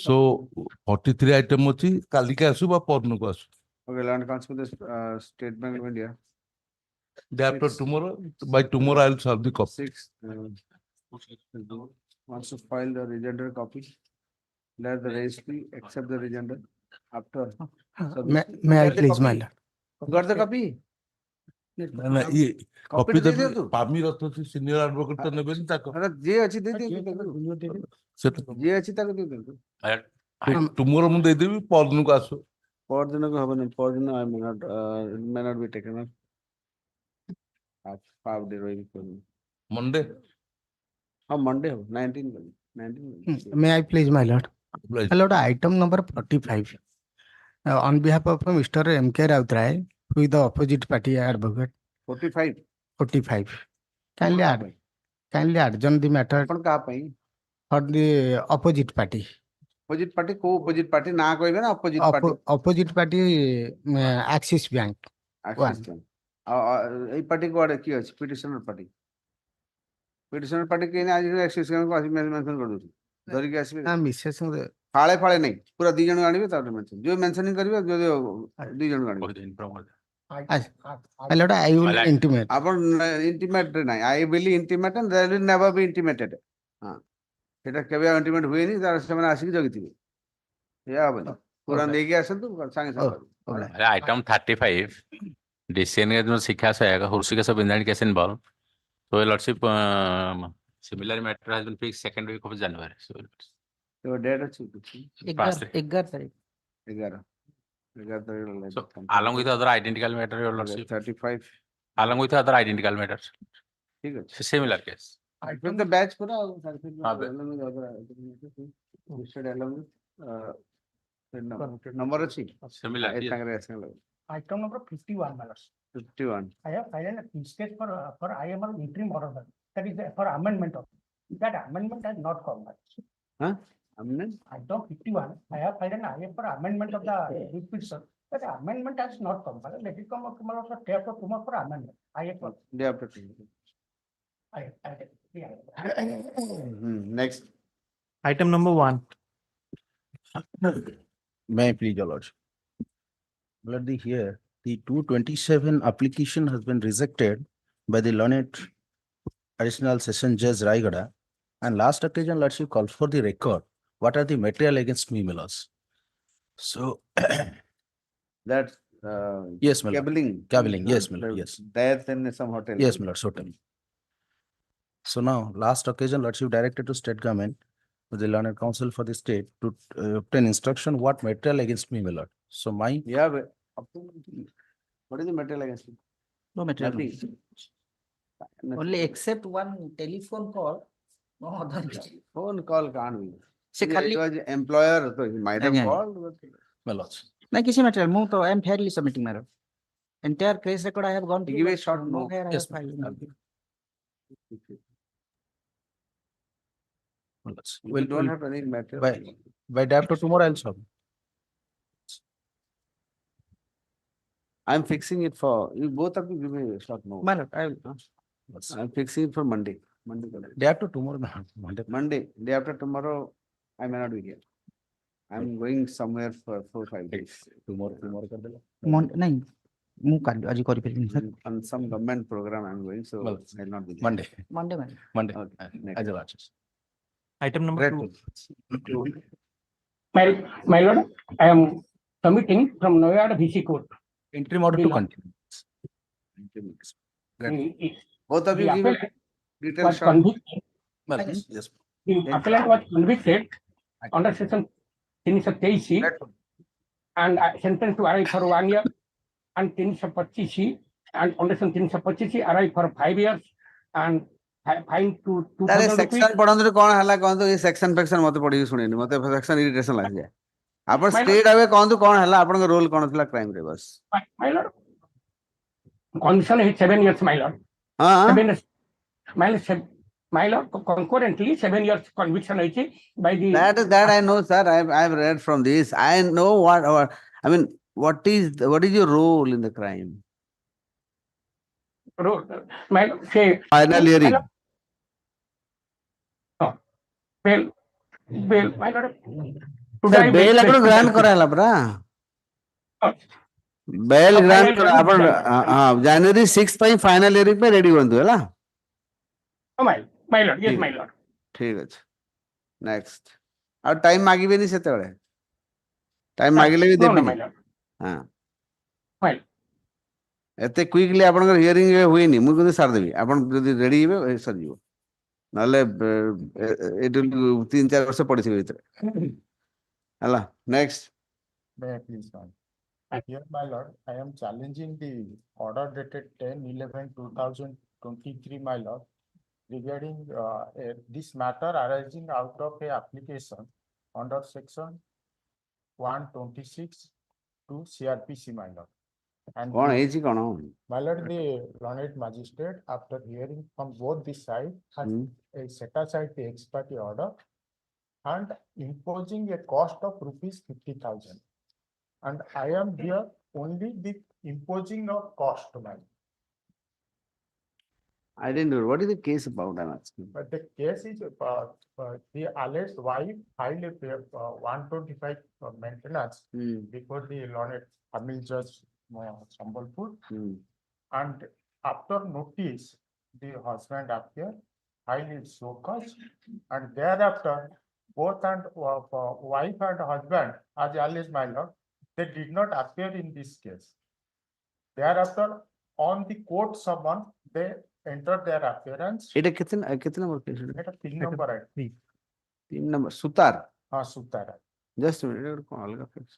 So 43 item ଅଛି କାଲିକି ଆସୁ ବା ପରଦିନକୁ ଆସୁ Okay, land council with the State Bank of India. day after Six. tomorrow by tomorrow I will serve the copy. 6. Wants to file the regender copy. Let the registry accept the regender after. May I please, my lord? Got the copy? ନା ଇଏ Copy copy ଦେଇ ଦେବି ଦିଅନ୍ତୁ। Pami ରଥଛି senior advocate ତ ନେବେନି ତାକୁ ଯିଏ ଅଛି ଦେଇ ଦିଅନ୍ତୁ ତାକୁ। ସେଟା ଯିଏ ଅଛି ତାକୁ ଦେଇ ଦିଅନ୍ତୁ। ତୁମର ମୁଁ ଦେଇଦେବି ପରଦିନକୁ ଆସୁ ପରଦିନକୁ ହବନି, ପରଦିନ I may not be taken up. Half day ରହିବି। ମଣ୍ଡେ ହଁ Monday ହବ 19 କରି 19 May I please, my lord? My lord, item number 45. On behalf of Mr. M.K. Rautray, who is the opposite party advocate, 45 45. Kindly adjourn the matter ଆପଣ କାହା ପାଇଁ for the opposite party. Opposite party କୋଉ opposite party ନା କହିବେ ନା opposite party Opposite party, Axis Bank. Axis bank ଏଇ party କୁଆଡେ କିଏ ଅଛି ପିଟିସନର ପାର୍ଟି କିଏ ନା ଆଜି ଆକ୍ସିସ୍ ବ୍ୟାଙ୍କ ଆସି ମେନସନ କରିଦଉଛି ଧରିକି ଆସିବେ Mrs. ଫାଳେ ଆଣିବେ ପୁରା 2 ଜଣ ଆଣିବେ ତାପରେ ମେନସନ ଯୋଉ ମେନସନିଂ କରିବେ ଯଦି 2 ଜଣ ଆଣିବେ My lord, I will intimate. ଆପଣ ଇଣ୍ଟିମେଟ ନାହିଁ ଆଇ ବିଲି ଇଣ୍ଟିମେଟ ଆଣ୍ଡ ଦେयर ୱିଲ୍ ନେଭର ବି ଇଣ୍ଟିମେଟେଡ ହଁ ସେଟା କେବେ ଇଣ୍ଟିମେଟ ହୁଏନି ତାର ସେମାନେ ଆସିକି ଜଗିଥିବେ ଏଇଆ ହବନି ପୁରା ନେଇକି ଆସନ୍ତୁ ସାଙ୍ଗେ ସାଙ୍ଗେ Item 35, decision Sikha Sayaga, Hursikas of Indian case involved. So, Lordship, similar matter has been fixed second week of January. So, date ଅଛି 11 along with other identical matter, Your Lordship, 35 along with other identical matters, ଠିକ ଅଛି similar case. from the batch ପୁରା ଆଉ number ଅଛି Similar. ଏ Yes. ସାଙ୍ଗରେ ଆସିଲା Item number 51, my lord. 51 I have filed an instate for IMR interim order. That is for amendment of, that amendment has not come back. ହଁ ଆମନେ Item 51, I have filed an IM for amendment of the repeat, sir. That amendment has not come back. Let it come up tomorrow, sir, day after tomorrow for amendment. day after next Item number 1. May I please, your lordship? Bloody here, the 227 application has been rejected by the learned additional session judge Raigada. And last occasion, lordship called for the record. What are the material against me, my lords? So, that yes, my lord. Cabling, yes, my lord, yes. Death in some hotel Yes, my lord, so tell me. So now, last occasion, lordship directed to state government with the learned council for the state to obtain instruction what material against me, my lord. So my, yeah but what is the material against you? No material. Nothing. Only except one telephone call. No other. Phone call can't be. Se It khali was employer, so he might have Aye, aye. called. my lords. na kisi material. Mu to I am fairly submitting matter. Entire case record I have gone through. Give a short no note. here I Yes, have filed. My lords. We don't have any material. By day after tomorrow, I'll solve. I'm fixing it for, you both of you give me a short note. My lord, I will. Lords. I'm fixing it for Monday. Day after tomorrow, Monday. Day after tomorrow, I may not be here. I'm going somewhere for 4-5 days. Tomorrow kar dela. ନାଇଁ ମୁଁ କାଲି ଆଜି କରିପାରିବିନି sir. On some government program I'm going, so Well, I'll not be there. Monday. Monday. Okay, next. As a lords. Item number Great. 2. My lord, I am submitting from Noida VC Court. Interim order to continue. Great. Both of you The give a appellant detailed was short. convicted, Well, yes. the appellant was convicted under section 323 and sentenced to arrive for 1 year, and 325 and under section 325 arrive for 5 years and fine to ତାହେଲେ 2,000 rupees. Section ପଢନ୍ତୁ କଣ ହେଲା କହନ୍ତୁ A section ଫେକ୍ସନ ମତେ ପଢିକି ଶୁଣେନି ମତେ section irritation ଲାଗିଯାଏ ଆପଣ ଷ୍ଟ୍ରେଟ ଆୱେ କହନ୍ତୁ କଣ ହେଲା ଆପଣଙ୍କ ରୋଲ କଣ ଥିଲା କ୍ରାଇମ ରେ bus My lord, conviction is 7 years, my lord. ହଁ 7 years, my lord, concurrently 7 years conviction is by the. that I know sir I've read from this I know what I mean what is your role in the crime My lord, say. final hearing Well, my lord, Today I bail ଆପଣ make grant କରାହେଲା ପରା bail ଆଉ grant final କରା hearing ଆପଣ January. ହଁ ଜାନୁଆରୀ 6 ପାଇଁ final hearing ପାଇଁ ready ହୁଅନ୍ତୁ ହେଲା Oh, my lord, yes, ଠିକ my lord. ଠିକ ଅଛି ନେକ୍ସଟ ଆଉ ଟାଇମ ମାଗିବେନି ସେତେବେଳେ ଟାଇମ ମାଗିଲେ ବି No, no, ଦେବିନି my lord. ହଁ My ଏତେ କ୍ୱିକଲି ଆପଣଙ୍କର ହିୟରିଂ ହୁଏନି ମୁଁ କିନ୍ତୁ ସାରିଦେବି ଆପଣ ଯଦି ରେଡି ହେବେ ସରିଯିବ ନହେଲେ ଏଇଠୁ 3-4 ବର୍ଷ ପଡିଥିବେ ଭିତରେ ହେଲା next May I please on? Here, my lord, I am challenging the order dated 10/11/2023, my lord, regarding this matter arising out of a application under section 126 to CRPC, my lord. And କଣ the- ହେଇଛି କଣ my lord, the learned magistrate, after hearing from both the side, has set aside the ex parte order and imposing a cost of rupees 50,000. And I am here only the imposing of cost, man. I didn't know what is the case about I'm asking But the case is, the alleged wife filed a 125 maintenance before the learned Hon'Ble judge, Hon'Ble. And after notice, the husband appeared, filed his show cause, and thereafter, both and wife and husband, as alleged, my lord, they did not appear in this case. Thereafter, on the court summon, they entered their appearance. এটা कितने number case है At a 3 number at 3 number Sutar Sutara. Just minute कौन अलग case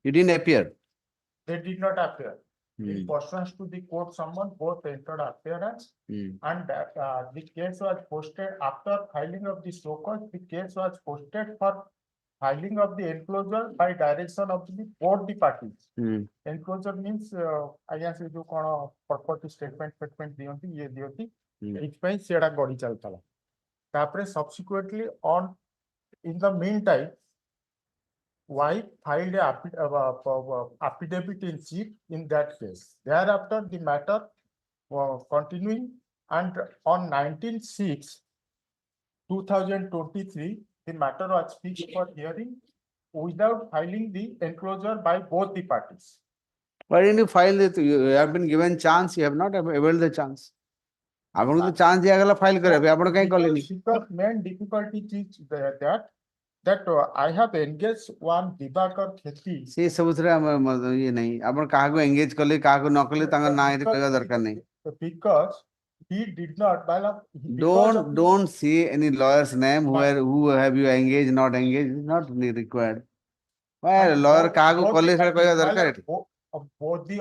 you didn't appear They did not appear. In pursuance to the court summon, both entered appearance, and the case was posted after filing of the show cause. The case was posted for filing of the enclosure by direction of the both the parties. Enclosure means, I guess you do property statement दियंती ये दियंती इथପାଇଁ सेडा गडी चलतला तापरे subsequently on in the meantime wife filed a affidavit in chief in that case. Thereafter, the matter continuing, and on 19/6/2023, the matter was fixed for hearing without filing the enclosure by both the parties. why didn't you file it you have been given chance you have not availed the chance आपको तो chance दिया गला file करे अभी आपण काई करलेनी Because main difficulty is that I have engaged one Dibakar Kheti. से सबुतरे ये नहीं आपण काहा को एंगेज करले काहा को न करले तांगा ना रे कहवा दरकार नहीं Because he did not, don't see any lawyer's name who have you engaged not engaged is not required why lawyer काहा को करले से कहवा दरकार है both the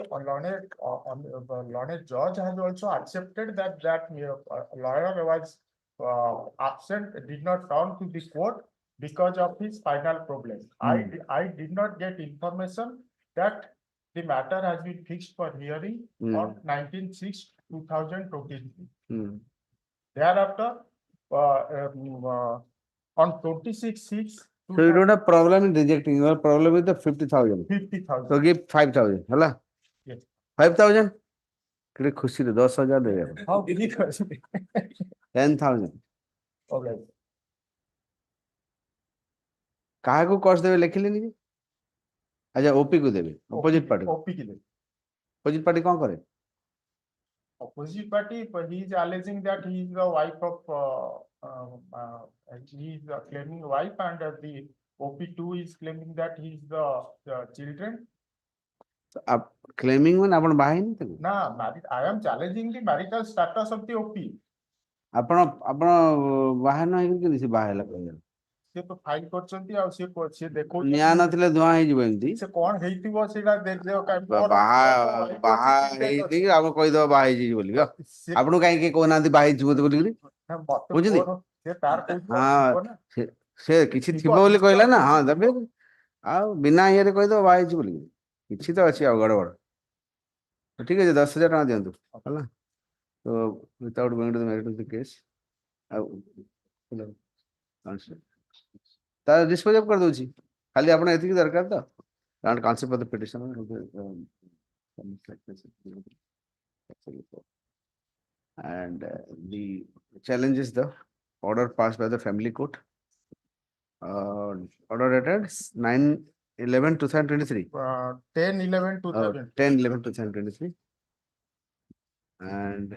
learned judge has also accepted that lawyer was absent, did not come to the court because of his spinal problem. I did not get information that the matter has been fixed for hearing on 19/6/2023. Thereafter, on 26/6. so you don't have problem in rejecting your problem with the 50,000 50,000. so give 5,000 हला Yes. 5,000 किरे खुशी रे 10,000 दे दे How did it? 10,000 Okay. काहा को cost देवे लिखले नहीं अच्छा ओपी को देवे अपोजिट पार्टी OP के लिए. अपोजिट पार्टी कौन करे Opposite party, but he is alleging that he is the wife of, he is claiming wife, and the OP2 is claiming that he is the children. आप claiming में आपण बाहे नहीं तक Nah, married. I am challenging the marital status of the OP. आपण आपण बाहे नहीं कि से बाहे लगे से तो फाइल करछंती आ से देखो निया नथिले धुआ हे जिवो एमती से कोन हेइतिबो सेटा देख देओ का बाहा बाहा हे दी आप कहि दो बाहे जी बोली आपण काई के कोना दी बाहे जिवो बोली बुझली से तार हां से किछि थिबो बोली कहला ना हां तबे आ बिना ये रे कहि दो बाहे जी बोली किछि तो अछि आ गड़बड़ ठीक है 10,000 टका दियंतु हला तो without going to the merit of the case ता डिस्पोज कर दोछि खाली आपण एति दरकार तो and concept of the petitioner. Like this. And the challenge is the order passed by the family court. Order dated 9/11/2023. 10/11/2023. 10/11/2023. And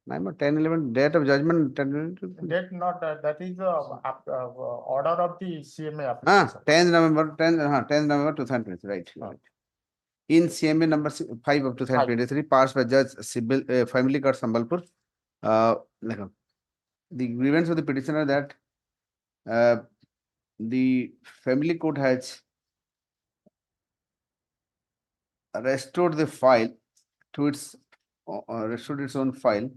10/11 date of judgment. 10/11. That not, that is the order of the CMA Ah, application. 10th November, 10th November 2023, right. Right. In CMA number 5 of 2023, passed by Judge Civil Family Court Sambalpur, like, the grievance of the petitioner that the family court has restored the file to its restored its own file.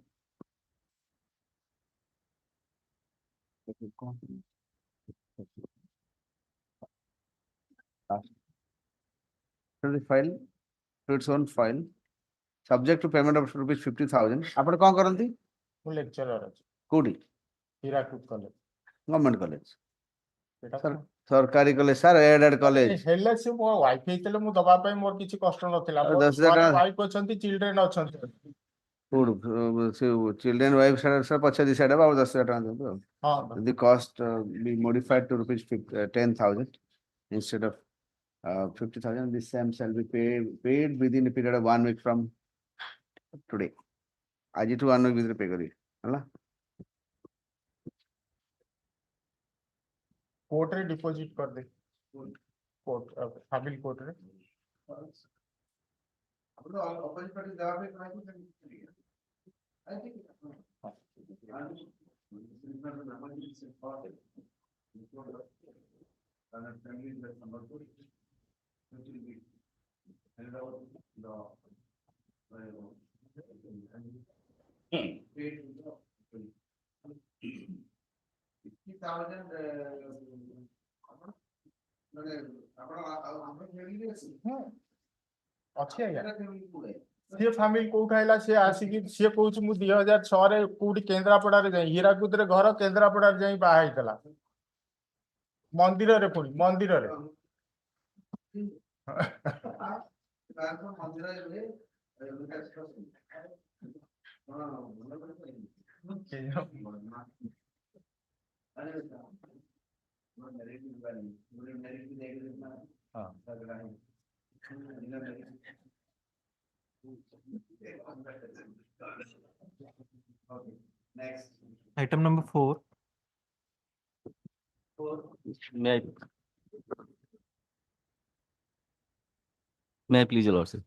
To the file, to its own file, subject to payment of rupees 50,000. ଆପଣ କଣ କରନ୍ତି? ମୁଁ lecturer ଅଛି କୋଉଠି? Hirakud college. Government college, ସେଟା ସରକାରୀ college, sir added college. ହେଲେ ସେ ମୋ ୱାଇଫ ହେଇଥିଲେ ମୁଁ ଦବା ପାଇଁ ମୋର କିଛି କଷ୍ଟ ନଥିଲା। ଆଉ ମୋର 10,000 ଘରେ ଟଙ୍କା- ୱାଇଫ ଅଛନ୍ତି, ଚିଲଡ୍ରେନ ଅଛନ୍ତି। କୋଉଠୁ ସେ ଚିଲଡ୍ରେନ୍ ୱାଇଫ୍ ପଛରେ decide ହବ ଆଉ 10,000 ଟଙ୍କା ଦିଅନ୍ତୁ ଆଉ। ହଁ The cost be modified to rupees 10,000 instead of 50,000. This same shall be paid within a period of 1 week from today. ଆଜିଠୁ 1 week ଭିତରେ ପେ କରିବେ ହେଲା। କୋର୍ଟରେ ଡିପୋଜିଟ୍ କରିଦେ। କୋର୍ଟ ଫାମିଲି କୋର୍ଟରେ। ଅଛି ଆଜ୍ଞା। ସିଏ ଫାମିଲି କୋଉଠୁ ଆଇଲା, ସିଏ ଆସିକି ସିଏ କହୁଛି ମୁଁ 2006ରେ କୋଉଠି କେନ୍ଦ୍ରାପଡାରେ ଯାଇ ହୀରାକୁଦରେ ଘର, କେନ୍ଦ୍ରାପଡାରେ ଯାଇ ବାହା ହେଇଥିଲା। ମନ୍ଦିରରେ ପୁଣି ମନ୍ଦିରରେ। Item number 4. May I please, your lordship?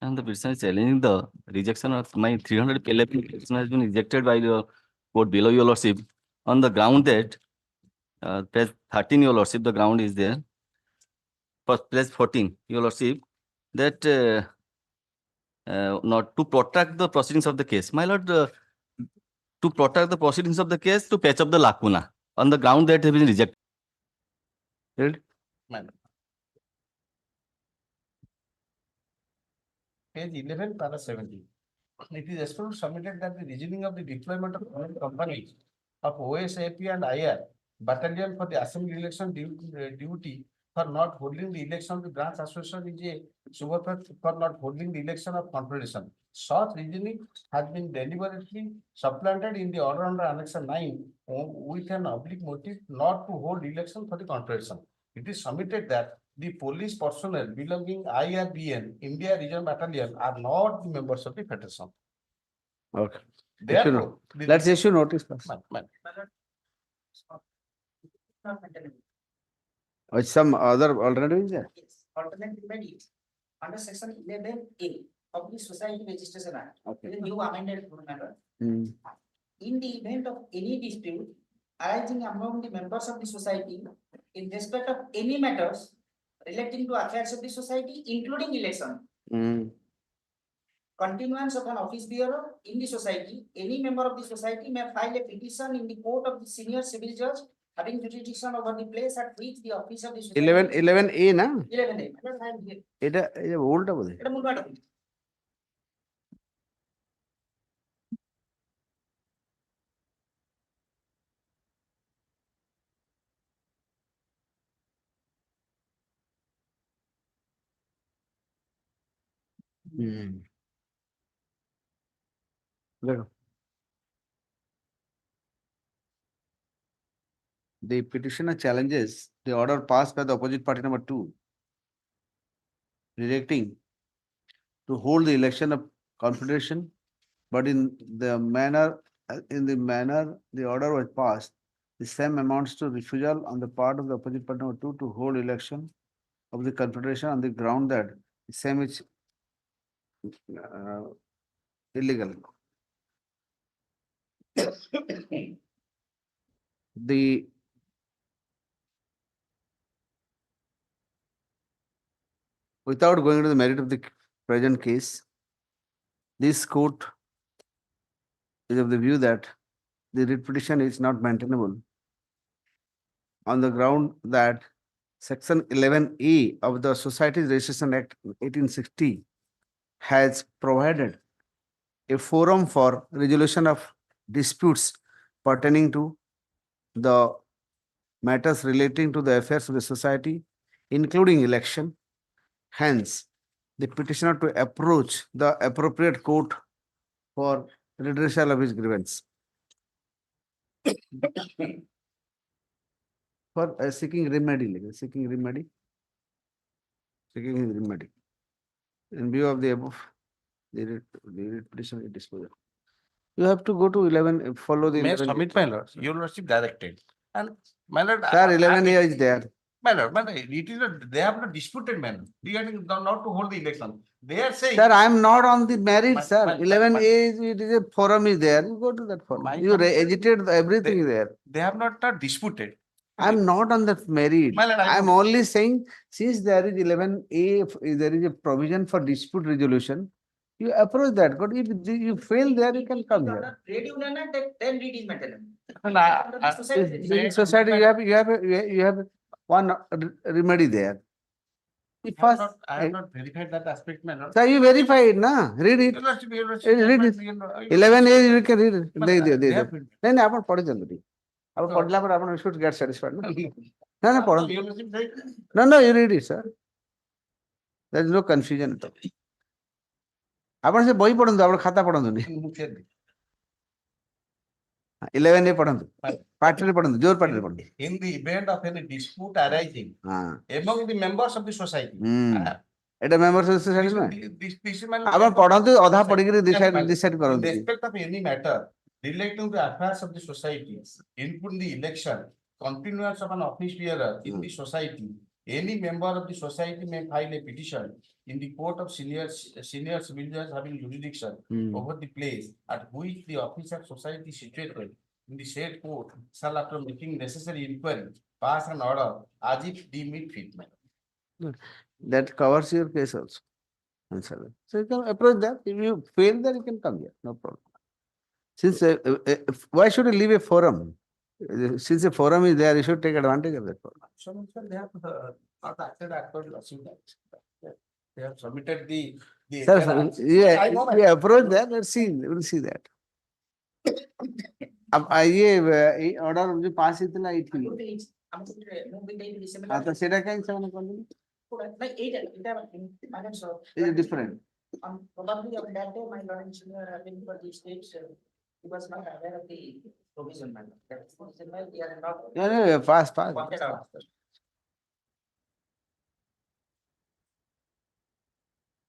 And the petition is challenging the rejection of my 300 PL application has been rejected by the court below, your lordship, on the ground that page 13, your lordship, the ground is there. First, page 14, your lordship, that not to protract the proceedings of the case. My lord, to protract the proceedings of the case, to patch up the lacuna on the ground that have been rejected. Page 11, para 17. It is expressly submitted that the reasoning of the deployment of government companies of OSAP and IR battalion for the assembly election duty for not holding the election of the branch association is a superfluous for not holding the election of confederation. Such reasoning has been deliberately supplanted in the order under Annexure 9 with an oblique motive not to hold election for the confederation. It is submitted that the police personnel belonging IRBN, India Regional Battalion, are not members of the federation. Okay. Therefore, Let's issue notice first. Or some other alternative is there? Yes, alternate remedy under section 11A of the Society Registration Act. Okay. The new amended matter. Hmm. In the event of any dispute arising among the members of the society in respect of any matters relating to affairs of the society, including election, Hmm. continuance of an office bearer in the society, any member of the society may file a petition in the court of the senior civil judge having jurisdiction over the place at which the office of the society. 11A না? 11A. Madam, I am here. এটা ওল্ডটা বোধ এটা মূল matter. Good. The petitioner challenges the order passed by the opposite party number 2, directing to hold the election of confederation, but in the manner the order was passed, the same amounts to refusal on the part of the opposite party number 2 to hold election of the confederation on the ground that the same is illegal. The without going into the merit of the present case, this court is of the view that the writ petition is not maintainable on the ground that Section 11A of the Societies Registration Act 1860 has provided a forum for resolution of disputes pertaining to the matters relating to the affairs of the society, including election. Hence, the petitioner to approach the appropriate court for redressal of his grievance. For seeking remedy. In view of the above, the writ petition is disposal. You have to go to 11, follow the May I 11. submit, my lord, your lordship directed. And my lord. Sir, 11A is there. My lord, it is not, they have not disputed, man, regarding not to hold the election. They are saying. Sir, I am not on the merit, sir. my- 11A is, it is a forum is there. You go to that forum. My You comment, sir, agitate, everything is there. They have not disputed. I am not on that merit. My lord, I am only saying, since there is 11A, if there is a provision for dispute resolution, you approach that. But if you fail there, you can come here. Trade union and then it is maintained. And Under the I- society In registration. society, you have one remedy there. If I have first, I have not verified that aspect, my lord. sir, you verify it, na? Read it. Your lordship, your lordship, Read it. your lordship. 11A, you can read it. But They they have- नहीं नहीं आपण पढ़ी जल्दी आपण Okay. पढ़ला पर आपण should get satisfied ना ना ना पढ़ो Your lordship said- no you read it sir there is no confusion at all आपण से बही पढ़ନ୍ତୁ आपण खाता पढ़ନ୍ତुनी 11A पढ़ନ୍ତୁ पाठरे पढ़ନ୍ତୁ जोर पाठरे पढ़ନ୍ତୁ In the event of any dispute arising हां among the members of the society. Etah members This society is- में this is my- आपण पढ़ନ୍ତୁ अधा पढ़ी के Yes, my lord. Decide In करନ୍ତୁ respect of any matter relating to the affairs of the society, including the election, continuance of an office bearer in the society, any member of the society may file a petition in the court of senior civil judge having jurisdiction over the place at which the office of society is situated in the said court shall, after making necessary inquiry, pass an order as if deemed it fit. My lord. that covers your case also answer so you can approach that if you fail there you can come here no problem since why should you leave a forum since a forum is there you should take advantage of that forum. So, sir, they have not acted as per lawsuit. They have submitted the. Sir, entire answer. yeah, I know, my yeah, approach that, we'll see that. अब ये order जो पास इतना ही थी हाँ तो सेटा क्या इंसान ने कौन is it different Probably on that day, my lord engineer having for the states, he was not aware of the provision. Man. That provision, well, we are not. yeah pass Pointed out.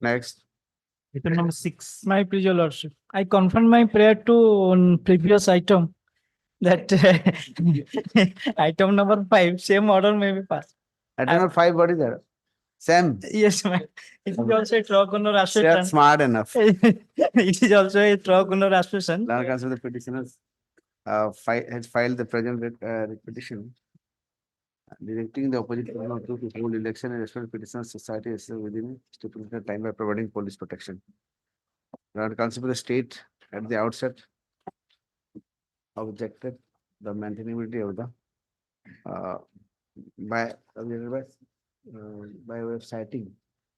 next Item number 6, my pleasure, your lordship. I confirm my prayer to on previous item that item number 5, same order may be passed. item number 5 what is that Sam Yes, ma'am. It is also a truck owner they are association. smart enough It is also a truck owner association. Lord Counsel the petitioners has filed the present petition directing the opposite party to hold election and respect petitioner society as within stipulated time by providing police protection. Lord Counsel the state at the outset objected the maintainability of the by way of citing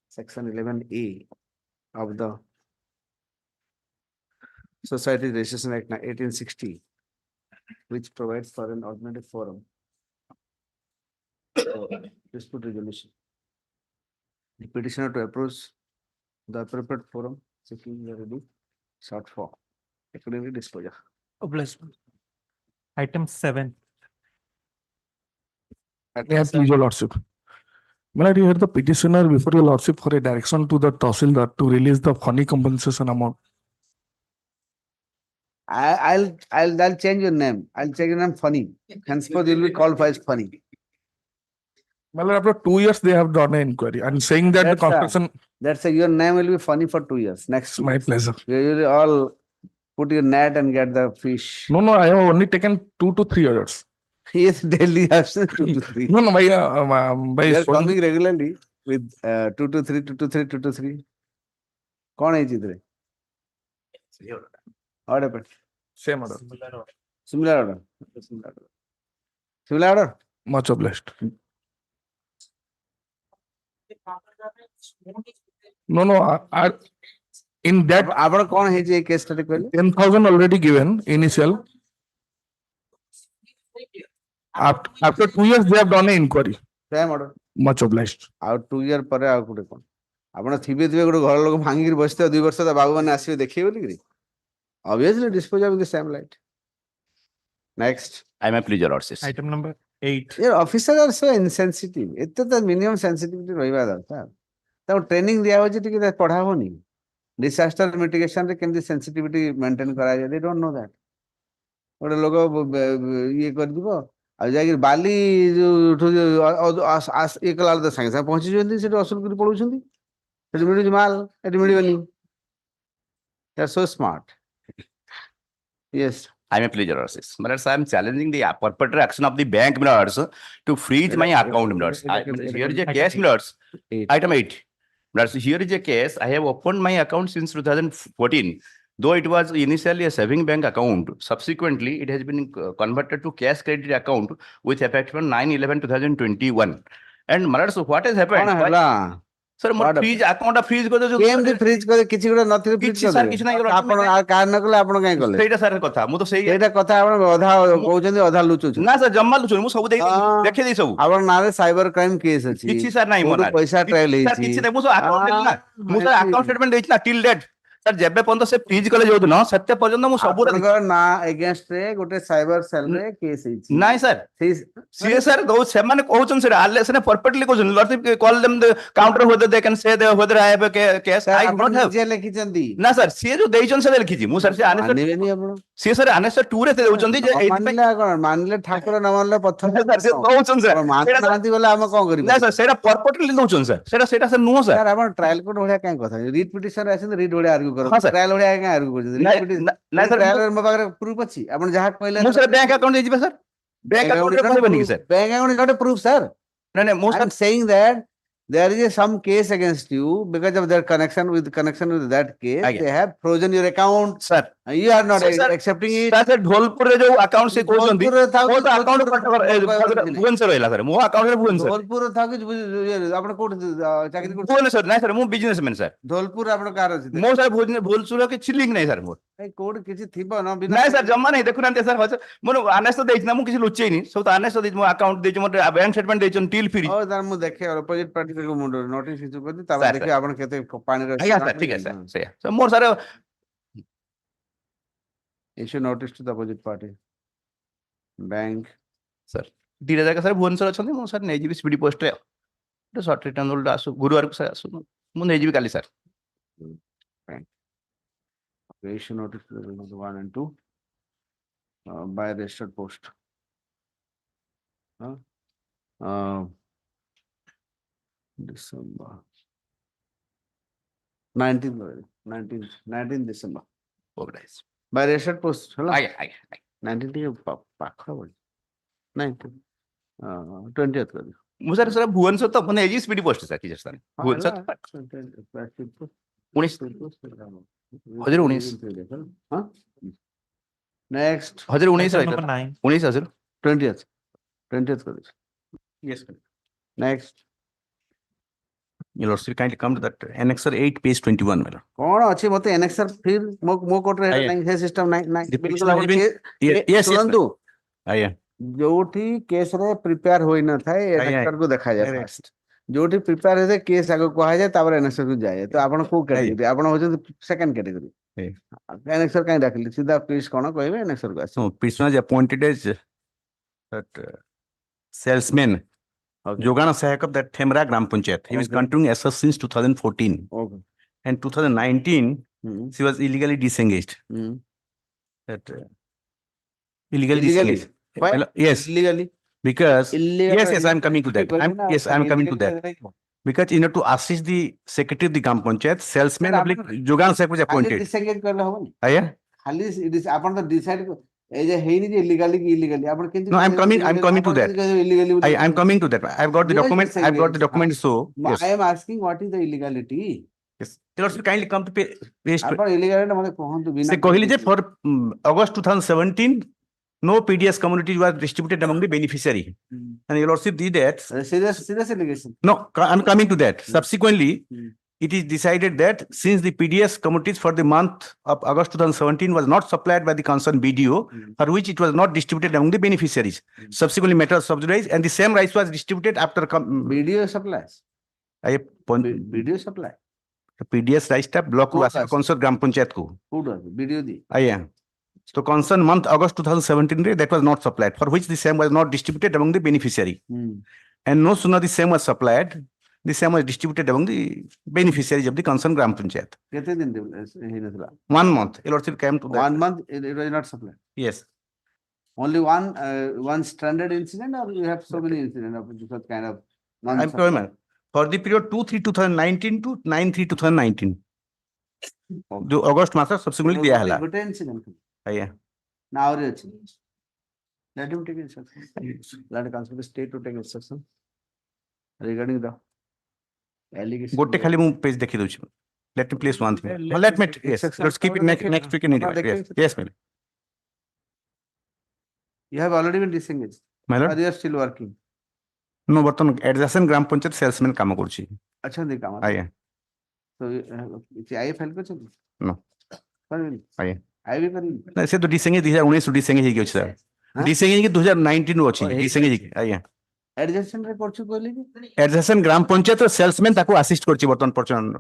section 11A of the Society Registration Act 1860, which provides for an alternative forum for dispute resolution. The petitioner to approach The appropriate forum, seeking the ready, sought for accordingly disposal. Obliged. Item 7. Yeah, please, your lordship. May I hear the petitioner before your lordship for a direction to the Tahsildar to release the funny compensation amount? I'll change your name. I'll change your name Funny. Henceforth you'll be called as Funny. Well, after 2 years, they have done an inquiry and saying that the That's a- construction, That's your name will be Funny for 2 years. Next, it's my pleasure. you will all put your net and get the fish. No, I have only taken 2 to 3 years. Yes, daily absence 2 to 3. No, by They are showing- coming regularly with 2 to 3, 2 to 3, 2 to 3. कौन है इधर? What happened? same order. Similar order. Similar order. Much obliged. No, in that ଆପଣ କଣ ହେଇଛି ଏଇ case ଟା କହିଲେ? 10,000 already given initial. After 2 years, they have done an inquiry. Same order. Much obliged. ଆଉ 2 year ପରେ ଆଉ ଗୋଟେ କଣ? ଆପଣ ଥିବେ ଗୋଟେ ଘର ଲୋକ ଭାଙ୍ଗିକି ବସିଥିବେ 2 ବର୍ଷ ତା ବାବୁ ମାନେ ଆସିବେ ଦେଖିବେ ବୋଲିକିରି? Obviously dispose of the same light. Next. I may please your lordship. Item number 8. Your officers are so insensitive. ଏତେ ତ minimum sensitivity ରହିବା ଦରକାର. ତାକୁ ଟ୍ରେନିଂ ଦିଆହଉଛି ଟିକେ ପଢା ହବନି. Disaster mitigation ରେ କେମିତି sensitivity maintain କରାଯାଏ? They don't know that. ଗୋଟେ ଲୋକ ଇଏ କରିଯିବ ଆଉ ଯାଇକି ବାଲି ଯୋଉ ଇଏ କଲା ବେଳକୁ ସାଙ୍ଗେ ସାଙ୍ଗେ ପହଞ୍ଚିଛନ୍ତି ସେଠି ଅସୁଲ କରି ପଳଉଛନ୍ତି ସେଠି ମିଳୁଛି ମାଲ ଏଠି ମିଳିବନି. They are so smart. Yes. I may please your lordship. My lords, I am challenging the perpetrator action of the bank, my lords, to freeze my account, my lords. Here is a case, my lords. Item 8. My lords, here is a case. I have opened my account since 2014. Though it was initially a saving bank account, subsequently it has been converted to cash credit account with effect from 9/11/2021. And my lords, what has happened? କଣ ହେଲା? Sir, my What freeze account freeze କରି ଦଉଛନ୍ତି। କେମିତି fridge କରି କିଛି ଗୋଟେ ନଥିଲେ fridge କିଛି sir, କିଛି ନାହିଁ, କରିଦେବେ ଆପଣ କାହାର ନ କଲେ ଆପଣ କାହିଁ କଲେ? ସେଇଟା ସାର୍ କଥା ମୁଁ ତ ସେଇ ସେଇଟା କଥା ଆପଣ ଅଧା କହୁଛନ୍ତି ଅଧା ଲୁଚୁଛନ୍ତି ନା ସାର୍ ଜମା ଲୁଚୁନି ମୁଁ ସବୁ ହଁ। ଦେଖେଇ ଦେଇ ସବୁ ଆପଣ ନାଁରେ ସାଇବର କ୍ରାଇମ କେସ୍ ଅଛି କିଛି ସାର୍ ନାହିଁ ମୋ କୋଉଠୁ ନାଁରେ। ପଇସା ଟ୍ରାଏଲ ସାର୍ ହେଇଛି କିଛି ନାହିଁ ମୁଁ ସବୁ ଆକାଉଣ୍ଟ ଦେଲି ନା ମୁଁ ସାର୍ ହଁ, ଆକାଉଣ୍ଟ ଷ୍ଟେଟମେଣ୍ଟ ଦେଇଛି ନା ଟିଲ୍ ଡେଟ୍ ସାର୍ ଯେବେ ପର୍ଯ୍ୟନ୍ତ ସେ ଫ୍ରିଜ କଲେ ଯୋଉଦିନ ସେତେ ପର୍ଯ୍ୟନ୍ତ ମୁଁ ସବୁ ଆପଣଙ୍କର ନାଁ ଏଗେନଷ୍ଟ ରେ ଗୋଟେ ସାଇବର ସେଲ ରେ କେସ୍ ହେଇଛି ନାଇଁ ସାର୍ ସେଇ ସିଏ ସାର୍ ସେମାନେ କହୁଛନ୍ତି ସେଟା ଆଲେସନ ପରଫେକ୍ଟଲି କହୁଛନ୍ତି lordship call them counter whether they can say whether I have a case I do ଆପଣ not have ନିଜେ ଲେଖିଛନ୍ତି ନା ସାର୍ ସିଏ ଯୋଉ ଦେଇଛନ୍ତି ସେଟା ଲେଖିଛି ମୁଁ ସାର୍ ସେ ଆନେସର ମାନିବେନି ଆପଣ ସିଏ ସାର୍ ଆନେସର 2 ରେ ଦେଉଛନ୍ତି ଯେ ନ ଏଇଥିପାଇଁ ମାନିଲେ ଆଉ କଣ ମାନିଲେ ଠାକୁର ନ ମାନିଲେ ପଥର ସାର୍ ସେ କହୁଛନ୍ତି ସାର୍ ମାନୁନାହାନ୍ତି ବୋଲେ ଆମେ କଣ କରିବୁ ନା ସାର୍ ସେଇଟା ପରଫେକ୍ଟଲି ଦଉଛନ୍ତି ସାର୍ ସେଇଟା ସାର୍ ନୁହଁ ସାର୍ ସାର୍ ଆପଣ ଟ୍ରାଏଲ କୋର୍ଟ ଭଳିଆ କାଇଁ କଥା ରିଟ୍ ପିଟିସନ ଆସିଛନ୍ତି ରିଟ୍ ଭଳିଆ ଆର୍ଗ୍ୟୁ ହଁ, କରନ୍ତି sir. ଟ୍ରାଏଲ ଭଳିଆ କାଇଁ ଆର୍ଗ୍ୟୁ କରୁଛନ୍ତି ନାଇଁ ସାର୍ ଟ୍ରାଏଲ ମୋ ପାଖରେ ପ୍ରୁଫ୍ ଅଛି ଆପଣ ଯାହା କହିଲେ ମୁଁ ସାର୍ ବ୍ୟାଙ୍କ ଆକାଉଣ୍ଟ ଦେଇଯିବେ ସାର୍ ବ୍ୟାଙ୍କ ଆକାଉଣ୍ଟରେ କହିବନି କି sir bank account is not a proof sir ନାଇଁ ମୁଁ I'm saying that there is some case against you because of their connection with that case Aye. they have frozen your account sir you are not Sir, accepting it sir ଢୋଲପୁରରେ ଯୋଉ account ସେ କହୁଛନ୍ତି ଢୋଲପୁରରେ ଥାଉ ମୋ କି account ଢୋଲପୁରରେ Bhubaneswar ରହିଲା sir ମୋ ଆକାଉଣ୍ଟରେ ଭୁବନେଶ୍ୱର ଢୋଲପୁର ଥାଉ କି ଆପଣ କୋଉଠି ଚାକିରି କରୁଛନ୍ତି ଭୁବନେଶ୍ୱର ନାଇଁ ସାର୍ ମୁଁ ବିଜନେସ ମ୍ୟାନ୍ ସାର୍ ଢୋଲପୁର ଆପଣ କାହାର ଅଛି ମୋ ସାର୍ ଭୁବନେଶ୍ୱର କିଛି ଲିଙ୍କ ନାହିଁ ସାର୍ ମୋର ଭାଇ କୋଉଠି କିଛି ଥିବ ନା ବିନା ନାଇଁ ସାର୍ ଜମା ନାହିଁ ଦେଖୁନାହାନ୍ତି ସାର୍ ମୋର ଆନେସ ଦେଇଛି ନା ମୁଁ କିଛି ଲୁଚେଇନି ସବୁ ତ ଆନେସ ଦେଇଛି ମୋ ଆକାଉଣ୍ଟ ଦେଇଛି ମୋର ବ୍ୟାଙ୍କ ଷ୍ଟେଟମେଣ୍ଟ ଦେଇଛନ୍ତି ଟିଲ୍ ଫ୍ରି ହଉ ତାର ମୁଁ ଦେଖେ ଅପୋଜିଟ ପାର୍ଟି ମୁଣ୍ଡ ନୋଟିସ ଇସ୍ୟୁ କରିଛି ତାପରେ Sir, ଦେଖିବେ ଆପଣ କେତେ ପାଣିରେ ଆଜ୍ଞା ସାର୍ ଠିକ ଅଛି ସାର୍ ସେଇଆ ମୋର sir issue notice to the opposite party bank sir ଦିଟା ଜାଗା ସାର୍ ଭୁବନେଶ୍ୱର ଅଛନ୍ତି ମୁଁ ସାର୍ ନେଇଯିବି ସ୍ପିଡି ପୋଷ୍ଟରେ ସର୍ଟ ରିଟର୍ନ ଆସୁ ଗୁରୁବାରକୁ ସାର୍ ଆସୁ ମୁଁ ନେଇଯିବି କାଲି sir issue notice to the 1 and 2 by registered post December 19th December by registered post ହେଲା ଆଜ୍ଞା ଆଜ୍ଞା 19 ଟିକେ ପାଖ ହବ 19 20th କରି ମୁଁ ସାର୍ ସାର୍ ଭୁବନେଶ୍ୱର ତ ମୁଁ ନେଇଯିବି ସ୍ପିଡି ପୋଷ୍ଟ ସାର୍ କିଛି ସାର୍ ଭୁବନେଶ୍ୱର ହଜାର ଉଣେଇଶ next ହଜାର ଉଣେଇଶ Item number 9. ଉଣେଇଶ ହଜାର 20th କରି next Your Lordship, kindly come to that annexer 8 page 21 madam. କଣ ଅଛି ମତେ ଏନେକ୍ସର ଫିର ମୋ କୋର୍ଟରେ ଆଜ୍ଞା। ନାହିଁ ସେ ସିଷ୍ଟମ ନାହିଁ The ବିଲକୁଲ petition has ଆପଣ been- case- yes, ଶୁଣନ୍ତୁ ଆଜ୍ଞା ଯୋଉଠି କେସରେ ପ୍ରିପେୟାର ହୋଇନଥାଏ ଆଜ୍ଞା। ଏନେକ୍ସରକୁ ଦେଖାଯାଏ ଆଜ୍ଞା। ଫାଷ୍ଟ जोठी प्रिपेयर होते केस आगो कहा जाए तापर एनेक्सर को जाए तो आपण को कैटेगरी आपण होचन सेकंड कैटेगरी Hey. एनेक्सर काई डाकली सीधा प्लीज कोन कहबे एनेक्सर को आसी No, person was appointed as that salesman, okay Jogana Sahak of that Themra Gram Panchayat. He was Okay. continuing SS since 2014. Okay And 2019, she was illegally disengaged. That illegally Illegally? disengaged. Why? Well, yes, illegally because illegal yes, I'm coming to that. Yes, I'm coming to that. Because in order to assist the secretary of the Gram Panchayat, salesman Sir, oblique Jogana Sahak was खाली appointed. Disengage करले होबो Yeah. खाली आपण तो decide ए जे हेनी जे illegally की illegally आपण केंति No, I'm coming to that. Illegally I'm coming to that. I've got the Yes, document. I've got the disengaged. document. So yes, I am asking what is the illegality yes. Tell us to kindly come to pay. आपण illegality मते कहंतु बिना Se कहली जे for August 2017, no PDS community was distributed among the beneficiary. And your lordship did that. serious allegation No, I'm coming to that. Hmm. Subsequently, Hmm. it is decided that since the PDS communities for the month of August 2017 was not supplied by the concerned BDO, for which it was not distributed among the beneficiaries. Subsequently, matter of subsidies and the same rice was distributed after video supplies I video supply PDS rice tab block Court was concerned Gram Panchayat ko. who does video di Yeah. So concerned month August 2017 that was not supplied, for which the same was not distributed among the beneficiary. And no sooner the same was supplied, the same was distributed among the beneficiaries of the concerned Gram Panchayat. kete din he nasla 1 month. Your lordship came to that. 1 month it was not supplied Yes. only one standard incident or you have so many incidents of such kind of I'm coming. For the period 2/3/2019 to 9/3/2019. The August master subsequently दिया हला. good incident Yeah. now are let him take instruction let the constable state to take instruction regarding the allegation गोटे खाली मु page देखि दउछि. Let me place one thing. Let me yes. Let's keep it next week in it. Yes. Yes, madam. you have already been disengaged My or lord. you are still working No, बर्तन adjacent Gram Panchayat salesman काम करछि. अच्छा नहीं काम Yeah. so I file कर चल No. Yeah. I भी करी ना से तो disengage 2019 disengage हेगे अछि सर. हाँ? Disengage के 2019 रो अछि. Oh, Disengage. Yeah. adjacent रे करछु कहली कि Adjacent Gram Panchayat salesman ताको assist करछि बर्तन पर्सन.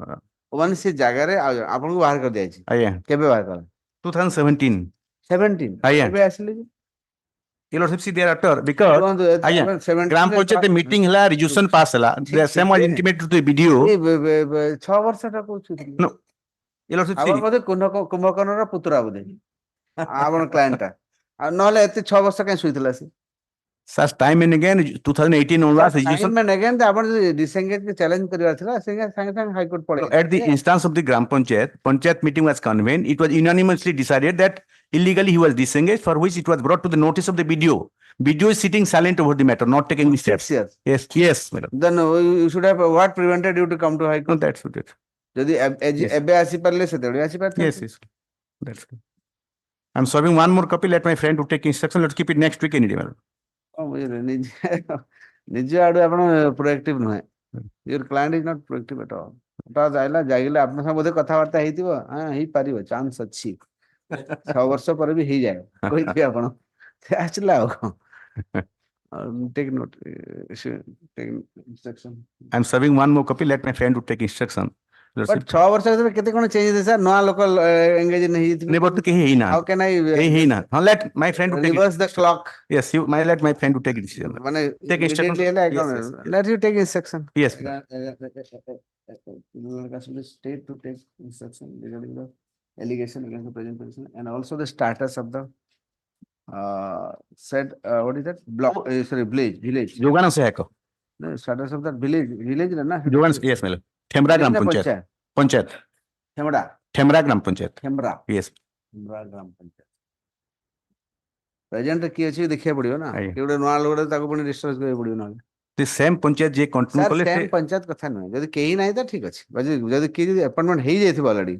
वन से जागा रे आपन को बाहर कर दिया छी Yeah. केबे बाहर कर 2017. 17 आया। केबे आसले Your lordship see thereafter because आया. Gram Panchayat meeting हला resolution pass हला. The same was intimated to the BDO. 6 वर्ष टा कोछु No. Your lordship आबर see. बोधे कुंभकर्ण रा पुत्रा बोधे आपन क्लाइंट टा आ नले एते 6 वर्ष काई सुइतला से Such time and again 2018 onwards time resolution में अगेन आपन डिसएंगेज के चैलेंज करिवार थिला संगे संगे हाई कोर्ट पड़े at the instance of the Gram Panchayat meeting was convened. It was unanimously decided that illegally he was disengaged, for which it was brought to the notice of the BDO. BDO is sitting silent over the matter, not taking any steps. 6 years Yes, yes, madam. then you should have what prevented you to come to high No, court that's it. जदि Yes. एबे आसी परले सेते आसी परते Yes, yes. That's good. I'm serving one more copy. Let my friend to take instruction. Let's keep it next week any day, madam. बुझले निजे आडू आपण प्रोएक्टिव नहे your client is not proactive at all ता जाइला जाइले आपन सब बोधे कथा वार्ता हेतिबो हां हेई पारिबो चांस अछि 6 वर्ष पर भी हेई जाय कोइ थि आपण आछला take note take instruction I'm serving one more copy. Let my friend to take instruction. Let's but 6 वर्ष रे केते कोन चेंज दे सर नया लोकल एंगेज नहीं हित नहीं but कहीं ही ना. हाउ कैन आई कहीं ना. हाँ, let my friend to take it. reverse the clock Yes, let my friend to take it. माने Take instruction. immediately Yes, yes, yes. let you take instruction Yes. State to take instruction regarding the allegation against the present person and also the status of the said what is that block sorry village Jogana Sahak. the status of that village na Jogana, yes, madam. Themra Gram Panchayat. Panchayat. Themda Themra Gram Panchayat. Themra Yes. Themra gram panchayat present की अछि देखिया पड़ियो ना आଜ୍ଞା। कि गोटे नया लोगटे ताको पुनी डिस्ट्रेस करे पड़ियो ना The same Panchayat J continue sir कले सेम पंचायत कथा न जदि केही नाही त ठीक अछि जदि की जदि अपॉइंटमेंट हेई जायथिबो already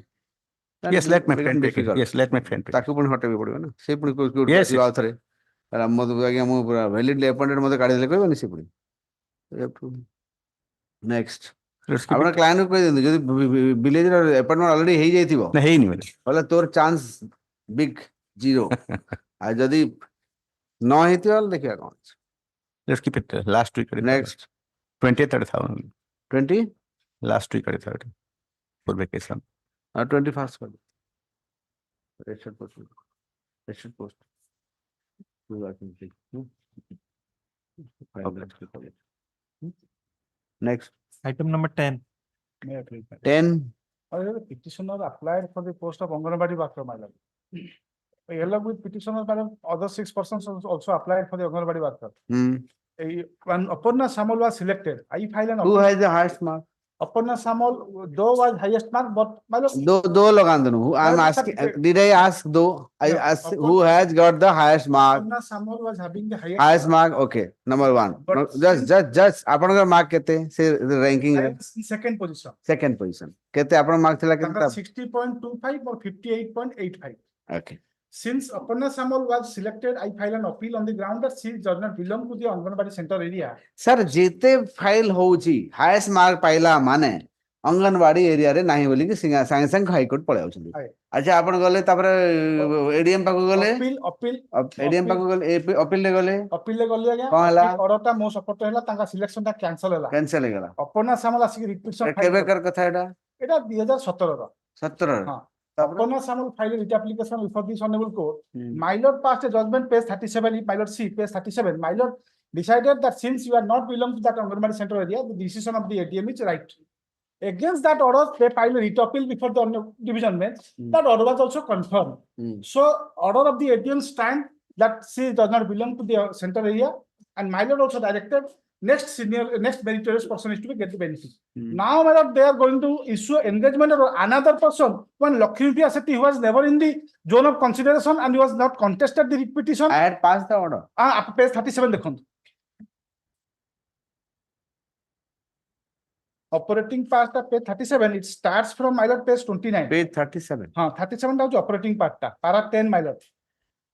Yes, let my friend take it. Yes, let my friend take it. ताको पुनी हटेबे पड़ियो ना से पुनी कोर्ट Yes, को yes. आथरे राम मधु आज्ञा मु पूरा वैलिडली अपॉइंटेड मते काढी देले कहबो नि से पुनी नेक्स्ट Let's keep आपण it. क्लाइंट को कहि देनु जदि विलेज रे अपॉइंटमेंट ऑलरेडी हेई जायथिबो नहीं नहीं madam. बोले तोर चांस बिग जीरो आ जदि न हेतियो देखिया कोन Let's keep it last week. Next 20th at 20 last week at 30 for vacation. 21st कर दो registered post registered post two I think next Item number 10. 10 The petitioner applied for the post of Anganwadi worker, my lord. Along with petitioner, madam, other 6 persons also applied for the Anganwadi worker. When Aparna Samal was selected, I filed an who has the highest mark Aparna Samal, though was highest mark, but my lord, दो लगा दो who I'm Sir, asking sir, did I ask दो I Yeah, asked of who has got the highest mark Aparna Samal was having the highest mark okay number 1 But no, just आपनकर mark केते से ranking रे highest in second position. second position केते आपन mark थिला Tanga केते 60.25 or 58.85. okay Since Aparna Samal was selected, I filed an appeal on the ground that she does not belong to the Anganwadi center area. Sir जेते file होउची highest mark पाइला माने anganwadi area रे नाही बोली कि संगे संगे हाई कोर्ट पळे आउछन Aye. अच्छा आपण गले तापर एडीएम पाको गले Appeal एडीएम पाको गले अपील ले गले appeal le goli agya. कौन हला? Order ta mo support hela tanga selection ta cancel hela. Cancel हेगला Aparna Samal asiki requisition केबे file कर कथा एटा eta 2017 ro. 17 हाँ. Aparna Samal filed a writ application before this honorable court. My lord passed a judgment page 37, my lord C page 37. My lord decided that since you are not belong to that Anganwadi center area, the decision of the ADM is right. Against that order, they filed a writ appeal before the division bench. That order was also confirmed. So, order of the ADM stand that she does not belong to the center area, and my lord also directed next meritorious person is to get the benefit. Now, my lord, they are going to issue engagement of another person, one Lakshmi Aseti who was never in the zone of consideration and he was not contested the petition. I had passed the order Page 37 dekhun. Operating part of page 37, it starts from my lord page 29. page 37 37 is operating part ta, para 10 my lord.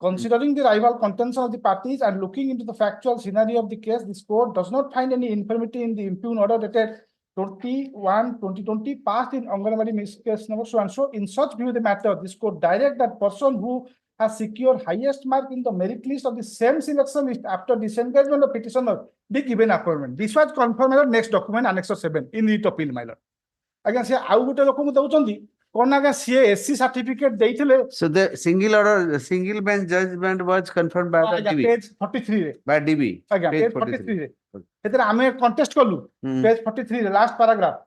Considering the rival contention of the parties and looking into the factual scenario of the case, this court does not find any infirmity in the impugned order dated 21/2020 passed in Anganwadi case number so and so. In such view the matter, this court direct that person who has secured highest mark in the merit list of the same selection list after disengagement of petitioner be given appointment. This was confirmed, my lord, next document annexure 7 in writ appeal, my lord. Again, say au gote lokoku deuchandi kon aga sie SC certificate deithile. so the single bench judgment was confirmed by the DB Page 43 re. by DB Again, page 43 re. Etere ame contest kolu. Page 43 re, last paragraph.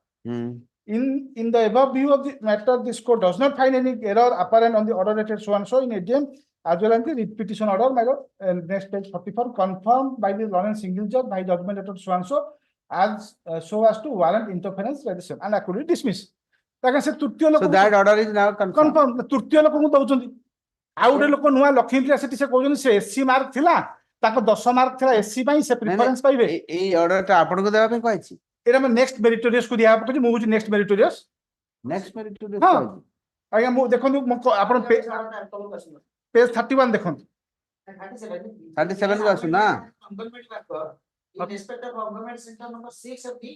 In the above view of the matter, this court does not find any error apparent on the order dated so and so in ADM as well as the writ petition order, my lord. And next page 44, confirmed by the Lawrence single judge by judgment dated so and so as so as to warrant interference by the same and accordingly dismiss. Like I said, so that order is now confirmed confirm तृतीय लोक दउचंदी आउ गोटे लोक नुआ लक्ष्मी सेठी से कहउचंदी से SC mark थिला ताको 10 मार्क थिला एससी पई से प्रेफरेंस पाइबे ए ऑर्डर ता आपन को देबा पे कहछि एरा में नेक्स्ट मेरिटोरियस को दिया पकछि मु नेक्स्ट मेरिटोरियस हां आज्ञा मु देखंतु आपन पेज 31 देखंतु 37 को आसु ना in respect of government center number 6 of the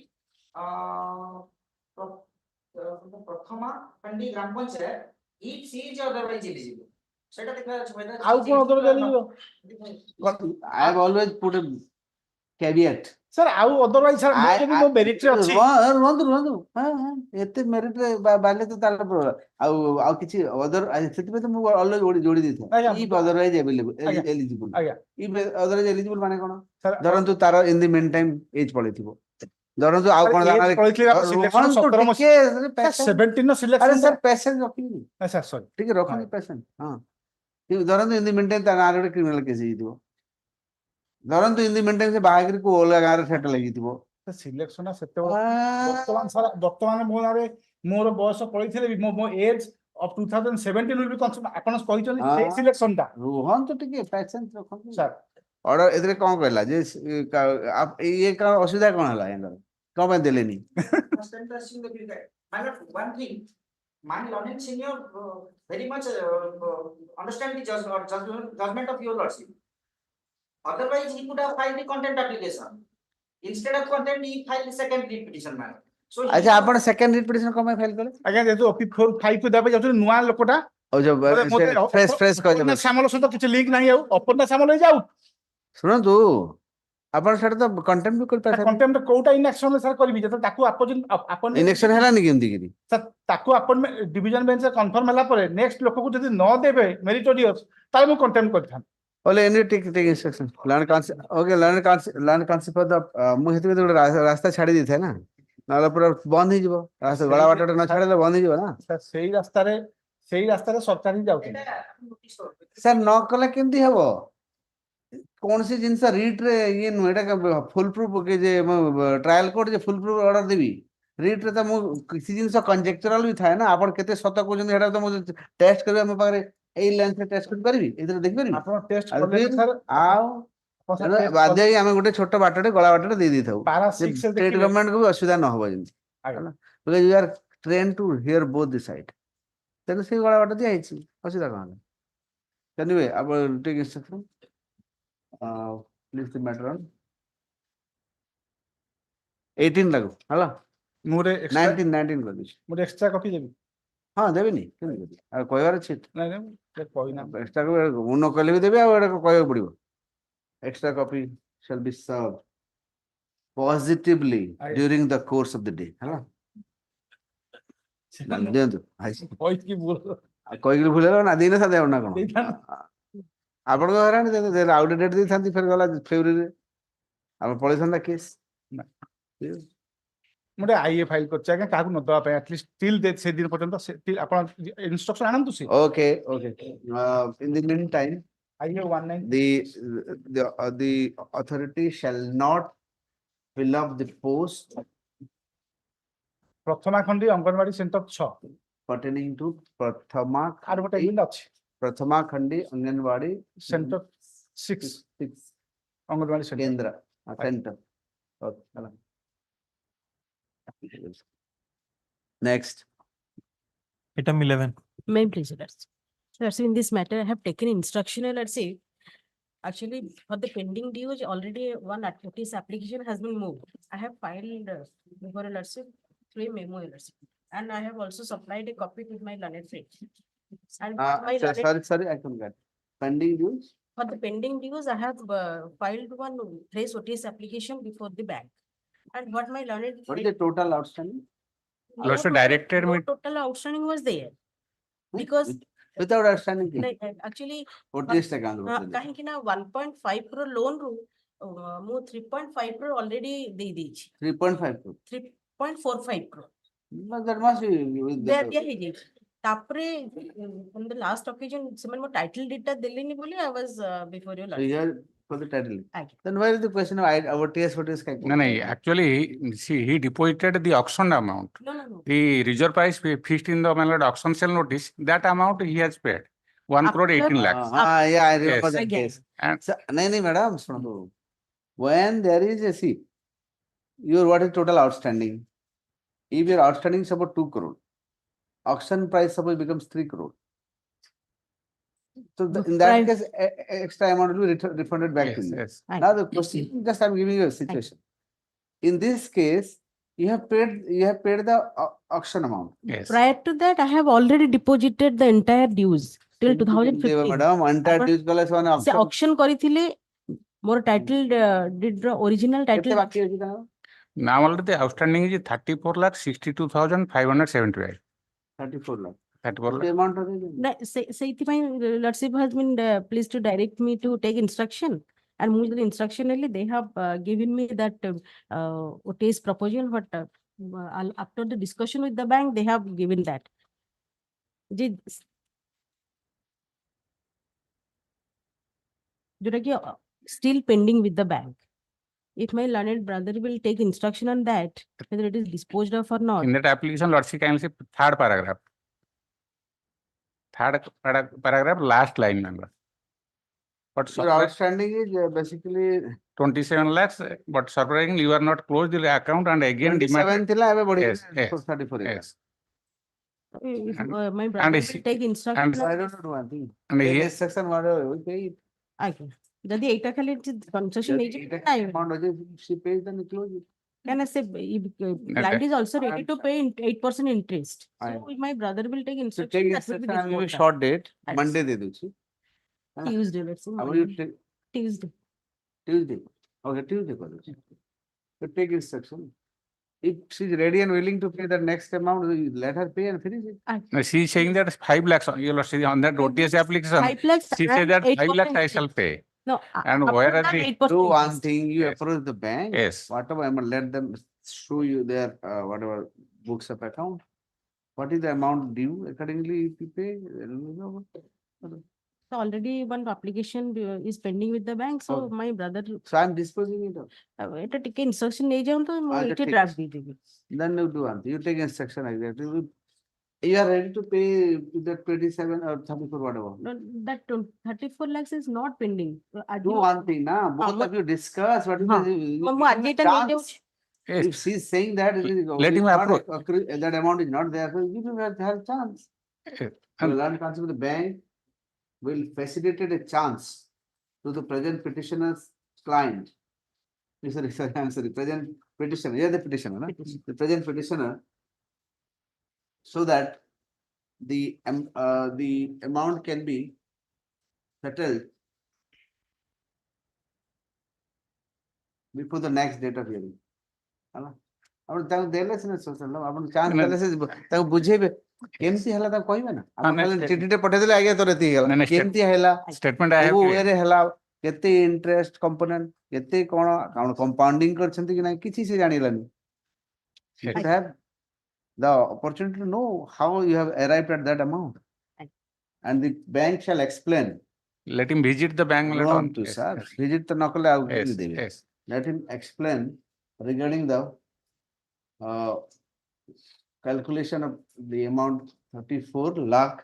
Prathama Pandi Gram Panchayat, if she is otherwise eligible. Seta dekha jache whether आउ कोन other eligible I have always put a caveat sir आउ otherwise sir मो merit रे अछि रुहंदु हां एते merit रे बाले तो तार आ किछि अदर सेति पे तो मु ऑलरेडी जोड़ी देथा if otherwise available eligible if otherwise eligible माने कोन धरंतु तार इन द मेन टाइम एज पळेथिबो धरंतु आ कोन दाना सिलेक्शन 17 नो सिलेक्शन अरे सर पेशेंस रखिनी अच्छा सॉरी ठीक है रखनी पेशेंस हां धरंतु इन द मेन टाइम तार आरे क्रिमिनल केस हिदिबो धरंतु इन द मेन टाइम से बाहागिर को ओला गार सेटल हेजितिबो सिलेक्शन सेते वर्तमान मो नारे मोर बयस पळिथिले भी मो as of 2017 will be considered आपण कहिचन सिलेक्शन ता रोहन तो ठीक है पेशेंस रखन सर ऑर्डर एतरे कोन कहला जे आप ये का असुविधा कोन हला एंगर को पे देलेनी one thing, my learned senior very much understand the judgment of your lordship. Otherwise, he could have filed the content application. Instead of content, he filed the second writ petition, madam. So अच्छा आपण second writ petition को मैं file करे आज्ञा जेतु OP 45 को देबे जाउ नुआ लोकटा ओ जो फ्रेश फ्रेश को अपना सामल सहित किछ लिंक नाही आउ अपना सामल हो जाउ सुनंतु ଆପଣ ସେଟା ତ କଣ୍ଟେମ୍ପ ବି କରିପାରିବେ। କଣ୍ଟେମ୍ପ୍ଟ କୋଉଟା ଇନଆକ୍ସନ ରେ ସାର୍ କରିବି ଯେତେବେଳେ ତାକୁ ଆପଣ ଇଲେକ୍ସନ ହେଲାନି କେମିତି କିରି? ସାର୍ ତାକୁ ଆପଣ ଡିଭିଜନ ବେଞ୍ଚ କନଫର୍ମ ହେଲା ପରେ ନେକ୍ସଟ ଲୋକକୁ ଯଦି ନ ଦେବେ ମେରିଟୋରିୟସ୍ ତାହେଲେ ମୁଁ କଣ୍ଟେମ୍ପ କରିଥାନ୍ତି। Only any take instruction. Learn concept of the ମୁଁ ସେଥିପାଇଁ ଗୋଟେ ରାସ୍ତା ଛାଡି ଦେଇଥାଏ ନା, ନହେଲେ ପୁରା ବନ୍ଦ ହେଇଯିବ ରାସ୍ତା, ଗଳା ବାଟଟା ନ ଛାଡିଲେ ବନ୍ଦ ହେଇଯିବ ନା। ସାର୍ ସେଇ ରାସ୍ତାରେ ସରକାର ହିଁ ଯାଉଛନ୍ତି। ସାର୍ ନ କଲେ କେମିତି ହବ? କୌଣସି ଜିନିଷ ରିଟ୍ ରେ ଇଏ ନୁହେଁ, ଏଇଟା ଫୁଲ ପ୍ରୁଫ ଯେ ଟ୍ରାଏଲ କୋର୍ଟ ଯେ ଫୁଲ ପ୍ରୁଫ ଅର୍ଡର ଦେବି, ରିଟ୍ ରେ ତ ମୁଁ କିଛି ଜିନିଷ କନଜେକ୍ଚରାଲ ବି ଥାଏ ନା, ଆପଣ କେତେ ସତ କହୁଛନ୍ତି ସେଟା ତ ମୁଁ ଟେଷ୍ଟ କରିବା ମୋ ପାଖରେ ଏଇ ଲେନ୍ଥ ରେ ଟେଷ୍ଟ କରିପାରିବି, ଏଥିରେ ଦେଖିପାରିବି। ଆପଣ ଟେଷ୍ଟ ଆଉ କଲେ ସାର୍ ବାଧ୍ୟ ହେଇକି ଆମେ ଗୋଟେ ଛୋଟ ବାଟଟେ ଗଳା ବାଟଟେ ଦେଇଥାଉ, ପାରା ଯେ 6 ରେ ଷ୍ଟେଟ ଦେଖିବେ ଗଭର୍ଣ୍ଣମେଣ୍ଟ କୁ ବି ଅସୁବିଧା ନ ହବ ଯେମିତି, ଆଜ୍ଞା। because you are trained to hear both the side, ତେଣୁ ସେଇ ଗଳା ବାଟ ଦିଆ ହେଇଛି, ଅସୁବିଧା କଣ ହେଲା? Anyway, our take instruction. Please the matter on 18 लागू ହେଲା, ମୁଁ ଗୋଟେ ଏକ୍ସଟ୍ରା 19 କରିଦେଇଛି। ମୁଁ ଗୋଟେ ଏକ୍ସଟ୍ରା କପି ଦେବି। ହଁ ଦେବିନି, କେମିତି ଦେବି? ଆଉ କହିବାର ଅଛି ନାଇଁ ନାଇଁ କହିନା ଏକ୍ସଟ୍ରା ମୁଁ ନ କହିଲେ ବି ଦେବି, ଆଉ ଏଇଟା କହିବାକୁ ପଡିବ। Extra copy shall be served positively during the course of the day, ହେଲା। ଦିଅନ୍ତୁ କହିକି ଭୁଲ କହିକିରି ଭୁଲ ହେଲା ନା, ଦେଇନ ସାଥେ ନା କଣ? ଦେଇଥାନ୍ତି। ଆପଣଙ୍କ ହଇରାଣ ଆଉ ଗୋଟେ ଡେଟ୍ ଦେଇଥାନ୍ତି, ଫେର ଗଲା ଫେବୃଆରୀରେ ଆପଣ ପଳେଇଥାନ୍ତା କେସ୍। ମୁଁ ଗୋଟେ ଆଇଏ ଫାଇଲ କରିଛି ଆଜ୍ଞା, କାହାକୁ ନ ଦେବା ପାଇଁ ଆଟଲିଷ୍ଟ ଟିଲ୍ ସେ ଦିନ ପର୍ଯ୍ୟନ୍ତ ଆପଣ ଇନଷ୍ଟ୍ରକ୍ସନ ଆଣନ୍ତୁ ସେ Okay. In the meantime, IA 19 the authority shall not fill up the post ପ୍ରଥମା ଖଣ୍ଡି anganwadi centre 6 pertaining to Prathama ଆର ଗୋଟେ ଇମେଲ ଅଛି Khandi Anganwadi centre 6 6 anganwadi centre Kendra center. Okay. Next. Item 11. May please, let's see, in this matter, I have taken instructional, let's see. Actually, for the pending dues, already one notice application has been moved. I have filed before, let's see, 3 memo, let's see. And I have also supplied a copy with my learned friend. And my Sorry, I couldn't get. Pending dues? for the pending dues, I have filed one fresh notice application before the bank. And what my learned. What is the total outstanding? Also directed No me. total outstanding was there. Because Without outstanding? actually, Notice account. କାହିଁକି ନା 1.5 crore loan ରୁ ମୁଁ 3.5 crore already ଦେଇ ଦେଇଛି 3.5 crore. 3.45 crore But that must be with ଦିଆ the, ହେଇଯାଇଛି। ତାପରେ on the last occasion ସେମାନେ ମୋ title deed ଟା ଦେଲେନି ବୋଲି I was before your so lordship. here for the title. ଆଜ୍ଞା। Then where is the question of our TS for this? No, actually, see, he deposited the auction amount. No. The reserve price fixed in the auction sale notice, that amount he has paid. 1 crore 18 lakhs. Yeah, I remember Yes. that Again. case. And No, madam, सुनो। When there is a see, what is total outstanding? If your outstanding is about 2 crore, auction price suppose becomes 3 crore. So in that Right. case, extra amount will be refunded back to yes, you. yes. Now the question, just I'm giving you a situation. In this case, you have paid the auction amount. Yes. Prior to that, I have already deposited the entire dues till 2015. Madam, entire Apa- dues kala se ସେ auction କରିଥିଲେ ମୋର title deed ର original title କେତେ ବାକି ଅଛି ତାଙ୍କର? Now already the outstanding is 34,62,575. 34 lakh. 34 The lakh. amount of the ନା ସେଇଥିପାଇଁ lordship has been pleased to direct me to take instruction and ମୁଁ ଯେତେବେଳେ instruction ନେଲି they have given me that OTS proposal but after the discussion with the bank they have given that ଯେ जोटा कि still pending with the bank. If my learned brother will take instruction on that, whether it is disposed of or not. In that application, Lordship kindly say third paragraph. Third paragraph, last line number. But your outstanding is basically 27 lakhs, but surprisingly, you are not closed the account and again 27 demanded. thila ଏବେ ବଢି Yes, yes, 34 Yes. If And- my brother will she- take instruction. and I don't know one thing. And In he, this section what we pay it. ଆଜ୍ଞା ଯଦି ଏଇଟା ଖାଲି concession Just ହେଇଯିବ it ନାଇଁ amount ଅଛି, she pays then we close it. କାହିଁକିନା ସେ client is also ready to pay 8% interest. So if my brother will take So instruction, take that will be instruction, I will give you disposed of. short date, Yes. Monday दे दूँ छी। Tuesday, let's say. I will you take Tuesday. Tuesday. Okay, Tuesday college. So take instruction. If she's ready and willing to pay the next amount, you let her pay and finish it. No, she is saying that 5 lakhs, your lordship, on that OTS application, 5 lakhs she said and that 5 lakhs I 8%. shall pay. No. And upon whereas that the- 8% Do one interest. thing, you Yes. approach the bank. Yes. Whatever amount, let them show you their whatever books of account. What is the amount due accordingly if you pay? So already one application is pending with the bank, so Okay. my brother, So I'm disposing it of. এটা ଟିକେ instruction নেই যাও তো আচ্ছা, এটা ঠিক draft আছে। দিয়ে দেবে। Then you do one thing, you take instruction like that. You are ready to pay to the 27 or 34 whatever. No, that 34 lakhs is not pending. Do one thing, na, both of you discuss what is हाँ, the. ମୁଁ ଆଜି ଏଟା ନେଇ chance. ଯାଉଛି। Yes. If she's saying that it is. Let it is him not approach. That amount is not there, so you will have chance. Yes. The land council of the bank will facilitate a chance to the present petitioner's client. Sorry, I'm sorry, present petitioner, yeah, the petitioner, na? The present petitioner. So that the amount can be settled before the next date of hearing. ହେଲା? ଆପଣ ତାଙ୍କୁ ଦେଲେ ସିନା ଆପଣ chance ନା- ଦେଲେ ସେ ତାଙ୍କୁ ବୁଝେଇବେ କେମିତି ହେଲା ତାଙ୍କୁ କହିବେ ନା ଆପଣ ନା, ଖାଲି ସେ- ଚିଠିଟେ ପଠେଇଦେଲେ ଆଜ୍ଞା ତୋର ଏତିକି ନା, ହେଇଗଲା ନା, କେମିତି ହେଲା Statement I have କୋଉ to. ୱେରେ ହେଲା କେତେ ଇଣ୍ଟରେଷ୍ଟ କମ୍ପୋନେଣ୍ଟ କେତେ କଣ କଣ କମ୍ପାଉଣ୍ଡିଂ କରିଛନ୍ତି କି ନାହିଁ କିଛି ସେ ଜାଣିଲାନି you should have the opportunity to know how you have arrived at that amount and the bank shall explain. Let him visit the bank later on. To Yes, sir yes, visit ତ ନ କଲେ ଆଉ yes, କେମିତି ଦେବେ yes. let him explain regarding the calculation of the amount 34 lakh,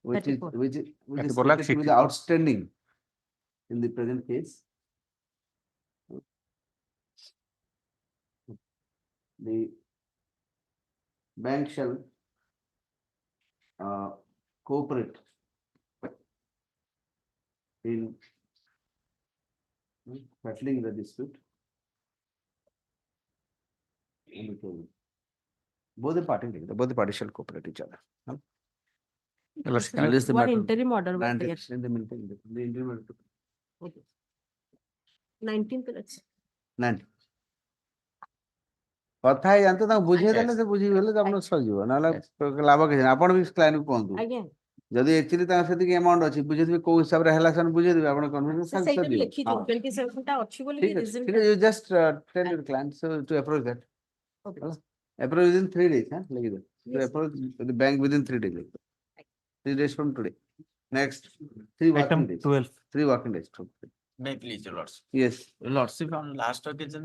which is 34. which is 34 lakh stated to be the 64. outstanding in the present case. The bank shall cooperate in settling the dispute. Both the parties shall cooperate each other. Your lordship, can I- Unless the One matter- interim order was Land there. is in the meantime, the interim. Okay. 19th let's say. Land. କଥା ହେଇଯାଆନ୍ତୁ ତାଙ୍କୁ ବୁଝେଇ ଦେଲେ Yes. ସେ ବୁଝିଗଲେ ତ ଆପଣ ସରିଯିବ ନହେଲେ ଲାଭ କିଛି ନାହିଁ ଆପଣ ବି କ୍ଲାଏଣ୍ଟ କୁହନ୍ତୁ ଆଜ୍ଞା ଯଦି ଏକ୍ଚୁଆଲି ତାଙ୍କର ସେତିକି ଆମାଉଣ୍ଟ ଅଛି ବୁଝେଇଦେବେ କୋଉ ହିସାବରେ ହେଲା ସେମାନେ ବୁଝେଇଦେବେ ଆପଣ କନଫିଡେନ୍ସ ସେ ସେଇଟା ବି ଲେଖିଛୁ 27 ଟା ଅଛି ବୋଲି ଠିକ ଅଛି ଠିକ ଅଛି just tell your client to approach that approve within 3 days ଲେଖିଦେବେ to Yes. approve the bank within 3 days 3 days from today next 3 working days 3 working days from today. May please, your lordship. Yes. Your lordship, on last occasion,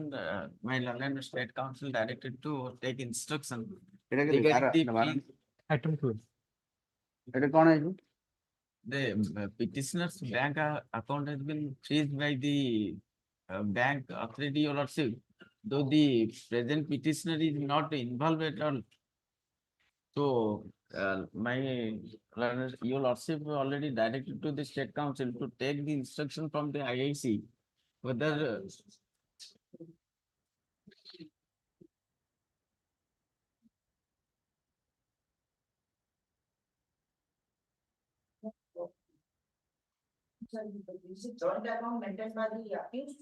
my learned state council directed to take instruction. ଏଇଟା କେତେ? regarding the ବାର- fee- Item 12. ଏଇଟା କଣ ହେଇଛି The petitioner's bank account has been freezed by the bank authority, your lordship. Though the present petitioner is not involved at all. So, my your lordship already directed to the state council to take the instruction from the IIC. Whether This is joint account maintained by the accused,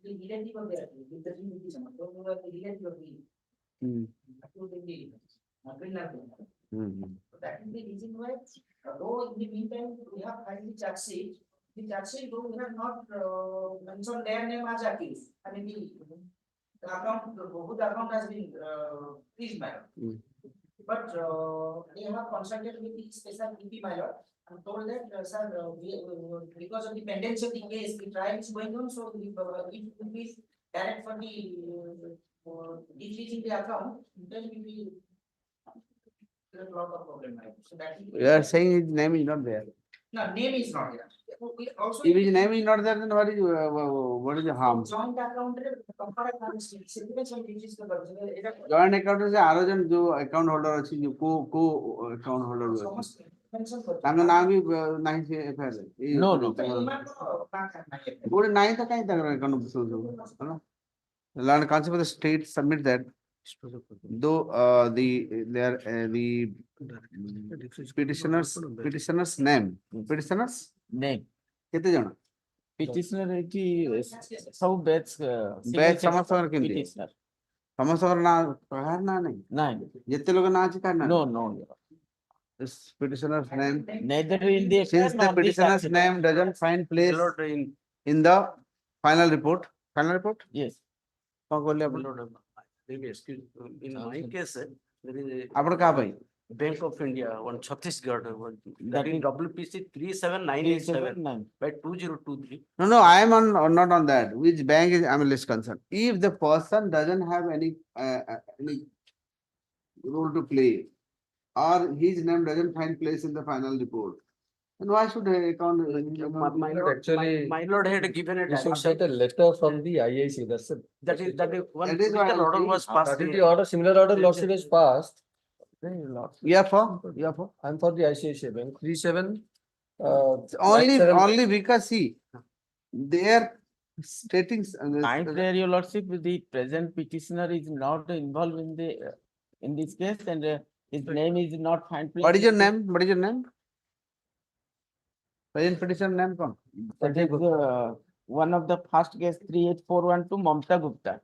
the relative of the accused, with the petitioner, those who are the relative of the accused in the criminal. So that is the reason why, though in the meantime, we have filed the charge sheet, though we have not mentioned their name as accused. I mean, the account, whose account has been freezed by. But they have consulted with the special EP pilot and told that, sir, because of the pendency of the case, the trial is going on, so if it will be direct for the decreasing the account, then we will. There's a lot of problem, right? So that is. you are saying his name is not there No, name is not there. We also. if his name is not there then what is the harm Joint account, compare account, significance of this is the. joint account is ଆର ଜଣ ଯୋଉ account holder ଅଛି ଯୋଉ କୋଉ account holder ଅଛି ସମସ୍ତେ mention କରୁଛୁ। ତାଙ୍କ ନାଁ ବି ନାହିଁ ସେ FIR ରେ No, no. କୋଉଠି ନାହିଁ ତ କାହିଁ ତାଙ୍କର account ସବୁ land council of the state submit that though the petitioner's name Name. କେତେ ଜଣ Petitioner ଏଠି ସବୁ batch Batch ସମସ୍ତଙ୍କର କେମିତି? petitioner ସମସ୍ତଙ୍କର ନାଁ କାହାର ନାଁ ନାହିଁ ନାଇଁ ଯେତେ ଲୋକ ନାଁ ଅଛି କାହାର ନାଁ no ନାହିଁ? no This petitioner's name, neither in the since FIR the nor the petitioner's statute. name doesn't find place in the final report, Yes. କଣ କହିଲେ ଆପଣ? In my case, there is ଆପଣ କାହା ପାଇଁ? a Bank of India, one Chhattisgarh, That that is is WPC 37987 379. by 2023. No, I am not on that. Which bank is, I'm less concerned. If the person doesn't have any role to play, or his name doesn't find place in the final report, then why should I account? My lord had given a You should direction, get a letter from the IAC, that's it. that is one That is why critical I'm order saying, was passed. That is here. the order, similar order lordship is passed. Yeah, for? I'm for the ICICI bank, 37. Only because see, they are stating. I declare your lordship, the present petitioner is not involved in this case and his name is not found. What is your name? Present petitioner name कौन? That is one of the first case 38412 Mamta Gupta.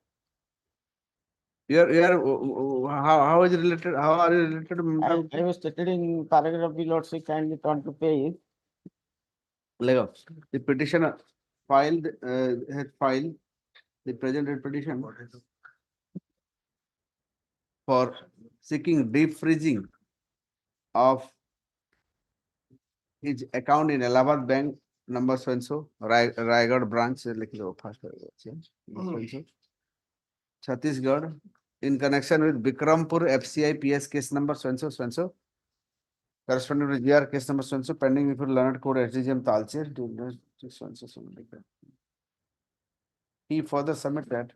How is it related? How are you related to Mamta Gupta? I was stated in paragraph B lordship kindly turn to page. Lego. The petitioner had filed the present petition for seeking deep freezing of his account in Allahabad Bank number so and so, Raigad branch, like first Chhattisgarh, in connection with Bikrampur FCI PS case number so and so, corresponding to GR case number so and so, pending before Learned Court SDGM Talcher, so and so, like that. He further submit that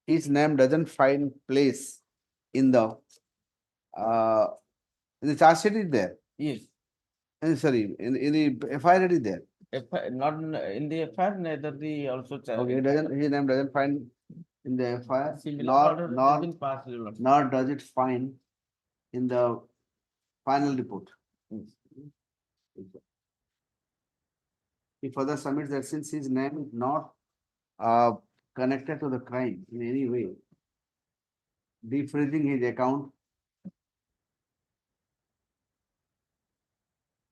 his name doesn't find place in the charge sheet is there. Yes. Sorry, in the FIR it is there. Not in the FIR, neither the also. Okay, his name doesn't find in the FIR, Similar order has been passed, your lordship. nor does it find in the final report. He further submits that since his name is not connected to the crime in any way, defreezing his account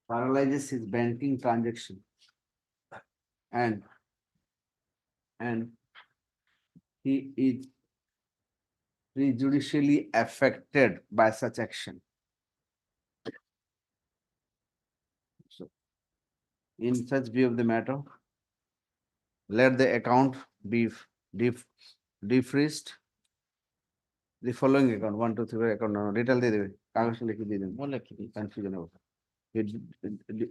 paralyzes his banking transaction and he is prejudicially affected by such action. So, in such view of the matter, let the account be defreezed. The following account, 1, 2, 3 account, no, detail दे देवे, कागज में लिख दे देंगे, confusion होगा.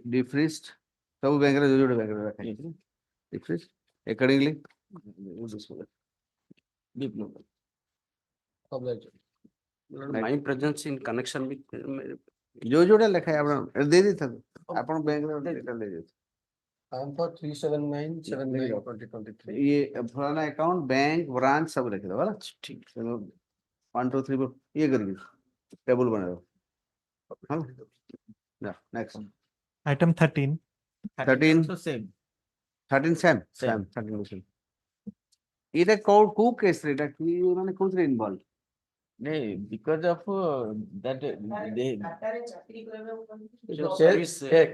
Defreezed, सब bank रे जो bank रे रखा है, defreezed, accordingly, My presence in connection with जो लिखा है अपना दे दी था, अपन बैंक रे detail they the. I am for 379/2023. ये फलाना account, बैंक, branch सब लिख दो, वाला ठीक. 1, 2, 3 ये करेंगे, टेबल बना दो. हाँ, next. Item 13. 13. Also same. 13 same. 13 same. এটা কোন কেস রে, এটা কি মানে কোনটা involve? Because of that they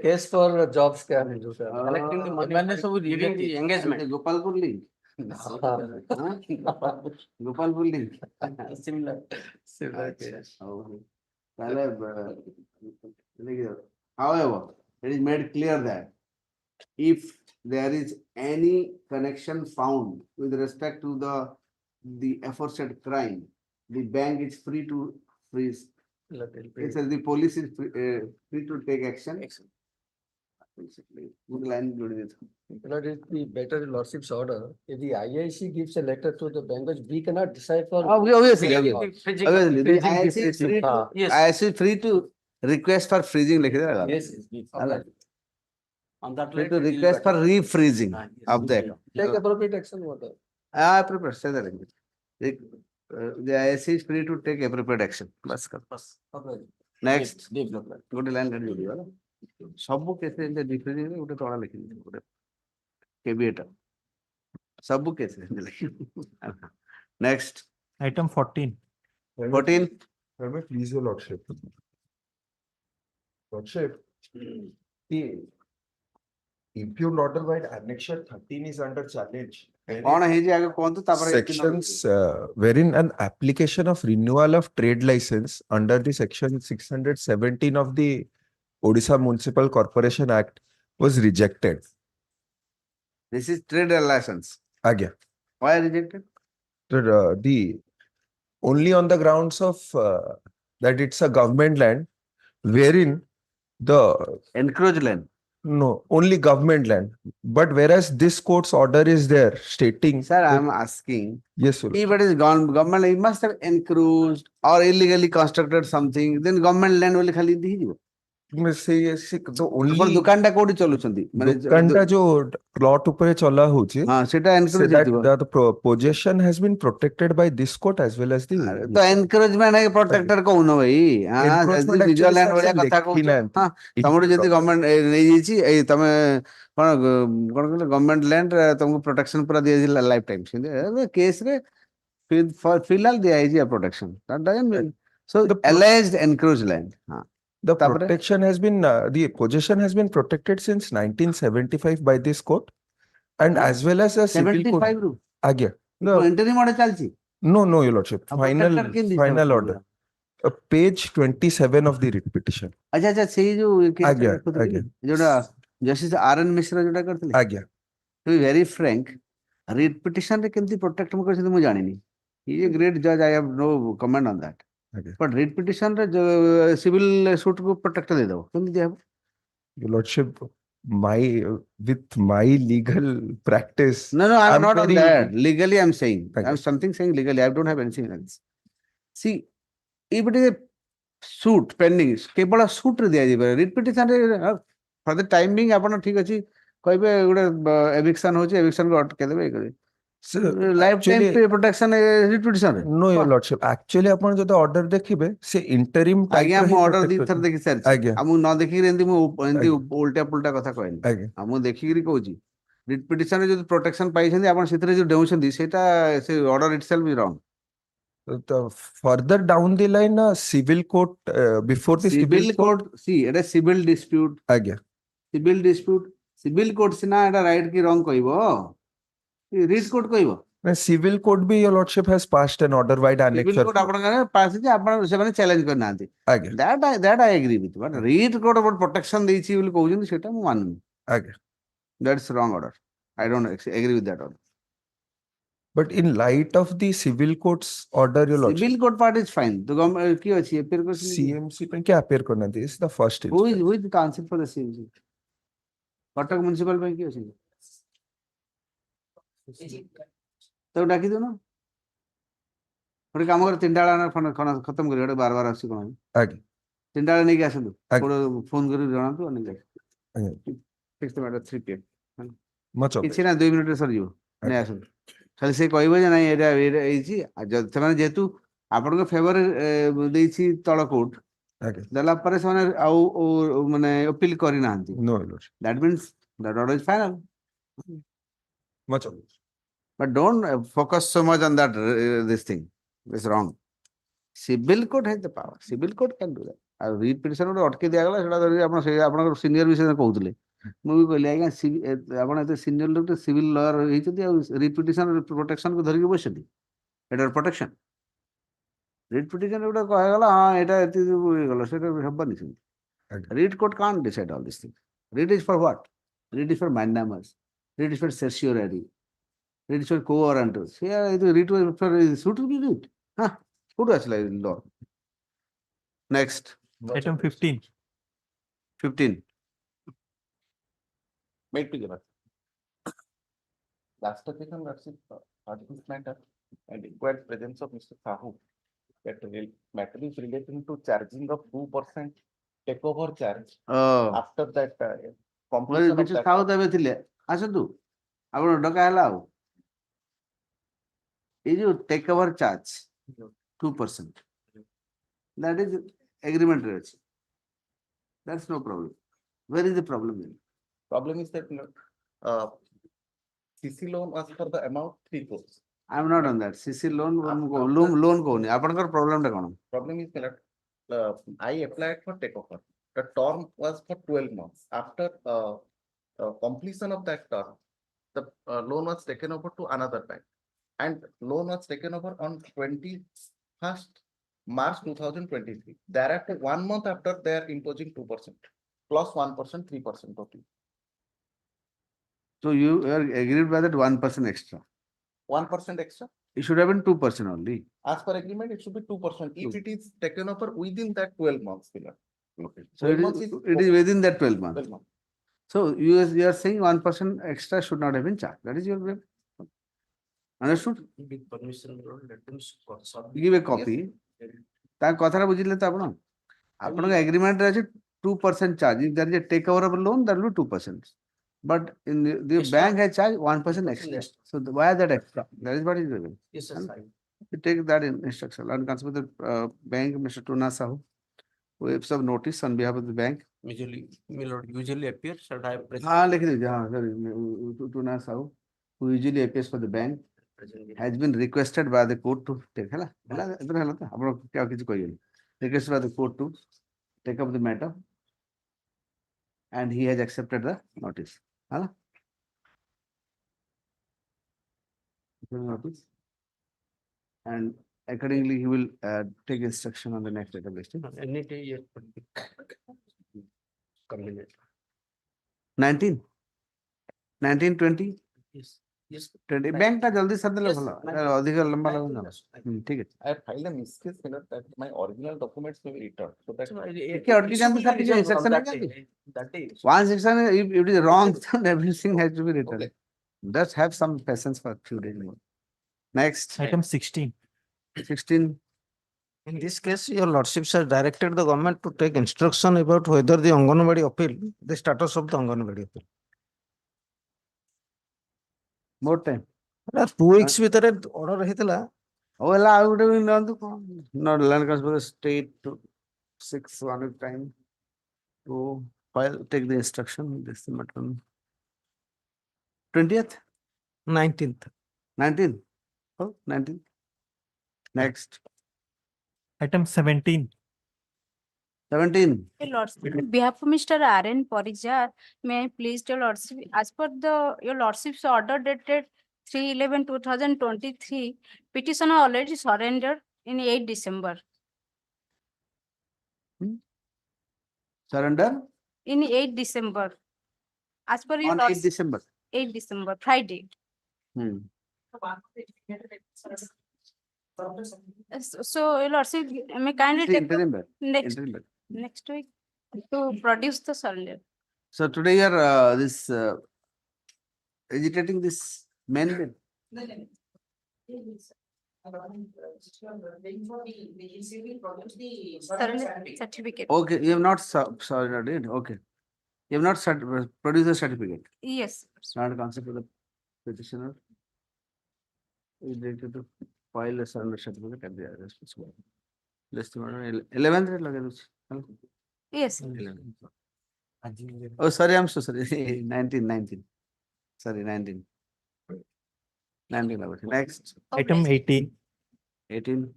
Case for job scam है जो sir. collecting the money, मैंने सब giving the engagement. Gopalpur link, Gopalpur link. similar. However, it is made clear that if there is any connection found with respect to the aforesaid crime, the bank is free to freeze. It says the police is free to take action. Good line, good with. But it's the better lordship's order. If the IIC gives a letter to the bank, we cannot decide for. Obviously, the Freezing IIC is free to, Yes. IIC is free to request for freezing. लिख दे रहा. Yes. On that Free light, to it is request for better. refreezing Yes. of the account. Take appropriate action, whatever. Appropriate, say that again. The IIC is free to take appropriate action. बस कर. Next, good line that you do. सब case में difference है, उठे थोड़ा लिखिए. caveat. Sabu case. Next, Item 14. 14. Please, your lordship. Lordship, the impute order by annexure 13 is under challenge. कौन है जी आगे कौन तो तापर Sections wherein an application of renewal of trade license under the section 617 of the Odisha Municipal Corporation Act was rejected. This is trade license. Agya. Why rejected? The only on the grounds of that it's a government land wherein the Encroach land. no only government land, but whereas this court's order is there stating. Sir, I that- am asking. Yes, sir. If it is government, it must have encroached or illegally constructed something. Then government land will खाली दी जो. The only अपन दुकान टा कोड़ी चलुचंदी. माने दुकानटा जो plot ऊपर चला होची हाँ सेटा encroach that हेतिबो. the possession has been protected by this court as well as the तो एनकरेजमेंट है प्रोटेक्टर को उनो भाई हां Encroachment निज actually लैंड sir वाला से कथा लेखी कहू नांती। हां तमरो जदी गवर्नमेंट नै जेची ए तमे कोन कहले गवर्नमेंट लैंड तुमको प्रोटेक्शन पूरा दिया जी लाइफ टाइम से केस रे फिलहाल दिया है जी protection that doesn't mean so alleged encroached land हां The protection has been the possession has been protected since 1975 by this court and as well as a civil court. 75 रू Agya. No, interim order चलची no, your lordship. Final, protector केन final order. Page 27 of the writ petition. अच्छा अच्छा सेही जो case आज्ञा, देखुतली आज्ञा। जोडा जस्टिस आरएन मिश्रा जोडा करथले Agya. To be very frank, writ petition रे केमती प्रोटेक्ट म करछन मु जानिनी. He is a great judge. I have no comment on that. Okay. But writ petition रे civil suit को protect दे दो. केमती दिया? Your lordship, with my legal practice. No, I am I'm not on very- that. Legally, I am saying. I Okay. am something saying legally. I don't have anything else. See, if it is a suit pending, केवल suit रे दिया जिबे. Writ petition रे for the time being आपण ठीक अछि. कहबे गुडे eviction होचे eviction को अटके देबे करे. Sir, Lifetime actually- protection writ petition रे. No, your lordship. Actually, आपण जदि order देखिबे से interim type आज्ञा ର मु ହିଁ ऑर्डर दी protect थर होची। देखि सारछि आज्ञा। आ मु न देखि रेंदी मु एंदी आज्ञा। उल्टा पुल्टा कथा कहनी आज्ञा। आ मु देखि रि कहूची रिट पिटिशन रे जो प्रोटेक्शन पाइ छथि आपण सितरे जो देउछथि सेटा से order itself is wrong The further down the line, civil court before the civil court सी एटा civil dispute Agya. Civil court सिना एटा राइट की रॉन्ग कहबो रिट कोर्ट कहबो When civil court भी your lordship has passed an order by the civil annexure. Court आपण करे पास जे आपण से माने चैलेंज करनांती Agya. That I agree with but writ court but protection देछि बोली कहउछन सेटा मु माननी Agya. That's wrong order I don't agree with that order But in light of the civil court's order, your lordship. Civil court part is fine तो government की अछि appear को CMC पे क्या appear करना थी? This is the first who instance. Is the council for the CMC Cuttack municipal bank की अछि तो डाकी दो ना गोटे काम कर तीन डाला खत्म कर गोटे बार बार आसी कोन Agya. तीन डाला नहीं आसतु आज्ञा। फोन कर जणा तू नहीं Agya. Fix the matter 3 pm Much of किछि ना 2 मिनिट रे सर जीव नहीं आसु खाली से कहबो जे नहीं एटा एछि से माने जेतु आपण को फेवर देछि तळ कोर्ट Agya. देला पर से माने आउ माने अपील करि नांती No, your lordship. That means that order is final Much of it. but don't focus so much on that this thing is wrong civil court has the power civil court can do that आ री petition रे अटके दिया गला सेटा धरि आपण से आपण सीनियर विषय कहउतले मु भी कहली आज्ञा आपण एते सीनियर लोग सिविल लॉयर हेचती आ री पिटिशन प्रोटेक्शन को धरि के बसती एटा प्रोटेक्शन रीट पिटिशन उडा कह गला हां एटा एति गला सेटा हबनी से Agya. Writ court can't decide all this thing writ is for what writ is for mandamus writ is for certiorari writ is for co-warrantors here it writ for suit to be writ हां code असला law next Item 15. 15 Wait to give us. Last occasion, that's it. This matter and required presence of Mr. Sahu. That matter is relating to charging of 2% takeover charge. After that, completion of which is that. how the थिले आसतु आपण डका हला ए जो take over charge 2% that is agreement रे अछि that's no problem where is the problem then Problem is that CC loan was for the amount 3 crores. I am not on that. CC loan, loan koni. Apankar problem ta kono? Problem is that I applied for takeover. The term was for 12 months. After completion of that term, the loan was taken over to another bank. And loan was taken over on 21st March 2023. Thereafter, 1 month after, they are imposing 2% plus 1%, 3% of it. So you are agreed by that 1% extra. 1% extra. It should have been 2% only. As per agreement, it should be 2% if it is taken over within that 12 months period. Okay. So it is within that 12 months. 12 months. So you are saying 1% extra should not have been charged. That is your blame. Understood? With permission, let them sort. Give a copy. ତା କଥାଟା ବୁଝିଲେ ତ ଆପଣ ଆପଣଙ୍କ agreement ରେ ଅଛି 2% charge. If there is a takeover of a loan, that will be 2%. But in the bank has charged 1% extra. So why that extra? That is what is doing. Yes, sir. You take that in instruction and consult with the bank, Mr. Tuna Sahu, who gives some notice on behalf of the bank. Usually, my lord, usually appears at I present. हाँ लिख दीजिए हाँ sorry Tuna Sahu, who usually appears for the bank, has been requested by the court to take है ना इधर है ना तो आप लोग क्या किसी कोई नहीं requested by the court to take up the matter, and he has accepted the notice. है ना notice, and accordingly he will take instruction on the next database. Any day, yes. Convenient. 19, 19, 20. Yes, yes. Bank का जल्दी सद ले Yes, भला 19. अधिक लंबा लगेगा ठीक है I filed a miscase that my original documents may be returned. So that क्या और की जानते सब पीछे instruction है क्या That day. one section if it is wrong then everything has to be written. Just have some patience for few days more. Next Item 16. 16. In this case, your lordships has directed the government to take instruction about whether the Anganwadi appeal, the status of the Anganwadi appeal. More time. 2 weeks ଭିତରେ order ହେଇଥିଲା. well I would have known to not land conspiracy state to 6 one time to file take the instruction this matter 20th 19th. 19th. Oh 19th. Next Item 17. 17. Your Lordship, on behalf of Mr. R.N. Parijat, may I please your Lordship, as per your Lordship's order dated 3/11/2023, petitioner already surrendered in 8 December. Surrender In 8 December. As per your on 8 Lordship, December. 8 December, Friday. So your Lordship, may kindly take up Interim. next week to produce the surrender. So today you are this agitating this main bill. Surrender certificate. Okay, you have not surrendered. Okay, you have not produced the certificate. Yes. Not concept of the petitioner is related to file a surrender certificate at the responsible. Just 11th lage Yes. Oh, sorry, I'm so sorry. 19. Sorry, 19. 19. Next. Item 18. 18.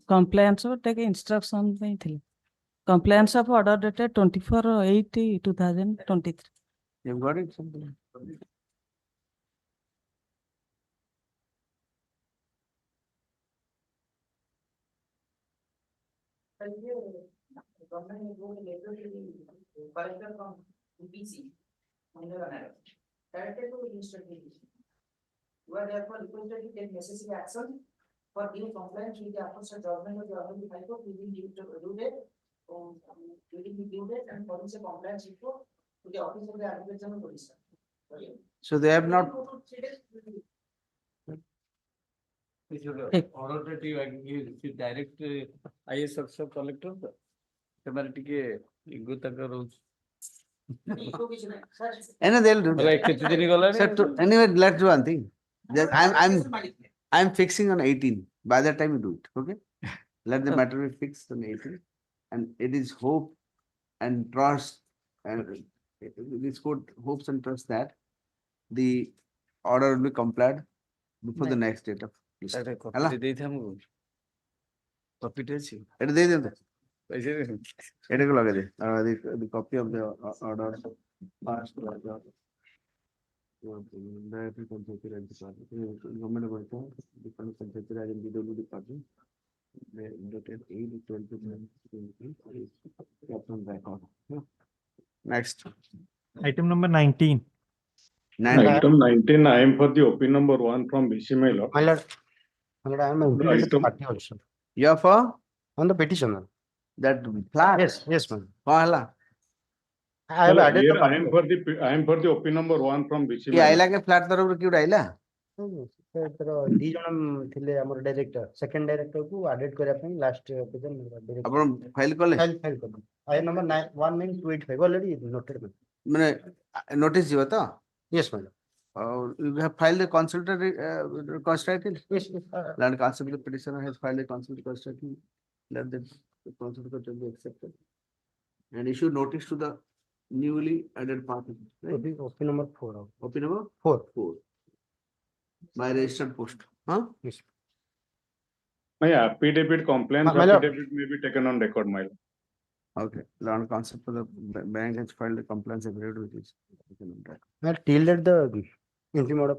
Compliance of take instruction ଦେଇଥିଲେ compliance of order dated 24/8/2023. You've got it something. You are therefore requested to take necessary action for due compliance with the aforesaid judgment of the Hon'Ble High Court within the due date and furnish a compliance report to the office of the Advocate General of Orissa. So they have not. Order that you direct IS officer collector, ସେମାନେ ଟିକେ ego ତାଙ୍କର ରହୁଛି। Anyway, they'll do Like, that. କେତେ ଦିନ ଗଲାଣି? Sir, anyway, let's do one thing. I'm fixing on 18. By that time you do it, okay? Let the matter be fixed on 18. And it is hope and trust And this court hopes and trusts that the order will be complied before the next date of. ହେଲା? ଏଟା ଦେଇଦିଅନ୍ତୁ। ଏଟାକୁ ଲଗେଇଦେ। The copy of the order passed by the Director Panchayati Raj Department, Government of Orissa, Department of Panchayati Raj and BW Department, dated 8/2023, kept on record. Next. Item number 19. Item 19, I am for the OP number 1 from BC Miller. My lord, I am implemented the party also. You are for On the petitioner. that flat? Yes, ma'am. କଣ ହେଲା? I have added Here the I am for the OP number 1 from BC କିଏ ଆଇଲା କି flat ତରଫରୁ କିଏ ଗୋଟେ ଆଇଲା? ଦି ଜଣ ଥିଲେ ଆମର ଡାଇରେକ୍ଟର, ସେକେଣ୍ଡ ଡାଇରେକ୍ଟର କୁ ଆଡେଡ କରିବା ପାଇଁ ଲାଷ୍ଟ ଆପଣ ଫାଇଲ କଲେ? ଫାଇଲ କରିବୁ। I number 19285 already noted ma'am. ମାନେ ନୋଟିସ ଯିବ ତ? Yes, ma'am. You have filed a consulted constructed? Yes. Land consulted petitioner has filed a consulted constructed. Let the consulted be accepted. And issue notice to the newly added party. Right? OP number 4. OP number 4. By registered post. Huh? Yes. My affidavit complaint My lord. affidavit may be taken on record, my lord. Okay. Land concept for the bank has filed a complaint affidavit which is. Well, till that the interim order.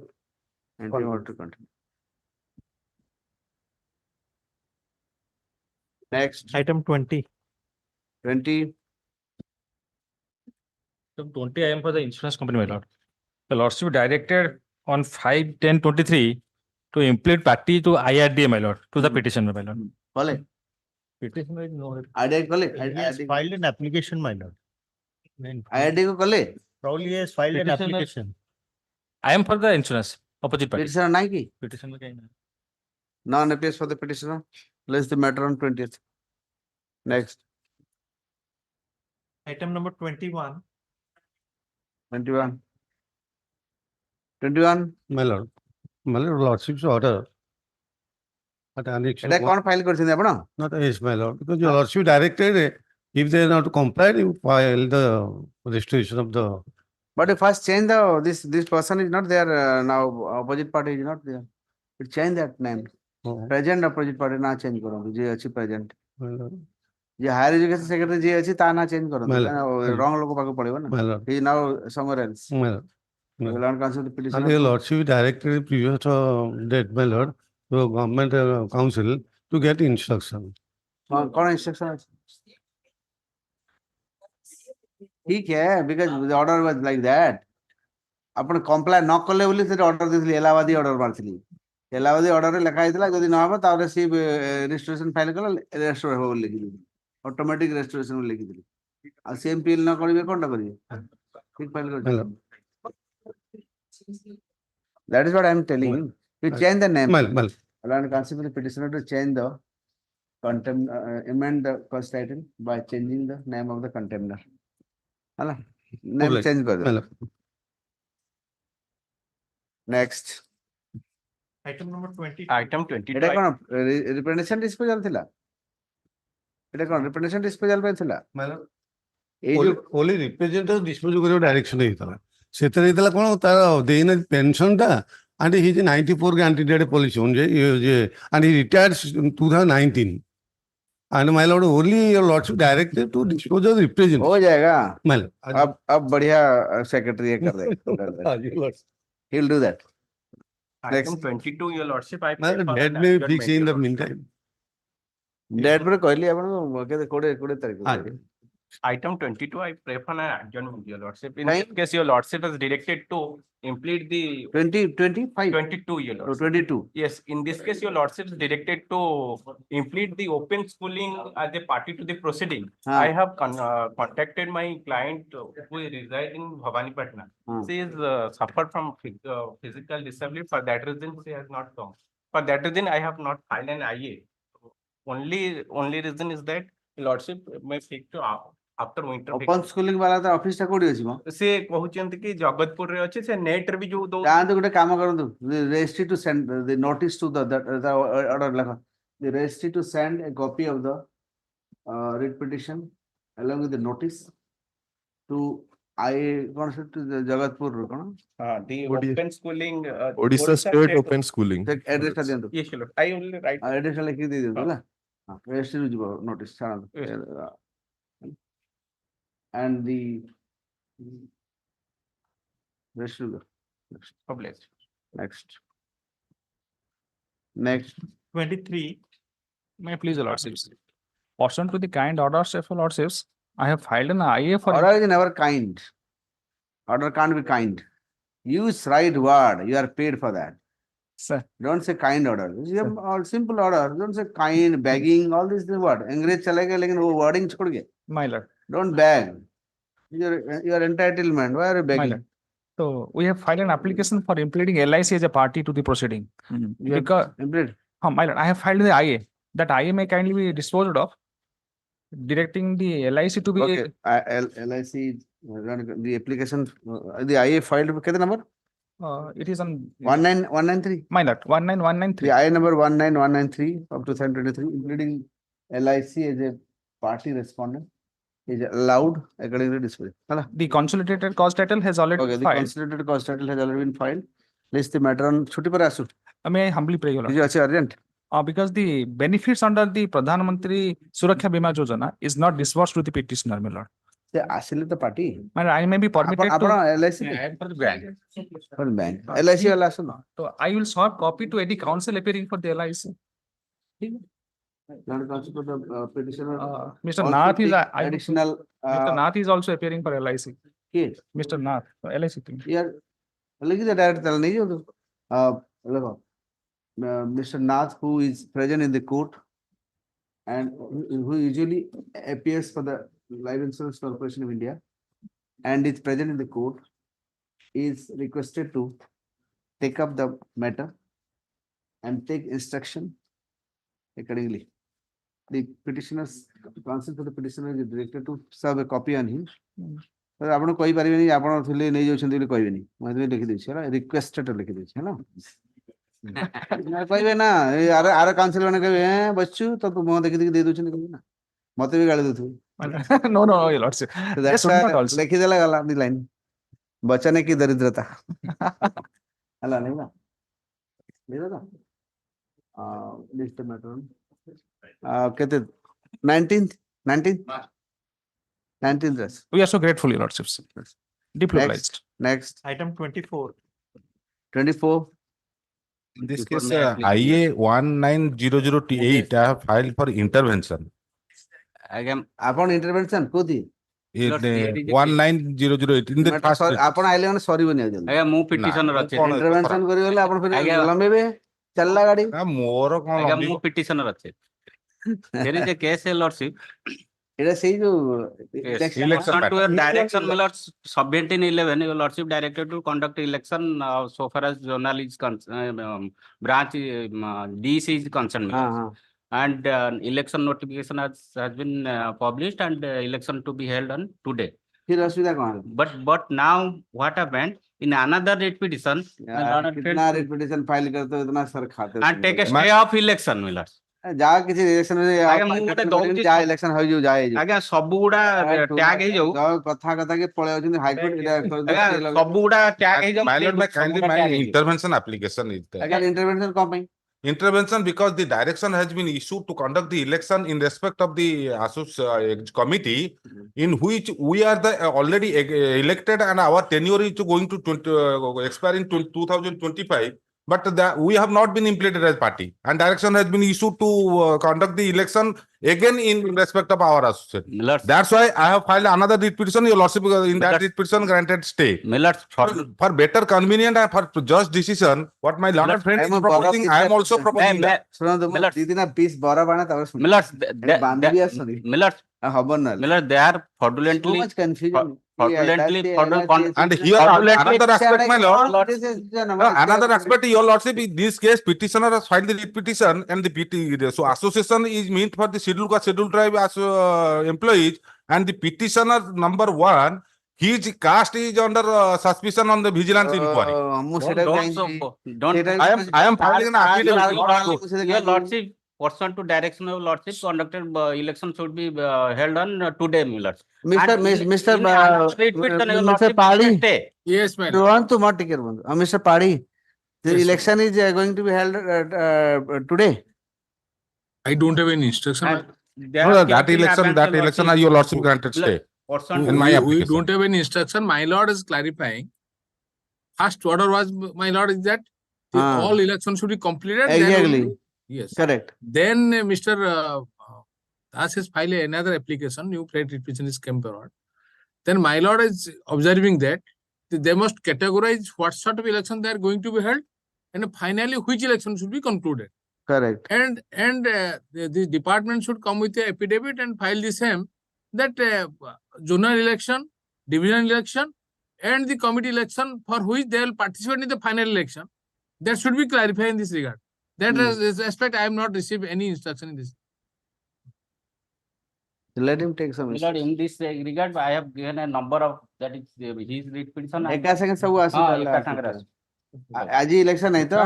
Interim order to continue. Next. Item 20. 20. Item 20, I am for the insurance company, my lord. The lordship directed on 5/10/23 to implement party to IRDA, my lord, to the petitioner, my lord. Kale. Petitioner is no. IRDA kale. He has filed an application, my lord. IRDA ko kale. Probably he has filed an Petitioner- application. I am for the insurance, opposite party. Petitioner nahi ki? Petitioner kahin nahi. Non appears for the petitioner. Place the matter on 20th. Next. Item number 21. 21. 21. My lord, lordship's order. At annexation এটা কোন file করেছেন ଆପଣ? Not yes, my lord, because your lordship directed, if they are not complied, you file the restoration of the. But you first change the this person is not there now. Opposite party is not there. You change that name. Present opposite party ना change करो. जे अच्छी present. My lord. J higher education secretary जे अच्छी ता ना change करो. My lord. Wrong लोगों पाको पड़ेगा ना. My lord. He is now somewhere else. My lord. Land council And petitioner. your lordship directed previous date, my lord, to government council to get instruction. कौन instruction है? ठीक है, because the order was like that. Upon comply न कले बोली से order देथली इलाहाबादी order Marathahalli. इलाहाबादी order रे लिखा ହେଇଥିଲା ଯଦି न हबो तारे सी restoration file कला restore हो बोली लिखिली. Automatic restoration बोली लिखिली. आ CMPL न करिवे कोनटा करिवे? ठीक file कर. That is what I am telling you. You change the name. Land constable petitioner to change the amend the first title by changing the name of the contender. Hala, name change kar do. Next. Item number 20. Item 22. এটা কোন representation disposal থিলা? এটা কোন representation disposal ପାଇଁ ଥିଲା? এই যে only representative dispose କରିବା direction ହେଇଥିଲା ସେଥିରେ ହେଇଥିଲା କଣ ତାର ଦେଇନା pension ଟା and he is 94 candidate policy and he retired in 2019 and my lord only your lordship directed to dispose of representative हो जाएगा. my lord अब बढ़िया secretary ये कर दे. He will do that. Item 22, your lordship, I my pray for lord an may adjournment, fix in your the lordship. meantime Date पर कहली अपन केते 20 तारीख को. Item 22, I pray for an adjournment, your lordship. In this case, your lordship is directed to implement the 25. 22, your lordship. 22. Yes, in this case, your lordship is directed to implement the open schooling as a party to the proceeding. I have contacted my client who resides in Bhavanipatna. She is suffered from physical disability. For that reason, she has not come. For that reason, I have not filed an IA. Only reason is that lordship may fix to after winter. Open schooling वाला तो office टा कोडी अछि म. से कहउचंती कि जगतपुर रे अछि से नेट रे भी जो दो जान तो गुटे काम करंतु. The registry to send the notice to the order लखा. The registry to send a copy of the writ petition along with the notice to I concept to the Jagatpur, The Odisha. open schooling. Odisha State Open Schooling. address টা দিଅନ୍ତୁ। Yes, sure. I only write. address ଟା ଲେଖିକି ଦେଇ ଦିଅନ୍ତୁ ହଁ। ହେଲା। Registry ରୁ ଯିବ notice ଛାଡ଼ନ୍ତୁ। And the registry ରୁ Published. next. Next. 23, may I please, your lordships. Pursuant to the kind orders of your lordships, I have filed an IA for. Order is never kind. Order can't be kind. Use right word. You are paid for that. Sir, Don't say kind order. You have all simple order. Don't say kind, begging, all these things. What? अंग्रेज चलेगा लेकिन वो wording छोड़ के. my lord. Don't beg. Your entitlement. Why are you My begging? lord. So we have filed an application for implementing LIC as a party to the proceeding. You have Because, implemented. my lord, I have filed the IA. That IA may kindly be disposed of, directing the LIC to be. Okay. LIC the application the IA filed कितने number? It is on 19193. my lord, 19193. The IA number 19193 of 2023, including LIC as a party respondent, is allowed according to display. The consolidated cause title has already Okay, been the filed. consolidated cost title has already been filed. List the matter on छुट्टी पर आसु. May I humbly pray, your lord. Is it urgent? Because the benefits under the Pradhan Mantri Suraksha Bima Yojana is not disbursed to the petitioner, my lord. ସେ ଆସିଲେ ତ party. My lord, I may be permitted ଆପଣ to. LIC I am for the bank. for bank. LIC वाला आसु ना. So I will serve copy to any council appearing for the LIC. Not counsel for the petitioner. Mr. Also Nath is, take additional. Mr. Nath is also appearing for LIC. Yes. Mr. Nath, LIC thing. यार लेकिन the direct तल नहीं जो तो देखो Mr. Nath, who is present in the court and who usually appears for the Life Insurance Corporation of India and is present in the court, is requested to take up the matter and take instruction accordingly. The petitioner's counsel for the petitioner is directed to serve a copy on him. ଆପଣ କହିପାରିବେନି ଆପଣ ଥିଲେ ନେଇ ଯାଉଛନ୍ତି ବୋଲି କହିବେନି ମୁଁ ଏଥିପାଇଁ ଲେଖିଦେଇଛି ହେଲା ରିକ୍ୱେଷ୍ଟେଡ୍ ଲେଖିଦେଇଛି ହେଲା କହିବେ ନା ଏଇ ଆର କାଉନସିଲ ମାନେ କହିବେ ବସିଛୁ ତ ତୁ ମୁହଁ ଦେଖି ଦେଖି ଦେଇ ଦଉଛନ୍ତି କହିବେ ନା ମତେ ବି ଗାଳି ଦଉଥିବେ No, no, your lordship. They should not also. ଲେଖିଦେଲା ଗଲା ଦି ଲାଇନ ବଚନେ କି ଦରିଦ୍ରତା ହେଲା ନାଇଁ ନା ଲିଷ୍ଟ ମ୍ୟାଟର କେତେ 19th yes. We are so grateful, your lordships. Deeply obliged. Next Item 24. 24. In this case, IA 19008, I have filed for intervention. Again, ଆପଣ intervention କୋଉଠି In 19008, in the first. ଆପଣ ଆଇଲେ ମାନେ ସରିବନି ଆଉ ଜଲ୍ଦି ଆଜ୍ଞା ମୁଁ ପିଟିସନର ଅଛି। ଇଣ୍ଟରଭେନସନ କରିଗଲେ ଆପଣ ଫେର ଆଜ୍ଞା। ଲମ୍ବେଇବେ ଚାଲିଲା ଗାଡି ମୋର କଣ ଆଜ୍ଞା ମୁଁ ପିଟିସନର ଅଛି। There is a case, your lordship. ଏଇଟା ସେଇ ଯୋଉ Election to your direction, my lord, 1711, your lordship directed to conduct election so far as zonal is branch DC is concerned. my lord. And election notification has been published and election to be held on today. फिर असुविधा कौन है But now what happened in another writ petition कितना repetition file करते हो इतना sir खाते हो and take a stay of election, my lord. जा किसी इलेक्शन में ଆଜ୍ଞା ମୁଁ ଗୋଟେ ଦଉଛି जा ଇଲେକ୍शन ହୋଇ ଯାଉ ଯାଏ ଆଜ୍ଞା ସବୁ ଗୁଡା ଟ୍ୟାଗ ହେଇଯାଉ କଥା କଥା କି ପଳେଇ ଯାଉଛନ୍ତି ହାଇକୋର୍ଟ ଆଜ୍ଞା ସବୁ ଗୁଡା ଟ୍ୟାଗ ହେଇଯାଉ My lord, kindly my intervention application is there. ଆଜ୍ଞା ଇଣ୍ଟରଭେନସନ କଣ ପାଇଁ Intervention because the direction has been issued to conduct the election in respect of the committee in which we are the already elected and our tenure is going to expire in 2025. But we have not been implemented as party and direction has been issued to conduct the election again in respect of our associate. That's why I have filed another writ petition, your lordship, in that writ petition granted stay. For better convenient and for just decision, what my learned friend is proposing, I am also proposing that. ଶୁଣନ୍ତୁ ଦି ଦିନ piece ବରା ବାଣା ତାପରେ ଶୁଣ ବାନ୍ଧି ଆସୁନି ହବ ନା they are fraudulently much confusion And here another aspect, my lord, another aspect, your lordship, in this case, petitioner has filed the writ petition and the so association is meant for the scheduled tribe as employees and the petitioner number 1, his caste is under suspicion on the vigilance inquiry. don't I am filing an affidavit. your lordship, pursuant to direction of lordship, conducted election should be held on today, my lord. Mr. Padi. Yes, my Rohan to not take care. Mr. Padi, the Yes, sir. election is going to be held today. I don't have any instruction. No, that election, your lordship granted stay. In my We application. don't have any instruction. My lord is clarifying. First order was, my lord, is that the all elections should be completed. then Exactly. only- Yes. Correct. Then Mr. Das has filed another application, new plate revision is came forward. Then my lord is observing that they must categorize what sort of election they are going to be held, and finally which election should be concluded. Correct. And the department should come with a affidavit and file the same that zonal election, divisional election, and the committee election for which they will participate in the final election. That should be clarified in this regard. That aspect I have not received any instruction in this. Let him take some. My lord, in this regard, I have given a number of that is his petition. एका संगे सब आसी एका संगे आसी. आज election नहीं तो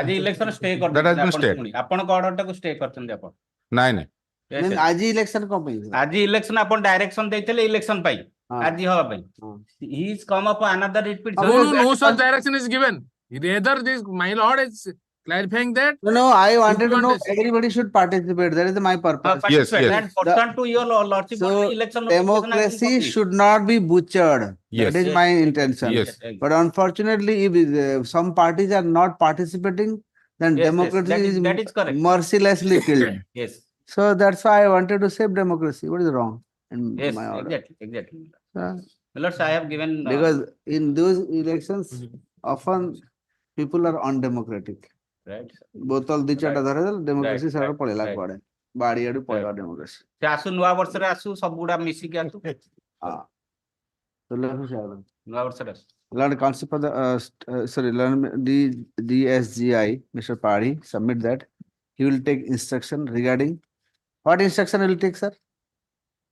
आज इलेक्शन स्टे कर That has been stayed. आपण को ऑर्डर टाको स्टे करछन आपण. ନାଇଁ ନାଇଁ नहीं आज इलेक्शन कौन पे आज इलेक्शन आपण डायरेक्शन देइथिले इलेक्शन पाई आज हवा पाई. He is come up another writ petition. No such direction is given. Rather, this my lord is clarifying that. No, I wanted to know everybody should participate. That is my purpose. Yes, yes. And pursuant to your lordship, So election democracy should not be butchered. Yes. That is my intention. Yes. But unfortunately, if some parties are not participating, then Yes, yes, democracy that is correct. mercilessly killed. Yes. So that's why I wanted to save democracy. What is wrong in Yes, my order? exactly. Uh, Lords, I have given Because in those elections, often people are undemocratic. right. बोतल दी चाटा धरे democracy Right, सारा right, पळेला right. कुआडे बाड़ी आडू पळेला democracy से आसु नुआ वर्ष रे आसु सब गुडा मिसी के आसु हां तो लेखो सारा नुआ वर्ष रे learn concept of the sorry learn DSGI Mr. Padi submit that he will take instruction regarding what instruction will take sir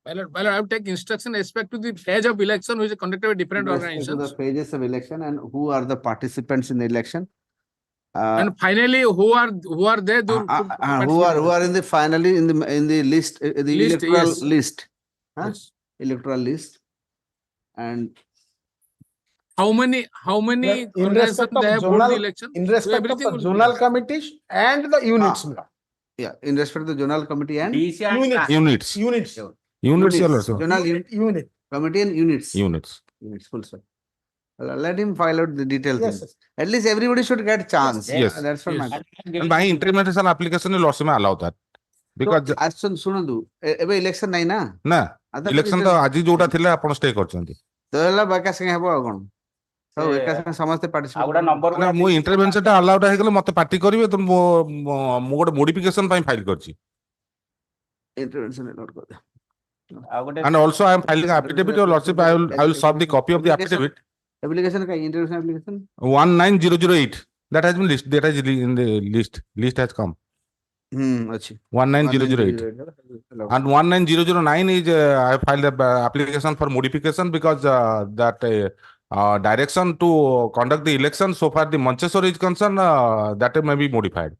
My lord, I will take instruction respect to the phase of election which is conducted by different With respect to organizations. the phases of election and who are the participants in the election And finally, who are there? who are in the finally in the list the List, electoral yes. list huh? Yes. Electoral list and How many In organizations respect of they have voted the zonal, election? in So respect of everything the will be zonal there. committees and the units. yeah in respect to the zonal committee and DC and Units. units Units. units your lordship. zonal Unit. committee and units units full stop. Let him file out the details. Yes, yes. At least everybody should get chance. Yes. That's what Yes. my. and by implementation application your lordship may allow that because as soon ଶୁଣନ୍ତୁ ଏବେ election ନାହିଁ ନା ନା ଆଧାର election ତ ଆଜି ଯୋଉଟା ଥିଲା ଆପଣ stay କରିଛନ୍ତି ତ ହେଲା ବାକା ସାଙ୍ଗେ ହେବ ଆଉ କଣ ସବୁ ଏକା ସାଙ୍ଗେ ସମସ୍ତେ ଆଉ participate ଗୋଟେ ନମ୍ବର ମାନେ ମୁଁ ଇଣ୍ଟରଭେନସନ ଟା ଆଲାଉଡ ହେଇଗଲେ ମତେ ପାର୍ଟି କରିବେ ତ ମୁଁ ଗୋଟେ ମୋଡିଫିକେସନ ପାଇଁ ଫାଇଲ କରିଛି intervention allowed କରିଦିଅ। ଆଉ ଗୋଟେ and also I am filing an affidavit your lordship I will serve the copy of the affidavit application କାଇଁ intervention application 19008 that has been list that is in the list has come ଅଛି 19008 and 19009 is I filed the application for modification because that direction to conduct the election so far the Manchester is concerned that may be modified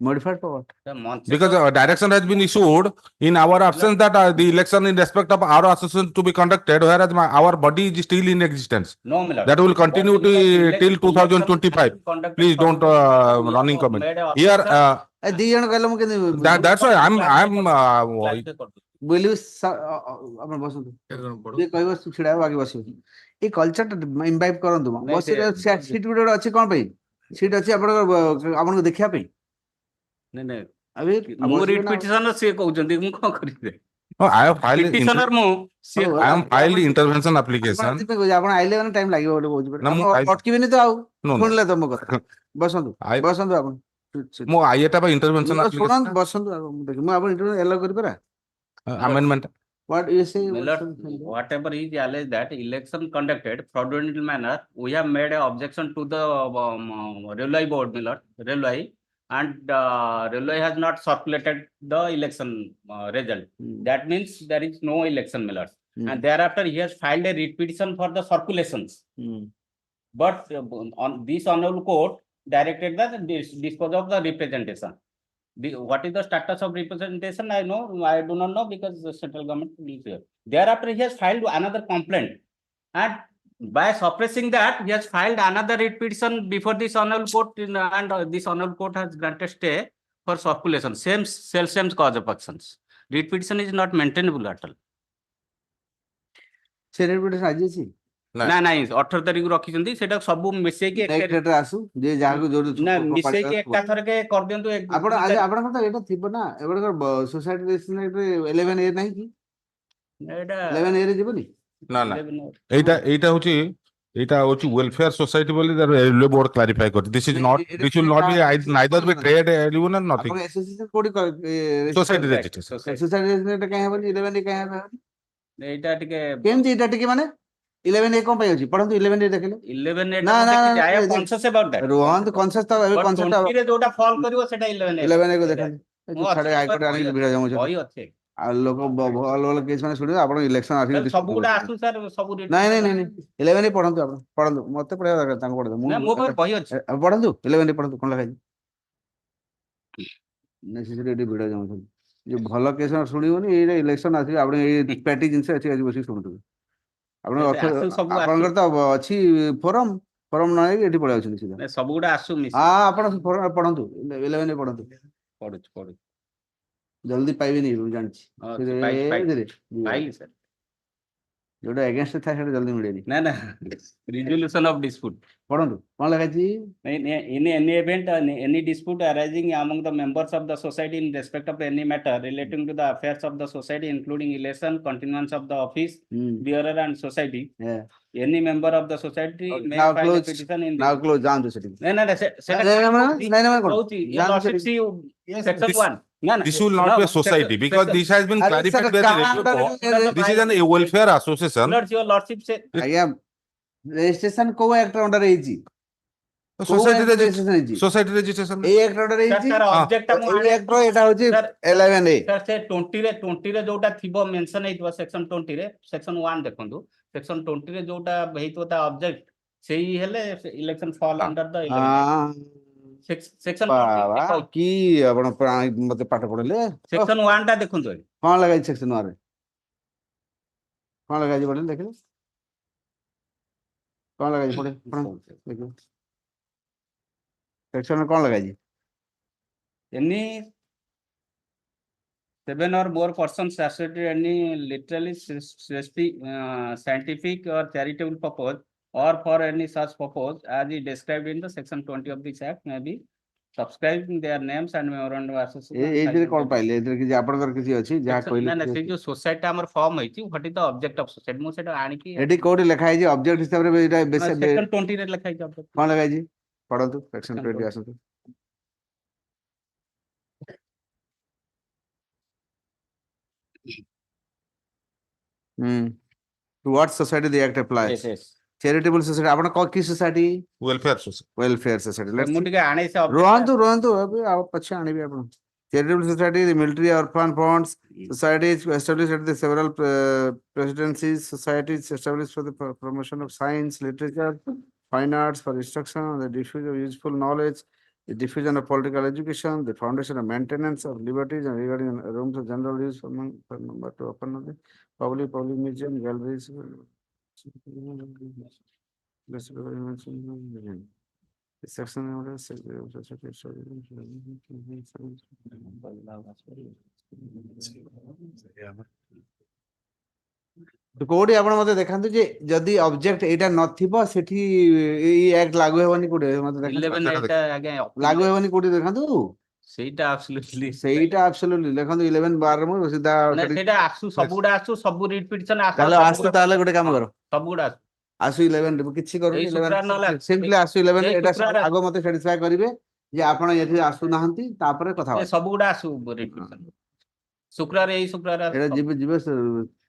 modified for what because direction has been issued in our absence that the election in respect of our association to be conducted whereas our body is still in existence No, my lord. that will continue to till 2025 please don't running comment here ଏ ଦି ଜଣ କହିଲେ ମୁଁ କେମିତି that's why I'm will you ଆପଣ ବସନ୍ତୁ ଯିଏ କହିବ ଛିଡା ହେବ ବାକି ବସିବ ଏଇ କଲଚରଟା ଇମ୍ବାଇବ୍ କରନ୍ତୁ ବସିରେ ସିଟ୍ ଗୋଟେ ଅଛି କଣ ପାଇଁ ସିଟ୍ ଅଛି ଆପଣଙ୍କୁ ଦେଖିବା ପାଇଁ ନାଇଁ ନାଇଁ ମୁଁ ରିଟ୍ ପିଟିସନର ସିଏ କହୁଛନ୍ତି ମୁଁ କଣ କରିବି I have filed ପିଟିସନର ମୁଁ ସିଏ I am filed intervention application ଆପଣ ଆଇଲେ ମାନେ ଟାଇମ୍ ଲାଗିବ ବୋଲି କହୁଛି ନା, ମୁଁ ଆପଣ ଅଟକିବେନି ତ ଆଉ No, no. ଶୁଣିଲେ ତମ କଥା ବସନ୍ତୁ ବସନ୍ତୁ ଆପଣ ମୁଁ ଆଇଏଟା ବା intervention application ଶୁଣନ୍ତୁ ବସନ୍ତୁ ମୁଁ ଦେଖିବି ମୁଁ ଆପଣ ଇଣ୍ଟରଭ୍ୟୁ ଏଲାଉ କରିପାରା amendment what you say My lord, whatever is alleged that election conducted fraudulent manner, we have made an objection to the railway board, my lord, railway, and railway has not circulated the election result. That means there is no election, my lord. And thereafter he has filed a writ petition for the circulations. But on this honorable court directed that dispose of the representation. what is the status of representation? I know, I do not know because the central government is here. Thereafter, he has filed another complaint, and by suppressing that, he has filed another writ petition before this honorable court, and this honorable court has granted stay for circulation. Same cause of actions. Writ petition is not maintainable at all. ସେ reputation ଆଜି ଅଛି ନା ନାଇଁ 18 ତାରିଖ ରଖିଛନ୍ତି ସେଟା ସବୁ ମିଶେଇକି ନେକ୍ସଟ ଡେଟରେ ଆସୁ ଯେ ଯାହାକୁ ଯୋଉ ନା ମିଶେଇକି ଏକାଥରକେ କରିଦିଅନ୍ତୁ ଆପଣ ଆପଣଙ୍କର ତ ଏଇଟା ଥିବ ନା ଏଗୁଡାକ ସୋସାଇଟି ରେଜିଷ୍ଟ୍ରେସନରେ 11 ଏ ନାହିଁ କି ଏଇଟା 11 ଏ ରେ ଯିବନି ନା ନା এইটা হচ্ছে ওয়েলফেয়ার সোসাইটি বলি রেলওয়ে বোর্ড ক্লারিফাই করছে this will not be neither be trade union আর নথিং ଆପଣ এসোসিয়েশন কোডি সোসাইটি রেজিস্ট্রেশন সোসাইটি রেজিস্ଟ୍ରେସନ କାହିଁ ହବନି 11 ଏ କାହିଁ ହବନି এইটা ଟିକେ କେମିତି ଏଇଟା ଟିକେ ମାନେ 11 ଏ କଣ ପାଇଁ ଅଛି ପଢନ୍ତୁ 11 ଏ ଦେଖିଲେ 11 ନା ନା I am conscious about that. ରୁହନ୍ତୁ କନସିୟସ୍ ତ ଏବେ କନସେପ୍ଟ 20 ରେ ଯୋଉଟା ଫଲ୍ କରିବ ସେଟା 11 11 କୁ ଦେଖନ୍ତୁ ଛାଡେ ହାଇକୋର୍ଟ ଆଣିକି ଭିଡ ଯାଉଛନ୍ତି ବହି ଅଛି ଆଉ ଲୋକ ଭଲ ଭଲ କେସ୍ ମାନେ ଶୁଣିବେ ଆପଣ ଇଲେକ୍ସନ ଆସିକି ସବୁ ଗୁଡା ଆସୁ ସାର୍ ସବୁ ନାଇଁ ନାଇଁ ନାଇଁ 11 ପଢନ୍ତୁ ଆପଣ ପଢନ୍ତୁ ମତେ ପଢିବା ଦରକାର ତାଙ୍କୁ ପଢନ୍ତୁ ନା ମୋ ପାଖରେ ବହି ଅଛି ପଢନ୍ତୁ 11 ପଢନ୍ତୁ କଣ ଲେଖା ହେଇଛି ନେସେସରି ଏଠି ଭିଡ ଯାଉଛନ୍ତି ଯୋଉ ଭଲ କେସ୍ ଶୁଣିବନି ଏଇଟା ଇଲେକ୍ସନ ଆସିକି ଆପଣ ଏଇ ପ୍ୟାଟି ଜିନିଷ ଏଠି ଆଜି ବସିକି ଶୁଣୁଥିବେ ଆପଣଙ୍କର ତ ଅଛି ଫୋରମ ନ ହେଇକି ଏଠି ପଳେଇ ଆସୁଛନ୍ତି ସିଧା ସବୁ ଗୁଡା ଆସୁ ଆପଣ ପଢନ୍ତୁ 11 ପଢନ୍ତୁ ପଢୁଛି ଜଲ୍ଦି ପାଇବେନି ମୁଁ ଜାଣିଛି ପାଇଲି ସାର୍ ଯୋଉଟା ଏଗେନଷ୍ଟ ଥାଏ ସେଟା ଜଲ୍ଦି ମିଳେନି ନା ନା ରିଜଲ୍ୟୁସନ ଅଫ ଡିସ୍ପ୍ୟୁଟ ପଢନ୍ତୁ କଣ ଲେଖାଛି in any event any dispute arising among the members of the society in respect of any matter relating to the affairs of the society including election continuance of the office bearer and society any member of the society may file a petition in now close down to city section 1 This will not be a society because this has been clarified by the report. This is an welfare association. Your lordship say ଆଜ୍ଞା registration କୋଉ act under ହେଇଛି Society registration. ଏଇ act under ହେଇଛି object ଏଇ act ଏଟା ହଉଛି 11 ଏ sir ସେ 20 ରେ ଯୋଉଟା ଥିବ ମେନସନ ହେଇଥିବ ସେକ୍ସନ 20 ରେ ସେକ୍ସନ 1 ଦେଖନ୍ତୁ ସେକ୍ସନ 20 ରେ ଯୋଉଟା ହେଇଥିବ ତା ଅବଜେକ୍ଟ ସେଇ ହେଲେ election fall under the section କି ଆପଣ ମତେ ପାଠ ପଢେଇଲେ ସେକ୍ସନ 1 ଟା ଦେଖନ୍ତୁ କଣ ଲଗାଇଛି ସେକ୍ସନ 1 ରେ କଣ ଲଗାଇଛି ପଢିଲେ ଦେଖିଲେ କଣ ଲଗାଇଛି ପଢେ ଦେଖିଲେ ସେକ୍ସନ କଣ ଲଗାଇଛି any 7 or more persons associated any literally scientific or charitable purpose or for any such purpose as is described in the section 20 of this act may be subscribing their names and memorandum of association ଏଇଥିରେ କଣ ପାଇଲେ ଏଥିରେ କିଛି ଆପଣଙ୍କର କିଛି ଅଛି ଯାହା କହିଲେ ନା ସେଇ ଯୋଉ સોસાଇଟି ଆମର ଫର୍ମ ହେଇଛି what is the object of society ମୁଁ ସେଟା ଆଣିକି ଏଠି କୋଉଠି ଲେଖା ହେଇଛି ଅବଜେକ୍ଟ ହିସାବରେ ଏଇଟା section 20 ରେ ଲେଖା ହେଇଛି object କଣ ଲେଖା ହେଇଛି ପଢନ୍ତୁ ସେକ୍ସନ 20 ଆସନ୍ତୁ To what society the act applies? yes Charitable society. ଆପଣ କି society? Welfare society. Welfare society. Let's ମୁଁ ଟିକେ ଆଣେ ସେ ରୁହନ୍ତୁ ଏବେ ଆଉ ପଛେ ଆଣିବି ଆପଣ charitable society, the military orphan funds, societies established at the several presidencies, societies established for the promotion of science, literature, fine arts, for instruction, the diffusion of useful knowledge, the diffusion of political education, the foundation of maintenance of liberties, and regarding rooms of general use among number to open of the public museum, galleries. The section କୋଉଠି ଆପଣ ମତେ ଦେଖାନ୍ତୁ ଯେ ଯଦି object ଏଇଟା ନଥିବ ସେଠି ଏଇ ଆକ୍ଟ ଲାଗୁ ହେବନି କୋଉଠି ମତେ ଲାଗୁ ହେବନି କୋଉଠି ଦେଖାନ୍ତୁ ସେଇଟା absolutely ଦେଖନ୍ତୁ 11 12 ମୁଁ ସିଧା ସେଇଟା ଆସୁ ସବୁଗୁଡା ଆସୁ ସବୁ ରିଟ୍ ପିଟିସନ ତାହେଲେ ଗୋଟେ କାମ କର ସବୁଗୁଡା ଆସୁ 11 କିଛି କରୁନି 11 ସିମ୍ପଲି ଆସୁ 11 ଏଟା ଆଗ ମତେ ସାଟିସ୍ଫାଇ କରିବେ ଯେ ଆପଣ ଏଠି ଆସୁନାହାନ୍ତି ତାପରେ କଥା ସବୁଗୁଡା ଆସୁ ରିଟ୍ ପିଟିସନ ଶୁକ୍ରବାର ଏଇ ଶୁକ୍ରବାର ଏଟା ଯିବେ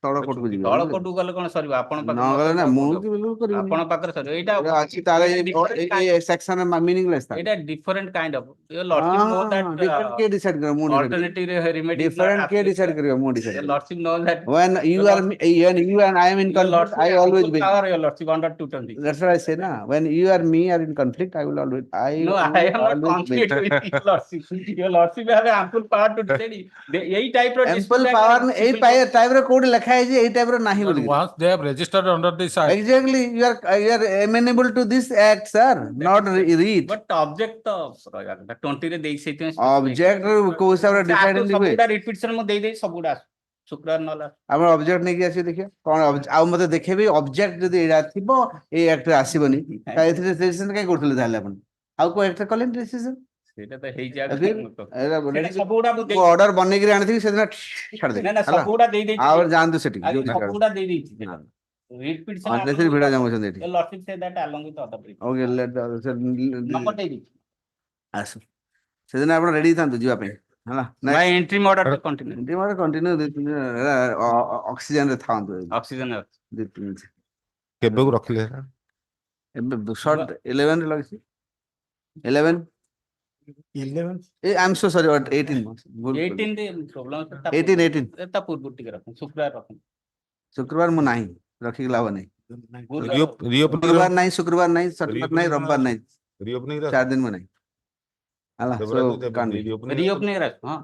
ତଳ କୋର୍ଟକୁ ଯିବି ତଳ କୋର୍ଟକୁ ଗଲେ କଣ ସରିବ ଆପଣ ନ ଗଲେ ନା ମୁଁ କି ବିଲକୁଲ କରିବିନି ଆପଣ ପାଖରେ ସରିବ ଏଇଟା ଏଇଟା ଅଛି ତାର ଏଇ ସେକ୍ସନ ମିନିଂଲେସ୍ ତାର ଏଇଟା different kind of your lordship know that different କିଏ decide କରିବ ମୁଁ decide କରିବି alternative remedy is not different କିଏ applicable. decide କରିବ ମୁଁ decide Your କରିବି lordship knows that when you your are when you and I am in your conflict lordship I has always full win power, your lordship under 220. that's what I say na when you or me are in conflict I will always No, I am not conflict with your lordship. Your lordship have ample power to decide. यही type ର ample dispute power act ଏଇ type ର କୋଉଠି ଲେଖା ହେଇଛି ଏଇ type ର ନାହିଁ ବୋଲି Once they have registered under this act. exactly you are amenable to this act sir not read but object ତ ରହିବା କଥା 20 ରେ ଦେଇ ସେଇଥିପାଇଁ object କୋଉ ହିସାବରେ decide ହୁଏ ସବୁଟା ରିପିଟିସନ ମୁଁ ଦେଇ ସବୁଟା ଶୁକ୍ରବାର ନହେଲା ଆମର ଅବଜେକ୍ଟ ନେଇକି ଆସିବେ ଦେଖିବା କଣ ଆଉ ମତେ ଦେଖେଇବି ଅବଜେକ୍ଟ ଯଦି ଏଇଟା ଥିବ ଏଇ ଆକ୍ଟରେ ଆସିବନି ଏଥିରେ ଡିସିସନ କାଇଁ କରୁଥିଲେ ତାହେଲେ ଆପଣ ଆଉ କୋଉ ଆକ୍ଟରେ କଲେନି ଡିସିସନ ସେଇଟା ତ ହେଇଛି ସବୁଗୁଡା ଅର୍ଡର ବନେଇକି ଆଣିଥିବି ସେଦିନ ଛାଡ଼ିଦେବି ସବୁଗୁଡା ଦେଇ ଦେଇଛି ଆଉ ଯାଆନ୍ତୁ ସେଠିକି ସବୁଗୁଡା ଦେଇ ଦେଇଛି ରିପିଟିସନ ଅନଲେସଲି ଭିଡ ଜମୁଛନ୍ତି ଏଠି ଲର୍ଡସିପ ସେ that along with other okay number ଦେଇ ଦେଇଛି ଆସୁ ସେଦିନ ଆପଣ ରେଡି ଥାନ୍ତୁ ଯିବା ପାଇଁ ହେଲା by entry murder to continue ଏମିତି ମୋର କଣ୍ଟିନ୍ୟୁ ଅକ୍ସିଜେନ ରେ ଥାନ୍ତୁ ଅକ୍ସିଜେନ ଦି ତିନି କେବେକୁ ରଖିଲେ ସେଟା? ଏବେ ସର୍ଟ 11 ରେ ଲାଗିଛି 11 I'm so sorry what 18 months 18 ରେ ପ୍ରୋବ୍ଲେମ 18 ତା ପୂର୍ବରୁ ଟିକେ ରଖନ୍ତୁ ଶୁକ୍ରବାର ରଖନ୍ତୁ ଶୁକ୍ରବାର ମୁଁ ନାହିଁ ରଖିକି ଲାଭ ନାହିଁ Reopening ଶୁକ୍ରବାର ନାହିଁ ଶୁକ୍ରବାର ନାହିଁ ଶନିବାର ନାହିଁ ରବିବାର ନାହିଁ reopening 4 ଦିନ ମୁଁ ନାହିଁ ହେଲା so can't be ରିଓପନିଂ ରେ ହଁ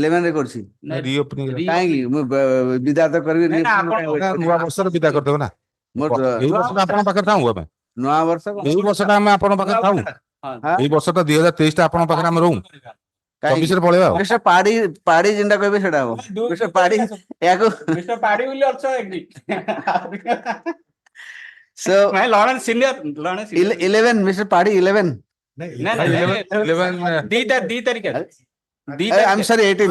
11 ରେ କରୁଛି reopening କାହିଁକି ମୁଁ ବିଦା ତ କରିବି ନୂଆ ବର୍ଷରେ ବିଦା କରିଦେବ ନା ମୋର ଏଇ ବର୍ଷଟା ଆପଣଙ୍କ ପାଖରେ ଥାଉ ଆମେ ନୂଆ ବର୍ଷ ଏଇ ବର୍ଷଟା ଆମେ ଆପଣଙ୍କ ପାଖରେ ଥାଉ ଏଇ ବର୍ଷଟା 2023 ଟା ଆପଣଙ୍କ ପାଖରେ ଆମେ ରହୁ 24 ରେ ପଳେଇବା ଆଉ ମିଷ୍ଟର ପାଡି ପାଡି ଯେନ୍ଟା କହିବେ ସେଟା ହବ ମିଷ୍ଟର ପାଡି ୟାକୁ mister Padhi will also agree so मैं लॉरेंस सीनियर 11 मिस्टर पाड़ी 11 दी तारीख I'm sorry 18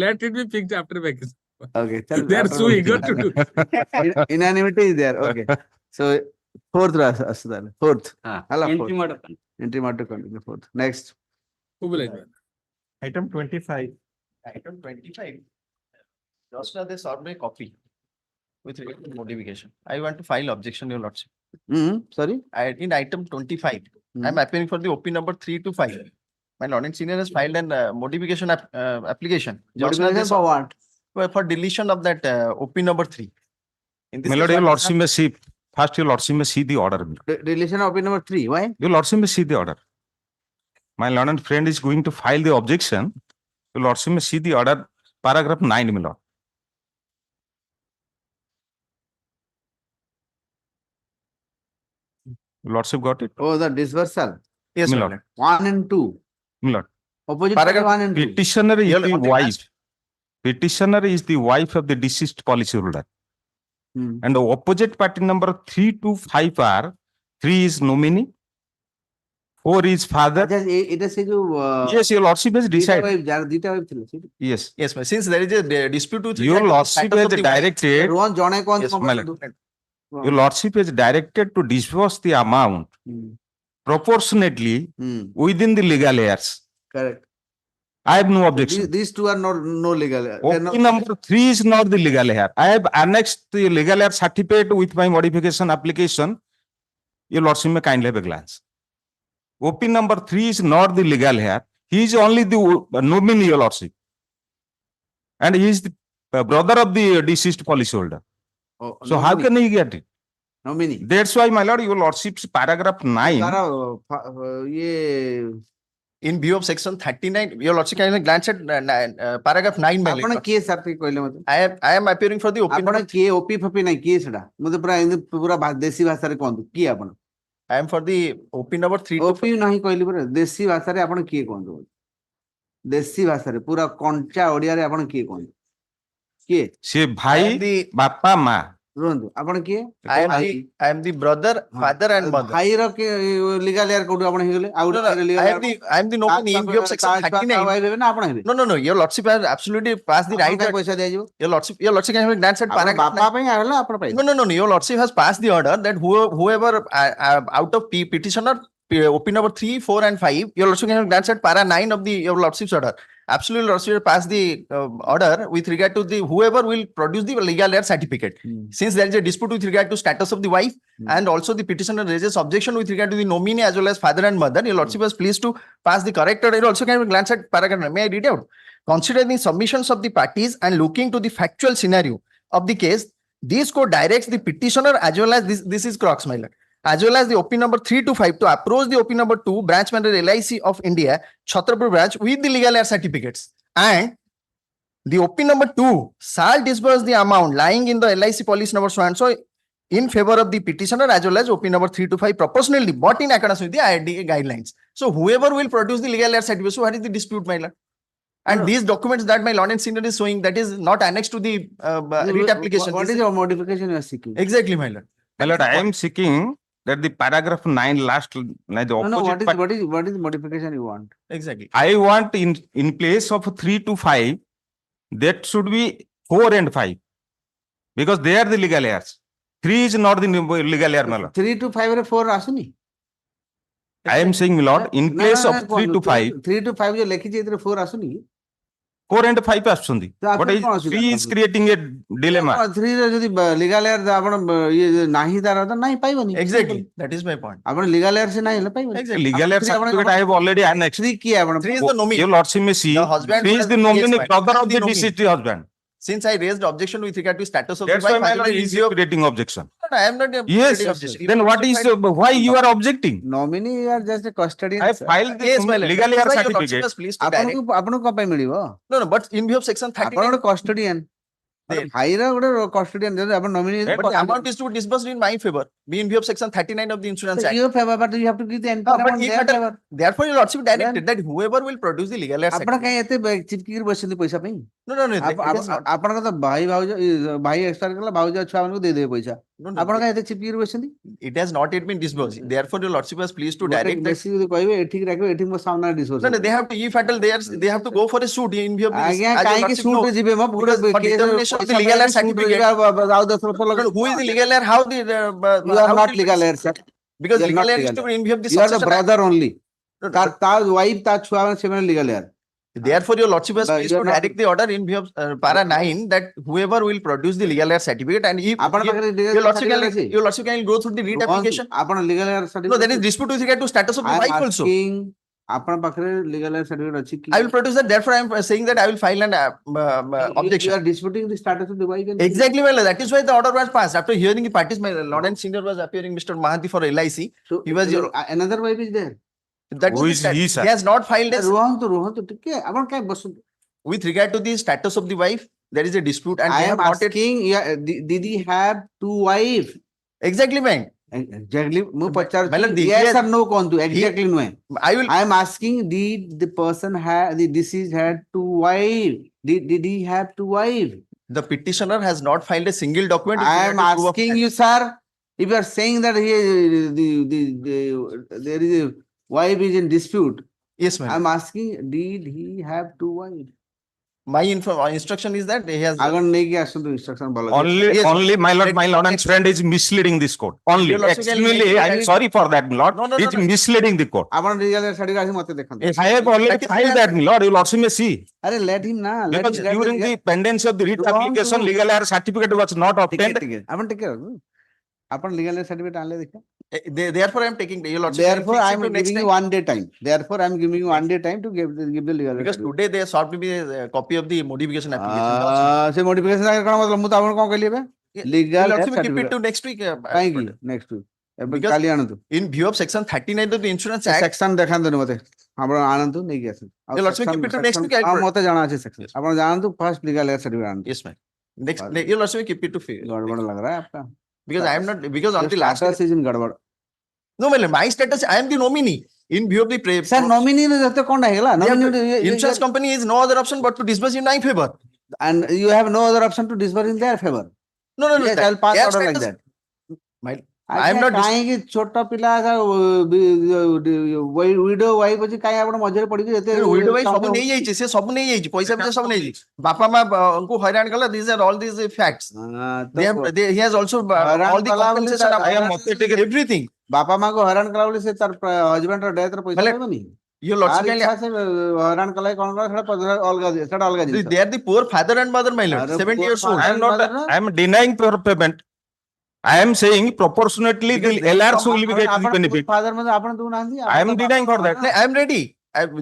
Let it be picked after vacation. okay They are so eager to do. unanimity is there okay so fourth fourth entry mode continue fourth next Who will it be? Item 25. Item 25. Just now they served me copy with regard to modification. I want to file objection, Your Lordship. Sorry? In item 25, I am appearing for the OP number 3 to 5. My Lord and Senior has filed an modification application. Just now modification for what? For deletion of that OP number 3. In this My lord, case, your what lordship may see, first your lordship may see the order. Deletion of opinion number 3 why Your lordship may see the order. My learned friend is going to file the objection. Your lordship may see the order, paragraph 9, my lord. Your lordship got it? oh the dispersal Yes, My my lord. lord. 1 and 2 My lord. opposite Paragraph 1 and 2 Petitioner is Your the Lord, wife. Petitioner is the wife of the deceased policyholder. And the opposite party number 3 to 5 are 3 is nominee, 4 is father. আচ্ছা এটা সে যে Yes, your lordship has decided. যার দুইটা wife ছিল Yes. Yes, my since there is a dispute with Your regard to the lordship status has of the wife, directed. Rohan ଜଣେ କଣ Yes, my lord. Your lordship is directed to disburse the amount proportionately within the legal heirs. correct I have no objection. these two are not no legal OP number 3 is not the legal heir. I have annexed the legal heir certificate with my modification application. Your lordship may kindly have a glance. OP number 3 is not the legal heir. He is only the nominee, your lordship. And he is the brother of the deceased policyholder. So how can he get it? nominee That's why, my lord, your lordship's paragraph 9. ତାର ଇଏ in view of section 39, Your Lordship can glance at paragraph 9 by ଆପଣ କିଏ sir ଟିକେ କହିଲେ ମତେ I am appearing for the OP ଆପଣ number କିଏ OP ଫପି ନାହିଁ କିଏ ସେଟା ମତେ ପୁରା ଏମିତି ପୁରା ଦେଶୀ ଭାଷାରେ କୁହନ୍ତୁ କିଏ ଆପଣ I am for the OP number 3 to OP ନାହିଁ କହିଲି ପୁରା ଦେଶୀ ଭାଷାରେ ଆପଣ କିଏ କୁହନ୍ତୁ ଦେଶୀ ଭାଷାରେ ପୁରା କଞ୍ଚା ଓଡିଆରେ ଆପଣ କିଏ କୁହନ୍ତୁ କିଏ ସେ ଭାଇ ବାପା ମା ରୁହନ୍ତୁ ଆପଣ କିଏ I am the brother, father and mother. ଭାଇର ଲିଗାଲ ଏୟାର କୋଉଠୁ ଆପଣ ହେଇଗଲେ ଆଉ No, no, I am the nominee in view of section 39. ନା ଆପଣ ହେବେ No, Your Lordship has absolutely passed the right. ପଇସା ଦିଆଯିବ Your Lordship can glance at paragraph ବାପା ପାଇଁ ହେଲା ଆପଣ ପାଇବେ No, Your Lordship has passed the order that whoever out of petitioner OP number 3, 4 and 5, Your Lordship can glance at para 9 of the Your Lordship's order. absolute lordship pass the order with regard to the whoever will produce the legal heir certificate. Since there is a dispute with regard to status of the wife and also the petitioner raises objection with regard to the nominee as well as father and mother, your lordship was pleased to pass the correct order. You also can glance at paragraph. May I read out? Considering the submissions of the parties and looking to the factual scenario of the case, this court directs the petitioner as well as this is crux, my lord, as well as the OP number 3 to 5 to approach the OP number 2 branch manager LIC of India, Chhatrapur branch with the legal heir certificates, and the OP number 2 shall disburse the amount lying in the LIC policy number so and so in favor of the petitioner as well as OP number 3 to 5 proportionally, but in accordance with the IRDA guidelines. So whoever will produce the legal heir certificate, so what is the dispute, my lord? And these documents that my lord and senior is showing, that is not annexed to the writ application. What is your modification you are seeking? Exactly, my lord. My lord, I am seeking that the paragraph 9 last line, the No, opposite what is the modification you want? Exactly. I want in place of 3 to 5, that should be 4 and 5, because they are the legal heirs. 3 is not the legal heir, my lord. 3 to 5 रे 4 आसुनी. I am saying, my lord, in place of 3 to 5, 3 to 5 जो लिखी चाहिए इधर 4 आसुनी. 4 and 5 आसुंदी. But is 3 is creating a dilemma. 3 रे যদি legal heir आपण ये नहीं दार तो नहीं पाइबनी. Exactly. That is my point. आपण legal heir से नहीं ले पाइबनी. Exactly. Legal heir certificate I have already annexed. 3 किया आपण. 3 is the nominee. Your lordship may see, The husband 3 is the was- nominee, yes, brother ma'am. of the The deceased husband. Since I raised objection with regard to status of That's the why wife, my I lord will is use your- creating objection. No, I am not. Yes, creating objection. then what is, why you are objecting? Nominee are just a custodian. I filed the Yes, my lord. legal heir That's why your lordship certificate. was pleased to आपण direct. को Kapai मिलिबो. No, no, but in view of section 39. आपण ଗୋଟେ custodian. ଭାଇ ର ଗୋଟେ custodian ଯଦି ଆପଣ nominee. But the amount is to be disbursed in my favor, be in view of section 39 of the Insurance Act. Your favor, but you have to give the entire But amount if their at all- favor. therefore, your lordship directed that whoever will produce the legal heir ଆପଣ certificate. କାଇଁ ଏତେ ଚିପକିରି ବସିଛନ୍ତି ପଇସା ପାଇଁ? No, no, no. it is not. ଆପଣଙ୍କ ତ ଭାଇ expire କଲା ଭାଉଜ ଛୁଆ ମାନଙ୍କୁ ଦେଇଦେବେ ପଇସା. No, no, ଆପଣ କାଇଁ ଏତେ ଚିପକିରି ବସିଛନ୍ତି? It has not yet been disbursed. Therefore, your lordship was pleased to direct that. ବେଶୀ ଯଦି କହିବେ ଏଠିକି ରାଖିବେ ଏଠି ମୋ ସାମ୍ନାରେ disperse No, no, ହବ. they have to, if at all they have to go for a suit in view of this. ଆଜ୍ଞା As your କାହିଁକି lordship ସୁଟ୍ know, ରେ ଯିବେ ମୋ because for determination of the legal heir certificate. ଆଉ 10 ବର୍ଷ No, no, who is the legal heir? How the You are how not the- legal heir, sir. Because You are legal not heir is legal to heir. be in view of the You are the succession. brother only. No, no, ତା wife ତା ଛୁଆ ମାନେ ସେମାନେ legal heir. Therefore, your lordship was But pleased you to are not- direct the order in view of para 9 that whoever will produce the legal heir certificate and if ଆପଣ ପାଖରେ legal your lordship certificate ଅଛି? your lordship can go through the writ application. ଆପଣ legal heir No, certificate. there is dispute with regard to status of the I wife am also. asking ଆପଣ ପାଖରେ legal heir certificate ଅଛି କି? I will produce that. Therefore, I am saying that I will file an objection. You are disputing the status of the wife. and- Exactly, well, that is why the order was passed. After hearing the parties, my Lord and Senior was appearing, Mr. Mahanti for LIC. So, He was your, another wife is there. that Who is is the stat- he, sir? He has not filed a, ରୁହନ୍ତୁ ଟିକେ ଆପଣ କାଇଁ ବସନ୍ତୁ? with regard to the status of the wife. There is a dispute and I they am have not yet. asking, did he have two wives? Exactly, man. Exactly. ମୁଁ Well, ପଚାରୁଛି he yes has- or no କୁହନ୍ତୁ. Exactly ନୁହେଁ. I will. I am asking, did the person have the deceased had two wives? Did he have two wives? The petitioner has not filed a single document. I am asking you, sir. If you are saying that there is a wife is in dispute, Yes, ma'am. I am asking, did he have two wives? My instruction is that he has. ଆଗଣ ନେଇକି ଆସନ୍ତୁ instruction ଭଲ। Yes, Only my lord and friend is misleading this court. Only. Your lordship can Extremely, make- I am sorry for that, my lord. No, no, no, It's no. misleading the court. ଆପଣ legal certificate ଆସି ମତେ ଦେଖନ୍ତୁ। Yes. I have already filed that, my lord. You lordship may see. ଆରେ let him ନା। Because during the pendency of the writ Wrong application, to- legal heir certificate was not obtained. ଆପଣ ଟିକେ ଆପଣ legal certificate ଆଣିଲେ ଦେଖିବା। Therefore, I am taking your lordship. Therefore, I am to next giving you time. 1 day time. Therefore, I am giving you 1 day time to give the legal Because certificate. today they sought me a copy of the modification application. ସେ modification ଆଗରେ କଣ मतलब ମୁଁ ତ ଆପଣ କଣ କହିଲି ଏବେ? Legal Your lordship will keep it certificate to next week. କାହିଁକି next week? ଏବେ Because- କାଲି ଆଣନ୍ତୁ। In view of section 39 of the Insurance Act. Section ଦେଖାନ୍ତୁନି ମତେ। ଆପଣ ଆଣନ୍ତୁ ନେଇକି ଆସନ୍ତୁ। ଆଉ Your lordship section- keep it to next section- week. I'll ହଁ put- ମତେ ଜଣା ଅଛି ସେକ୍ସନ। ଆପଣ ଜାଣନ୍ତୁ ଫାର୍ଷ୍ଟ legal certificate ଆଣନ୍ତୁ। Yes, ma'am. Next, your lordship will keep it to fair. गड़बड़ लग रहा है आपका। Because I am not, because on the last. status is in गड़बड़। No, my status, I am the nominee. In view of the. Sir nominee ରେ ଯେତେ କଣ ହେଇଗଲା? Nominee Insurance company is no other option but to disburse in my favor. and you have no other option to disburse in their favor. No, no, no. Yes, I'll pass their order like status- that. My, I am not. କାହିଁକି ଛୋଟ ପିଲା widow wife ଅଛି କାହିଁ ଆପଣ ମଝିରେ ପଡିକି ଏତେ widow wife ସବୁ ନେଇଯାଇଛି ସେ ସବୁ ନେଇଯାଇଛି ପଇସା ପଇସା ସବୁ ନେଇଯାଇଛି ବାପା ମାଙ୍କୁ ହଇରାଣ କଲା these are all these facts he has also all the compensation I am mତେ ଟିକେ everything ବାପା ମାଙ୍କୁ ହଇରାଣ କଲା ବୋଲି ସେ ତାର ହଜବେଣ୍ଡ ର ଡେଥ ର ପଇସା ପାଇବନି Your lordship, ତାର ଇଚ୍ଛା ସେ ହଇରାଣ କଲା କି କଣ କଲା ସେଟା ଅଲଗା ଜିନିଷ। they are the poor father and mother, my lord, Are 70 poor years old. father I am not, I am denying your payment. I am saying proportionately the LRs will be get the benefit. Father ମଧ୍ୟ ଆପଣ ଦଉନାହାନ୍ତି। I am denying for that. I am ready.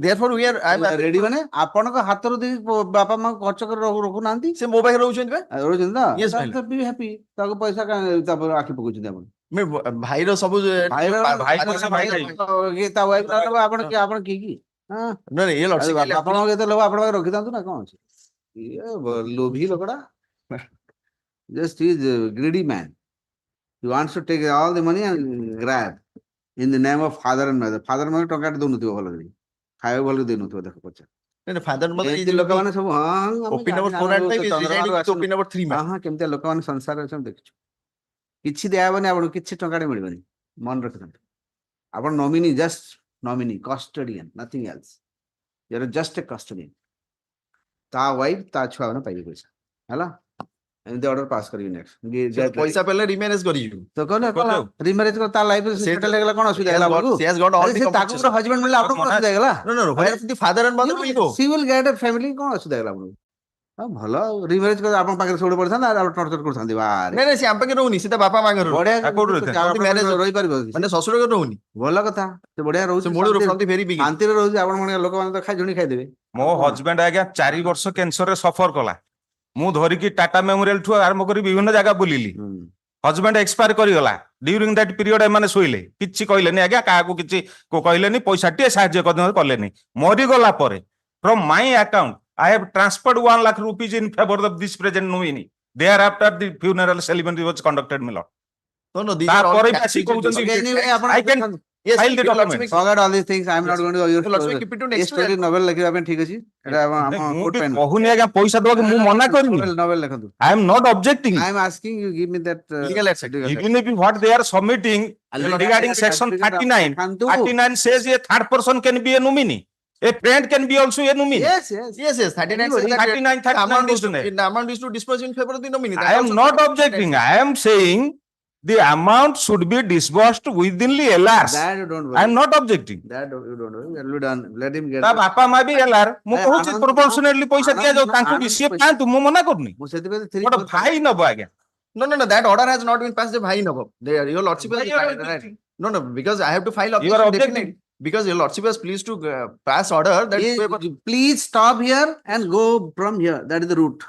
Therefore, we are. I am ready ମାନେ ଆପଣଙ୍କ ହାତରୁ ଦେଇ ବାପା ମାଙ୍କୁ ଖର୍ଚ୍ଚ କରି ରଖୁନାହାନ୍ତି। ସେ ମୋ ପାଖରେ ରହୁଛନ୍ତି ବା। ରହୁଛନ୍ତି ତ? Yes, my ବି ହାପି ତାକୁ ପଇସା କାଇଁ ତାପରେ ଆଖି ପକଉଛନ୍ତି ଆପଣ। ଭାଇର ସବୁ ଭାଇର ଭାଇ ପଇସା ଭାଇ ତା ୱାଇଫ ଆପଣ କିଏ କି? ବାପା ମାଙ୍କୁ ଏତେ ଲୋକ ଆପଣଙ୍କ ପାଖରେ ରଖିଥାନ୍ତୁ ନା କଣ ଅଛି? ଇଏ ଲୋଭୀ ଲୋକଟା। Just he is a greedy man. He wants to take all the money and grab in the name of father and mother. Father and mother ଟଙ୍କାଟେ ଦଉନଥିବ ଭଲ କରି। ଖାଇବାକୁ ଭଲ ଦେଇନଥିବ ଦେଖ ପଛେ। father mother ଏମିତି ଲୋକମାନେ ସବୁ OP number 4 and 5 is residing with OP number 3 man. କେମିତିଆ ଲୋକମାନେ ସଂସାରରେ ଅଛନ୍ତି ଦେଖିଛୁ। କିଛି ଦିଆହବନି ଆପଣଙ୍କୁ, କିଛି ଟଙ୍କାଟେ ମିଳିବନି, ମନେ ରଖିଥାନ୍ତୁ। ଆପଣ nominee, just nominee, custodian, nothing else. You are just a custodian. ତା ୱାଇଫ ତା ଛୁଆମାନେ ପାଇବେ ପଇସା ହେଲା। ଏମିତି ଅର୍ଡର ପାସ୍ କରିବି ନେକ୍ସଟ। ପଇସା ପାଇଲେ ରିମ୍ୟାରେଜ କରିଯିବୁ। ତ କଣ ରିମ୍ୟାରେଜ ତା ଲାଇଫ ସେଟଲ ହେଇଗଲା, କଣ ଅସୁବିଧା ହେଲା ଆପଣଙ୍କୁ? ତାକୁ ଗୋଟେ ହଜବେଣ୍ଡ ମିଳିଲା ଆପଣଙ୍କୁ କଣ ଅସୁବିଧା ହେଇଗଲା? father and mother will go. She will get a family, କଣ ଅସୁବିଧା ହେଇଗଲା ଆପଣଙ୍କୁ? ଭଲ ଆଉ ରିମ୍ୟାରେଜ କରି ଆପଣଙ୍କ ପାଖରେ ସବୁବେଳେ ପଡିଥାନ୍ତା ଆଉ ଟର୍ଚର କରୁଥାନ୍ତି। ନାଇଁ ସେ ଆମ ପାଖରେ ରହୁନି, ସେ ତା ବାପା ମାଙ୍କର ବଢିଆ ରହିପାରିବ ମାନେ ଶ୍ୱଶୁର ଘରେ ରହୁନି। ଭଲ କଥା, ସେ ବଢିଆ ରହୁଛି, ଶାନ୍ତିରେ ରହୁଛି। ଆପଣ ଲୋକମାନେ ତ ଝୁଣି ଖାଇଦେବେ। ମୋ ହଜବେଣ୍ଡ ଆଜ୍ଞା 4 ବର୍ଷ କ୍ୟାନ୍ସରରେ ସଫର କଲା। ମୁଁ ଧରିକି ଟାଟା ମେମୋରିଆଲ ଠୁ ଆରମ୍ଭ କରି ବିଭିନ୍ନ ଜାଗା ବୁଲିଲି। ହଜବେଣ୍ଡ ଏକ୍ସପାୟାର କରିଗଲା। ଡ୍ୟୁରିଂ ଦ୍ୟାଟ ପିରିୟଡ ଏମାନେ ଶୋଇଲେ, କିଛି କହିଲେନି ଆଜ୍ଞା, କାହାକୁ କିଛି କହିଲେନି, ପଇସା ଟିକେ ସାହାଯ୍ୟ କଲେନି। ମରିଗଲା ପରେ from my account I have transferred 1 lakh rupees in favor of this present nominee. Thereafter the funeral ceremony was conducted, my lord. No, these are all I can file the documents. Forget all these things. I am not going to your story novel ଲେଖିବା ପାଇଁ ଠିକ ଅଛି। ଏଟା କହୁନି ଆଜ୍ଞା ପଇସା ଦବାକୁ ମୁଁ ମନା କରିନି। novel ଲେଖନ୍ତୁ। I am not objecting. I am asking you give me that legal asset. Even if what they are submitting regarding section 39, 39 says a third person can be a nominee. A friend can be also a nominee. Yes. 39 says that 39 amount is to disperse in favor of the nominee. I am not objecting. I am saying the amount should be disbursed within the LRs. That you don't worry. I am not objecting. That you don't worry. That will be done. Let him get. ତା ବାପା ମା ବି LR, ମୁଁ କହୁଛି proportionately ପଇସା ଦିଆଯାଉ, ତାଙ୍କୁ ବି ସିଏ ପାଆନ୍ତୁ, ମୁଁ ମନା କରୁନି। ମୁଁ ସେଥିପାଇଁ ଗୋଟେ ଭାଇ ନବ ଆଜ୍ଞା। No, that order has not been passed. Bhai no, your lordship has right. No, because I have to file You are objection objecting. definitely. Because your lordship is pleased to pass order that please stop here and go from here. That is the route.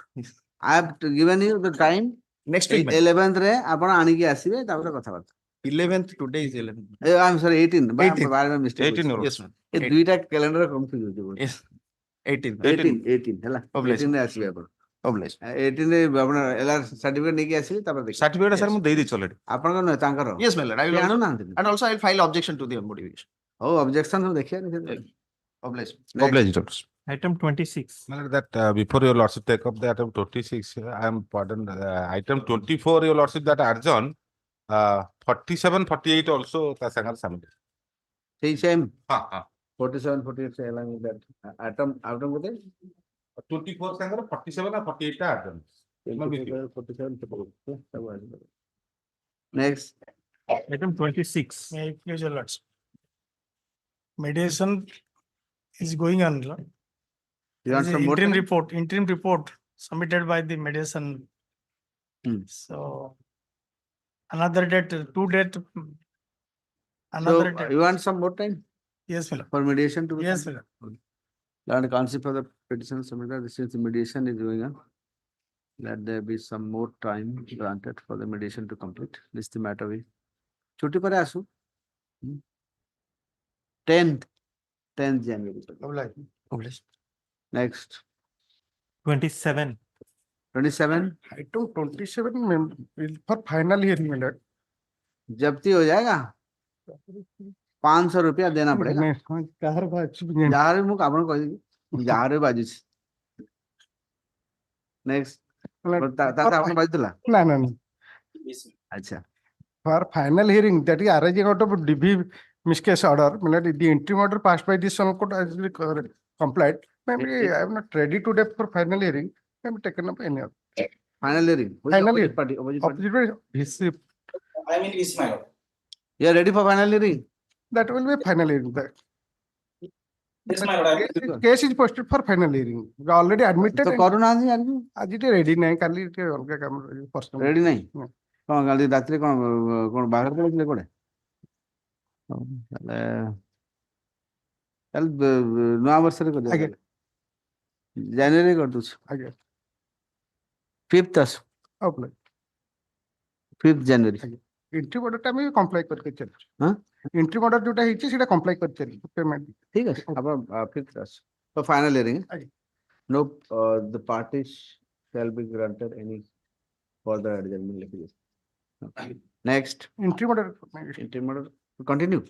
I have given you the time. Next week 11th ରେ ଆପଣ ଆଣିକି ଆସିବେ, ତାପରେ କଥାବାର୍ତ୍ତା। 11th, today is 11th. I am sorry 18. 18 yes, ଏ ଦୁଇଟା calendar confuse ହେଉଛି। Yes. 18 ହେଲା। 18 ରେ ଆସିବେ ଆପଣ। 18 ରେ ଆପଣ LR ସାର୍ଟିଫିକେଟ ନେଇକି ଆସିବେ, ତାପରେ ଦେଖିବେ। ସାର୍ଟିଫିକେଟ ସାର୍ ମୁଁ ଦେଇ ଦେଇଛି ଅଲରେଡି। ଆପଣଙ୍କର ନୁହେଁ, ତାଙ୍କର। Yes, my lord. I will ଆଣୁନାହାନ୍ତି। And also I will file objection to the motivation. ହଉ, objection ସବୁ ଦେଖିବା। Obliged. Item 26. That before your lordship take up the item 26, I am pardon. Item 24, your lordship that urgent 47, 48 also ତା ସାଙ୍ଗରେ ସାମିଲ। Same. 47, 48 ସେ ହେଲା that item ବୋଧେ 24 ସାଙ୍ଗରେ 47 ଆଉ 48 ଟା urgent। 47 Next. Item 26. May I please your lordship? Mediation is going on. You want some more interim report submitted by the mediation. So another date, two date, another date. You want some more time? Yes, sir. For mediation to be Yes, sir. Land concept of the petition submitted, since the mediation is going on, let there be some more time granted for the mediation to complete. This is the matter we. Chutti pare asu. 10th January. Next. 27. 27. Item 27 for final hearing, my lord. जब्ती हो जाएगा, 500 रुपया देना पड़ेगा। जहाँ मुझे आपने कोई जहाँ बाजू। नेक्स्ट। ताता आपने बाजू दिला। No. अच्छा। For final hearing, that is arising out of DB miscase order, the interim order passed by this one court has been complied. Maybe I am not ready today for final hearing. I am taken up any other. Final hearing. Final hearing. Opposite party. I mean, Ismail. You are ready for final hearing? That will be final hearing. Yes, my lord. Case is posted for final hearing. Already admitted. तो କରୁନାହାନ୍ତି ଆଜି ଆଜି ଟିକେ ready ନାହିଁ କାଲି ଟିକେ ଅଲଗା କାମ ରହିବ personal. ରେଡି ନାହିଁ ହଁ। କଣ କାଲି ରାତିରେ କଣ ବାହାଘର ପଳେଇଥିଲେ କୁଆଡେ ହଉ, ତାହେଲେ ନୂଆ ବର୍ଷରେ କରିଦେବା ଆଜ୍ଞା। ଜାନୁଆରୀ କରିଦଉଛି ଆଜ୍ଞା 5th ଆସୁ apply. 5th ଜାନୁଆରୀ ଏଣ୍ଟ୍ରି ମର୍ଡର ଟା ଆମେ କମ୍ପ୍ଲାଇ କରିକି ଚାଲିଛୁ। ହଁ ଏଣ୍ଟ୍ରି ମର୍ଡର ଯୋଉଟା ହେଇଛି ସେଇଟା କମ୍ପ୍ଲାଇ କରି ଚାଲିଛୁ ପେମେଣ୍ଟ। ଠିକ ଅଛି ଆପଣ 5th ଆସୁ ତ ଫାଇନାଲ ହିୟରିଂ ଆଜ୍ଞା। no the parties shall be granted any further adjournment like this. Okay. Next entry murder continue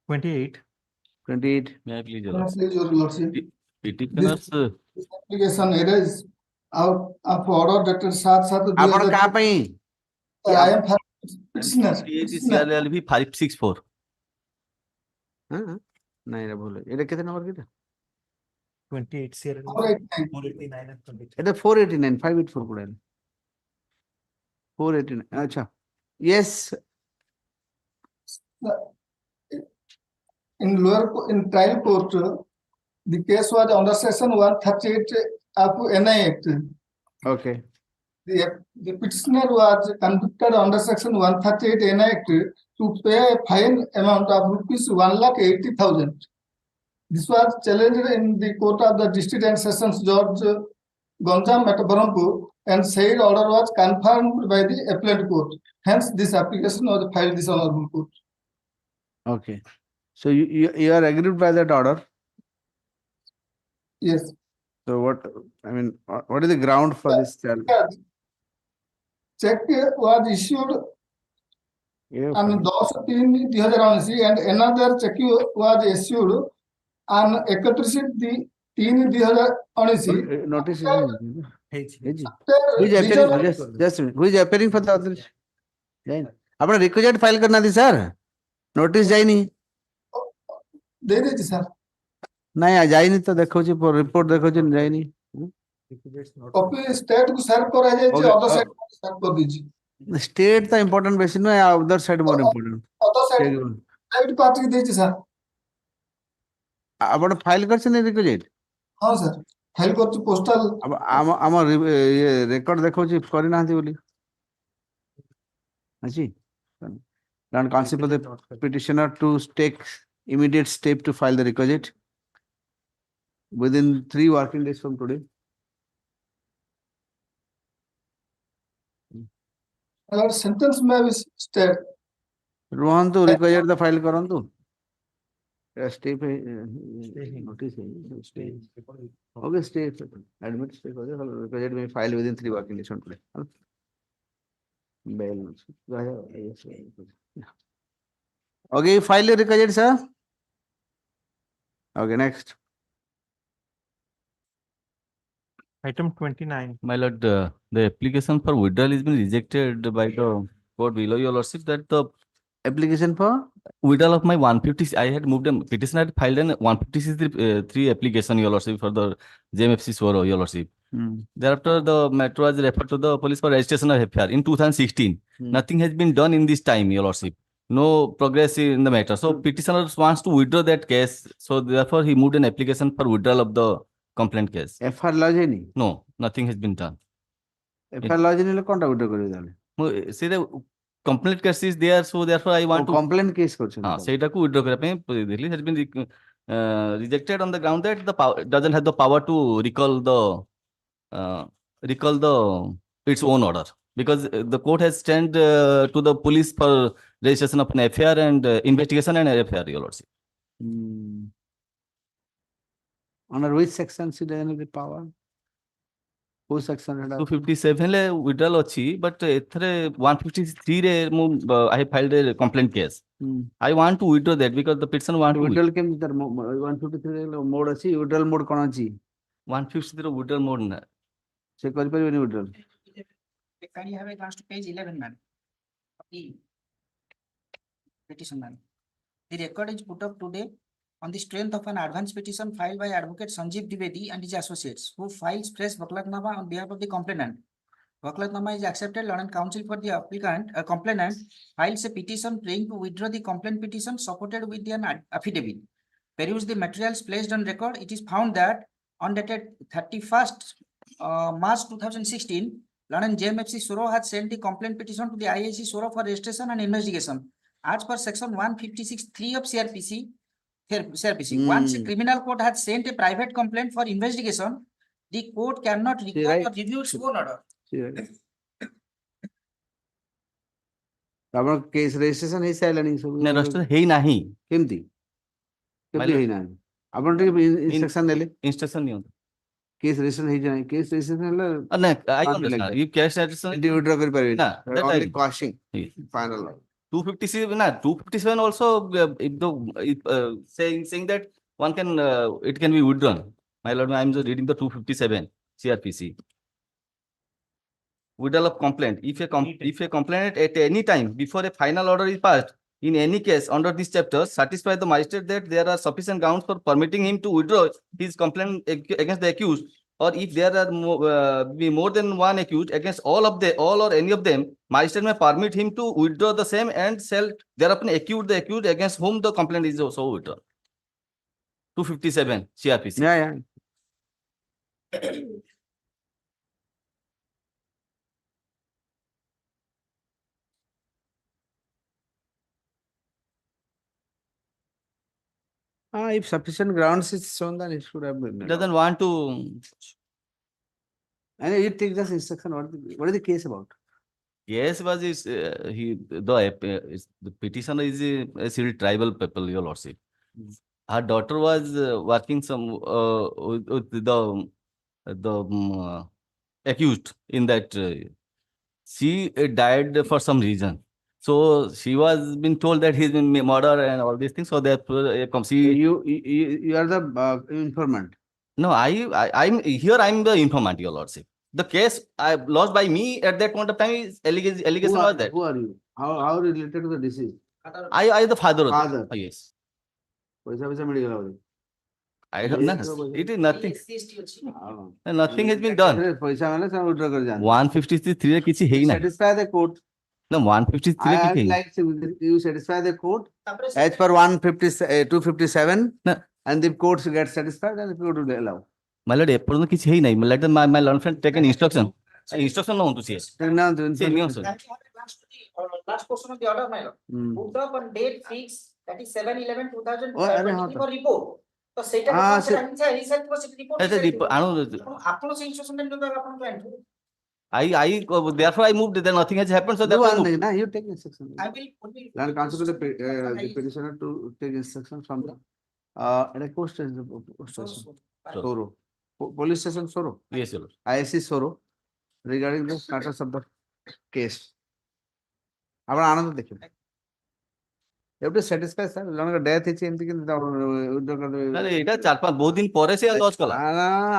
28. 28 May I please, your Please, lordship? your lordship, Petitioners, this application arise out of order dated 7/7/2000. ଆପଣ କାହା ପାଇଁ I am petitioner. 28 CRLV 564. ହଁ ନାଇଁ ଏଇଟା ଭୁଲ ଏଇଟା କେତେ number କେତେ 28 CRL 489. 489 and 23. এটা 489 584 পড়ে 489 আচ্ছা yes In in trial court, the case was under section 138 of NI Act. okay The petitioner was convicted under section 138 NI Act to pay a fine amount of rupees 1,80,000. This was challenged in the court of the district and sessions judge Ganjam at Barampur, and said order was confirmed by the appellate court. Hence, this application was filed this honorable court. okay so you are aggrieved by that order Yes. so what I mean what is the ground for this challenge Check was issued yeah, on 10/3/2019 and another check was issued on 31/3/2019. notice is After who is appearing result- just a minute. Who is appearing for the other जाइन ଆପଣ ରିକ୍ୱେଜେଟ୍ file କରିନାହାନ୍ତି sir notice ଯାଇନି दे दीजिए sir ନାଇଁ ଯାଇନି ତ ଦେଖଉଛି report ଦେଖଉଛି ଯାଇନି कॉपी स्टेट को सर्व करा जाए Okay, अदर साइड सर्व कर दीजिए स्टेट ତ ଇମ୍ପୋର୍ଟାଣ୍ଟ ବେଶୀ ନୁହେଁ ଅଦର ସାଇଡ୍ ମୋର important other side private party को दीजिए सर ଆପଣ ଫାଇଲ୍ କରିଛନ୍ତି ରିକ୍ୱେଜେଟ୍ हाँ सर फाइल करती पोस्टल ଆମ ରେକର୍ଡ ଦେଖଉଛି କରିନାହାନ୍ତି ବୋଲି ଅଛି and concept of the petitioner to take immediate step to file the requisite within 3 working days from today. अगर सेंटेंस में भी स्टेट रुहंतु requisite the file करंतु step notice stay okay stay admit stay requisite may file within 3 working days from today. Bail okay you file your requisite sir okay next Item 29. My lord, the application for withdrawal has been rejected by the court below, your lordship, that the application for withdrawal of my 150, I had moved a petition, I had filed an 153 application, your lordship, for the JMFC Swaro, your lordship. Thereafter, the matter was referred to the police for registration of FIR in 2016. Nothing has been done in this time, your lordship. No progress in the matter. So petitioner wants to withdraw that case. So therefore, he moved an application for withdrawal of the complaint case. FR lodge ହେଇନି No, nothing has been done. FR lodge ନେଲେ କଣଟା ଗୋଟେ କରିବେ ତାହେଲେ See the complaint case is there, so therefore I want to complaint case କରୁଛନ୍ତି ସେଇଟାକୁ withdraw କରିବା ପାଇଁ ଦେଲି, has been rejected on the ground that the power doesn't have the power to recall the its own order, because the court has sent to the police for registration of an FIR and investigation and FIR, your lordship. Under which section should I have the power? Who section? 257 le withdrawal ଅଛି, but ଏଥିରେ 153 ରେ ମୁଁ I have filed a complaint case. I want to withdraw that because the petition want to withdrawal କେମିତି ତାର 153 ରେ mode ଅଛି withdrawal mode କଣ ଅଛି 153 ର withdrawal mode ନା ସେ କରିପାରିବେନି withdrawal Can you have a glance to page 11, man? E. Petition, man. The record is put up today on the strength of an advance petition filed by Advocate Sanjeev Dwivedi and his associates, who files fresh Baklatnama on behalf of the complainant. Waklaatnama is accepted. Learned counsel for the applicant, complainant files a petition praying to withdraw the complaint petition supported with an affidavit. Peruse the materials placed on record. It is found that on dated 31st March 2016, Learned JMFC Soro had sent the complaint petition to the IIC Soro for registration and investigation. As per section 156(3) of CRPC, once a criminal court had sent a private complaint for investigation, the court cannot record or review its own order. ଆପଣ case registration ହେଇସାରିଲାଣି ସବୁ ନା register ହେଇନାହିଁ କେମିତି କେମିତି My ହେଇନାହାନ୍ତି ଆପଣ ଟିକେ ଇନଷ୍ଟ୍ରକ୍ସନ ଦେଲେ instruction ନିଅନ୍ତୁ କେସ୍ ରେଜିଷ୍ଟ୍ରେସନ ହେଇଯାଏ କେସ୍ ରେଜିଷ୍ଟ୍ରେସନ ହେଲେ ନା I can't be like understand that. if cash registration ଏଠି withdraw କରିପାରିବେନି ନା that I only costing final 257 na 257 also if the saying that one can it can be withdrawn. My lord, I am just reading the 257 CRPC. Withdrawal of complaint. If a complainant at any time before a final order is passed, in any case under this chapter, satisfy the magistrate that there are sufficient grounds for permitting him to withdraw his complaint against the accused, or if there are be more than one accused against all or any of them, magistrate may permit him to withdraw the same and shall thereupon accuse the accused against whom the complaint is also withdrawn. 257 CRPC. yeah. If sufficient grounds is shown, then it should have been. Doesn't want to. And you take this instruction. What is the case about? Yes, was is the petitioner is a still tribal people, your lordship. Her daughter was working some with the accused in that she died for some reason. So she was been told that he's been murdered and all these things. So therefore, You are the informant. No, I'm here. I'm the informant, your lordship. The case I lost by me at that point of time is allegation was that. Who are you? How related to the deceased? I the father. Father. Yes. पैसा मिलेगा बोले I don't know. It is nothing. Nothing has been done. पैसा मैंने सब withdraw कर जाना 153 रे किसी है ही नहीं. Satisfy the court. No, 153 I किसी है. like you satisfy the court as per 257 and the courts get satisfied and the court will allow. My lord, एपर्यंत किसी है ही नहीं. Let my learned friend take an instruction. Instruction no to see. Last portion of the order, my lord. Moved up on date fixed, that is 7/11/2023 for report. So set he said was report. ଆପଣ ସେ instruction ଟା ନିଅନ୍ତୁ ଆପଣ client. Therefore I moved. Then nothing has happened. So therefore I moved. You take instruction. I will only. Learn counsel to the petitioner to take instruction from the post station. Soro. Police station Soro. Yes, sir. ISC Soro regarding the status of the case. ଆପଣ ଆନନ୍ଦ ଦେଖିବେ ଏପଟେ satisfy sir ଜଣଙ୍କ death ହେଇଛି ଏମିତି କିନ୍ତୁ ଆରେ ଏଇଟା 4-5 ବହୁତ ଦିନ ପରେ ସେ ଲଞ୍ଚ କଲା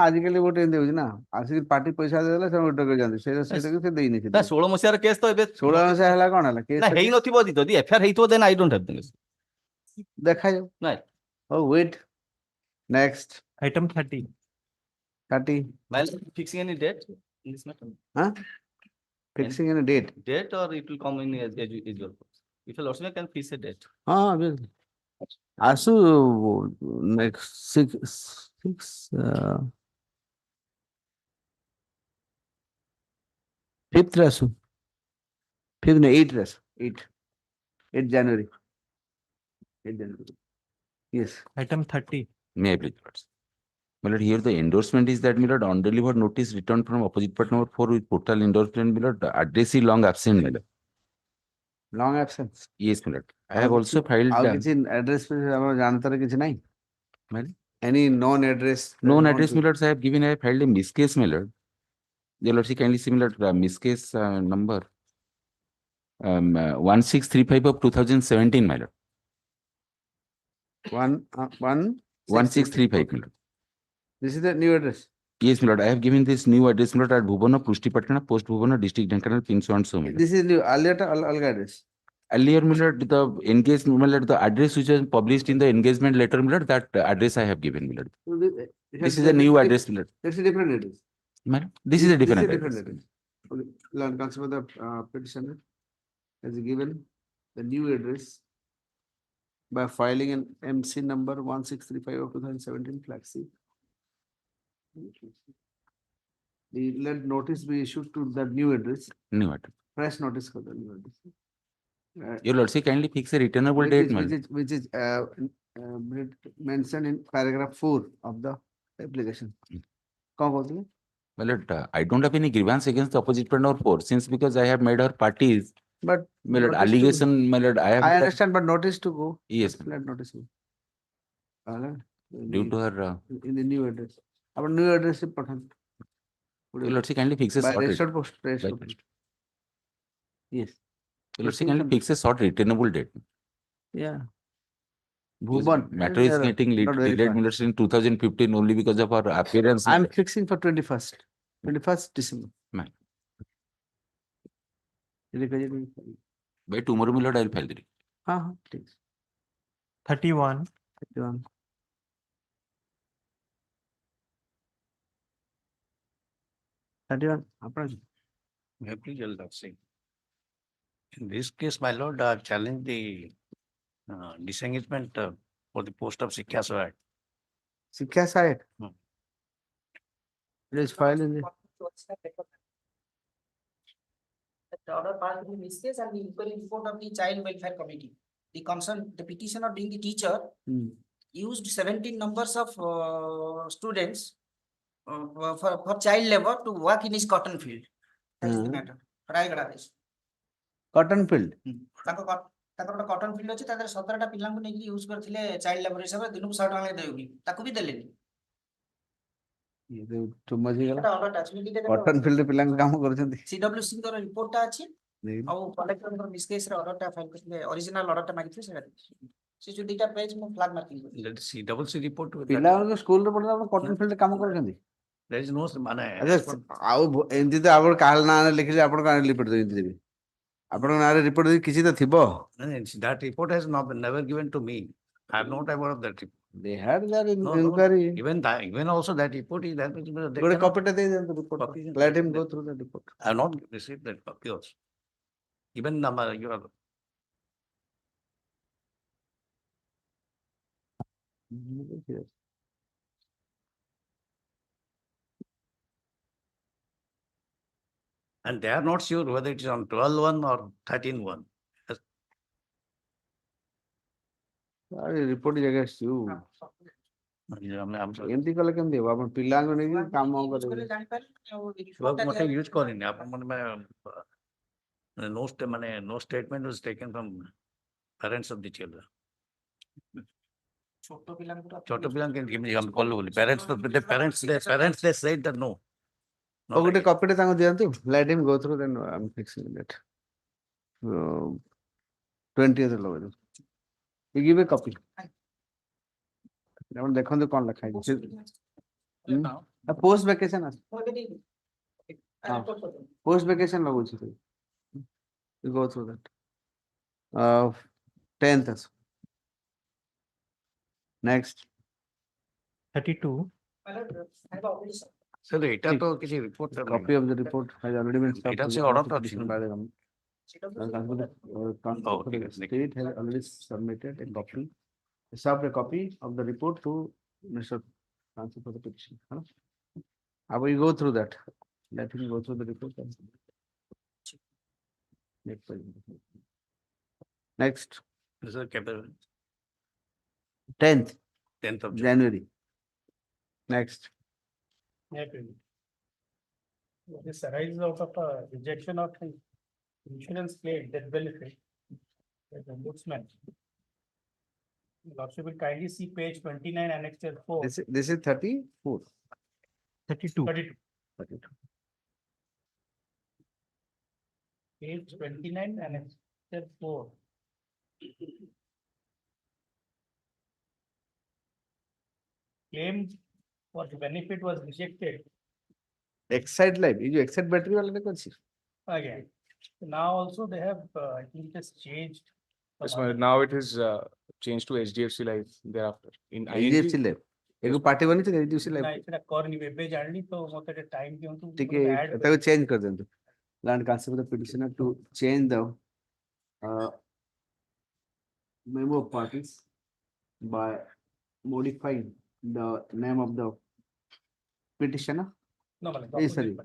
ଆଜିକାଲି ଗୋଟେ ଏମିତି ହଉଛି ନା ଆସିକି ପାର୍ଟି ପଇସା ଦେଇଦେଲେ ସେ ଉଇଡ୍ର କରିଯାନ୍ତି ସେଇଟା ସେ ଦେଇନି 16 ମସିହାର କେସ୍ ତ ଏବେ 16 ମସିହା ହେଲା କଣ ହେଲା କେସ୍ ହେଇନଥିବ ଯଦି ଏଫଆଇଆର ହେଇଥିବ ଦେନ୍ ଆଇ ଡୋଣ୍ଟ ହାଭ୍ ଦିସ୍ ଦେଖାଯାଉ ନାଇଁ ହଉ wait next Item 30. While fixing any date in this matter? Fixing any date? Date or it will come in as usual. If a lordship can fix a date. Asu next six fifth Rasu. 8 Rasu. 8 January. 8 January. Yes. Item 30. May I please? My lord, here the endorsement is that, my lord, undelivered notice returned from opposite part number 4 with portal endorsement, my lord, address is long absent, my lord. Long absence? Yes, my lord. I have also filed. Address any known address? Known address, my lord, I have given, I have filed a miscase, my lord. The lord, kindly see, my lord, miscase number 1635 of 2017, my lord. 1635, my lord. This is the new address? Yes, my lord. I have given this new address, my lord, at Bhuvana, Pushti Post Bhuvana, District Dhankanal, Pin so and so. This is new. Earlier address? Earlier, my lord, the engagement, my lord, the address which was published in the engagement letter, my lord, that address I have given, my lord. So this is a new address, my lord. That's a different address. Madam, this is a different address. Land Council for the petitioner has given the new address by filing an MC number 1635 of 2017 flag C. The let notice be issued to the new address, New address. fresh notice for the new address. Your lordship kindly fix a returnable date, my lord. Which is mentioned in paragraph 4 of the application. कौन बोलते हैं? My lord, I don't have any grievance against the opposite partner for since because I have made her parties. But My lord, notice to- allegation, my lord, I have. I understand, but notice to go. Yes, Let notice go. due to her, In the new address. Our new address is important. your lordship kindly fix a By short. registered post. By Registered post. post. Yes. Your lordship kindly fix a short returnable date. Yeah. Because Bhuban. matter is getting not very delayed, far. my lord, in 2015 only because of our appearance. I'm fixing for 21st December. Ma'am. By By tomorrow, my lord, I'll file the report. हाँ ठीक 31. 31. May I please tell that thing? In this case, my lord, I challenge the disengagement for the post of Sikha Sahayak. Sikha Sahayak? It is filed in the. The order passed in this case and the inquiry report of the Child Welfare Committee. The concern, the petitioner being the teacher, used 17 numbers of students for child labor to work in his cotton field. That is the matter. Raigada is. Cotton field. ତାଙ୍କର cotton field ଅଛି ତା ଦେହରେ 17ଟା ପିଲାଙ୍କୁ ନେଇକି use କରିଥିଲେ child labour ହିସାବରେ ଦିନକୁ 100 ଟଙ୍କା ଦେବେ ବୋଲି ତାକୁ ବି ଦେଲେନି Too much ହେଇଗଲା ସେଟା ଅର୍ଡରଟା ଅଛି ଦିଟା କଟନ ଫିଲ୍ଡ ପିଲାଙ୍କୁ କାମ କରୁଛନ୍ତି ସିଡବ୍ଲ୍ୟୁସି ଙ୍କର ରିପୋର୍ଟଟା ଅଛି ଆଉ କଲେକ୍ଟରଙ୍କର ମିସ୍ କେସ୍ ରେ ଅର୍ଡରଟା ଫାଇଲ କରିଥିଲେ ଅରିଜିନାଲ ଅର୍ଡରଟା ମାଗିଥିଲେ ସେଟା ସେ ଯୋଉ ଦିଟା ପେଜ ମୁଁ ଫ୍ଲାଗ ମାର୍କିଂ କରିଛି Let us see double C report. ପିଲାମାନଙ୍କୁ ସ୍କୁଲରେ ପଢିଲା ଆପଣ କଟନ ଫିଲ୍ଡରେ କାମ କରୁଛନ୍ତି There is no ମାନେ ଆଉ ଏମିତି ତ ଆପଣ କାହା ନାଁରେ ଲେଖିଲେ ଆପଣ କାହା ରିପୋର୍ଟ ଦେବେ ଆପଣଙ୍କ ନାଁରେ ରିପୋର୍ଟ ଦେଇ କିଛି ତ ଥିବ that report has not never given to me. I am not aware of that report. They had their No, inquiry. Even also that report is that. Good copy ଟା ଦେଇ ଦିଅନ୍ତୁ report. Let him go through the report. I have not received that copy also. Even you are. And they are not sure whether it is on 12/1 or 13/1. Report is against you. ଏମିତି କଲେ କେମିତି ହବ ଆପଣ ପିଲାଙ୍କୁ ନେଇକି କାମ କରିବେ ମତେ ୟୁଜ କରିନି ଆପଣ ମାନେ no statement was taken from parents of the children. ଛୋଟ ପିଲାଙ୍କୁ କେମିତି ଆମେ କଲୁ ବୋଲି parents they said that no. ଆଉ ଗୋଟେ କପିଟେ ତାଙ୍କୁ ଦିଅନ୍ତୁ let him go through then I'm fixing that 20th ଲଗେଇ you give a copy ଆପଣ ଦେଖନ୍ତୁ କଣ ଲେଖା ହେଇଛି post vacation post vacation ଲଗାଉଛି you go through that 10th next 32. Sir, ଏଇଟା ତ କିଛି report copy of the report has already been ଏଇଟା ସେ order ତ ଅଛି by the government. State has already submitted a copy, served a copy of the report to Mr. Counsel for the petition. I will go through that. Let him go through the report. Next. 10th. 10th of January. Next. This arises out of a rejection of an insurance claim, death benefit, as ombudsman. Lordship will kindly see page 29, annexure 4. This is 34. 32. Page 29, annexure 4. Claim for the benefit was rejected. Excite life. Is you excite battery वाला देखो अच्छी. Again, now also they have, I think it has changed. Yes, now it is changed to HDFC Life thereafter. In HDFC Life. एक party बनी थी HDFC Life. ना इतना कर नहीं बे जानी तो मतलब टाइम क्यों तो ठीक है ताकि चेंज कर देंगे Land council of the petitioner to change the memo of parties by modifying the name of the petitioner. No, Malak, Eh, sorry.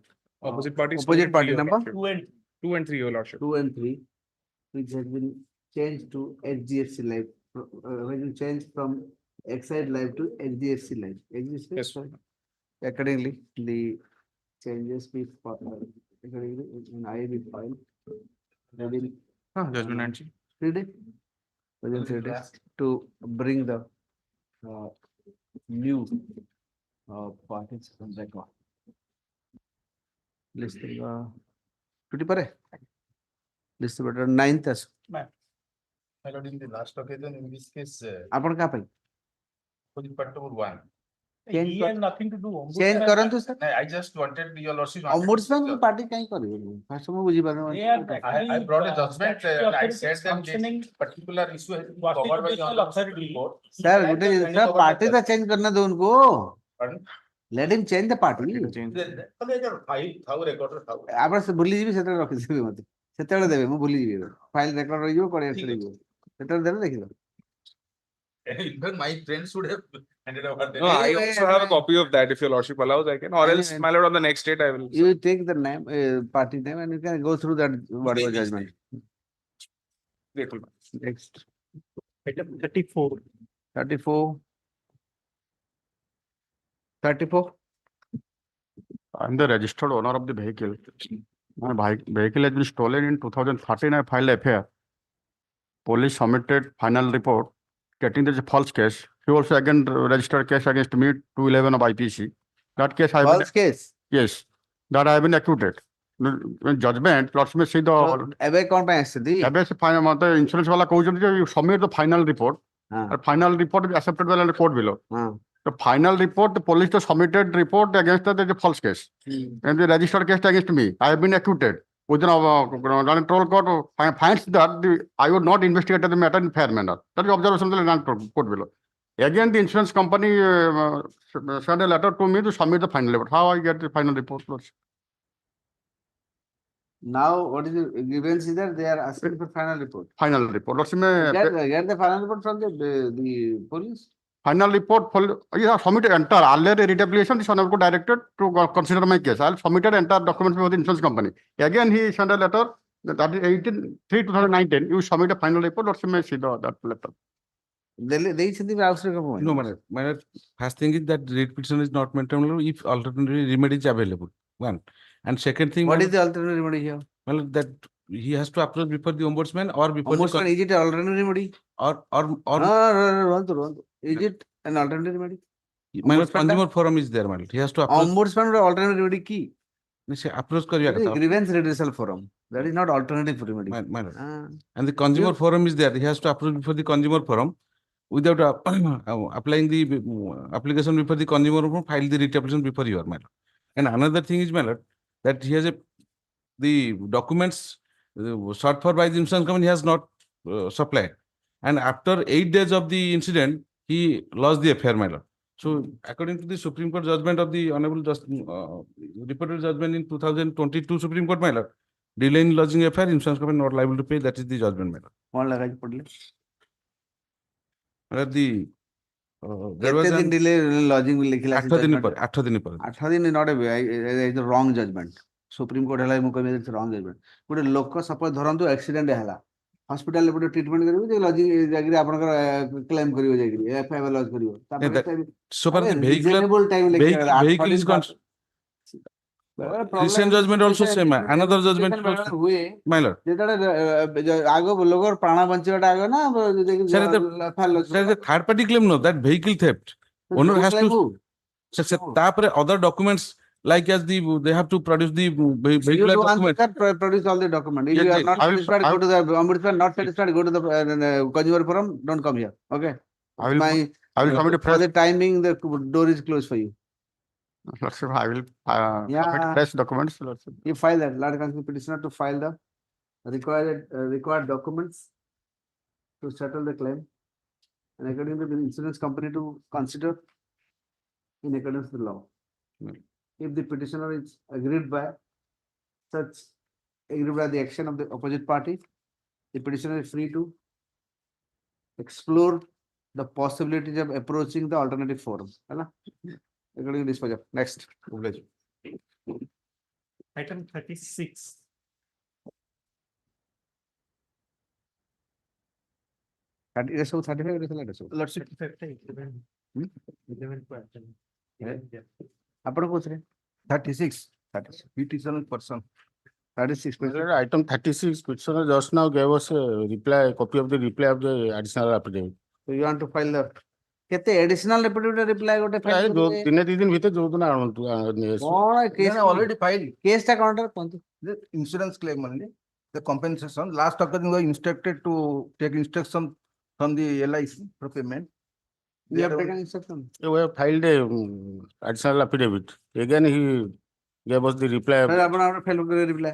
opposite parties. Opposite party number? 2 and 3, your lordship. 2 and 3, which has been changed to HDFC Life, when you change from Exide Life to HDFC Life. Yes, sir. Accordingly, the changes be accordingly in I will file. Within Judgment entry. 3 days. Within 3 days to bring the new parties on record. List Tutti pare? List better 9th as. My lord, in the last occasion, in this case, ଆପଣ କାହା ପାଇଁ? opposite part number 1. Change He कर- has nothing to do. Change କରନ୍ତୁ sir. No, I just wanted your lordship. Ombudsman party କାହିଁ କରିବେ? First ମୁଁ ବୁଝିପାରୁନି. I brought a judgment, I said that this particular issue has been covered by the honorable court. Sir, ଗୋଟେ ଜିନିଷ party ତ change करना दो उनको. Pardon? Let him change the party. ଥାଉ record ଥାଉ। ଆପଣ ସେ ଭୁଲିଯିବି ସେତେବେଳେ ରଖିଦେବେ ମତେ ସେତେବେଳେ ଦେବେ ମୁଁ ଭୁଲିଯିବି ଫାଇଲ ରେକର୍ଡ ରହିଯିବ କୋଡିଏ ରହିଯିବ ସେତେବେଳେ ଦେବେ ଦେଖିବ। In fact, my friends should have handed over. No, I also have a copy of that if your lordship allows, I can, or else, my lord, on the next date, I will. You take the name, party name, and you can go through that whatever judgment. Grateful. Next. Item 34. 34. 34. I am the registered owner of the vehicle. My vehicle has been stolen in 2013. I filed FIR. Police submitted final report stating there is a false case. He also again registered case against me, 211 of IPC. That case I have False case. Yes, that I have been acquitted. In judgment, Lords may see the. ଏବେ କ'ଣ ପାଇଁ ଆସିଛନ୍ତି? ଏବେ ସେ ମତେ insurance वाला କହୁଛନ୍ତି ଯେ you submit the final report. Final report is accepted by the court below. The final report, the police has submitted report against that there is a false case. And the registered case against me, I have been acquitted. Within a troll court finds that I would not investigate the matter in fair manner. That is observation of the land court below. Again, the insurance company sent a letter to me to submit the final report. How I get the final report? Now, what is the grievance is that they are asking for final report. Final report. Lords may Get the final report from the police. Final report, yeah, submitted entire earlier writ application, this honorable directed to consider my case. I'll submitted entire documents for the insurance company. Again, he sent a letter that is 18/3/2019. You submit a final report, or may see that letter. No, my first thing is that writ petition is not maintainable if alternative remedy is available. One. And second thing. What is the alternative remedy here? Well, that he has to approach before the ombudsman or before Ombudsman, is it an alternative remedy? or Is it an alternative remedy? my lord, consumer forum is there, my lord. He has to approach. Ombudsman or alternative remedy key? Approach kariya That is katha. grievance redressal forum. That is not alternative remedy. My lord. And the consumer forum is there. He has to approach before the consumer forum without applying the application before the consumer forum, file the writ application before your, my lord. And another thing is, my lord, that he has the documents sought for by the insurance company he has not supplied. And after 8 days of the incident, he lost the affair, my lord. So, according to the Supreme Court judgment of the Honorable reported judgment in 2022 Supreme Court, my lord, delay in lodging affair, insurance company not liable to pay. That is the judgment, my lord. My lord, there was an delay lodging will likely 8 दिन पर 8 दिन पर 8 दिन is not a the wrong judgment. Supreme Court ହେଲା ମୁଁ କହିବି it's wrong judgment. ଗୋଟେ ଲୋକ suppose ଧରନ୍ତୁ accident ହେଲା ହସ୍ପିଟାଲ ରେ ଗୋଟେ ଟ୍ରିଟମେଣ୍ଟ କରିବ ଯେ ଲଜିଂ ଯାଇକିରି ଆପଣଙ୍କର କ୍ଲେମ କରିବ ଯାଇକିରି ଏଫଆଇଆର ଲଜ କରିବ ତାପରେ so far the vehicle is gone. Recent judgment also same. Another judgment ହୁଏ my lord. ଯେତେବେଳେ ଆଗ ଲୋକର ପ୍ରାଣ ବଞ୍ଚିବାଟା ଆଗ ନା Sir, the third party claim no, that vehicle theft. Owner has to. Sir, tapare other documents like as they have to produce the vehicle document. Produce all the document. If you are not satisfied, go to the ombudsman. Not satisfied, go to the consumer forum. Don't come here. Okay. I will submit a for the timing, the door is closed for you. Lordship, I will submit fresh documents. Lordship. You file that. Large council petitioner to file the required documents to settle the claim, and according to the insurance company to consider in accordance with the law. If the petitioner is agreed by such aggrieved by the action of the opposite party, the petitioner is free to explore the possibilities of approaching the alternative forum. है ना? According to dispose of. Next. Item 36. It is so 35, it is like so. Lordship. ଆପଣ କୋଉଥିରେ? 36. Petitioner person. 36. Item 36, petitioner just now gave us a reply, copy of the reply of the additional affidavit. So you want to file the କେତେ additional affidavit reply ଗୋଟେ file କରିବେ? ଦିନେ ଦି ଦିନ ଭିତରେ ଯୋଉଦିନ ଆଣନ୍ତୁ କଣ case Already filed. case ଟା କଣଟା କୁହନ୍ତୁ? The insurance claim only, the compensation, last occasion we were instructed to take instruction from the LIC for payment. We have taken instruction. We have filed a additional affidavit. Again, he gave us the reply. ଆପଣ ଆମର fail କରିବେ reply.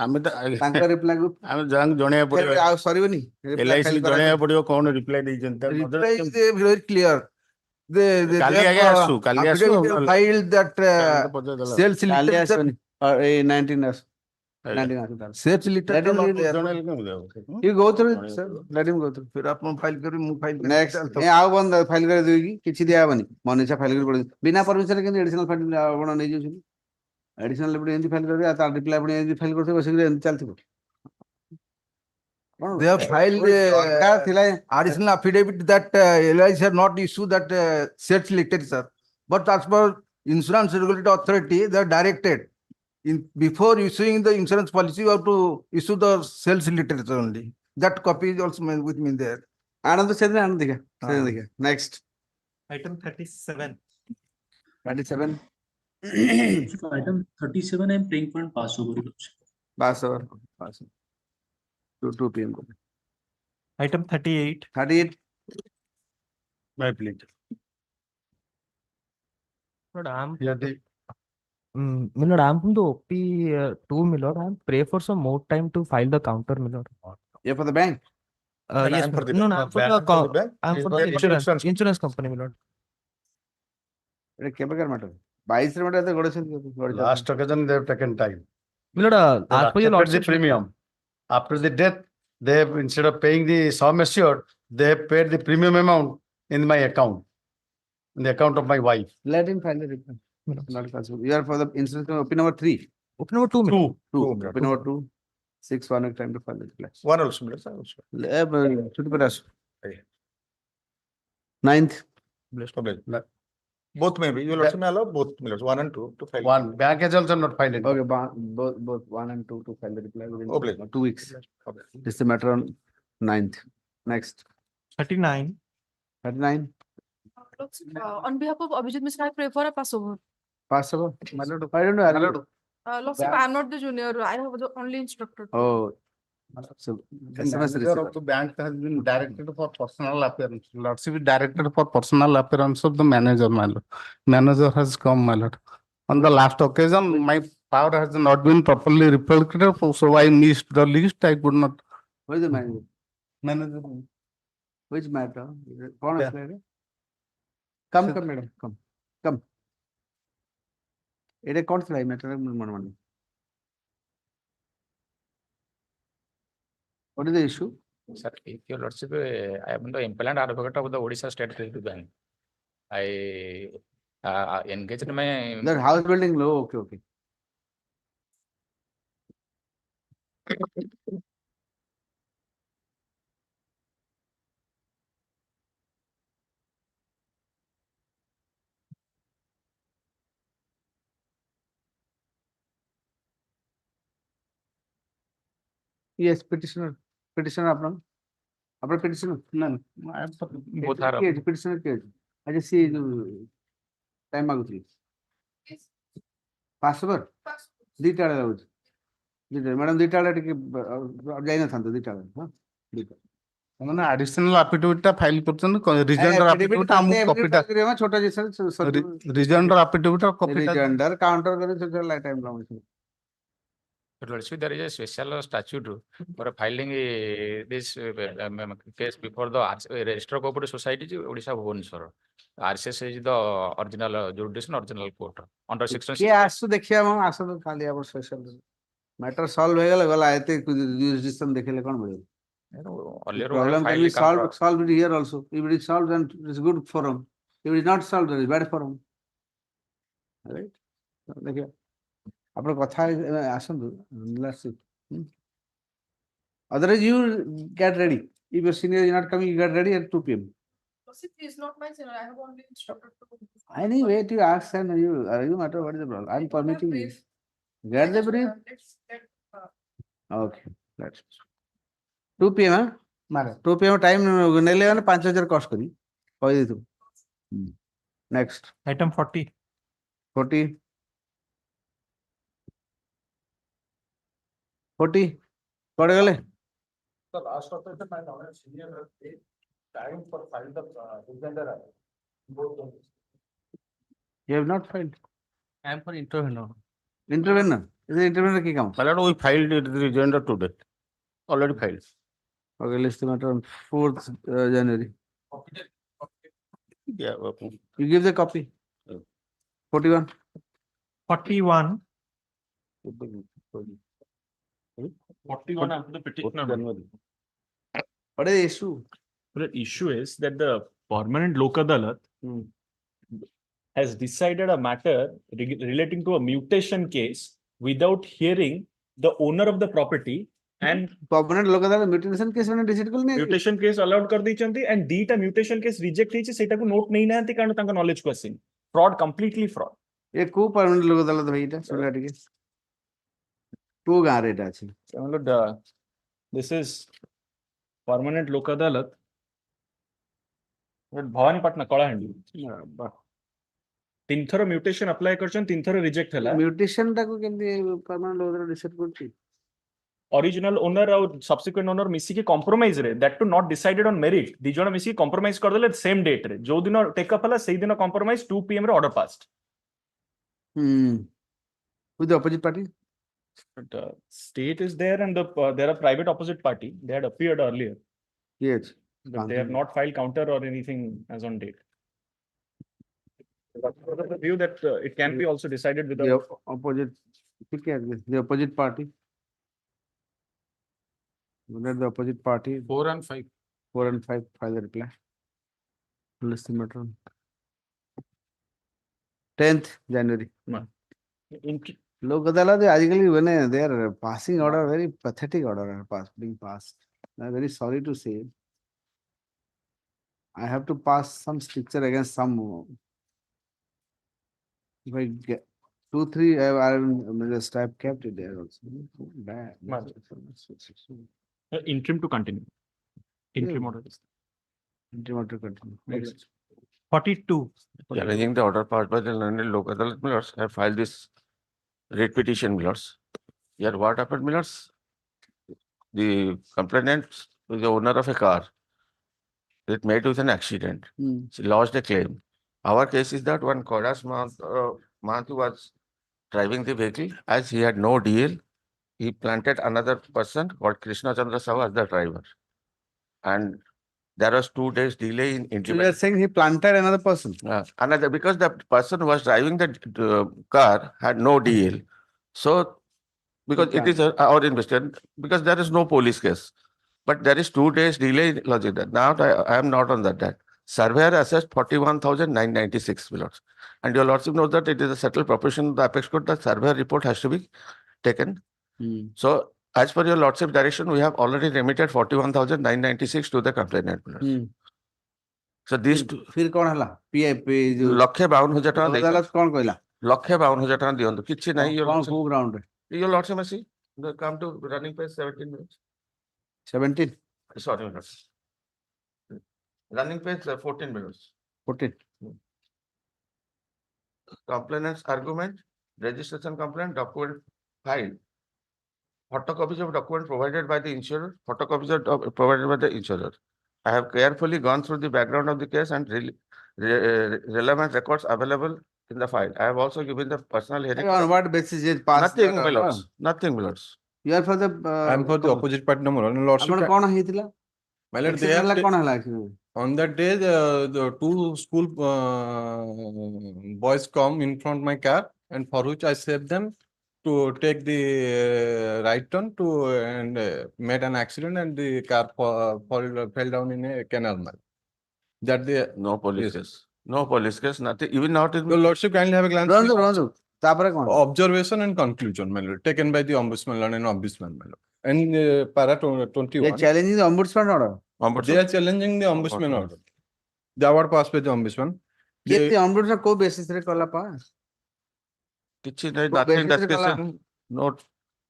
ଆମେ ତ ତାଙ୍କ reply କୁ ଆମେ ଯାହାଙ୍କୁ ଜଣେଇବାକୁ ପଡିବ ଆଉ ସରିବନି LIC ଜଣେଇବାକୁ ପଡିବ କଣ ରିପ୍ଲାଏ ଦେଇଛନ୍ତି Reply is very clear. They କାଲି have, ଆଜ୍ଞା ଆସୁ କାଲି ଆସୁ affidavit filed that sales କାଲି literature, ଆସିବନି 19 ଆସ 19 ଆସ ତାର sales literature Let him not read. there. You go through it, sir. Let him go through. फिर आप फाइल करें मुंह फाइल करें Next. ए ଆଉ ବନ୍ଦ ଫାଇଲ କରି ଦେବି କି କିଛି ଦିଆହବନି ମନଇଚ୍ଛା ଫାଇଲ କରି ପଡିବ ବିନା ପରମିଶନ କେମିତି ଏଡିଶନାଲ ଫାଇଲ ଆପଣ ନେଇ ଯାଉଛନ୍ତି ଏଡିଶନାଲ ଏମିତି ଫାଇଲ କରିବେ ଆଉ ତାର ରିପ୍ଲାଏ ପୁଣି ଏମିତି ଫାଇଲ କରିଥିବ ବସିକି ଏମିତି ଚାଲିଥିବ they have filed ଦରକାର ଥିଲା additional affidavit that LIC have not issued that sales literature, but as per insurance regulatory authority they are directed in before issuing the insurance policy you have to issue the sales literature only. That copy is also with me there. ଆଣନ୍ତୁ ସେଦିନ ଆଣନ୍ତୁ ଦେଖିଆ ସେଦିନ ଦେଖିଆ next Item 37. 37 Item 37, I am praying for and pass over. pass over 2 PM Item 38. 38 My plate. Lord, I'm Yeah, they, Milord, I'm from the OP 2, Milord. I'm pray for some more time to file the counter, Milord. yeah for the bank Yes, I'm for the no, bank. I'm for Bank the for the bank? I'm for the insurance company, Milord. ଏଟା କେବେକାର matter 22 ରେ matter ଏତେ ଗଡେଛନ୍ତି last occasion they have taken time. Milord, They as per your accepted the lordship, premium. After the death, they have, instead of paying the sum assured, they have paid the premium amount in my account, in the account of my wife. let him file the reply not possible you are for the insurance company number 3 OP number 2, Milord. 2 number 2 6 1 time to file the reply One also, sir, also. छुट्टी पर आसो 9th Both may be. You will also may allow both millers, 1 and 2 to file. One bank has also not filed it. okay both 1 and 2 to file the reply within Oh, please. 2 weeks this is the matter on 9th next 39. 39 On behalf of Abhijit Mishra, I pray for a passover. pass over I don't know Lordship, I am not the junior. I have the only instructor. oh so The SMS manager receiver. of the bank has been directed for personal appearance. Lordship is directed for personal appearance of the manager, my lord. Manager has come, my lord. On the last occasion, my power has not been properly reflected, so I missed the list. I could not. who is the manager Manager. which matter कौन Yeah. है come madam come एटे कौन सा है matter मन what is the issue Sir, if your lordship, I am the implant advocate of the Odisha State Credit Bank. I engaged my that house building low okay yes petitioner अपना petitioner No, I am for both are के petitioner के अच्छा सी time मागुଥିଲି ପାସବର ଦିଟା ବେଳେ ଲାଗୁଛି madam ଦିଟା ବେଳେ ଟିକେ ଯାଇନଥାନ୍ତୁ ଦିଟା ବେଳେ ହଁ ଦିଟା ମାନେ additional affidavit ଟା file କରୁଛନ୍ତି rejoinder affidavit ଆମକୁ copy ଟା ଛୋଟ ଜିନିଷ rejoinder affidavit ର copy ଟା ରିଜେଣ୍ଡର କାଉଣ୍ଟର କରି ସେଟା ଟାଇମ ଲାଗୁଛି Your lordship, there is a special statute for filing this case before the Register Cooperative Society, Odisha Bhubaneswar. RCS is the original jurisdiction, original court under section କିଏ ଆସୁ ଦେଖିବା ମୁଁ ଆସନ୍ତୁ ଖାଲି ଆମର ସ୍ପେଶାଲ Matter solve ହେଇଗଲା ଗଲା ଏତେ jurisdiction ଦେଖେଇଲେ କଣ ମିଳିବ? Earlier, we have Problem can filed be the contra- solved here also. If it is solved, then it is good forum. If it is not solved, then it is bad forum. Right? ଦେଖିବା ଆପଣ କଥା ଆସନ୍ତୁ, let's see. Otherwise, you get ready. If your senior is not coming, you get ready at 2 p.m. He is not my senior. I have only instructed to. Anyway, you ask and you matter what is the problem. I am permitting you. Get the brief. Let's get. Okay. Let's. 2 p.m. Huh? 2 p.m. time ନେଲେ ମାନେ 5,000 cost କରି କହିଦେଇଥିବୁ. Next. Item 40. 40. 40. କୁଆଡ଼େ ଗଲେ? The last of it, my knowledge senior time for file the agenda. You have not filed. I am for intervenor. Intervenor. Is the intervenor কি কাম? My lord, we filed the agenda today. Already filed. Okay, list the matter on 4th January. Yeah, okay. You give the copy. 41. 41. 41 after the petitioner. What is the issue? The issue is that the permanent Lok Adalat has decided a matter relating to a mutation case without hearing the owner of the property and permanent Lok Adalat mutation case ମାନେ decide କଲେ mutation case allowed कर ଦେଇଛନ୍ତି and ଦିଟା mutation case reject ହେଇଛି ସେଟାକୁ note ନେଇ ନାହାନ୍ତି କାରଣ ତାଙ୍କ knowledge କୁ ଆସିନି fraud completely fraud ଏ କୋଉ permanent Lok Adalat ଭାଇ ଏଟା ଶୁଣିଲା ଟିକେ କୋଉ ଗାଁରେ ଏଟା ଅଛି? this is permanent Lok Adalat Bhawanipatna कଳାହାଣ୍ଡି तीन थर म्यूटेशन अप्लाई करछन तीन थर रिजेक्ट हला म्यूटेशन टाको केमती परमानेंट Lok Adalat decide करछि? ओरिजिनल ओनर और सब्सिक्वेंट ओनर मिसी के कॉम्प्रोमाइज रे that too not decided on merit दी जण मिसी कॉम्प्रोमाइज कर देले सेम डेट रे जो दिन टेक अप हला सेही दिन कॉम्प्रोमाइज 2 PM रे order passed with the opposite party. But state is there and there are private opposite party. They had appeared earlier. Yes. But they have not filed counter or anything as on date. The view that it can be also decided without the opposite. The opposite party. Let the opposite party. 4 and 5. 4 and 5 file the reply. List the matter. 10th January. Lok Adalat आजकल when they are passing order, very pathetic order are being passed. I'm very sorry to say. I have to pass some stricture against some. If I get 2, 3, I just have kept it there also. Bad. interim to continue. Interim order. Interim order continue. Next. 42. Challenging the order passed by the learned Lok Adalat Millers have filed this writ petition Millers. Here what happened Millers? The complainant is the owner of a car. It met with an accident. She lodged a claim. Our case is that one Koras Mahantu was driving the vehicle. As he had no DL, he planted another person called Krishna Chandra Sahu as the driver. And there was 2 days delay in So you are implementation. saying he planted another person? Another, because the person who was driving the car had no DL. So, because it is our investigation, because there is no police case. But there is 2 days delay in lodging that. Now I am not on that. Surveyor assessed 41,996 Millers. And your lordship knows that it is a settled proposition of the apex court that surveyor report has to be taken. So, as per your lordship direction, we have already remitted 41,996 to the complainant. So these two. फिर कौन हला? PIP जो 1,52,000 टका Lok Adalat कौन कहला? 1,52,000 टका दियंतु किछि नाही your कौन lordship. को ground? Your lordship may see. Come to running page 17 minutes. 17. Sorry, minutes. Running page 14 minutes. 14. Complainant's argument, registration complaint, document filed. Photocopies of document provided by the insurer, photocopies of provided by the insurer. I have carefully gone through the background of the case and relevant records available in the file. I have also given the personal hearing. On what basis is passed? Nothing, my lords. Nothing, my lords. You are for the. I am for the opposite party number. ଆପଣ କଣ ହେଇଥିଲା? My lord, they Accident have ହେଲା କଣ ହେଲା accident? on that day the 2 school boys come in front of my car and for which I saved them to take the right turn to and made an accident and the car fell down in a canal. That the No police yes. case. No police case, nothing, even not in. Your lordship kindly have a glance. Ranju, ତାପରେ କ'ଣ? Observation and conclusion, my lord, taken by the ombudsman and ombudsman, my lord. And para They are 21. challenging the ombudsman order. They are challenging the ombudsman order. The award passed by the ombudsman. କେତେ ombudsman କୋଉ basis ରେ କଲା pass? କିଛି ନାହିଁ, କୋଉ nothing basis ରେ କଲା? discussion, note.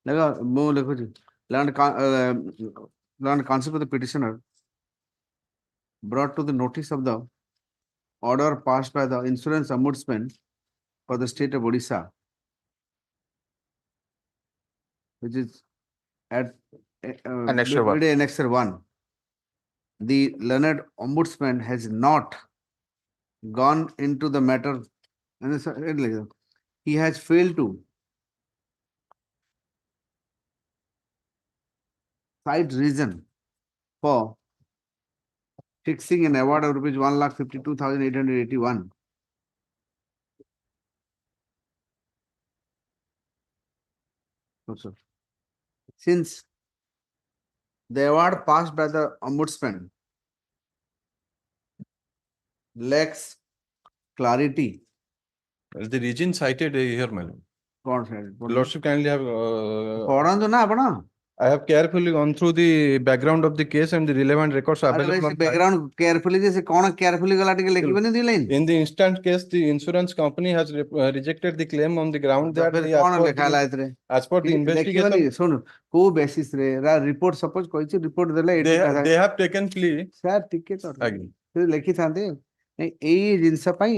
ଦେଖ ମୁଁ ଲେଖୁଛି learned counsel of the petitioner brought to the notice of the order passed by the insurance ombudsman for the state of Odisha, which is at Annexure 1. Annexure 1. The learned ombudsman has not gone into the matter, and he has failed to cite reason for fixing an award of rupees 1,52,881. Also, since the award passed by the ombudsman lacks clarity. The region cited here, my lord. କ'ଣ said? Lordship kindly have. ପଢନ୍ତୁ ନା ଆପଣ? I have carefully gone through the background of the case and the relevant records ଆରେ ଭାଇ available. ସେ on file. background carefully ଯେ ସେ କ'ଣ carefully ଗଲା ଟିକେ ଲେଖିବନି ଦି line? In the instant case, the insurance company has rejected the claim on the ground that ଫେର the- କ'ଣ ଲେଖା ହେଲା ଏଥିରେ? as per the ଲେଖିବନି investigation, ଶୁଣୁ କୋଉ basis ରେ report suppose କହିଛି report ଦେଲେ they have taken plea. Sir ଟିକେ ତ Again. ସେ ଲେଖିଥାନ୍ତେ ଏଇ ଜିନିଷ ପାଇଁ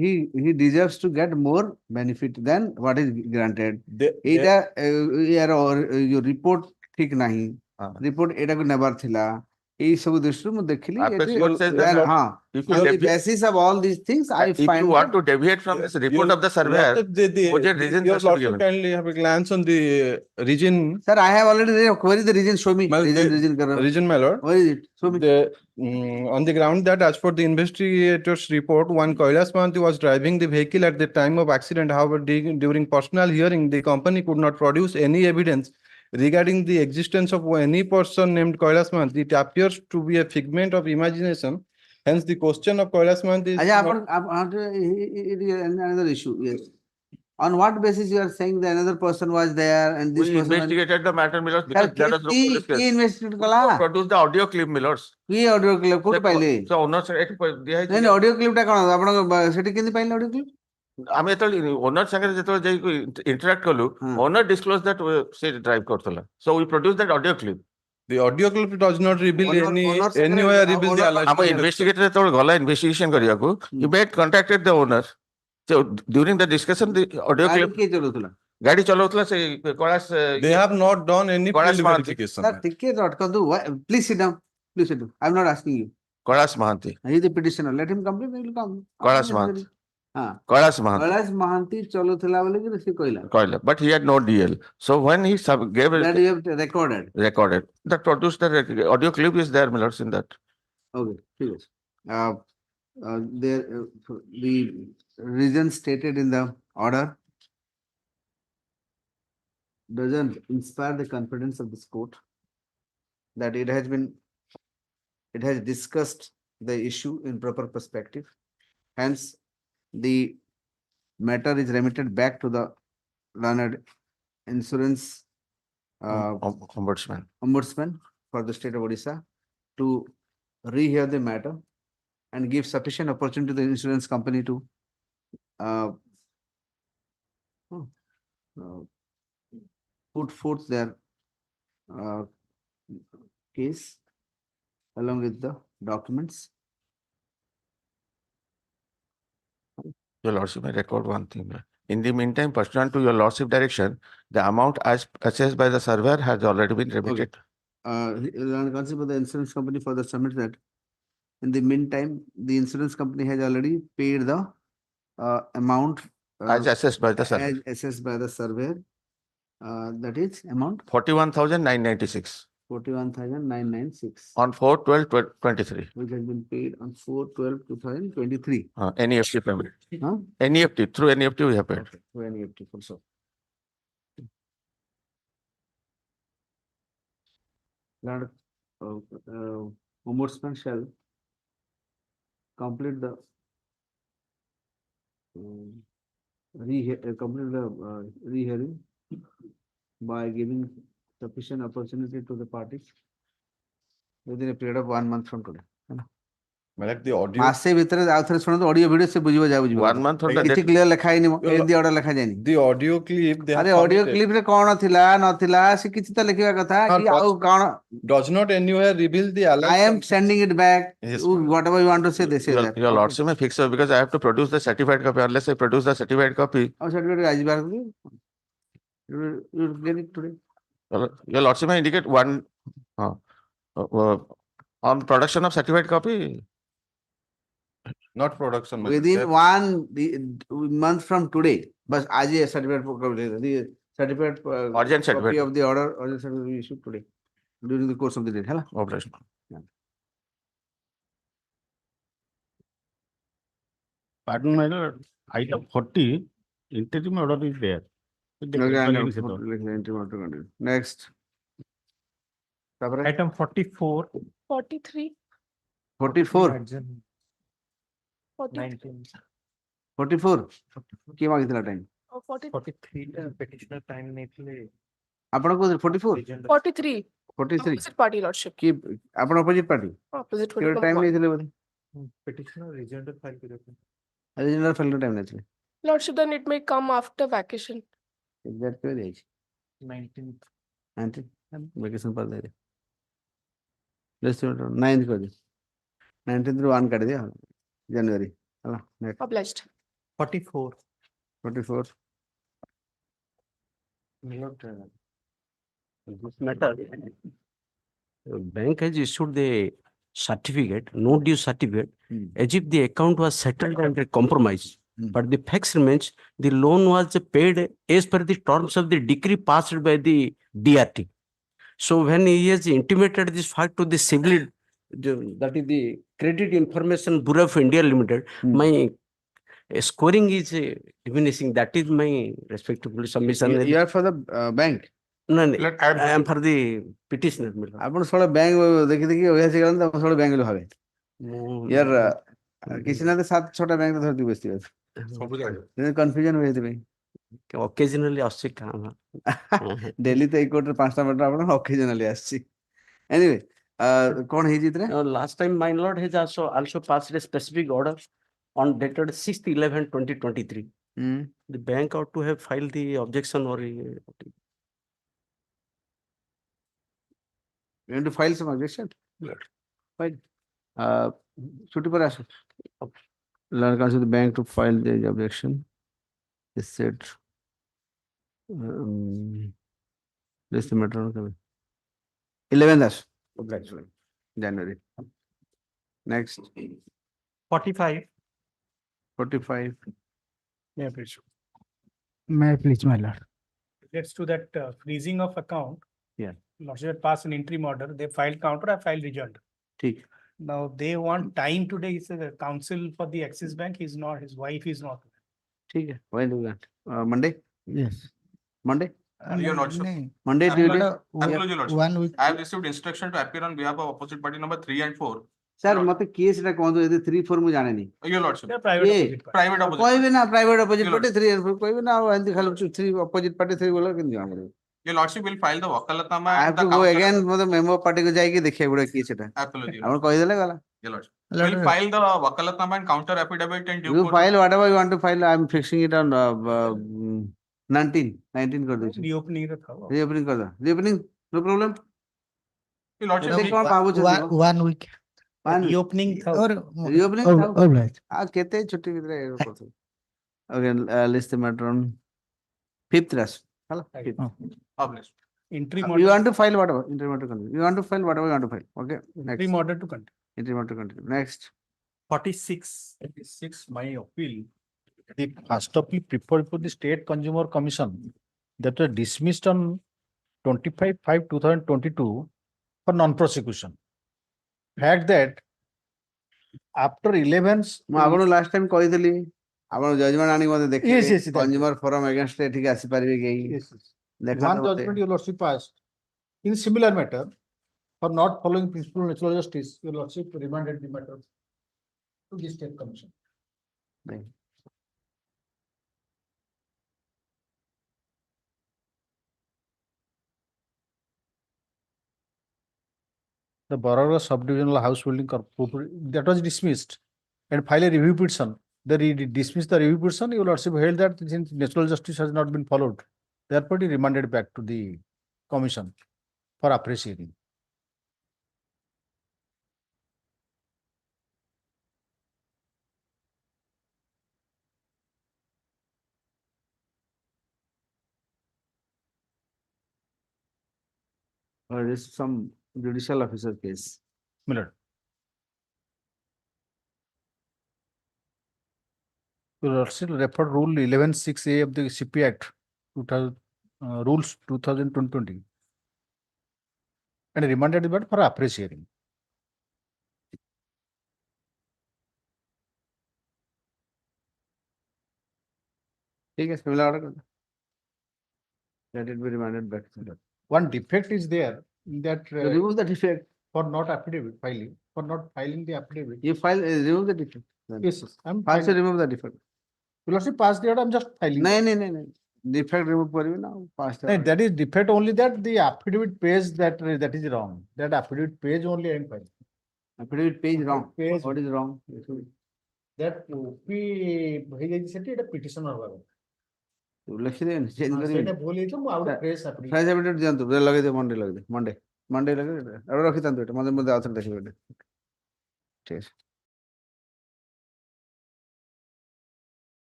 he deserves to get more benefit than what is granted. ଏଇଟା ୟାର report ଠିକ ନାହିଁ, report ଏଇଟାକୁ ନେବାର ଥିଲା, ଏଇ ସବୁ ଦୃଷ୍ଟିରୁ ମୁଁ ଦେଖିଲି on the basis of all these things I If find you want to deviate from this report of the surveyor, Your reason lordship kindly have a glance on the region. Sir, I have already where is the reason? Show me Region, my lord. Where is it? Show me. On the ground that as per the investigator's report, one Kailas Mohanty was driving the vehicle at the time of accident. However, during personal hearing, the company could not produce any evidence regarding the existence of any person named Kailas Mohanty. It appears to be a figment of imagination. Hence, the question of Kailas Mohanty is it is another issue. Yes. On what basis you are saying that another person was there and this we person investigated the matter, Millers, because there was no police case. investigate kala? Produce the audio clip, Millers. Ki audio clip କୋଉଠି ପାଇଲେ? So, owner ଦିଆହେଇଛି। ନାଇଁ audio clip ଟା କ'ଣ ଆପଣ ସେଠି କେମିତି ପାଇଲେ audio clip? ଆମେ ଯେତେବେଳେ ଓନର ସାଙ୍ଗରେ ଯେତେବେଳେ ଯାଇ interact କଲୁ, owner disclosed that ସେ drive କରୁଥିଲା. So we produced that audio clip. The audio clip does not reveal anywhere reveal the alleged. ଆମ investigator ଯେତେବେଳେ ଗଲା investigation କରିବାକୁ, he made contacted the owner. So during the discussion, the audio clip. କିଏ ଚଲଉଥିଲା? ଗାଡି ଚଲଉଥିଲା ସେ Kailash. They have not done any Kailas Mohanty. verification. Sir, ଟିକେ ଅଟକନ୍ତୁ. Please sit down. Please sit down. I am not asking you. Kailash Mohanty. He is the petitioner. Let him complete. He will come. Kailash Mohanty. ହଁ କୈଳାସ ମହାନ୍ତି। କୈଳାସ ମହାନ୍ତି ଚଲଉଥିଲା ବୋଲି କି ସେ କହିଲା। କହିଲା, but he had no DL. So when he gave That you have recorded. that produced the audio clip is there, Millers, in that. Okay, ঠিক আছে। The reason stated in the order doesn't inspire the confidence of this court that it has discussed the issue in proper perspective. Hence, the matter is remitted back to the learned insurance ombudsman for the state of Odisha to rehear the matter and give sufficient opportunity to the insurance company to put forth their case along with the documents. Your Lordship, I record one thing. In the meantime, pursuant to your Lordship direction, the amount as assessed by the surveyor has already been remitted. Consider the insurance company further submit that in the meantime, the insurance company has already paid the amount As assessed by the surveyor. as assessed by the surveyor. That is amount 41,996 41,996, on 4/12/23. which has been paid on 4/12/2023. NEFT payment. Huh? NEFT, through NEFT we have paid. For NEFT also. Lord, ombudsman shall complete the complete the rehearing by giving sufficient opportunity to the parties within a period of 1 month from today. Like the audio. मासे ଭିତରେ ଆଉ ଥରେ ଶୁଣନ୍ତୁ audio video ସେ ବୁଝିବ ଯାହା ବୁଝିବ 1 month from the କିଛି date. କ୍ଲିୟର ଲେଖା ହେଇନି ଏମିତି ଅର୍ଡର ଲେଖା ଯାଇନି The audio clip they have ଆରେ ଅଡିଓ submitted କ୍ଲିପ ରେ କଣ ଥିଲା ନଥିଲା ସେ କିଛି ତ ଲେଖିବା କଥା କି ଆଉ କଣ does not anywhere reveal the I alleged. am sending it back. Yes, Whatever you want to say, they say that. Your lordship may fix it because I have to produce the certified copy. Unless I produce the certified copy, How certificate is back? You get it today. your lordship may indicate one on production of certified copy. Not production. Within 1 month from today, but आज ये certificate the certificate Urgent copy certificate. of the order urgent certificate will be issued today during the course of the day. Hello. Operational. Pardon my lord, item 40, interim order is there. Next. Item 44. 43. 44. 43. 44. କିଏ ମାଗିଥିଲା time? 43 petitioner time ନେଇଥିଲେ ଆପଣ କୋଉ 44? 43. 43. Opposite party, Lordship. କି ଆପଣ opposite party? Opposite କେବେ party. time ନେଇଥିଲେ ବୋଧେ? petitioner rejoinder file କରିବା ପାଇଁ Original file time ନେଇଥିଲେ. Lordship, then it may come after vacation. Exact କେବେ ଦେଇଛି? 19th. 19 vacation पर दे दे. Let's do it on 9th कर दे. 19th ରୁ 1 କାଟି ଦିଅ. January. ହେଲା. Next. Obliged. 44. 44. This matter, bank has issued the certificate, no due certificate, as if the account was settled and compromised. But the fact remains, the loan was paid as per the terms of the decree passed by the DRT. So when he has intimated this fact to the civil, that is the Credit Information Bureau of India Limited, my scoring is diminishing. That is my respectable submission. You are for the bank. No, no, I am for the petitioner. ଆପଣ ସବୁବେଳେ bank ଦେଖି ଦେଖି ଅଭ୍ୟାସ ହେଇଗଲାଣି ତ ଆପଣ ସବୁବେଳେ bank ଭାବେ ୟାର କିଛି ନା 7-6ଟା ବ୍ୟାଙ୍କ ଧରିକି ବସିଥିବେ କନଫ୍ୟୁଜନ ହୁଏ ସେଥିପାଇଁ occasionally ଆସୁଛି କାମ ଡେଲି ତ ଏଇ କୋର୍ଟରେ 5ଟା ମ୍ୟାଟର ଆପଣ ଅକେଜନାଲି ଆସିଛି ଏନିୱେ କଣ ହେଇଛି ଏଥିରେ last time my lord has also passed a specific order on dated 6/11/2023. The bank ought to have filed the objection or you want to file some objection fine छुट्टी पर आसो लड़का से the bank to file the objection is said this the matter 11th as January next 45. 45 May I please? May I please, my lord? Let's do that freezing of account. Yeah. Lordship had passed an interim order. They filed counter, I filed rejoinder. ठीक Now they want time today. He said the counsel for the Axis Bank is not, his wife is not. ठीक है when do that Monday Yes. Monday Your lordship. Monday Tuesday Absolutely, your lordship. 1 week. I have received instruction to appear on behalf of opposite party number 3 and 4. Sir मते case टा कोन दो 3-4 मु जाने नहीं Your lordship. They're private ये opposite party. Private opposite. कोई भी ना प्राइवेट अपोजिट Your पार्टी 3 कोई भी ना एंती खाली 3 अपोजिट पार्टी 3 बोला कि जान पड़े Your lordship will file the wakalatnama I have and the to go counter. again मतलब मेंबर पार्टी को जाएगी देखिए गुड़ा की सेटा Absolutely. Your हमर lordship. कहि देले गला Your lordship. Will file the wakalatnama and counter affidavit and due you course. file whatever you want to file I am fixing it on 19 कर दो Reopening the thao. रीओपनिंग कर दो reopening no problem Your lordship. से कौन बाबू छे 1 week. Reopening thao. Reopening All था right. आ केते छुट्टी भीतर करतो okay list matter on 5th रस हला Published. Interim you order. want to file whatever interim order continue you want to file whatever you want to file okay next Interim order to continue. interim order continue next 46. 46, my appeal. The first appeal preferred for the State Consumer Commission that was dismissed on 25/5/2022 for non-prosecution. Fact that after 11th. ମୁଁ ଆପଣ last time କହିଥିଲି ଆପଣ judgement ଆଣି ମତେ Yes, ଦେଖିବେ yes, that- consumer forum against ଏଠିକି ଆସିପାରିବେ କେହି Yes, yes. ଦେଖା One judgment your lordship passed in similar matter for not following principle of natural justice, your lordship remanded the matter to the state commission. The Borough Subdivisional House Building that was dismissed and file a review petition. They dismissed the review petition. Your lordship held that since natural justice has not been followed, therefore it remanded back to the commission for appreciating. Or this is some judicial officer case. Millard. You also refer rule 11(6)A of the CP Act 2000, rules 2020 and remanded the matter for appreciating. ठीक है, similar order कर दो. Let it be remanded back. One defect is there in that. Remove the defect. For not affidavit filing, for not filing the affidavit. You file, remove the defect. then. Yes, yes, I'm. First filing. remove the defect. You also pass the order, I'm just filing. No. Defect remove करिए ना, pass the No, order. that is defect only that the affidavit page that is wrong. That affidavit page only I am filing. Affidavit page wrong. Page. What is wrong? That OP petition or लक्ष्य then change करिए. ସେଇଟା ଭୁଲ ହେଇଥିବ ମୁଁ ଆଉ ଗୋଟେ fresh affidavit. Fresh affidavit ଦିଅନ୍ତୁ, ଲଗେଇ ଦିଅ Monday ଲଗେଇ ଦିଅ. Monday ଲଗେଇ ଦିଅ. ଏବେ ରଖିଥାନ୍ତୁ ଏଟା, ମୋତେ ଆଉଥରେ ଦେଖିବେ ଏଟା. ଠିକ ଅଛି.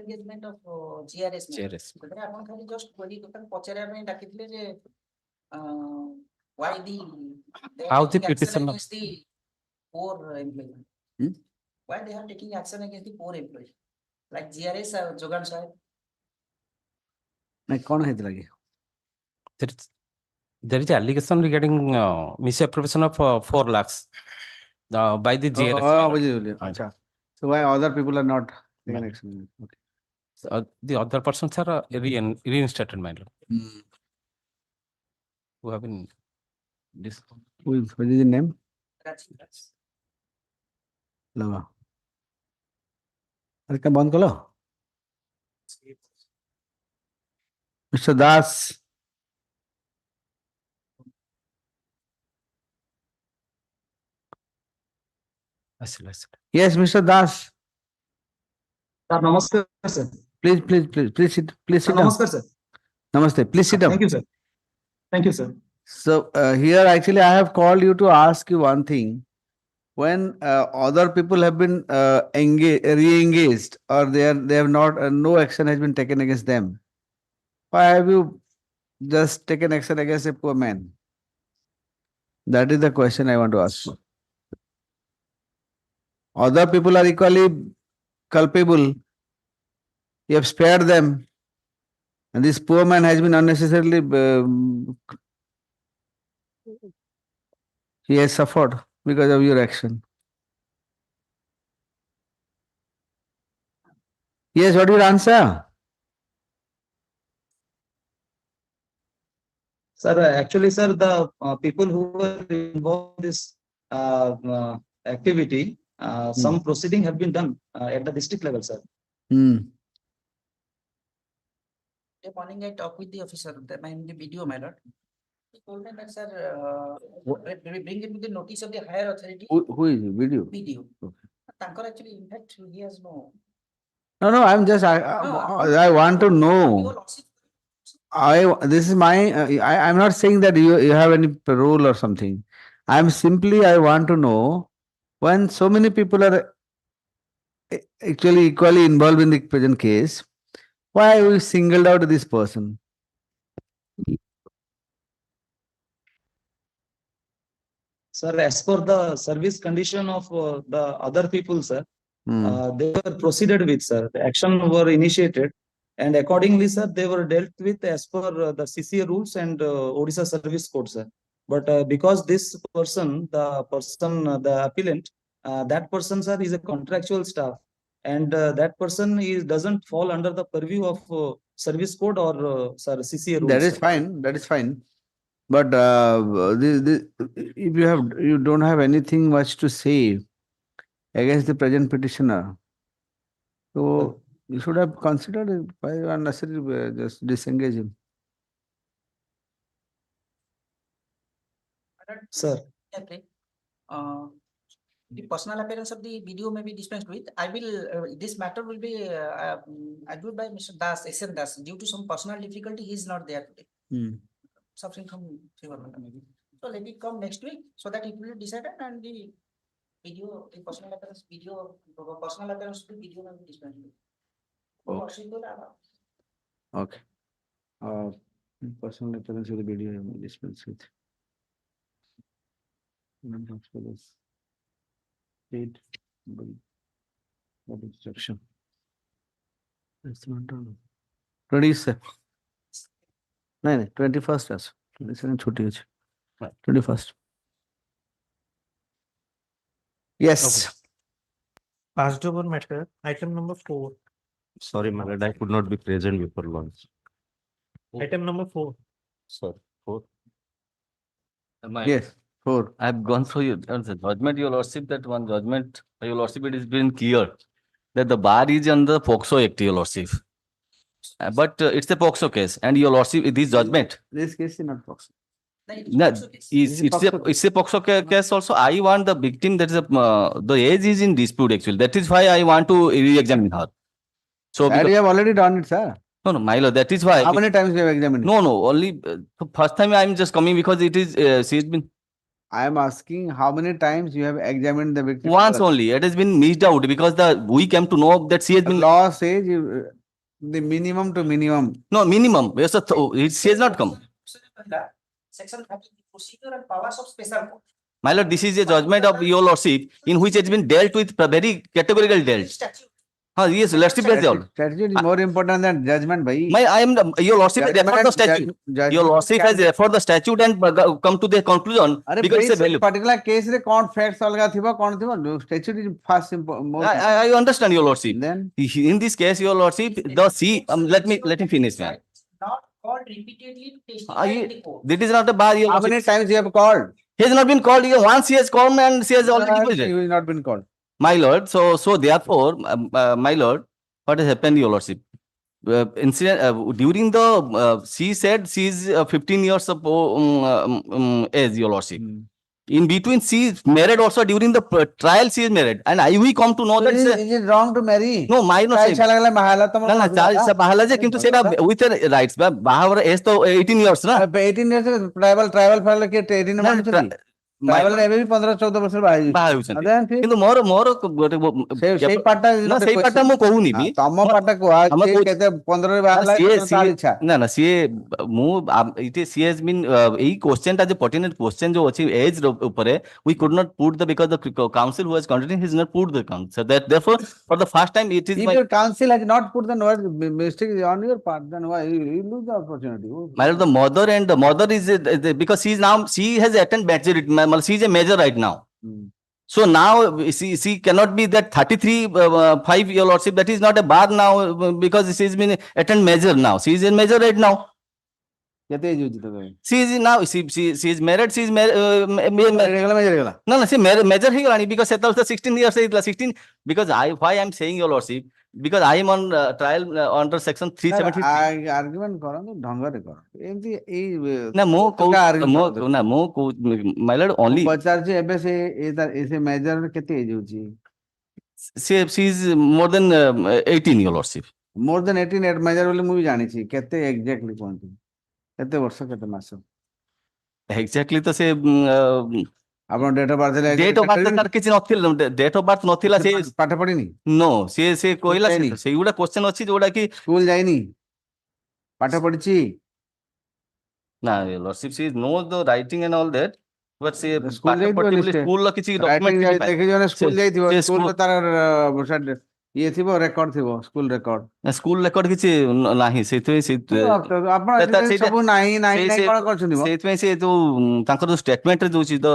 engagement of GRS GRS. ସେଥିରେ ଆପଣ ଖାଲି just query କଥା ପଚାରିବା ପାଇଁ ଡାକିଥିଲେ ଯେ why the How the taking action petition of- against the poor employee. Why they are taking action against the poor employee like GRS Jogan Sahib. ନାଇଁ କ'ଣ ହେଇଥିଲା କି? There is allegation regarding misappropriation of 4 lakhs by the GRS. ବୁଝିଲି. ଆଚ୍ଛା. So why other people are not taking action? Okay. The other persons are reinstated, my lord. Who have been What is the name? लगा. अरे क्या बंद करो? Mr. Das. Yes, Mr. Das. Sir, namaskar, sir. Please sit down. Namaskar, sir. Namaste. Please sit down. Thank you, sir. Thank you, sir. So here actually I have called you to ask you one thing. When other people have been re-engaged or they have not no action has been taken against them, why have you just taken action against a poor man? That is the question I want to ask. Other people are equally culpable. You have spared them, and this poor man has been unnecessarily he has suffered because of your action. Yes, what is your answer? Sir, actually, sir, the people who were involved in this activity, some proceeding have been done at the district level, sir. Today morning I talked with the officer, the video, my lord. He told me that, sir, we bring it to the notice of the higher authority. Who is it? Video? Video. Okay. Tankar actually, in fact, he has no. No, I'm just, I want to know. This is my, I'm not saying that you have any role or something. I want to know when so many people are actually equally involved in the present case, why have we singled out this person? Sir, as per the service condition of the other people, sir, they were proceeded with, sir. The action were initiated And accordingly, sir, they were dealt with as per the CCA rules and Odisha Service Code, sir. But because this person, the appellant, that person, sir, is a contractual staff. And that person doesn't fall under the purview of Service Code or sir, CCA rules. That is sir. fine, that is fine. But if you don't have anything much to say against the present petitioner, so you should have considered it. Why unnecessarily just disengage him? Sir. Okay. The personal appearance of the video may be dispensed with. I will, this matter will be argued by Mr. Das, SN Das. Due to some personal difficulty, he is not there today. Suffering from fever maybe. So let it come next week so that it will be decided and the video, the personal appearance video, personal appearance of the video may be dispensed with. Okay. Personal appearance of the video I will dispense with. State of instruction. That's not done. 27. No, 21st as. 27 छुट्टी है. 21st. Yes. Passed over matter, item number 4. Sorry, my lord, I could not be present before launch. Item number 4. Sorry, 4. Yes, 4. I've gone through your the judgment, your lordship, that one judgment, your lordship, it has been clear that the bar is under the POXO Act, your lordship. But it's a POXO case, and your lordship, this judgment. This case is not POXO. No, it's a POXO case also. I want the victim, that is the age is in dispute actually. That is why I want to re-examine her. So That you have already done it, sir. no, my lord, that is why. How many times you have examined it? No, only first time I'm just coming because it is, she has been. I am asking how many times you have examined the victim? Once only. It has been missed out because we came to know that she has been. Law says the minimum to minimum. No, minimum. Yes, she has not come. Section 30, procedure and powers of special court. My lord, this is a judgment of your lordship in which it has been dealt with very categorical dealt. Yes, lordship has all. Statute is more important than judgment, bhai. I am your lordship has referred the statute. Your lordship has referred the statute and come to the conclusion because it's a value. Particular case re kon facts alga thiba kon thiba statute is first more. I understand your lordship. Then in this case, your lordship, the C. Let me finish, man. Not called repeatedly to testify in the court. That is not a bar. How many times you have called? He has not been called. Once he has called and she has already He has not been called. My lord, so therefore, my lord, what has happened, your lordship? Incident during the she said she is 15 years of age, your lordship. In between, she is married also during the trial. She is married, and we come to know So that. is it wrong to marry? No, my no say. No, child se bahala je, kintu seta with her rights. Bahavar age to 18 years na. 18 years tribal file ke 18 months. Tribal रे भी 15-14 वर्ष बाहर होउछन किंतु मोर सेई पाटा ना सेई पाटा मु कहूनी भी तम पाटा को केते 15 रे बाहर ला इच्छा ना सी मु इट सी हैज बीन एई क्वेश्चन ता जे पर्टिनेंट क्वेश्चन जो अछि एज ऊपर we could not put the because the counsel who has continued his not put the count so that therefore for the first time it is if your council has not put the word mistake on your part then why you lose the opportunity. My lord, the mother is because she has attained maturity. She is a major right now. So now she cannot be that 33 your lordship. That is not a bar now because she has been attained major now. She is a major right now. She is now she is married. She is married. No, she major he because set also 16 years 16 because why I am saying your lordship because I am on trial under section 373. Argument करो तो ढंग से करो एमती ए ना मो my lord only पचार जे एबे से ऐसे मेजर केते एज होची she is more than 18 your lordship. More than 18 at measure बोले मुझे जानी चाहिए केते exactly कौन थी केते वर्ष केते मास exactly तो से आपन डेट ऑफ बर्थ ले डेट ऑफ बर्थ तार किछि नथिल डेट ऑफ बर्थ नथिला से पाठ पढिनी नो से कोइला से गुडा क्वेश्चन अछि जोडा कि स्कूल जाइनी पाठ पढिछि ना लॉर्डशिप सी know the writing and all that but से पाठ पर्टिकुलर स्कूल ला किछि डॉक्यूमेंट देखि जने स्कूल जाइथिबो स्कूल तार ଇଏ ଥିବ ରେକର୍ଡ ଥିବ ସ୍କୁଲ ରେକର୍ଡ। ସ୍କୁଲ ରେକର୍ଡ କିଛି ନାହିଁ ସେଇଥିପାଇଁ ଆପଣ ସବୁ ନାହିଁ ନାହିଁ ନାହିଁ କଣ କରୁଛନ୍ତି ମ? ସେଇଥିପାଇଁ ସେ ଯୋଉ ତାଙ୍କର ଯୋଉ ଷ୍ଟେଟମେଣ୍ଟ ଦଉଛି ତ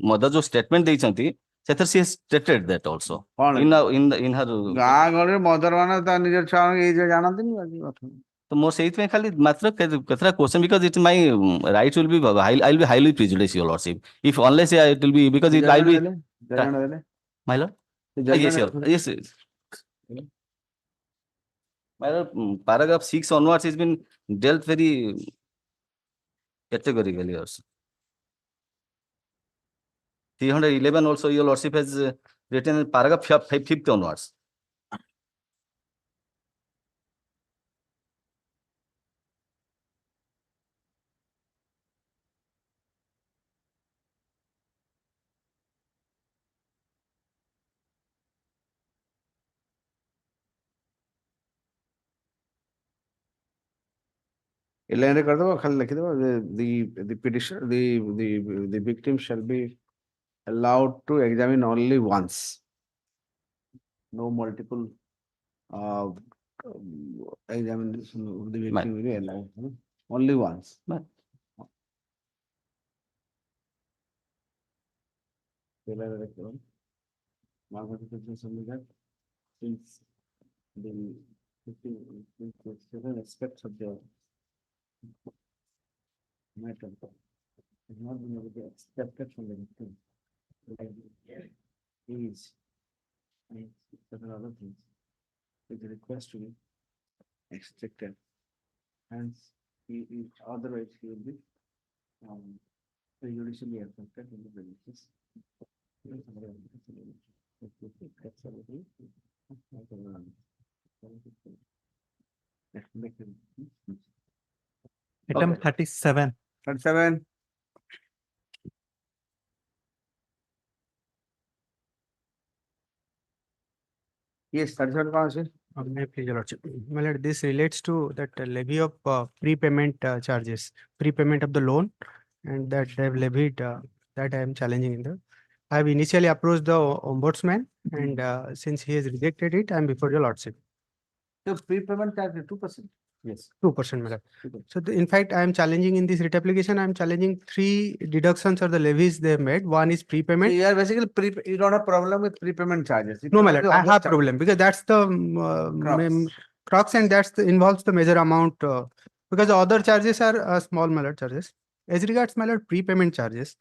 ମଦର ଯୋଉ ଷ୍ଟେଟମେଣ୍ଟ ଦେଇଛନ୍ତି ସେଥିରେ ସିଏ ଷ୍ଟେଟେଡ ଦ୍ୟାଟ ଅଲସୋ କଣ ଇନ ହର ଗାଁ ଗହଳିରେ ମଦର ମାନେ ତା ନିଜ ଛୁଆ ଏଇ ଯେ ଜାଣନ୍ତିନି ବାକି କଥା। ତ ମୋର ସେଇଥିପାଇଁ ଖାଲି ମାତ୍ର କେତେଟା question because it my right will be I will be highly prejudice your lordship if unless it will be because it I will be my lord yes yes my lord paragraph 6 onwards has been dealt very categorically also 311 also your lordship has written in paragraph 5th onwards. ଏ ଲାଇନରେ କରିଦେବ ଖାଲି ଲେଖିଦେବ the petition the victim shall be allowed to examine only once, no multiple examination of the victim will be allowed, only once. Since the victim certain aspects of the matter has not been able to accepted from the victim, like age and certain other things, with the request to be extracted. Hence, otherwise he will be prejudicially affected in the premises. Item 37. 37. Yes, 37 कौन से? My pleasure, Lordship. My lord, this relates to that levy of prepayment charges, prepayment of the loan, and that they have levied that I am challenging in the. I have initially approached the ombudsman, and since he has rejected it, I am before your Lordship. So prepayment charge is 2%. Yes, 2%, my lord. So in fact, I am challenging in this writ application. I am challenging 3 deductions or the levies they have made. One is prepayment. So you are basically you don't have problem with prepayment charges. No, my lord, I have problem because that's the crux, and that's involves the major amount because the other charges are small, my lord, charges. As regards, my lord, prepayment charges.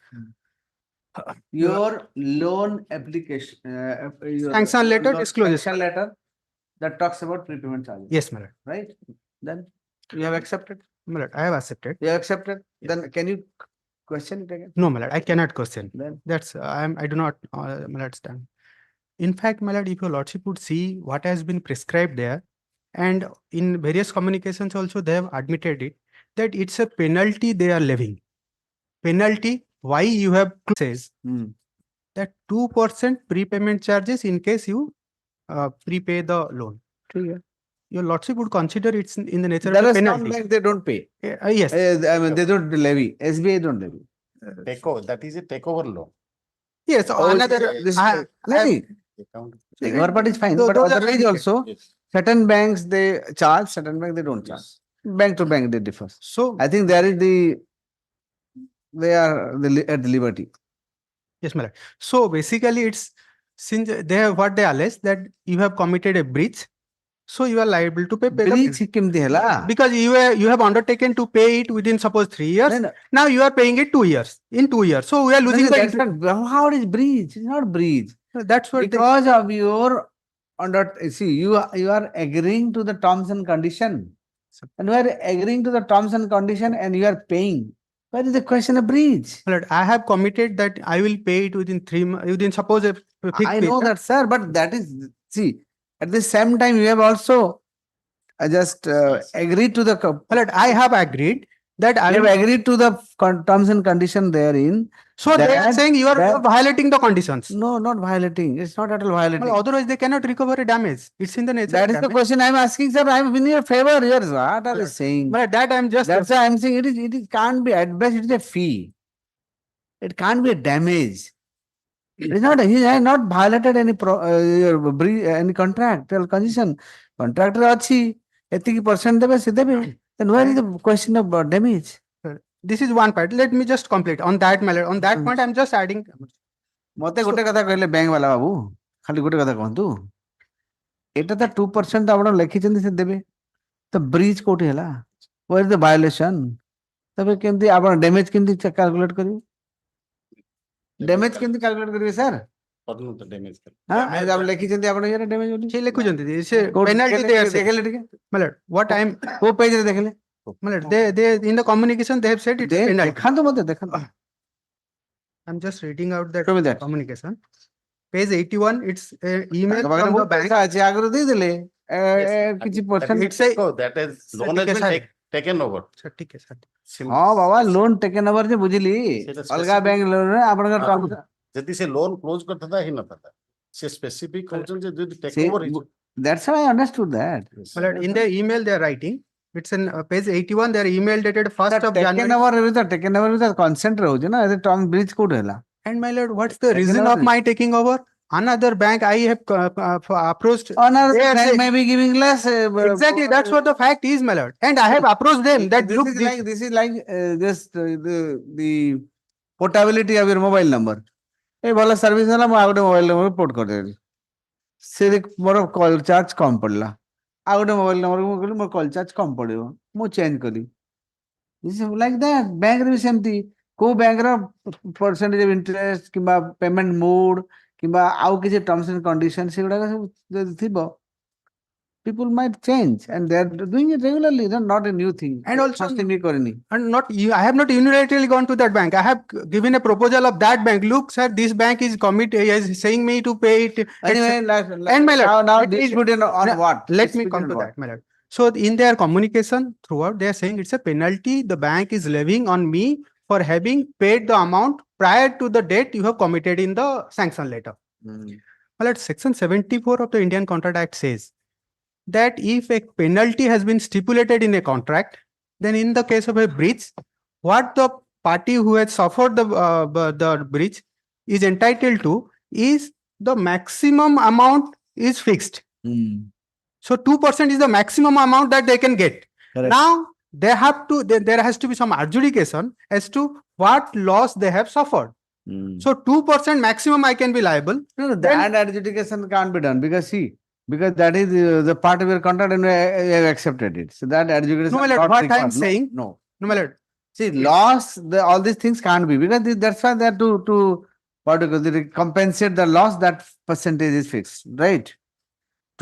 Your loan application, Sanction letter discloses. Sanction letter that talks about prepayment charges. Yes, my lord. Right? Then you have accepted. My lord, I have accepted. You have accepted. Then can you question it again? No, my lord, I cannot question. Then that's I do not, my lord, stand. In fact, my lord, if your lordship would see what has been prescribed there, and in various communications also they have admitted it, that it's a penalty they are levying. Penalty, why you have says that 2% prepayment charges in case you prepay the loan. Your lordship would consider it's in the nature of a penalty. Bank they don't pay. Yes. I mean, they don't levy. SBI don't levy. Takeover, that is a takeover loan. Yes, another levy. Takeover part is fine, but otherwise also certain banks they charge, certain banks they don't charge. Bank to bank they differ. So I think there is they are at the liberty. Yes, my lord. So basically, it's since they have what they allege that you have committed a breach, so you are liable to pay. Breach because you have undertaken to pay it within suppose 3 years. No. Now you are paying it 2 years. In 2 years, so we are losing how it is breach? It's not breach. That's what because of your you are agreeing to the terms and condition, and you are agreeing to the terms and condition, and you are paying. Where is the question of breach? Lord, I have committed that I will pay it within 3 months. Within suppose a fixed I know that, sir, but that is at the same time you have also just agreed to the. Lord, I have agreed that I have will agreed to the terms and condition therein. So they are saying you are violating the conditions. No, not violating. It's not at all violating. Well, otherwise they cannot recover a damage. It's in the nature. That is the question I am asking, sir. I am in your favor. Yours. What are you saying? But that I am just. That's why I am saying it can't be at best. It is a fee. It can't be a damage. It's not, he has not violated any any contractual condition. Contractor achi, etiki percent debe, se debe. Then where is the question of damage? This is one part. Let me just complete on that matter. On that point, I'm just adding. ମତେ ଗୋଟେ କଥା କହିଲେ bank ବାଲା ବାବୁ, ଖାଲି ଗୋଟେ କଥା କୁହନ୍ତୁ, ଏଟା ତ 2% ଆପଣ ଲେଖିଛନ୍ତି ସେ ଦେବେ, ତ ବ୍ରିଜ କୋଉଠି ହେଲା? Where is the violation? ତବେ କେମିତି ଆପଣ ଡ୍ୟାମେଜ କେମିତି କ୍ୟାଲକୁଲେଟ କରିବେ? ଡ୍ୟାମେଜ କେମିତି କ୍ୟାଲକୁଲେଟ କରିବେ ସାର୍? ଆପଣ ଲେଖିଛନ୍ତି ଆପଣ ଇଏରେ ଡ୍ୟାମେଜ ବୋଲି ସେ ଲେଖୁଛନ୍ତି ସେ penalty they are saying. ଦେଖିଲେ ଟିକେ Matlab, what I'm କୋଉ ପେଜରେ ଦେଖିଲେ? matlab, they in the communication they have said it's a penalty. ଦେଖାନ୍ତୁ ମତେ ଦେଖାନ୍ତୁ। I'm just reading out that Show me that. communication. Page 81, it's a email ତାଙ୍କ ପାଖରେ from the ବହୁତ bank. ପଇସା ଅଛି ଆଗରୁ ଦେଇଦେଲେ କିଛି percent It's a That is, Sir, loan has ठीक है, been sir. taken over. Sir, ठीक है, sir. ହଁ ବାବା ଲୋନ ଟେକେନ ଓଭର ଯେ ବୁଝିଲି ସେଇଟା ଅଲଗା specific- ବ୍ୟାଙ୍କ ଲୋନରେ ଆପଣଙ୍କର ଟର୍ମ ଯଦି ସେ ଲୋନ କ୍ଲୋଜ କରିଥାନ୍ତା ହେଇନଥାନ୍ତା, ସେ ସ୍ପେସିଫିକ କହୁଛନ୍ତି ଯେ ଯଦି ଟେକ୍ See, ଓଭର ହେଇଛି। that's how I understood that. Matlab, in the email they are writing, it's in page 81, their email dated 1st of taken January. Over taken over consent ରହୁଛି ନା term bridge କୋଉଠି ହେଲା? And my lord, what's the Taken reason over of it. my taking over? Another bank I have approached. Another They are bank saying- may be giving less. Exactly, that's what the fact is, my lord. And I have approached them that This look, is like just the portability of your mobile number. ए ଭଲ service ହେଲା ମୁଁ ଆଉ ଗୋଟେ mobile number port କରିଦେଲି, ସେ ମୋର call charge କମ ପଡିଲା, ଆଉ ଗୋଟେ ମୋବାଇଲ ନମ୍ବର ମୁଁ କହିଲି ମୋର କଲ୍ ଚାର୍ଜ କମ ପଡିବ, ମୁଁ ଚେଞ୍ଜ କଲି। ଲାଇକ୍ ଦ୍ୟାଟ୍ ବ୍ୟାଙ୍କରେ ବି ସେମିତି କୋଉ ବ୍ୟାଙ୍କର ପରସେଣ୍ଟେଜ ଅଫ ଇଣ୍ଟରେଷ୍ଟ କିମ୍ବା ପେମେଣ୍ଟ ମୋଡ୍ କିମ୍ବା ଆଉ କିଛି ଟର୍ମସ ଆଣ୍ଡ କଣ୍ଡିସନ ସେଗୁଡାକ ସବୁ ଯଦି ଥିବ, people might change and they are doing it regularly. It's not a new thing. And also- first thing we କରିନି। and not you, I have not unilaterally gone to that bank. I have given a proposal of that bank. Look, sir, this bank is is saying me to pay it. Anyway, And my lord, now it is- disputed on No, what? Let me Disputed come on to what? that, my lord. So in their communication throughout, they are saying it's a penalty the bank is levying on me for having paid the amount prior to the date you have committed in the sanction letter. My lord, section 74 of the Indian Contract Act says that if a penalty has been stipulated in a contract, then in the case of a breach, what the party who has suffered the breach is entitled to is the maximum amount is fixed. So 2% is the maximum amount that they can get. Correct. Now they have to there has to be some adjudication as to what loss they have suffered. So 2% maximum I can be liable. No, that adjudication can't be done because see, because that is the part of your contract and you have accepted it. So that adjudication. No, my lord, not what required. I'm saying- No. No, my lord. See, loss, all these things can't be because that's why they are to what do you call it, compensate the loss. That percentage is fixed, right?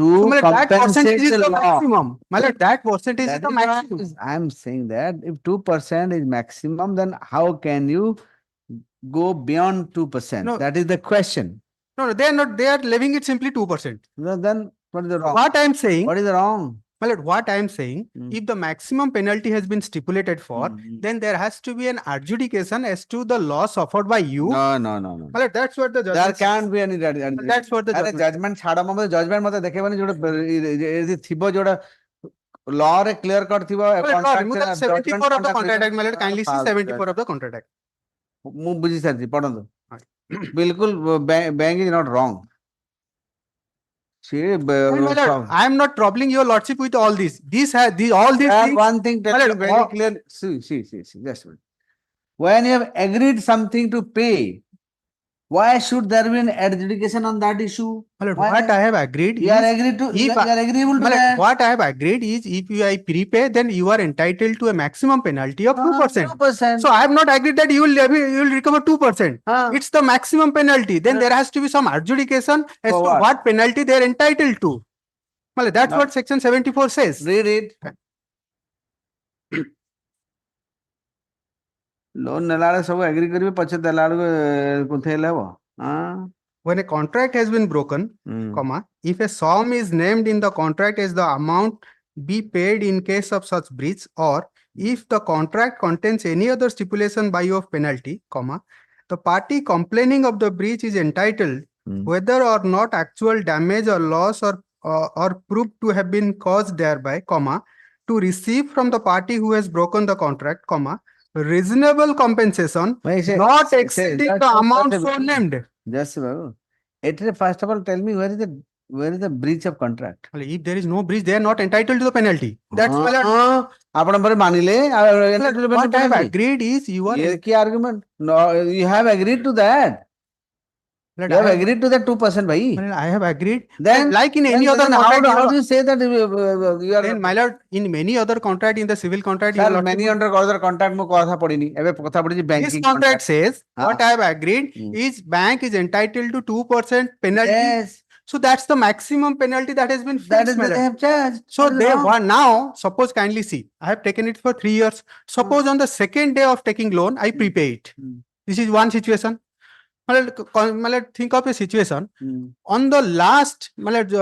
To So, my lord, that compensate percentage is the the loss. maximum. My lord, that percentage is That the is why maximum. I'm saying that if 2% is maximum, then how can you go beyond 2%? No. That is the question. No, they are not. They are levying it simply 2%. Then what is the wrong? What I'm saying, What is the wrong? my lord, what I'm saying, if the maximum penalty has been stipulated for, then there has to be an adjudication as to the loss suffered by you. No, no, no, no. My lord, that's what the There judgment. can't be any That's what the judgment. judgment ଛାଡ ମତେ judgment ମତେ ଦେଖେଇବନି ଯୋଉଟା ଥିବ ଯୋଉଟା law ରେ clear cut ଥିବ My lord, contract remove that 74 of the Contract Act. My lord, kindly see 74 of the Contract Act. ମୁଁ ବୁଝି ସାରିଛି ପଢନ୍ତୁ ବିଲକୁଲ bank is not wrong. And my lord, I am not troubling your lordship with all this. All these things. One thing tell me very clearly. See, just a minute. When you have agreed something to pay, why should there be an adjudication on that issue? My lord, what I have agreed You is, are agreed to. You are agreeable to my lord, that. what I have agreed is, if I prepay, then you are entitled to a maximum penalty of 2%. 2%. So I have not agreed that you will recover 2%. It's the maximum penalty. Then there has to be some adjudication as to what penalty they are entitled to. My lord, that's what section 74 says. Read it. Loan ନେଲା ବେଳେ ସବୁ agree କରିବେ ପଛେ ଦେଲା ବେଳକୁ କୁନ୍ଥେଇଲେ ହବ When a contract has been broken, comma, if a sum is named in the contract as the amount be paid in case of such breach, or if the contract contains any other stipulation by way of penalty, comma, the party complaining of the breach is entitled, whether or not actual damage or loss or proved to have been caused thereby, comma, to receive from the party who has broken the contract, comma, reasonable compensation not exceeding the amount so named. Just Babu. First of all, tell me where is the breach of contract? Well, if there is no breach, they are not entitled to the penalty. That's my lord. ଆପଣ ପରେ ମାନିଲେ What I have agreed is you are. Key argument? No, you have agreed to that. Lord, You have I have- agreed to that 2%, bhai. Well, I have agreed. Then, like in any other then contract, how do you say that you are? Then, my lord, in many other contract, in the civil contract, Sir, your lordship many would- under other contract mo kotha padini. Ebe kotha padini this banking contract says Huh? what I have agreed is bank is entitled to 2% penalty. Yes. So that's the maximum penalty that has been fixed. That is my what they lord. have charged. So That is they wrong. want now, suppose kindly see, I have taken it for 3 years. Suppose on the second day of taking loan, I prepay it. This is one situation. My lord, think of a situation. On the last, my lord,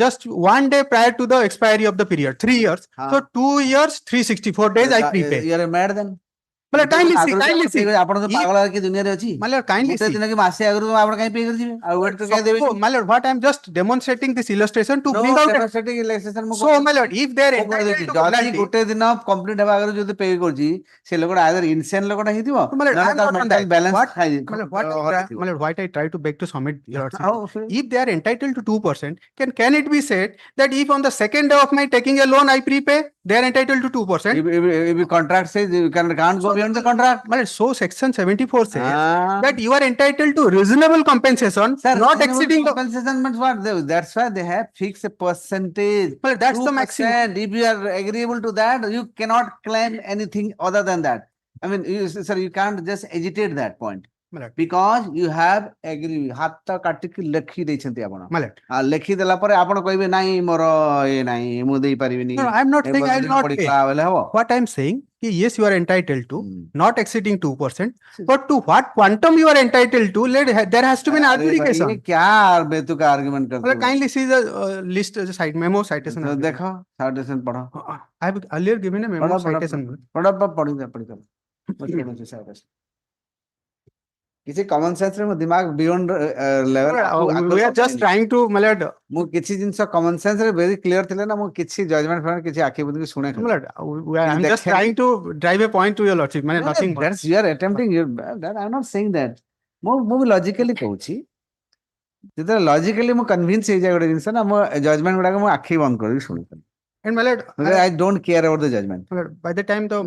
just 1 day prior to the expiry of the period, 3 years. So 2 years, 364 days, I prepay. You are mad then? My lord, kindly see, kindly see. ଆପଣ ତ ପାଗଳ କି ଦୁନିଆରେ ଅଛି My lord, kindly ଗୋଟେ see. ଦିନ କି ମାସେ ଆଗରୁ ଆପଣ କାହିଁ ପେ କରିଯିବେ ଆଉ ୱେଟ୍ କାହିଁ ଦେବେ So, my lord, what I am just demonstrating this illustration to No bring out. demonstrating illustration ମୁଁ So, my lord, if they are ମୁଁ entitled କହିଦେଉଛି, to ଯଦି penalty, ଗୋଟେ ଦିନ କମ୍ପ୍ଲିଟ ହେବା ଆଗରୁ ଯଦି ପେ କରୁଛି ସେ ଲୋକଟା ଆଇଦର ଇନସେନ୍ ଲୋକଟା ହେଇଥିବ my lord, I ନହେଲେ am ତାର not on mental that. Balance What, my lord, my lord, what I try to beg to submit, your lordship, if they are entitled to 2%, can it be said that if on the second day of my taking a loan I prepay, they are entitled to 2%? if contract says you can't go beyond the contract. My lord, so section 74 says that you are entitled to reasonable compensation, Sir, not reasonable exceeding the. compensation means what? That's why they have fixed a percentage. Well, that's the 2%. maximum. If you are agreeable to that, you cannot claim anything other than that. I mean, sir, you can't just agitate that point. My lord. Because you have agreed. ହାତ କାଟିକି ଲେଖି ଦେଇଛନ୍ତି ଆପଣ My lord. ଲେଖି ଦେଲା ପରେ ଆପଣ କହିବେ ନାଇଁ ମୋର ଏ ନାହିଁ ମୁଁ ଦେଇପାରିବିନି No, I am not saying I will not pay. ପଡିଥିଲା ବୋଲେ ହବ What I am saying, yes, you are entitled to, not exceeding 2%, but to what quantum you are entitled to, there has to be an अरे भाई, ये adjudication. क्या बेतुका argument करते Well, हो kindly see the list, site memo citation. तो देखो citation पढ़ो I have earlier given a memo पढ़ो citation. पढ़ो citation किसी कॉमन सेंस रे मो दिमाग beyond level We are just trying to, my lord, मु किछि जिंस कॉमन सेंस रे वेरी क्लियर थिले ना मु किछि जजमेंट फॉर किछि आखि बुंदी सुने my lord, I am just trying to drive a point to your lordship. Man, nothing more. that's you are attempting that I am not saying that मु logically कहूछि जेते logically मु कन्विंस हे जाय गोटे जिंस ना मु जजमेंट गुडा को मु आखि बंद कर सुनि And my lord, I don't care about the judgment. my lord, by the time the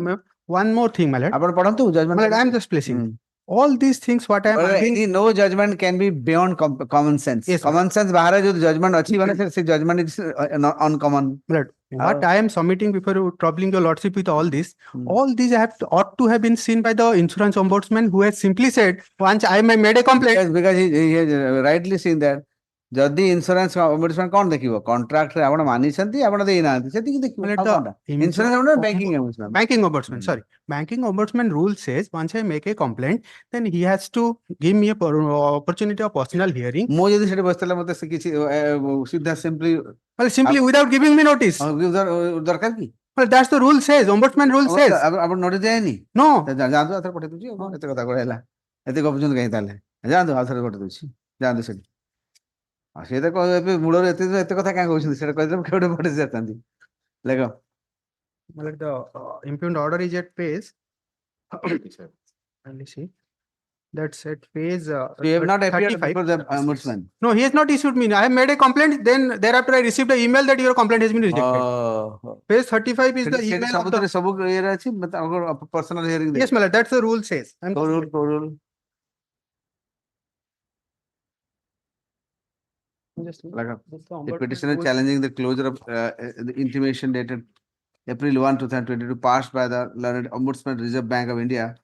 one more thing, my lord. आपण पढंतु judgment. My lord, I am just placing. All these things what I am arguing. No judgment can be beyond common sense. Yes, common sense बाहर जो judgment अच्छी बने से judgment is uncommon. Lord, what I am submitting before you, troubling your lordship with all this, all these ought to have been seen by the insurance ombudsman who has simply said, once I made a complaint. Because he has rightly seen that. जदि insurance ombudsman कौन देखिबो contract रे आपण मानिसंती आपण देई नांती सेति देखिबो insurance banking ombudsman Banking ombudsman, sorry. Banking ombudsman rule says once I make a complaint, then he has to give me a opportunity of personal hearing. मो जदि सेठी बसतला मते से किछि सीधा simply Well, simply without giving me notice. दरकार की Well, that's the rule says. Ombudsman rule says. आपण नोटिस देनी No. जांदो आथर पठे दुची एते कथा कहला एते गपजुन कहि ताले जांदो आथर पठे दुची जांदो सेठी आ से त कह मूलर एते कथा का कहउछन सेटा कहि देब केडे पठे जातांती लेखो Well, the impugned order is at page. Let me see. That's at page. You have not appeared 35. before the ombudsman. No, he has not issued me. I have made a complaint. Then thereafter I received an email that your complaint has been rejected. Page 35 is the email of the. सब ये अछि मतलब personal hearing Yes, my lord. That's the rule says. rule The petitioner challenging the closure of the intimation dated April 1, 2022 passed by the learned Ombudsman Reserve Bank of India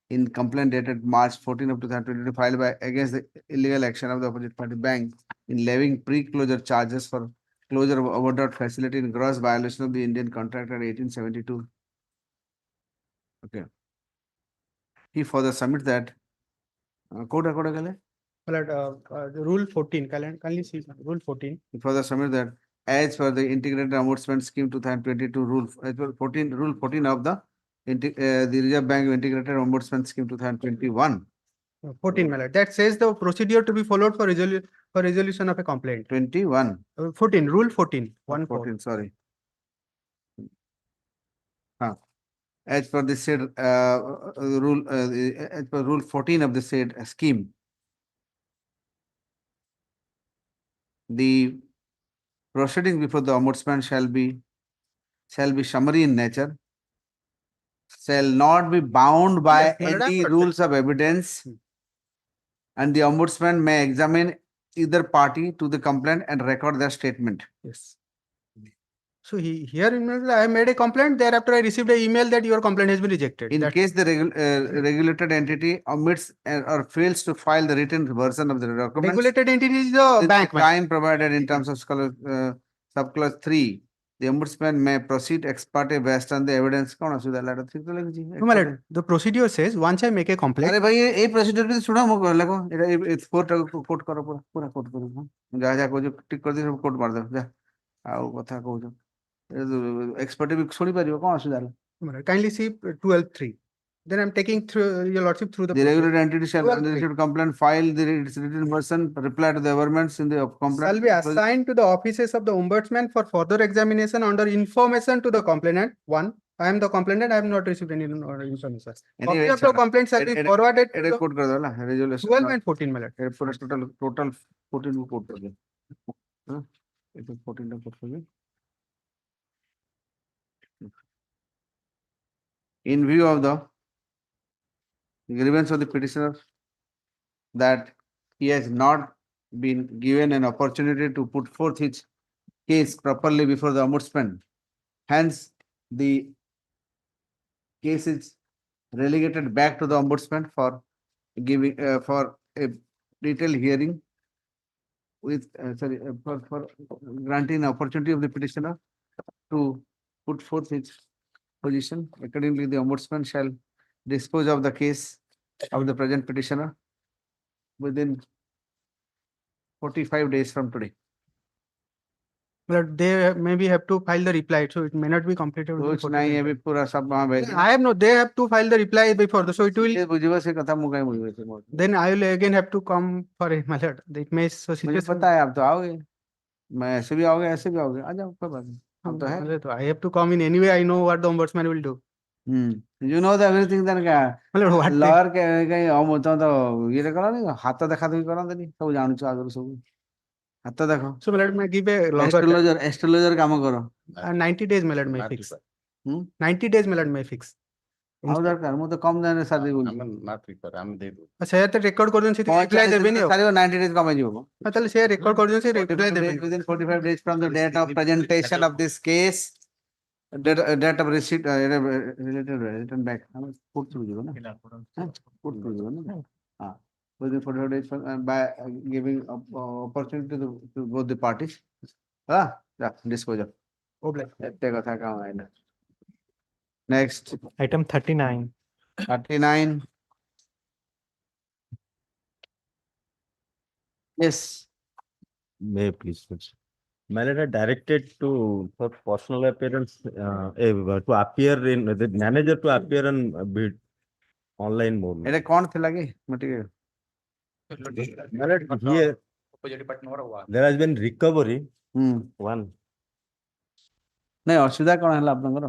in complaint dated March 14 of 2022 filed by against the illegal action of the opposite party bank in levying pre-closure charges for closure of overdraft facility in gross violation of the Indian Contract Act 1872. Okay. He further submits that Koda Gale? Rule 14. Can you see rule 14? He further submits that as per the Integrated Ombudsman Scheme 2022 rule, as per rule 14 of the Reserve Bank Integrated Ombudsman Scheme 2021. 14, my lord. That says the procedure to be followed for resolution of a complaint. 21. 14, rule 14. 14, sorry. As per the said rule, as per rule 14 of the said scheme, the proceedings before the ombudsman shall be summary in nature, shall not be bound by Yes, my lord, any I'm rules of evidence, and the ombudsman may examine either party to the complaint and record their statement. Yes. So here I made a complaint. Thereafter, I received an email that your complaint has been rejected. In case the regulated entity omits or fails to file the written version of the documents, Regulated entity is the within bank. the time provided in terms of subclause 3, the ombudsman may proceed ex parte based on the evidence. कौन असुविधा लड़ा ठीक तो लगी जी No, my lord, the procedure says once I make a complaint. अरे भाई ये procedure भी सुना मुझे लगो ये कोर्ट करो पूरा कोर्ट करो जा जा को जो टिक कर दे सब कोर्ट मार दो जा आओ कथा को जो एक्सपर्ट भी सुनी परियो कौन असुविधा है My lord, kindly see 12.3. Then I'm taking through your lordship through the The procedure. regulated entity shall, on the 12.3. received complaint, file its written version, reply to the governments in the complaint. Shall be assigned to the offices of the ombudsman for further examination under information to the complainant. 1. I am the complainant. I have not received any information. Copy Anyway, of the complaint shall be forwarded to the quote कर दो ना resolution 12 and 14, my lord. पूरा total 14 को quote कर दो हाँ ये तो 14 का quote कर दो in view of the grievance of the petitioner that he has not been given an opportunity to put forth his case properly before the ombudsman. Hence, the case is relegated back to the ombudsman for giving for a detailed hearing with for granting the opportunity of the petitioner to put forth his position. Accordingly, the ombudsman shall dispose of the case of the present petitioner within 45 days from today. But they maybe have to file the reply, so it may not be completed. within कुछ 45 नहीं days. अभी पूरा सब वहाँ भेज I have no. They have to file the reply before, so it will. ये बुझिबा से कथा मुकाई मुझे से मोर Then I will again have to come for a my lord. It may so मुझे situation. पता है आप तो आओगे मैं ऐसे भी आओगे ऐसे भी आओगे आ जाओ कोई बात नहीं अब तो है So I have to come in anyway. I know what the ombudsman will do. you know the everything then क्या Well, what they- लॉयर के कहीं हम होता तो ये करा नहीं हाथ देखा तो करा नहीं सब जानू छ आगु सब हाथ देखो So let me give a longer. Astrologer काम करो 90 days, my lord, may fix. 90 days, my lord, may fix. ଆଉ ଦରକାର ମୁଁ ତ କମ ଦିନରେ ସାରି ଦେବି ସେ ତ ରେକର୍ଡ କରୁଛନ୍ତି ସେ ରିପ୍ଲାଏ ଦେବେନି ଆଉ ସାରିବ 90 days କମେଇ ଯିବ ତାହେଲେ ସେ ରେକର୍ଡ କରୁଛନ୍ତି ସେ ରିପ୍ଲାଏ ଦେବେନି within 45 days from the date of presentation of this case date of receipt related return back put through ଯିବ ନା put through ଯିବ ନା ହଁ within 45 days by giving opportunity to both the parties ହଁ disclosure ଏତେ କଥା କାମ ଆଇଲା next Item 39. 39 yes May please. Manager directed to for personal appearance to appear in the manager to appear in bid online mode. ଏଟା କଣ ଥିଲା କି ମୁଁ ଟିକେ Manager, here there has been recovery. One. ନାଇଁ ଅସୁବିଧା କଣ ହେଲା ଆପଣଙ୍କର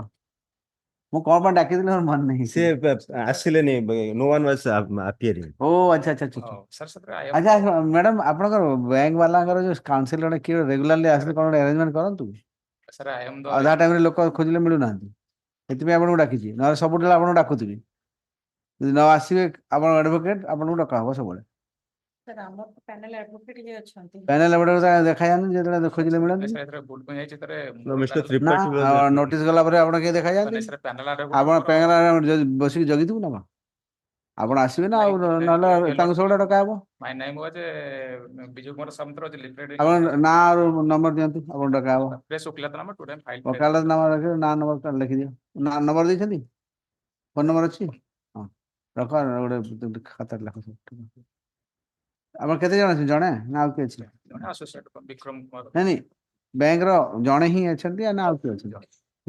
ମୁଁ କଣ ପାଇଁ ଡାକିଥିଲି ମୋର ମନେ ନାହିଁ ସେ ଆସିଲେନି no one was appearing. ଓ ଆଚ୍ଛା ଆଚ୍ଛା ଆଚ୍ଛା ଆଚ୍ଛା ମ୍ୟାଡାମ ଆପଣଙ୍କର ବ୍ୟାଙ୍କ ବାଲାଙ୍କର ଯୋଉ କାଉନସିଲ ଜଣେ କିଏ ରେଗୁଲାରଲି ଆସିଲେ କଣ ଗୋଟେ ଆରେଞ୍ଜମେଣ୍ଟ କରନ୍ତୁ ଅଧା ଟାଇମରେ ଲୋକ ଖୋଜିଲେ ମିଳୁନାହାନ୍ତି ସେଥିପାଇଁ ଆପଣଙ୍କୁ ଡାକିଛି ନହେଲେ ସବୁବେଳେ ଆପଣଙ୍କୁ ଡାକୁଥିବି ଯଦି ନ ଆସିବେ ଆପଣ ଆଡଭୋକେଟ ଆପଣଙ୍କୁ ଡକା ହବ ସବୁବେଳେ ପ୍ୟାନେଲ ଆଡଭୋକେଟ ଦେଖାଯାନି ଯେତେବେଳେ ଖୋଜିଲେ ମିଳନ୍ତି ନୋଟିସ ଗଲା ପରେ ଆପଣ କିଏ ଦେଖାଯାନ୍ତି ଆପଣ ପ୍ୟାନେଲ ବସିକି ଜଗିଥିବୁ ନା ଆପଣ ଆସିବେ ନା ଆଉ ନହେଲେ ତାଙ୍କୁ ସବୁବେଳେ ଡକା ହବ ଆପଣ ନାଁ ଆଉ ନମ୍ବର ଦିଅନ୍ତୁ ଆପଣ ଡକା ହବ ଓକିଲାତ ନାମ ରଖିବେ ନାଁ ନମ୍ବର ଲେଖିଦିଅ ନା ନମ୍ବର ଦେଇଛନ୍ତି ଫୋନ ନମ୍ବର ଅଛି ହଁ ରଖ ଗୋଟେ ଖାତାରେ ଲେଖ ଆପଣ କେତେ ଜଣ ଅଛନ୍ତି ଜଣେ ନା ଆଉ କିଏ ଅଛି ନାଇଁ ନାଇଁ ବ୍ୟାଙ୍କର ଜଣେ ହିଁ ଅଛନ୍ତି ନା ଆଉ କିଏ ଅଛନ୍ତି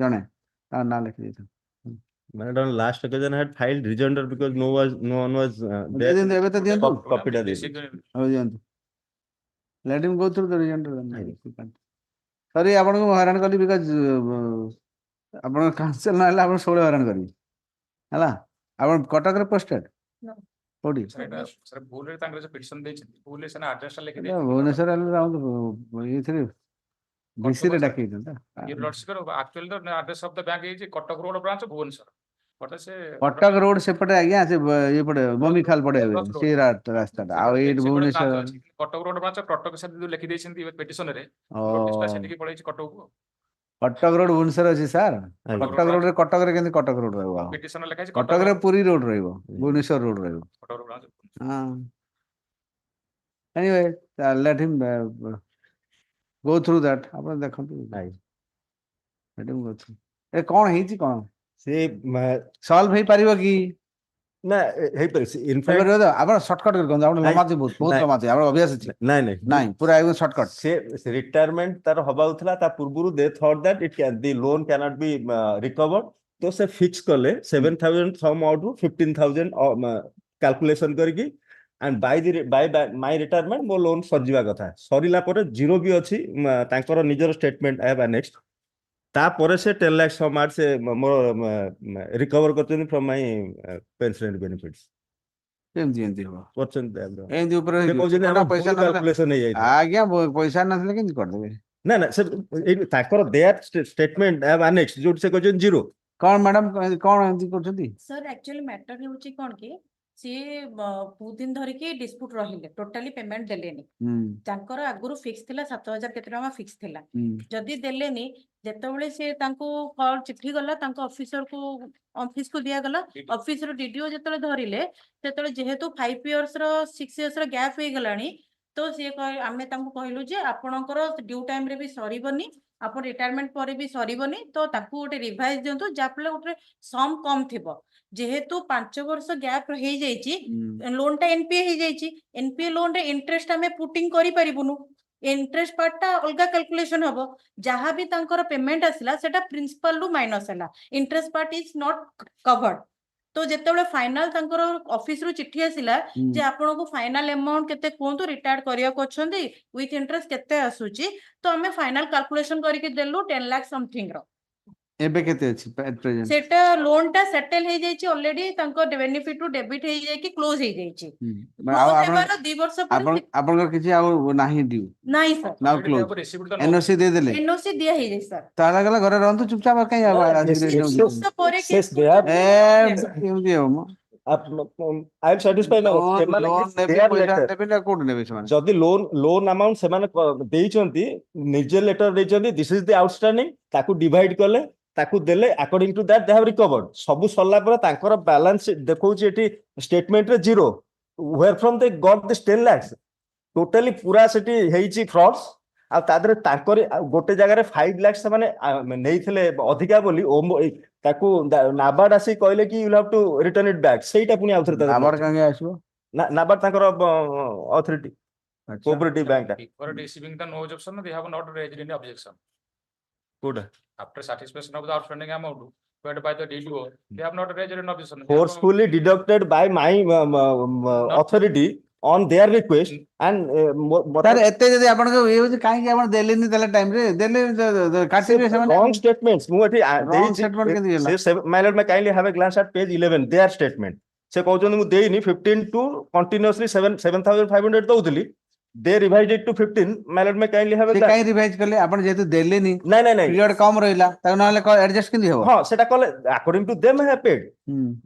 ଜଣେ ତାର ନାଁ ଲେଖି ଦେଇଛନ୍ତି Madam, on last occasion I had filed rejoinder because no one was there. ଏବେ ତ ଦିଅନ୍ତୁ Copy ଟା ହଉ ଦିଅନ୍ତୁ let him go through the rejoinder sorry ଆପଣଙ୍କୁ ମୁଁ ହଇରାଣ କଲି ବିକଜ ଆପଣଙ୍କ କାନସେଲ ନହେଲେ ଆପଣ ସବୁବେଳେ ହଇରାଣ କରିବି ହେଲା ଆପଣ କଟକରେ ପୋଷ୍ଟେଡ କୋଉଠି सर भूल रे तांकर जो पिटिशन दे भूल रे सेना एड्रेस लिखि दे ଭୁବନେଶ୍ୱର ହେଲେ ତାଙ୍କୁ ଏଇଥିରେ ଡିସି ରେ ଡାକି your lordship actually the address of the bank is Cuttack road branch Bhubaneswar but से କଟକ ରୋଡ ସେପଟେ ଆଜ୍ଞା ସେ ଇଏ ପଟେ ବମିଖାଲ ପଟେ ସେ ରାସ୍ତାଟା ଆଉ ଏଇଠି ଭୁବନେଶ୍ୱର कटक रोड ब्रांच कटक से जो लिखि देछंती पिटिशन रे ଓ नोटिस टा सेठी पळैछि कटक को କଟକ ରୋଡ ଭୁବନେଶ୍ୱର ଅଛି ସାର୍ କଟକ ରୋଡରେ କଟକରେ କେମିତି କଟକ ରୋଡ ରହିବ ଆଉ पिटिशन लिखा है କଟକରେ ପୁରୀ ରୋଡ ରହିବ ଭୁବନେଶ୍ୱର ରୋଡ ରହିବ कटक रोड ब्रांच ହଁ anyway let him go through that ଆପଣ ଦେଖନ୍ତୁ let him go through ଏ କଣ ହେଇଛି କଣ ସେ ସଲ୍ଭ ହେଇପାରିବ କି ନା ହେଇପାରେ ଇନଫ୍ୟାକ୍ଟ ହେଇପାରିବ ତ ଆପଣ ସର୍ଟକଟ୍ କରି କୁହନ୍ତୁ ଆପଣ ଲମ୍ବା ଅଛି ବହୁତ ଲମ୍ବା ଅଛି ଆପଣ ଅଭ୍ୟାସ ଅଛି ନାଇଁ ନାଇଁ ନାଇଁ ପୁରା ଏକଦମ ସର୍ଟକଟ୍ ସେ ରିଟାୟାରମେଣ୍ଟ ତାର ହବାକୁ ଥିଲା ତା ପୂର୍ବରୁ they thought that it can the loan cannot be recovered ତ ସେ ଫିକ୍ସ କଲେ 7,000 ସମ୍ ଆଉଟ୍ ରୁ 15,000 କାଲକୁଲେସନ କରିକି and by my retirement ମୋ ଲୋନ୍ ସରିଯିବା କଥା ସରିଲା ପରେ ଜିରୋ ବି ଅଛି ତାଙ୍କର ନିଜର ଷ୍ଟେଟମେଣ୍ଟ ଆଇ ହାଭ୍ annexed ତାପରେ ସେ 10 ଲାख ସମ୍ ଆଉଟ୍ ସେ ମୋର ରିକଭର କରିଛନ୍ତି ଫ୍ରମ୍ ମାଇ ପେନସନ ବେନିଫିଟ୍ସ କେମିତି ଏମିତି ହବ କରୁଛନ୍ତି ଏମିତି ଉପରେ ସେ କହୁଛନ୍ତି ଆମର ପଇସା ଭୁଲ calculation ହେଇଯାଇଥିଲା ଆଜ୍ଞା ପଇସା ନଥିଲେ କେମିତି କରିଦେବେ ନା ନା ସେ ତାଙ୍କର their statement I have annexed ଯୋଉଠି ସେ କହିଛନ୍ତି ଜିରୋ କଣ ମ୍ୟାଡାମ କଣ ଏମିତି କରୁଛନ୍ତି सर एक्चुअली मैटर होची कोन कि सी बहुत दिन धरिकी डिस्प्यूट रहिले टोटाली पेमेंट देलेनी तांकर आगुरु फिक्स थिला 7,000 केते टका फिक्स थिला जदी देलेनी जेतबेले से तांको कॉल चिट्ठी गला तांको ऑफिस को दिया गला ऑफिस रो डीडीओ जेतले धरिले सेतले जेहेतु 5 इयर्स रो 6 इयर्स रो गैप हे गलानी तो से आमे तांको कहलु जे आपणकर ड्यू टाइम रे भी सरीबनी आपण रिटायरमेंट पर भी सरीबनी तो ताकू गोटे रिवाइज दियंतु जाफले गोटे सम कम थिबो जेहेतु 5 वर्ष गैप हे जाईची लोन टा एनपीए हे जाईची एनपीए लोन रे इंटरेस्ट हमें पुटिंग करि परिबुनु इंटरेस्ट पार्ट टा अलगा कैलकुलेशन हबो जहां भी तांकर पेमेंट आसिला सेटा प्रिंसिपल रु माइनस हला interest part is not covered तो जेतेबेले फाइनल तांकर ऑफिस रु चिट्ठी आसिला जे आपन को फाइनल अमाउंट केते कोंतु रिटायर्ड करिया को छंदी विथ इंटरेस्ट केते आसुची तो हमें फाइनल कैलकुलेशन करके देलु 10 लाख समथिंग रो एबे केते अछि एट प्रेजेंट सेटा लोन टा सेटल हे जाईची ऑलरेडी तांको बेनिफिट टू डेबिट हे जाई कि क्लोज हे जाईची क्लोज हेबार 2 वर्ष पर आपन किछि आ नाही ड्यू नाही सर नाउ क्लोज एनओसी दे देले एनओसी दिया हे जाई सर ताला गला घरे रहंतु चुपचाप कहीं आवा पर केस केमती हो I am satisfied now. जदि लोन अमाउंट सेमाने देइचंती निजे लेटर देइचंती दिस इज द आउटस्टैंडिंग ताकू डिवाइड कले ताकू देले according to that they have recovered सब सरला पर तांकर बैलेंस देखौची एटी स्टेटमेंट रे zero where from they got this 10 lakhs totally पूरा सेटी हेइची फ्रॉड्स आ तादरे तांकर गोटे जगह रे 5 lakhs से माने नेइथिले अधिका बोली ताकू नाबार्ड आसी कहले कि you have to return it back सेटा पुनी आउथर नाबार्ड कांगे आसीबो नाबार्ड तांकर authority cooperative bank for receiving the no objection they have not raised any objection good after satisfaction of the outstanding amount paid by the DDO they have not raised any objection forcefully deducted by my authority on their request and तार एते जदी आपन को ये काहे कि आपन देलेनी तले टाइम रे देले काटिबे सेमान wrong statements मु एठी wrong statement केन दिला से my lord may kindly have a glance at page 11 their statement से कहउछन मु देइनी 15 to continuously 7,500 दउतली they revised it to 15 my lord may kindly have a से काई रिवाइज करले आपन जेतु देलेनी नहीं नहीं नहीं पीरियड कम रहिला त नले एडजस्ट केन हो हां सेटा कहले according to them have paid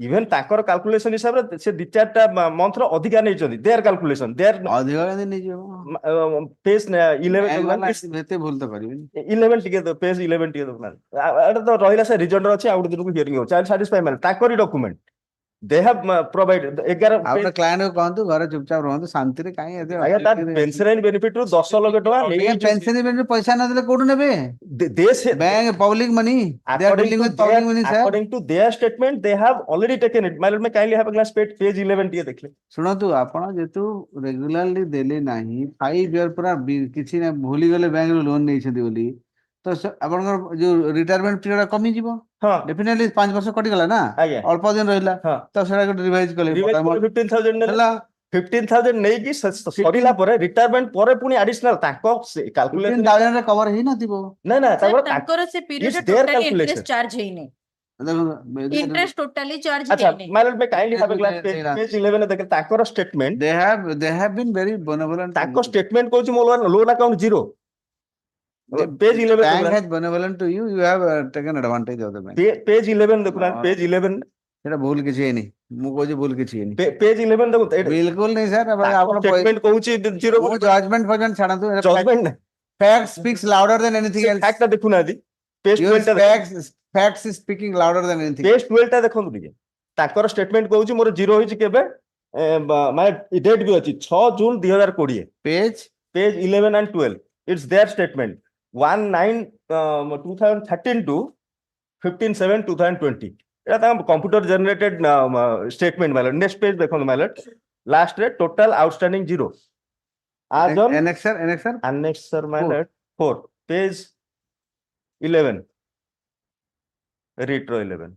even ताकर कैलकुलेशन हिसाब रे से दि चारटा मंथ रो अधिका नै चंदी देयर कैलकुलेशन देयर अधिका केन नै जो पेज 11 बेते भूल तो करिबे 11 टिके पेज 11 टिके दो एटा तो रहिला से रिजल्ट रो अछि आउट दिन को हियरिंग हो चाइल्ड सैटिस्फाई माने ताकरी डॉक्यूमेंट they have provided 11 आपन क्लाइंट को कहंतु घरे चुपचाप रहंतु शांति रे काई एते आया ता पेंशन बेनिफिट रो 10 लाख टका नहीं पेंशन बेनिफिट पैसा न देले कोड नेबे देश bank public money they are dealing with public money sir according to their statement they have already taken it my lord may kindly have a glass page 11 टिके देखले सुनतु आपण जेतु रेगुलरली देले नाही 5 ईयर पूरा किछि न भूली गेले बैंक लोन नै छथि बोली तो आपन जो रिटायरमेंट पीरियड कमी जीवो हां डेफिनेटली 5 वर्ष कटि गला ना अल्प दिन रहिला तो सेटा को रिवाइज कले 15,000 नेला 15,000 नै कि सरीला परे रिटायरमेंट परे पुनी एडिशनल ताको कैलकुलेशन 15,000 रे कवर हे नथिबो ना ना तांकर से पीरियड टोटली इंटरेस्ट चार्ज हे नै Interest totally charge अच्छा ହେଇନି। my lord may kindly have a glance page 11 ଦେଖେ ତାଙ୍କର statement they have been very benevolent. ତାଙ୍କ statement କହୁଛି ମୋ loan account zero. Page 11 Bank ଦେଖୁନା has benevolent to you, you have taken advantage of the bank. page 11 ଦେଖୁନା page 11 ସେଟା ଭୁଲ କିଛି ହେଇନି, ମୁଁ କହୁଛି ଭୁଲ କିଛି ହେଇନି। page 11 ଦେଖୁ ବିଲକୁଲ ନାହିଁ ସାର୍, ଆପଣ statement କହୁଛି zero ଜଜମେଣ୍ଟ ଫଜମେଣ୍ଟ ଛାଡ଼ନ୍ତୁ, judgment fact speaks louder than anything else. fact ଟା ଦେଖୁନାହାନ୍ତି page Your 12 ଟା facts is speaking louder than anything. page 12 ଟା ଦେଖନ୍ତୁ ଟିକେ ତାଙ୍କର statement କହୁଛି ମୋର zero ହେଇଛି କେବେ ମାନେ ଡେଟ୍ ବି ଅଛି 6 June 2020 page 11 and 12 it's their statement 1/9/2013 to 15/7/2020 এটা ତାଙ୍କ computer generated statement ମାଇଲଟ next page ଦେଖନ୍ତୁ ମାଇଲଟ last ରେ total outstanding zero as on annexer ମାଇଲଟ 4 page 11 retro 11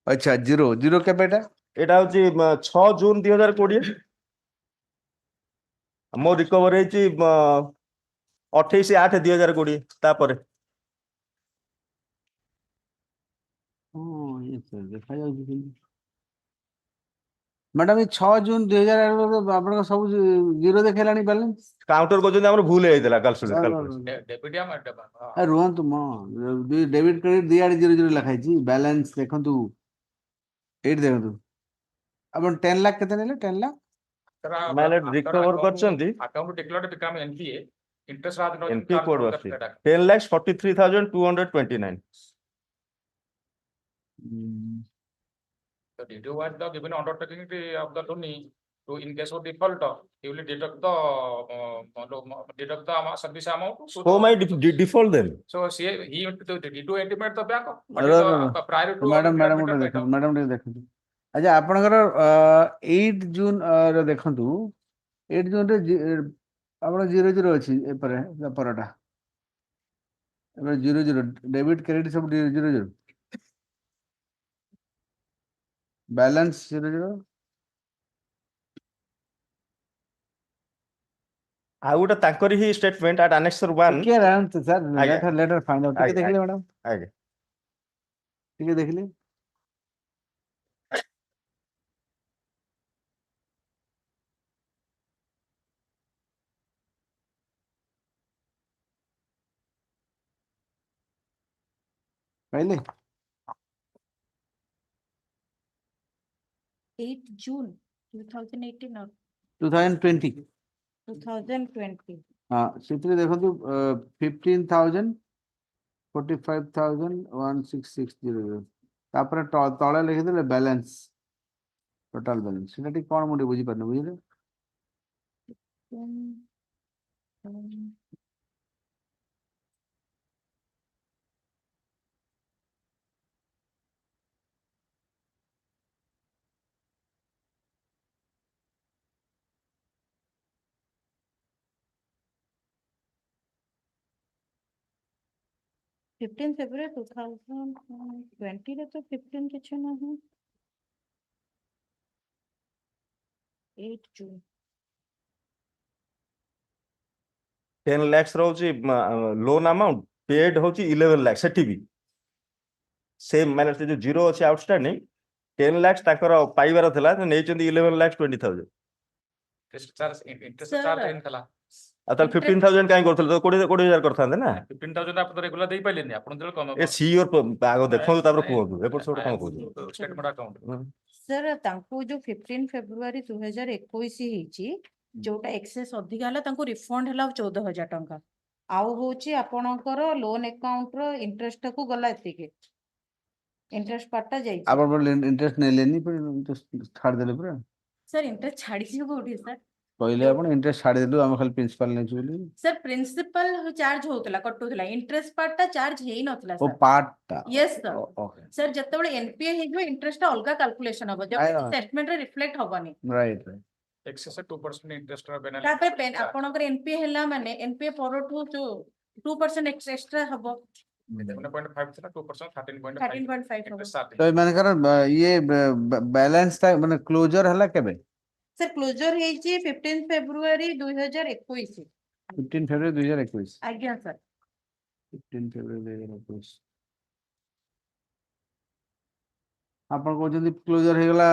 अच्छा जीरो केबे এটা হচ্ছে 6 জুন 2020 ମୋ রিকভারি ହେଇଛି 28/8/2020 ତାପରେ मैडम 6 जून 2000 आपन सब जीरो देखेलानी बैलेंस काउंटर କରୁଛନ୍ତି ଆମର ଭୁଲ ହେଇଥିଲା डेबिट या रुहंतु म डेबिट क्रेडिट दिआडी 00 लिखाई छी बैलेंस देखंतु 8 देखंतु अपन 10 लाख केते नेले 10 लाख मैंने रिकवर करछंती account declared become NPA interest rate no NPA code वासी 10,43,229 So did you want the given undertaking of the loan to in case of default you will deduct the service amount so my default then so he to intimate the bank prior to madam देखंतु अच्छा आपनकर 8 जून रे देखंतु 8 जून रे आपण 00 अछि ए परटा एबे 00 debit credit सब 00 बैलेंस 00 आ उटा तांकरी ही स्टेटमेंट एट annexer 1 के रहन सर लेटर फाइंड आउट ठीक देखले मैडम आगे ठीक देखले पहले 8 June 2018 or 2020 2020 हाँ सिर्फ देखो तो 15,000 45,1660 तापर तले लिखि देले बैलेंस टोटल बैलेंस सेटा टी कोन मुडी बुझी परने बुझिले February 2020 रे तो 15 किछ नहीं 8 June 10 lakhs रहउची लोन अमाउंट पेड होची 11 लाख सेठी भी सेम माने से जो जीरो अछि आउटस्टैंडिंग 10 lakhs ताकर पाइबार थला तो नेचंदी 11,20,000 इंटरेस्ट चार्ज इन थला आता 15,000 काई करथल तो 20,000 करथांदे ना 15,000 आप तो रेगुलर दे पाइलेनी आपण जळ कम ए सीओर आगो देखो तापर कहू एपर छोट कोन कहू स्टेटमेंट अकाउंट सर तांको जो 15 February 2021 ହେଇची जोटा एक्सेस अधिक हला तांको रिफंड हला 14,000 टंका आउ होची आपणकर लोन अकाउंट रो इंटरेस्ट को गला एतिके इंटरेस्ट पार्टा जाई आपण इंटरेस्ट नै लेनी पर इंटरेस्ट छाड़ देले पूरा सर इंटरेस्ट छाड़ी छी कोठी सर पहिले आपण इंटरेस्ट छाड़ देलु हम खाली प्रिंसिपल नै चोली सर प्रिंसिपल चार्ज होतला कटुतला इंटरेस्ट पार्टा चार्ज हेई नथला ओ sir part yes sir okay sir जतबेले एनपीए हेजो इंटरेस्ट अलगा कैलकुलेशन हबो जब स्टेटमेंट रे रिफ्लेक्ट हबनी राइट एक्सेस 2% इंटरेस्ट रो पेनल्टी तापर पेन आपनकर एनपीए हला माने एनपीए परठू जो 2% एक्स्ट्रा हबो 7.5 था 2% 13.5 तो माने कर ये बैलेंस था माने क्लोजर हला केबे सर क्लोजर हेची 15 February 2021 15 February 2021 आज्ञा सर 15 February 2021 ଆପଣ କହୁଛନ୍ତି କ୍ଲୋଜର ହେଇଗଲା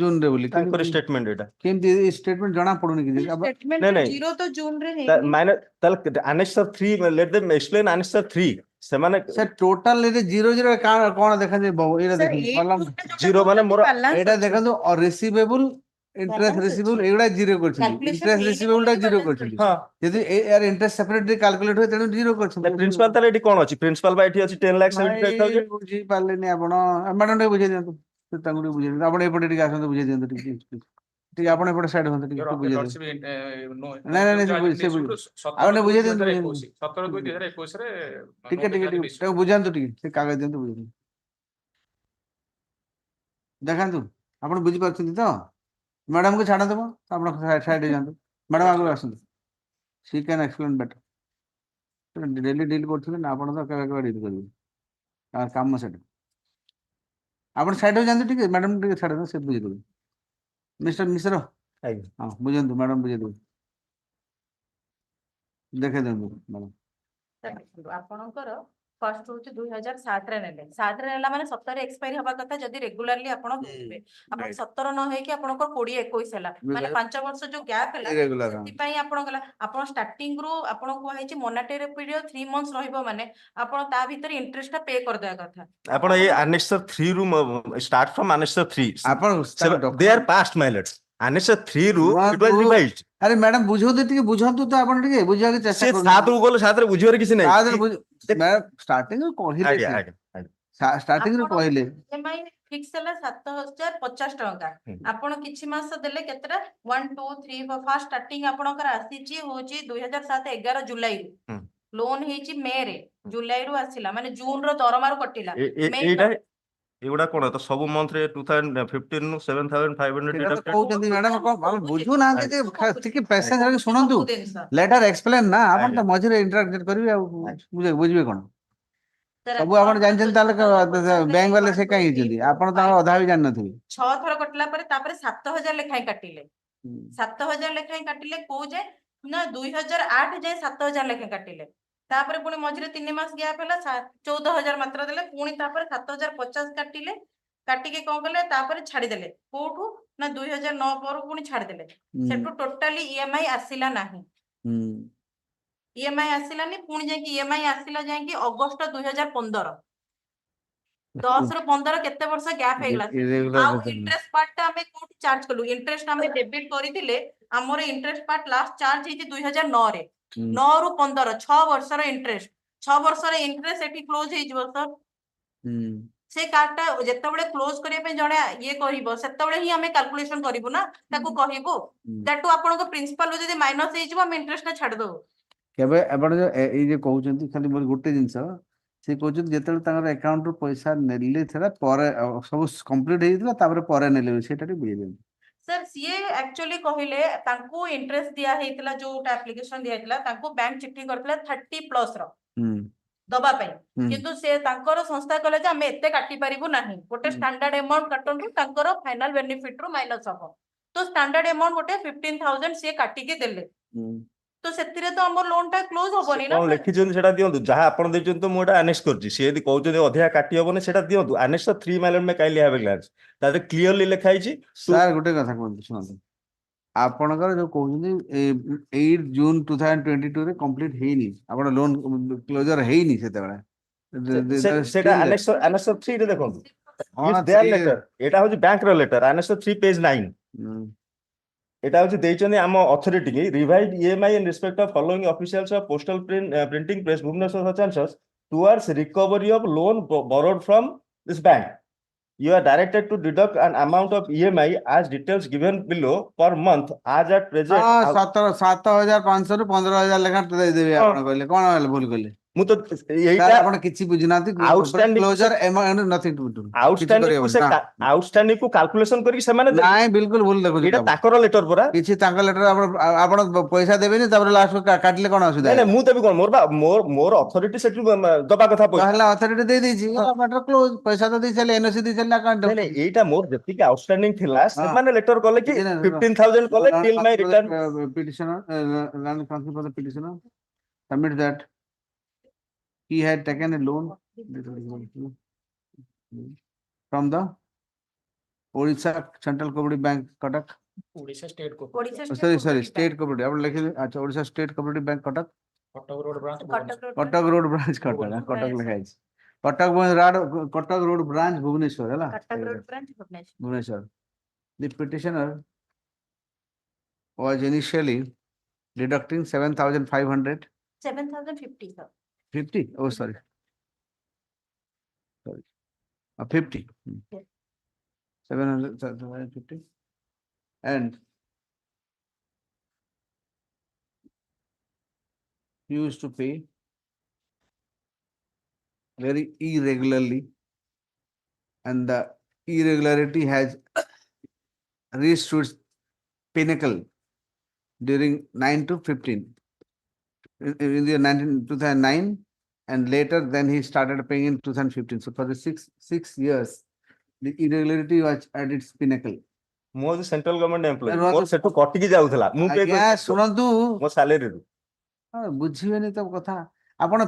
ଜୁନ ରେ ବୋଲି ତାଙ୍କର statement ଏଟା। କେମିତି statement ଜଣା ପଡୁନି କିଛି Statement ନାଇଁ, ରେ ନାଇଁ। 0 ତ ଜୁନ ରେ ହେଇନି। ମାନେ ତାହେଲେ annexure 3 let them explain annexure 3 ସେମାନେ ସେ ଟୋଟାଲ ରେ 0 କଣ ଦେଖାଯାଏ ଏଇଟା Sir, ଦେଖନ୍ତୁ ଏଇ column zero ମାନେ ମୋର balance ଏଇଟା ଅଛି। ଦେଖନ୍ତୁ ରିସିଭେବୁଲ ଇଣ୍ଟରେଷ୍ଟ Balance ରିସିଭେବୁଲ ଅଛି। ଏଗୁଡା 0 କରିଛନ୍ତି Calculation ଇଣ୍ଟରେଷ୍ଟ ହେଇନି ରିସିଭେବୁଲ ଟା ବୋଲି 0 balance କରିଛନ୍ତି ହଁ ଯଦି ଏହାର ଇଣ୍ଟରେଷ୍ଟ ସେପାରେଟଲି କାଲକୁଲେଟ ହୁଏ ତେଣୁ 0 କରିଛନ୍ତି ପ୍ରିନ୍ସିପାଲ ତାହେଲେ ଏଠି କଣ ଅଛି ପ୍ରିନ୍ସିପାଲ ବା ଏଠି ଅଛି 10,75,000 ବୁଝି ପାରିଲେନି ଆପଣ ମ୍ୟାଡାମ ଟିକେ ବୁଝେଇ ଦିଅନ୍ତୁ ତାଙ୍କୁ ଟିକେ ବୁଝେଇ ଦିଅନ୍ତୁ ଆପଣ ଏପଟେ ଟିକେ ଆସନ୍ତୁ ବୁଝେଇ ଦିଅନ୍ତୁ ଟିକେ ଟିକେ ଆପଣ ଏପଟେ ସାଇଡ ହୁଅନ୍ତୁ ଟିକେ Your ବୁଝେଇ Lordship, ଦିଅନ୍ତୁ ନାଇଁ ନାଇଁ ସେ ଆପଣ ଟିକେ ବୁଝେଇ ଦିଅନ୍ତୁ 17/2/2021 ରେ ଟିକେ ଟିକେ ଟିକେ ତାକୁ ବୁଝାନ୍ତୁ ଟିକେ ସେ କାଗଜ ଦିଅନ୍ତୁ ବୁଝେଇ ଦେଖାନ୍ତୁ ଆପଣ ବୁଝିପାରୁଛନ୍ତି ତ ମ୍ୟାଡାମକୁ ଛାଡନ୍ତୁ ଆପଣ ସାଇଡ ହେଇଯାନ୍ତୁ ମ୍ୟାଡାମ ଆଗକୁ ଆସନ୍ତୁ C can explain better daily deal କରୁଥିଲେ ନା ଆପଣ ତ କେବେ କେବେ ଡିଲ୍ କରିବେ କାମ ସେଟା ଆପଣ ସାଇଡ ହେଇଯାନ୍ତୁ ଟିକେ ମ୍ୟାଡାମ ଟିକେ ଛାଡନ୍ତୁ ସେ ବୁଝେଇଦେବେ ମିଷ୍ଟର ମିଶ୍ର ଆଜ୍ଞା ହଁ ବୁଝନ୍ତୁ ମ୍ୟାଡାମ ବୁଝେଇଦେବେ ଦେଖେଇ ଦିଅନ୍ତୁ ମ୍ୟାଡାମ ଦେଖନ୍ତୁ ଆପଣଙ୍କର ଫାର୍ଷ୍ଟ ହଉଛି 2007 ରେ ନେଲେ 7 ରେ ନେଲା ମାନେ 17 ରେ ଏକ୍ସପାୟର ହବା କଥା ଯଦି ରେଗୁଲାରଲି ଆପଣ ଦଉଥିବେ ଆପଣ 17 ନ ହେଇକି ଆପଣଙ୍କର 20-21 ହେଲା ମାନେ 5 ବର୍ଷ ଯୋଉ ଗ୍ୟାପ ହେଲା Irregular, ସେଥିପାଇଁ ଆପଣଙ୍କର ଆପଣ ଷ୍ଟାର୍ଟିଂ ରୁ ଆପଣଙ୍କୁ କୁହାଯାଇଛି ମୋନାଟେରୀ ପିରିୟଡ 3 months ରହିବ ମାନେ ଆପଣ ତା ଭିତରେ ଇଣ୍ଟରେଷ୍ଟ ଟା ପେ କରିଦେବା କଥା ଆପଣ ଏଇ annexure 3 ରୁ start from annexure 3 ଆପଣ they are past my lords annexure 3 ରୁ it was revised ଆରେ ମ୍ୟାଡାମ ବୁଝନ୍ତୁ ଟିକେ ବୁଝନ୍ତୁ ତ ଆପଣ ଟିକେ ବୁଝିବାକୁ ଚେଷ୍ଟା ସେ କରନ୍ତୁ 7 କୁ ଗଲେ 7 ରେ ବୁଝିବାର କିଛି ନାହିଁ ଷ୍ଟାର୍ଟିଂ ରୁ କହିଲେ ଆଜ୍ଞା ଆଜ୍ଞା ଆଜ୍ଞା ଷ୍ଟାର୍ଟିଂ ରୁ କହିଲେ EMI ଫିକ୍ସ ହେଲା 7,050 ଟଙ୍କା ଆପଣ କିଛି ମାସ ଦେଲେ କେତେଟା 1 2 3 ଫାର୍ଷ୍ଟ ଷ୍ଟାର୍ଟିଂ ଆପଣଙ୍କର ଆସିଛି ହଉଛି 2007 11 ଜୁଲାଇରୁ ଲୋନ ହେଇଛି ମେ ରେ ଜୁଲାଇରୁ ଆସିଲା ମାନେ ଜୁନ ର ଦରମାରୁ କଟିଲା ଏଇଟା ଏଗୁଡା କଣ ତ ସବୁ ମନ୍ଥ ରେ 2015 ରୁ 7,500 deducted କହୁଛନ୍ତି ମ୍ୟାଡାମ କଣ ବୁଝୁନାହାନ୍ତି ଟିକେ ପେସେନ୍ସ ରଖି ଶୁଣନ୍ତୁ ଲେଟର ଏକ୍ସପ୍ଲେନ ନା ଆପଣ ତ ମଝିରେ ଇଣ୍ଟରାକ୍ଟ କରିବେ ଆଉ ବୁଝିବେ କଣ ସବୁ ଆପଣ ଜାଣିଛନ୍ତି ତାହେଲେ ବ୍ୟାଙ୍କ ବାଲା ସେ କାହିଁ ହେଇଛନ୍ତି ଆପଣ ତ ଅଧା ବି ଜାଣିନଥିବେ 6 ଥର କଟିଲା ପରେ ତାପରେ 7,000 ଲେଖାଏଁ କାଟିଲେ 7,000 ଲେଖାଏଁ କାଟିଲେ କୋଉ ଯାଏ ନା 2008 ଯାଏ 7,000 ଲେଖାଏଁ କାଟିଲେ ତାପରେ ପୁଣି ମଝିରେ 3 ମାସ ଗ୍ୟାପ ହେଲା 14,000 ମାତ୍ର ଦେଲେ ପୁଣି ତାପରେ 7,050 କାଟିଲେ କାଟିକି କଣ କଲେ ତାପରେ ଛାଡିଦେଲେ କୋଉଠୁ ନା 2009 ପରକୁ ପୁଣି ଛାଡିଦେଲେ ସେଠୁ ଟୋଟାଲି EMI ଆସିଲା ନାହିଁ EMI ଆସିଲାନି ପୁଣି ଯାଇକି EMI ଆସିଲା ଯାଇକି ଅଗଷ୍ଟ 2015 10 ରୁ 15 କେତେ ବର୍ଷ ଗ୍ୟାପ ହେଇଗଲା ଆଉ ଇଣ୍ଟରେଷ୍ଟ ପାର୍ଟ ଟା ଆମେ କୋଉଠି ଚାର୍ଜ କଲୁ ଇଣ୍ଟରେଷ୍ଟ ଆମେ ଡେବିଟ କରିଥିଲେ ଆମର ଇଣ୍ଟରେଷ୍ଟ ପାର୍ଟ ଲାଷ୍ଟ ଚାର୍ଜ ହେଇଛି 2009 ରେ 9 ରୁ 15 6 ବର୍ଷର ଇଣ୍ଟରେଷ୍ଟ 6 ବର୍ଷର ଇଣ୍ଟରେଷ୍ଟ ଏଠି କ୍ଲୋଜ ହେଇଯିବ ତ ସେ କାର୍ଡ ଟା ଯେତେବେଳେ କ୍ଲୋଜ କରିବା ପାଇଁ ଜଣେ ଇଏ କରିବ ସେତେବେଳେ ହିଁ ଆମେ କାଲକୁଲେସନ କରିବୁ ନା ତାକୁ କହିବୁ ଦ୍ୟାଟ ଆପଣଙ୍କ ପ୍ରିନ୍ସିପାଲ ଯଦି ମାଇନସ ହେଇଯିବ ଆମେ ଇଣ୍ଟରେଷ୍ଟ ଟା ଛାଡିଦବୁ କେବେ ଆପଣ ଏଇ ଯେ କହୁଛନ୍ତି ଖାଲି ମୋର ଗୋଟେ ଜିନିଷ ସେ କହୁଛନ୍ତି ଯେତେବେଳେ ତାଙ୍କର ଆକାଉଣ୍ଟ ରୁ ପଇସା ନେଲେ ଥିଲା ପରେ ସବୁ କମ୍ପ୍ଲିଟ ହେଇଥିଲା ତାପରେ ପରେ ନେଲେ ସେଇଟା ଟିକେ ବୁଝେଇଦେବେ सर सीए एक्चुअली कहले तांको इंटरेस्ट दिया हेतला जोटा एप्लीकेशन दिया हेतला तांको बैंक चिट्ठी करथला 30+ रो दबा पे किंतु से तांकर संस्था कहले जे हम एते काटी परिबु नाही गोटे स्टैंडर्ड अमाउंट काटंतु तांकर फाइनल बेनिफिट रो माइनस हो तो स्टैंडर्ड अमाउंट गोटे 15,000 से काटी के देले तो सेतिरे तो हमर लोन टा क्लोज होबनी ना କଣ ଲେଖିଛନ୍ତି ସେଟା ଦିଅନ୍ତୁ ଯାହା ଆପଣ ଦେଇଛନ୍ତି ତ ମୁଁ ଏଟା ଆନେକ୍ସ କରିଛି ସିଏ ଯଦି କହୁଛନ୍ତି ଅଧିକା କାଟି ହବନି ସେଟା ଦିଅନ୍ତୁ ଆନେକ୍ସ 3 ମାଇଲର ମେ କାଇଲି ହାଭ୍ ଗ୍ଲାନ୍ସ ତାରେ କ୍ଲିୟରଲି ଲେଖା ହେଇଛି ସାର୍ ଗୋଟେ କଥା କୁହନ୍ତୁ ଶୁଣନ୍ତୁ ଆପଣଙ୍କର ଯୋଉ କହୁଛନ୍ତି 8 ଜୁନ 2022 ରେ କମ୍ପ୍ଲିଟ ହେଇନି ଆପଣ ଲୋନ କ୍ଲୋଜର ହେଇନି ସେତେବେଳେ ସେଟା ଆନେକ୍ସ 3 ରେ ଦେଖନ୍ତୁ ଇଟ୍ସ देयर ଲେଟର ଏଟା ହଉଛି ବ୍ୟାଙ୍କ ର ଲେଟର ଆନେକ୍ସ 3 ପେଜ 9 এটা হচ্ছে ଦେଇଛନ୍ତି ଆମ ଅଥରିଟି କି ରିଭାଇଡ୍ EMI in respect of following officials of postal printing press Bhubaneswar Chances towards recovery of loan borrowed from this bank. You are directed to deduct an amount of EMI as details given below per month as at present. 7,500 ରୁ 15,000 ଲେଖା ଦେଇଦେବେ ଆପଣ କହିଲେ କଣ ହେଲେ ଭୁଲ କହିଲେ ମୁଁ ତ ସାର୍ ଆପଣ କିଛି ବୁଝିନାହାନ୍ତି closure amount nothing to do outstanding କୁ କ୍ୟାଲକୁଲେସନ କରିକି ସେମାନେ ନାଇଁ ବିଲକୁଲ ଭୁଲ ଦେଖୁଛନ୍ତି ଏଇଟା ତାଙ୍କର ଲେଟର ପରା କିଛି ତାଙ୍କ ଲେଟର ଆପଣ ପଇସା ଦେବେନି ତାପରେ ଲାଷ୍ଟ କାଟିଲେ କଣ ଅସୁବିଧା ନାଇଁ ମୁଁ ଦେବି କଣ ମୋର ଅଥରିଟି ସେଠି ଦବା କଥା ପଇସା ହେଲା ଅଥରିଟି ଦେଇ ଦେଇଛି ମ୍ୟାଟର କ୍ଲୋଜ ପଇସା ତ ଦେଇ ଚାଲେ ଏନଓସି ଦେଇ ଚାଲେ ଆକାଉଣ୍ଟ ନାଇଁ ଏଇଟା ମୋର ଯେତିକି ଆଉଟଷ୍ଟାଣ୍ଡିଂ ଥିଲା ସେମାନେ ଲେଟର କଲେ କି 15,000 କଲେ till my return petitioner land council for the petitioner submit that he had taken a loan from the Orissa Central Cooperative Bank, Cuttack. Odisha State Co. Sorry, State Cooperative. आप लिखे अच्छा Orissa State Cooperative Bank, Cuttack. Cuttack Road branch. Cuttack Road branch, Cuttack. Cuttack लिखा है. Cuttack Road branch, Bhubaneswar, है ना? Cuttack Road branch, Bhubaneswar. Bhubaneswar. The petitioner was initially deducting 7,500. 7,050, sir. 50? Oh, sorry. 50. Yes. 750. And he used to pay very irregularly, and the irregularity has reached to its pinnacle during 9 to 15. In the 2009, and later then he started paying in 2015. So for the six years, the irregularity was at its pinnacle. ମୁଁ ହଉଛି central government employee ମୋର ସେଠୁ କଟିକି ଯାଉଥିଲା ମୁଁ pay ଆଜ୍ଞା ଶୁଣନ୍ତୁ ମୋ ସାଲେରୀରୁ ବୁଝିବେନି ତ କଥା ଆପଣ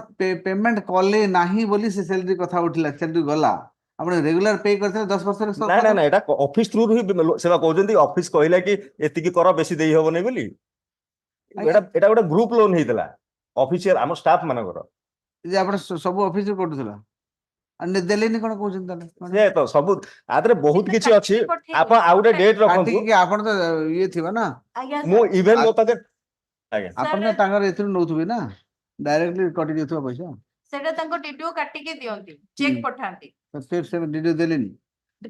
ପେମେଣ୍ଟ କଲେ ନାହିଁ ବୋଲି ସେ ସାଲେରୀ କଥା ଉଠିଲା ସାଲେରୀ ଗଲା ଆପଣ ରେଗୁଲାର ପେ କରିଥିଲେ 10 ବର୍ଷରେ ନାଇଁ ନାଇଁ ଏଟା ଅଫିସ ଥ୍ରୁରୁ ହିଁ ସେବା କହୁଛନ୍ତି ଅଫିସ କହିଲା କି ଏତିକି କର ବେଶୀ ଦେଇ ହବନି ବୋଲି ଏଟା ଗୋଟେ ଗ୍ରୁପ ଲୋନ ହେଇଥିଲା ଅଫିସିଆଲ ଆମ ଷ୍ଟାଫ ମାନଙ୍କର ଯେ ଆପଣ ସବୁ ଅଫିସରେ କରୁଥିଲା ଦେଲେନି କଣ କହୁଛନ୍ତି ତାହେଲେ ସେ ତ ସବୁ ଆଦରେ ବହୁତ କିଛି ଅଛି ଆପଣ ଆଉ ଗୋଟେ ଡେଟ୍ ରଖନ୍ତୁ ଆପଣ ତ ଇଏ ଥିବ ନା ମୁଁ ଇଭେନ ମୋ ପାଖରେ ଆଜ୍ଞା ଆପଣ ତ ତାଙ୍କର ଏଥିରୁ ନଉଥିବେ ନା ଡାଇରେକ୍ଟଲି କଟି ଯାଉଥିବ ପଇସା ସେଟା ତାଙ୍କ ଡିଡିଓ କାଟିକି ଦିଅନ୍ତି ଚେକ୍ ପଠାନ୍ତି ସେ ଡିଡିଓ ଦେଲେନି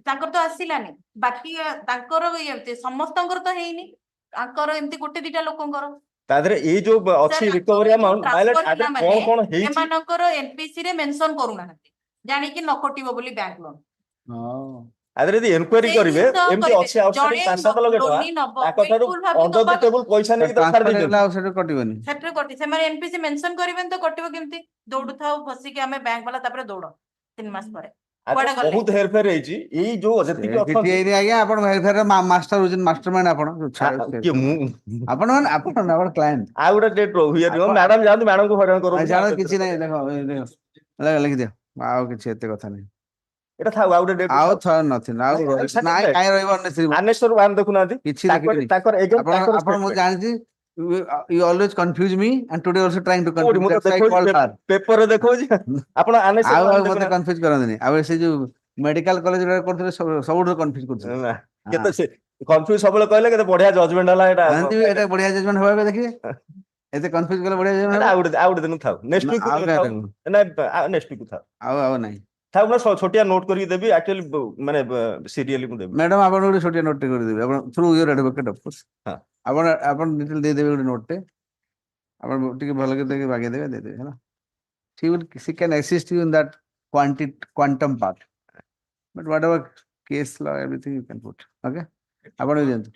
ତାଙ୍କର ତ ଆସିଲାନି ବାକି ତାଙ୍କର ଏମିତି ସମସ୍ତଙ୍କର ତ ହେଇନି ତାଙ୍କର ଏମିତି ଗୋଟେ ଦିଟା ଲୋକଙ୍କର ତାଦେରେ ଏଇ ଯୋଉ ଅଛି ରିକଭରି ଆମାଉଣ୍ଟ ମାଇଲେ ଆଦରେ କଣ କଣ ହେଇଛି ଏମାନଙ୍କର ଏନପିସି ରେ ମେନସନ କରୁନାହାନ୍ତି ଜାଣିକି ନ କଟିବ ବୋଲି ବ୍ୟାଙ୍କ ଲୋନ ଆଦରେ ଯଦି ଏନକ୍ୱାରି କରିବେ ଏମିତି ଅଛି ଆଉଟଷ୍ଟାଣ୍ଡିଂ 5-7 ଲକ୍ଷ ଟଙ୍କା ତାଙ୍କଠାରୁ ଅଣ୍ଡର ଦି ଟେବୁଲ ପଇସା ନେଇକି ତାକୁ ଛାଡି ଦେଇଛନ୍ତି ଆଉ ସେଟା କଟିବନି ସେଟା କଟି ସେମାନେ ଏନପିସି ମେନସନ କରିବେନି ତ କଟିବ କେମିତି ଦୌଡୁଥାଉ ଫସିକି ଆମେ ବ୍ୟାଙ୍କ ବାଲା ତାପରେ ଦୌଡ 3 ମାସ ପରେ ବହୁତ ହେରଫେର ହେଇଛି ଏଇ ଯୋଉ ଯେତିକି ଅଛନ୍ତି ହେଇନି ଆଜ୍ଞା ଆପଣ ହେରଫେର ମାଷ୍ଟର ହଉଛନ୍ତି ମାଷ୍ଟରମାଇଣ୍ଡ ଆପଣ ଆପଣ ଆପଣ କ୍ଲାଏଣ୍ଟ ଆଉ ଗୋଟେ ଡେଟ୍ ରହୁ ମ୍ୟାଡାମ ଯାଆନ୍ତୁ ମ୍ୟାଡାମକୁ ହଇରାଣ କରନ୍ତୁ କିଛି ନାହିଁ ଦେଖ ଲେଖିଦିଅ ଆଉ କିଛି ଏତେ କଥା ନାହିଁ ଏଟା ଥାଉ ଆଉ ଗୋଟେ ଡେଟ୍ ଆଉ ନଥିଲା ଆଉ ନାଇଁ କାଇଁ ରହିବ ଆନେଶ୍ୱର 1 ଦେଖୁନାହାନ୍ତି କିଛି ତାଙ୍କର ଆପଣ ମୁଁ ଜାଣିଛି you always confuse me and today also trying to confuse that's why I call her paper ରେ ଦେଖଉଛି ଆପଣ ଆନେଶ୍ୱର ଆଉ ମତେ କନଫ୍ୟୁଜ କରନ୍ତୁନି ଆଉ ସେ ଯୋଉ ମେଡିକାଲ କଲେଜ ରେ କରୁଥିଲେ ସବୁଠୁ କନଫ୍ୟୁଜ କରୁଥିଲେ କେତେ ସେ କନଫ୍ୟୁଜ ସବୁବେଳେ କହିଲେ କେତେ ବଢିଆ ଜଜମେଣ୍ଟ ହେଲା ଏଟା ବଢିଆ ଜଜମେଣ୍ଟ ହବା ଏବେ ଦେଖିବେ ଏତେ କନଫ୍ୟୁଜ କଲେ ବଢିଆ ଜଜମେଣ୍ଟ ଆଉ ଗୋଟେ ଦିନ ଥାଉ ନେକ୍ସଟ ୱିକ୍ ନେକ୍ସଟ ୱିକ୍ ଥାଉ ଆଉ ନାହିଁ ଥାଉ ମୁଁ ଛୋଟିଆ ନୋଟ କରିକି ଦେବି ଆକ୍ଚୁଆଲି ମାନେ ସିରିୟଲି ମୁଁ ଦେବି ମ୍ୟାଡାମ ଆପଣ ଗୋଟେ ଛୋଟିଆ ନୋଟ କରିଦେବି ଆପଣ through your advocate of course ଆପଣ ଡିଟେଲ ଦେଇଦେବେ ଗୋଟେ ନୋଟଟେ ଆପଣ ଟିକେ ଭଲ କରି ଦେଇକି ବାଗେଇ ଦେବେ ଦେଇଦେବେ ହେଲା she can assist you in that quantum part but whatever case law everything you can put okay ଆପଣ ଦିଅନ୍ତୁ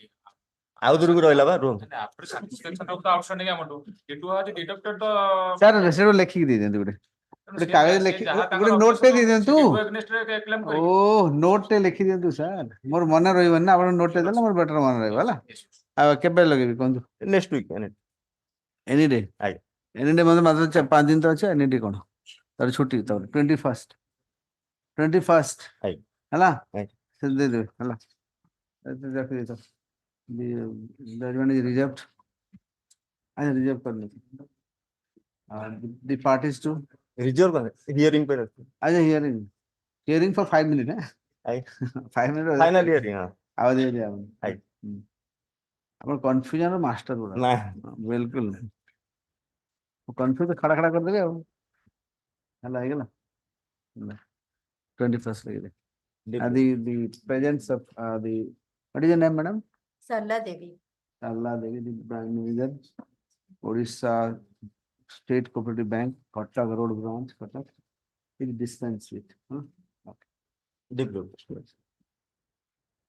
ଆଉ ଦୂରକୁ ରହିଲା ବା ରୁହ after satisfaction of the outstanding amount it was deducted the sir ସେଟା ଲେଖିକି ଦେଇ ଦିଅନ୍ତୁ ଗୋଟେ କାଗଜ ଲେଖି ଗୋଟେ ନୋଟଟେ ଦେଇ ଦିଅନ୍ତୁ ଓ ନୋଟଟେ ଲେଖି ଦିଅନ୍ତୁ ସାର୍ ମୋର ମନେ ରହିବନି ନା ଆପଣ ନୋଟଟେ ଦେଲେ ମୋର ବେଟର ମନେ ରହିବ ହେଲା ଆଉ କେବେ ଲଗେଇବି କୁହନ୍ତୁ next week any day any day ମତେ ମାତ୍ର 5 ଦିନ ତ ଅଛି ଏନି ଡେ କଣ ତାର ଛୁଟି ତାପରେ 21st ହେଲା ସେ ଦେଇଦେବେ ହେଲା ରଖିଦେଇଥ judgment is reserved I reserve करने the parties to reserve hearing पे अच्छा hearing for 5 minutes है 5 minutes final hearing आवाज दे दिया अपन कंफ्यूजन और मास्टर बोला ना बिल्कुल कंफ्यूज खड़ा खड़ा कर देगे अब हला है ना 21st लगे the presence of the what is your name madam Sarla Devi the branch manager Orissa State Cooperative Bank Cuttack Road branch Cuttack is dispense with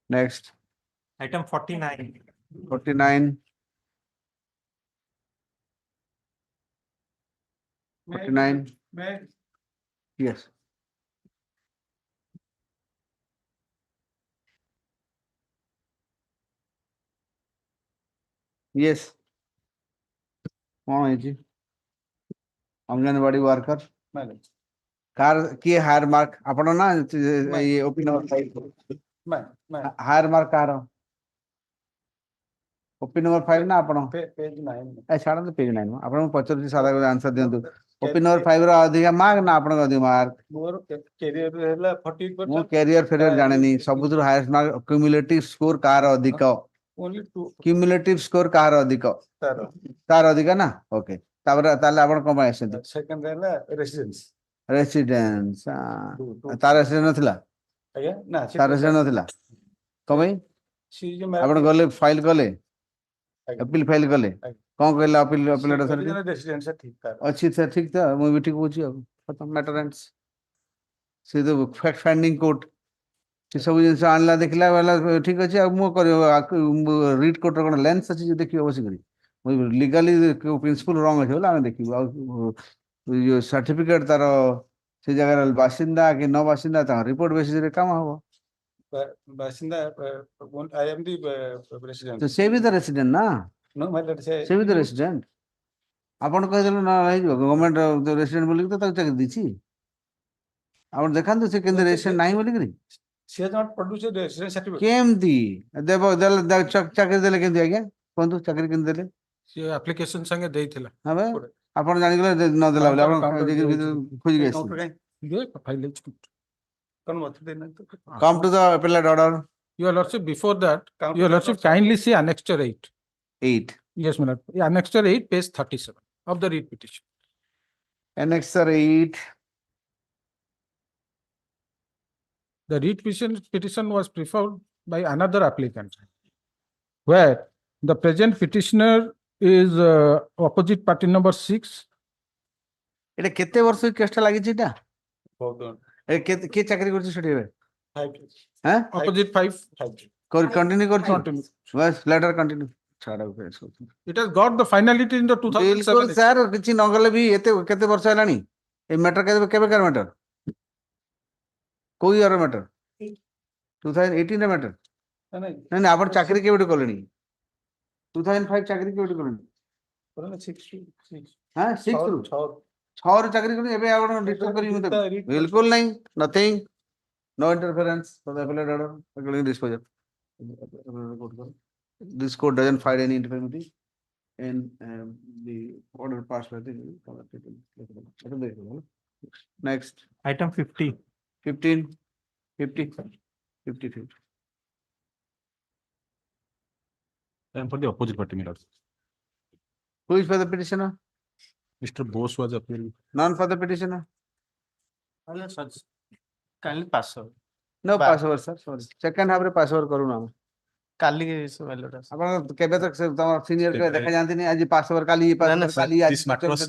next Item 49. 49 yes yes कौन है जी अंगनवाड़ी वर्कर कार किए higher mark आपण ना ये opinion higher mark कार OP number 5 ना आपण पेज 9 ए छाड़ो पेज 9 आपण पचर सादा आंसर दियंतु ओपी नंबर 5 रो अधिक मार्क ना आपण अधिक मार्क मोर कैरियर रहला 48% मो कैरियर फेरियर जानेनी सबुथुर हाईएस्ट मार्क क्यूमुलेटिव स्कोर कार अधिक ओनली 2 क्यूमुलेटिव स्कोर कार अधिक तार तार अधिक ना ओके तापर ताले आपण कोन आछन सेकंड रहला रेसिडेंस रेसिडेंस तार रेसिडेंस नथिला आज्ञा ना तार रेसिडेंस नथिला कमई सी जो आपण गले फाइल कले अपील फाइल कले कोन कहला अपील अपील रेसिडेंस ठीक तार अच्छी से ठीक था मु भी ठीक होची अब खत्म मैटर एंड्स से तो फैक्ट फाइंडिंग कोर्ट से सब जिन आणला देखला वाला ठीक अछि अब मु करियो रीड कोर्ट कोन लेंस अछि जे देखियो बस करी मु लीगली प्रिंसिपल रॉन्ग अछि बोला देखियो यो सर्टिफिकेट तार से जगह बासिंदा कि न बासिंदा ता रिपोर्ट बेसिस रे काम हो बासिंदा आई एम दी रेसिडेंट तो से भी तो रेसिडेंट ना नो मतलब से भी तो रेसिडेंट आपण कह देलो ना गवर्नमेंट रेसिडेंट बोली तो चाकरी दीची आपण देखान से केंद्र रेसिडेंट नाही बोली करी she has not produced a residence certificate केमती देबो देल चाकरी देले केंती आज्ञा कोन चाकरी केंती देले से एप्लीकेशन संगे देइथिला हबे आपण जानि गेले न देला बोले आपण खोज गेसी दे फाइल कौन मत देना तो come to the appellate order your lordship before that your lordship kindly see annexure 8 8 yes my lord annexure 8 page 37 of the writ petition annexure 8 the writ petition was preferred by another applicant where the present petitioner is opposite party number 6 एटा केते वर्ष केस्टा लागि छिटा बहुत ए के चाकरी करछि छडी बे 5 हैं opposite 5 कर कंटिन्यू करछि बस लेटर कंटिन्यू छाडा face it has got the finality in the बिल्कुल 2007 सर किछि नगले भी एते केते वर्ष हलानी ए मैटर केबे कर मैटर कोई और मैटर 2018 रे मैटर नहीं नहीं आपण चाकरी केबे करलेनी 2005 चाकरी केबे करलेनी करले 6 हां 6 रु 6 रे चाकरी करनी एबे आपण डिस्टर्ब करी मते बिल्कुल नहीं nothing no interference for the appellate order according to disposal this court doesn't find any infirmity in the order passed by the next Item 50. 15 50 50 And for the opposite party, my lord. who is for the petitioner Mr. Bose was appealing. none for the petitioner Hello, sir. Kindly pass over. no pass over sir sorry second half रे pass over करू ना काली के वेलोटा आपण केबे तक से तमर senior के देखा जानती नहीं आज पास ओवर काली पास ओवर काली आज This matter was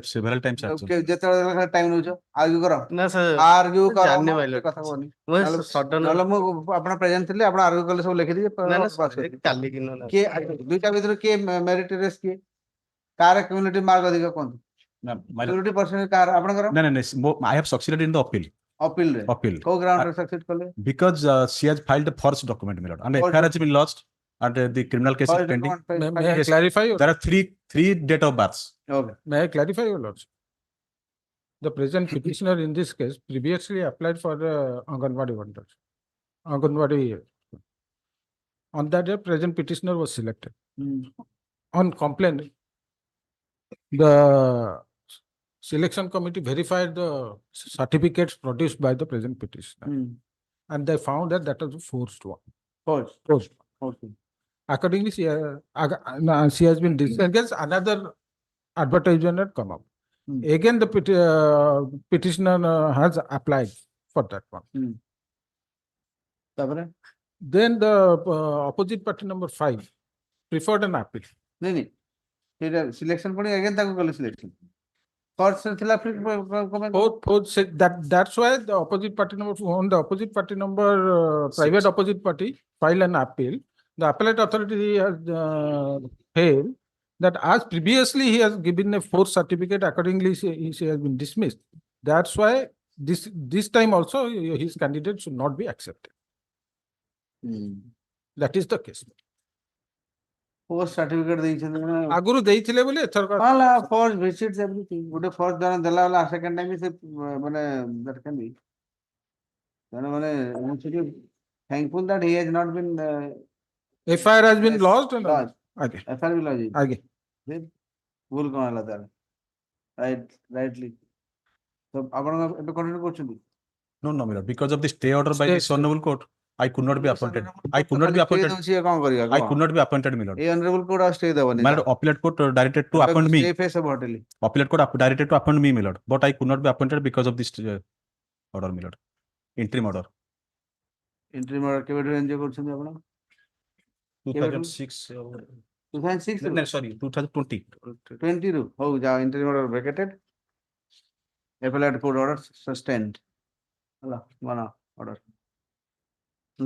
several times asked. Okay जेते टाइम नउछ आर्ग्यू करो ना सर आर्ग्यू करो जानने वाले कथा कोनी वो सडन नले मु आपण प्रेजेंट थिले आपण आर्ग्यू करले सब लिखि दिए ना ना पास काली की ना के दुईटा भीतर के मेरिटोरियस के कार कम्युनिटी मार्क अधिक कोन सिक्योरिटी पर्सन कार आपण करो No, I have succeeded in the appeal. Appeal रे Appeal. को ग्राउंड रे सक्सेस करले Because she has filed a false document, my lord. And False FIR has been lodged and the criminal case is pending. may I clarify your There are three date of births. okay may I clarify your lordship the present petitioner in this case previously applied for the Anganwadi wonders Anganwadi on that day present petitioner was selected on complaint the selection committee verified the certificates produced by the present petitioner and they found that that was a forced one forced okay accordingly she has been disengaged another advertisement had come up again the petitioner has applied for that one तापरे then the opposite party number 5 preferred an appeal नहीं नहीं सेटा selection पड़ी again ताको कले selection court से थिला फिर comment both said that's why the opposite party number on the opposite party number private opposite party filed an appeal the appellate authority has held that as previously he has given a forced certificate accordingly she has been dismissed that's why this time also his candidate should not be accepted that is the case post certificate देई छन आगुरु देइथिले बोले एथर हां first visits everything good first जन देला वाला second time से माने that can be माने thankful that he has not been FIR has been yes, lost and lost. okay. FIR भी लॉजिक आगे भूल कौन ହେଲା ତାର rightly तो ଆପଣ ଏବେ continue କରୁଛନ୍ତି No, my lord. Because of the stay order by this honorable court, I could not be appointed. I could not be stay appointed. ଦଉଛି କଣ କରିବା I could not be appointed, my lord. ଏଇ honorable court ଆଉ stay ଦବନି My lord, appellate court directed to appoint me. stay face of hotel Appellate court directed to appoint me, my lord. But I could not be appointed because of this order, my lord. Interim order. interim order କେବେଠୁ enjoy କରୁଛନ୍ତି ଆପଣ 2006. 2006 No, sorry, 2020. 20 ରୁ ହଉ ଯାଅ interim order vacated appellate court order sustained ହେଲା one order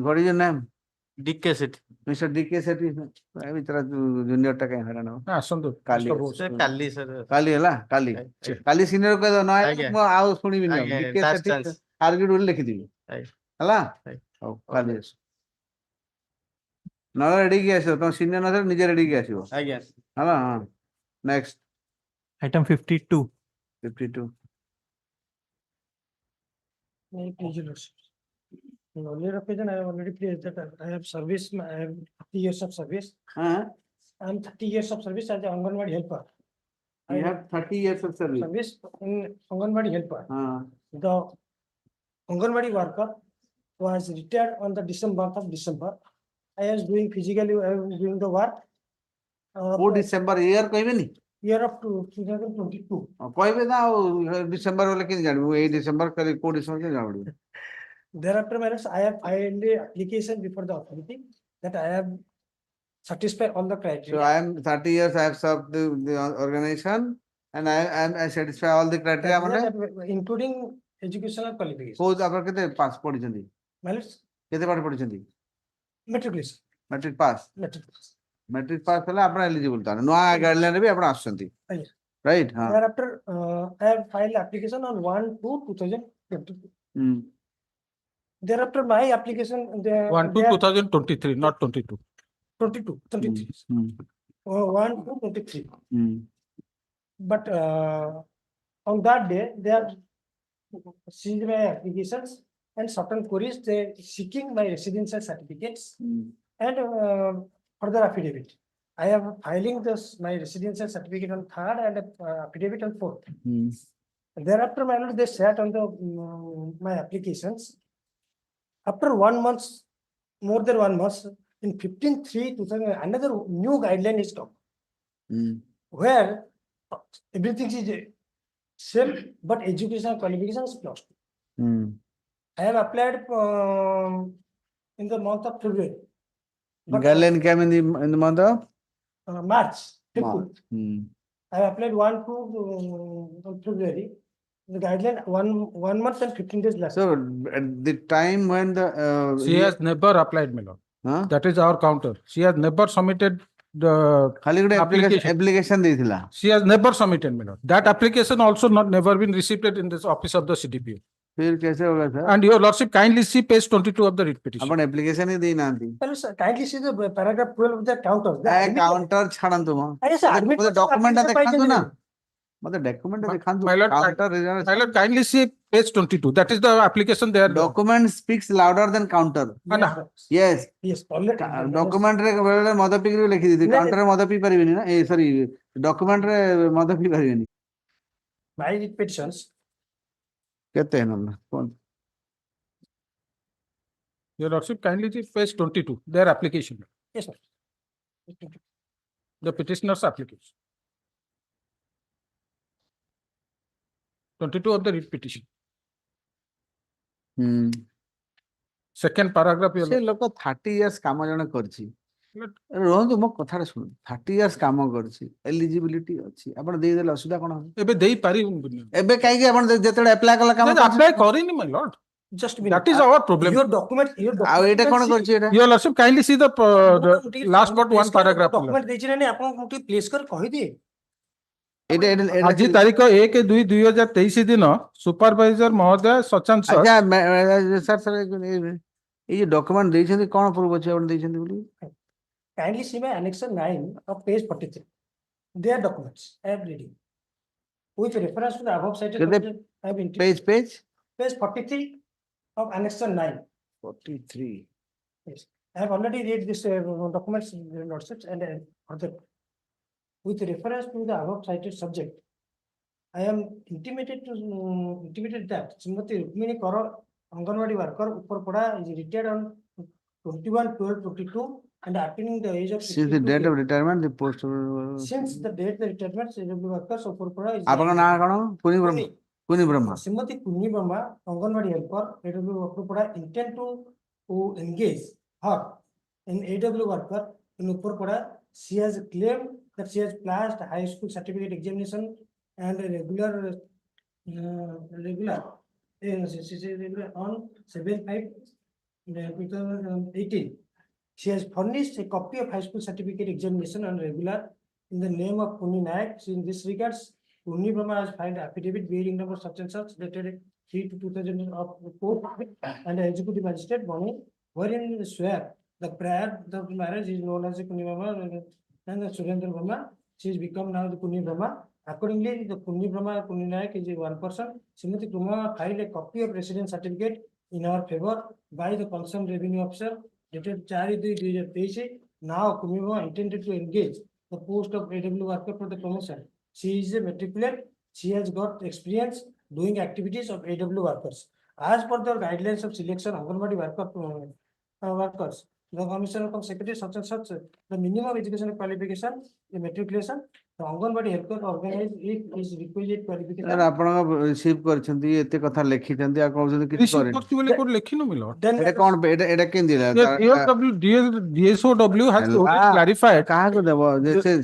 what is your name DK Sethi. Mr. DK Sethi ବିଚରା junior ଟା କାଇଁ ହଇରାଣ ହବ ନା ଆସନ୍ତୁ କାଲି କାଲି sir. କାଲି ହେଲା କାଲି ସିନିୟର କହିଦ ନ ଆଜ୍ଞା। ମୁଁ ଆଉ ଶୁଣିବିନି ଆଜ୍ଞା, DK last Sethi chance. ଆର୍ଗ୍ୟୁଡ୍ ବୋଲି ଲେଖିଦିବି ଆଜ୍ଞା। ହେଲା ଆଜ୍ଞା। ହଉ କାଲି ଆସ ନହେଲେ ରେଡିକି ଆସିବ ତମ ସିନିୟର ନଥିଲେ ନିଜେ ରେଡିକି ଆସିବ ଆଜ୍ଞା। ହେଲା ହଁ next Item 52. 52 In earlier occasion, I have already placed that I have service, I have 30 years of service. ହଁ I am 30 years of service as an Anganwadi helper. you have 30 years of service Service in Anganwadi helper. ହଁ The Anganwadi worker was retired on the month of December. I was doing physically, I was doing the work. କୋଉ December year କହିବେନି Year of 2022. କହିବେ ନା ଆଉ December ହେଲେ କେମିତି ଜାଣିବୁ ଏଇ ଡିସେମ୍ବର କାଲି କୋଉ ଡିସେମ୍ବର କେମିତି ଜାଣିବୁ Thereafter, I have filed the application before the authority that I have satisfied all the so criteria. I am 30 years I have served the organization and I satisfy all the criteria ମାନେ Including educational qualifications. କୋଉ ଆପଣ କେତେ pass ପଢିଛନ୍ତି Malice, କେତେ ପାଠ ପଢିଛନ୍ତି matriculation, matric pass matriculation. Matric pass ହେଲେ ଆପଣ ଏଲିଜିବୁଲ ତାହେଲେ ନୂଆ ଗାଇଡଲାଇନ ବି ଆପଣ ଆସୁଛନ୍ତି Aye. ରାଇଟ୍ ହଁ Thereafter, I have filed application on 1/2/2022. ହୁଁ Thereafter, my application, 1 to 2023, not 22. 23. 1/2/23. But on that day, they have seized my applications and certain queries, they seeking my residential certificates and further affidavit. I am filing my residential certificate on 3rd and affidavit on 4th. Thereafter, my lord, they sat on my applications. After 1 month, more than 1 month, in 15/3/2000, another new guideline is come. Where everything is same, but educational qualification is lost. I have applied in the month of February. But, guideline came in the month of March, April. March. I have applied 1 to February. The guideline one month and 15 days last. So at the time when the She has never applied, my lord. huh? That is our counter. She has never submitted the ଖାଲି ଗୋଟେ application. application ଦେଇଥିଲା She has never submitted, my lord. That application also not never been received in this office of the CDPO. फिर कैसे होगा sir And your lordship kindly see page 22 of the writ petition. ଆପଣ application ହିଁ ଦେଇନାହାନ୍ତି Hello, sir. Kindly see the paragraph 12 of the counter. The admitted- counter ଛାଡ଼ନ୍ତୁ ମ Yes, sir. Admit ମୋତେ document ଟା application ଦେଖାନ୍ତୁ ନା ପାଇଛନ୍ତି। ମୋତେ ଡକ୍ୟୁମେଣ୍ଟ ଦେଖାନ୍ତୁ My lord, counter my lord, kindly see page 22. That is the application there. document speaks louder than counter And yes Yes, already. document ରେ ବେଳେ ମଦ ପିଇକି ଲେଖି ଦେଇଥିବି ନାଇଁ, କାଉଣ୍ଟର ରେ ମଦ ପିଇ ପାରିବେନି ନା ଏ ସରି ଡକ୍ୟୁମେଣ୍ଟ ରେ ମଦ ପିଇ ପାରିବେନି My writ petitions. କେତେ ନହେଲା କୁହନ୍ତୁ Your lordship kindly see page 22, their application, Yes, sir. the petitioner's application. 22 of the writ petition. Second paragraph. Your ସେ ଲୋକ 30 years କାମ ଜଣେ କରିଛି ରୁହନ୍ତୁ ମୋ କଥାଟା ଶୁଣୁ 30 years କାମ କରିଛି ଏଲିଜିବିଲିଟି ଅଛି ଆପଣ ଦେଇଦେଲେ ଅସୁବିଧା କଣ ହବ ଏବେ ଦେଇପାରିବୁନି। ଏବେ କାହିଁକି ଆପଣ ଯେତେବେଳେ ଆପ୍ଲାଏ କଲା କାମ apply କରିନି, my lord. Just a That minute. is our problem. Your document. ଆଉ ଏଇଟା କଣ କରିଛି ଏଇଟା Your lordship kindly see the last but one paragraph. Document ଦେଇଛି ନା ଆପଣ ଟିକେ ପ୍ଲେସ୍ କରି କହିଦିଏ। ଏଇଟା ଆଜି ତାରିଖ 1/2/2023 ଦିନ ସୁପରଭାଇଜର ମହୋଦୟ ସଚାନ sir ଆଚ୍ଛା ସାର୍ ସାର୍ ଏଇ ଯୋଉ ଡକ୍ୟୁମେଣ୍ଟ ଦେଇଛନ୍ତି କଣ ପ୍ରୁଫ୍ ଅଛି ଆପଣ ଦେଇଛନ୍ତି ବୋଲି Kindly see my annexure 9 of page 43. Their documents. I am reading. With reference to the above cited Can they- document, I have page page 43 of annexure 9. 43 Yes, I have already read this documents, lordships, and other. With reference to the above cited subject, I am intimated that Srimati Rukmini Karo, Anganwadi worker, Upperpada is retired on 21/12/22 and attaining the age of Since the 62 date of years. retirement, the post. Since the date the retirement, CW workers of Upperpada is. ଆପଣଙ୍କ ନାଁ କଣ? କୁନି ବ୍ରହ୍ମ. କୁନି ବ୍ରହ୍ମ. Srimati Kunni Brahma, Anganwadi helper, AW Upperpada intend to engage her in AW worker in Upperpada. She has claimed that she has passed high school certificate examination and a regular on 7/5/2018. She has furnished a copy of high school certificate examination and regular in the name of Punni Nayak. In this regards, Punni Brahma has filed affidavit bearing number such and such dated 3/2000 of court and the executive magistrate Bani, wherein swear the prior the marriage is known as the Punni Brahma and the Surendra Brahma. She has become now the Punni Brahma. Accordingly, the Punni Brahma Punni Nayak is one person. Srimati Brahma filed a copy of residence certificate in our favor by the concerned revenue officer dated 4/2/2023. Now Punni Brahma intended to engage the post of AW worker for the promotion. She is a matriculate. She has got experience doing activities of AW workers. As per the guidelines of selection Anganwadi workers, the commissioner of secretary such and such, the minimum educational qualification, the matriculation, the Anganwadi helper organize it is requisite qualification. ଆପଣଙ୍କ receive କରିଛନ୍ତି ଏତେ କଥା ଲେଖିଛନ୍ତି ଆଉ କହୁଛନ୍ତି କିଛି Receive କରିନି। କରିଛି ବୋଲି କୋଉଠି ଲେଖିନୁ ମିଲ? Then ଏଟା କଣ ଏଟା କେମିତି ହେଲା? DSOW has clarified. କାହାକୁ ଦେବ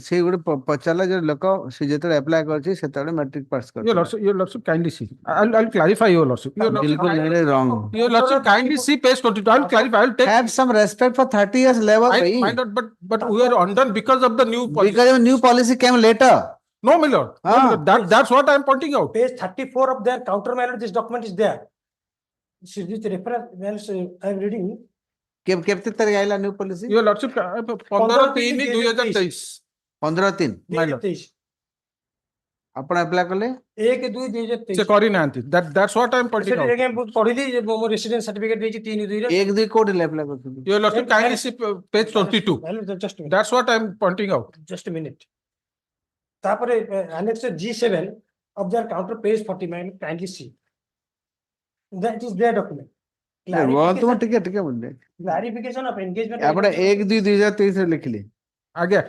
ସେ ଗୋଟେ ପଚାରିଲା ଯେ ଲୋକ ସେ ଯେତେବେଳେ ଆପ୍ଲାଏ କରିଛି ସେତେବେଳେ ମାଟ୍ରିକ ପାସ୍ Your କରିଥିଲା। lordship, your lordship, kindly see. I'll clarify your lordship. बिल्कुल wrong. Your lordship, kindly see page 22. I'll clarify. I'll take. Have some respect for 30 years labor. My lord, but we are undone because of the new policy. Because of new policy came later. No, my lord. No, my lord. That's what I'm pointing out. Page 34 of their counter manual, this document is there. This reference I'm reading. କେତେ ତାରିଖ ଆଇଲା new policy? Your lordship, 15/3/2023. 15/3 My lord. ଆପଣ apply କଲେ? 1/2/2023. ସେ କରିନାହାନ୍ତି. That's what I'm pointing out. ପଢିଲି ମୋ residence certificate ଦେଇଛି 3/2 ରେ। 1/2 କୋଉଠି ଆପ୍ଲାଏ କରୁଛନ୍ତି? Your lordship, kindly see page 22. Just a minute. That's what I'm pointing out. Just a minute. ତାପରେ annex G7 of their counter page 49 kindly see. That is their document. Clarification of engagement. ଆପଣ 1/2/2023 ରେ ଲେଖିଲେ। ଆଜ୍ଞା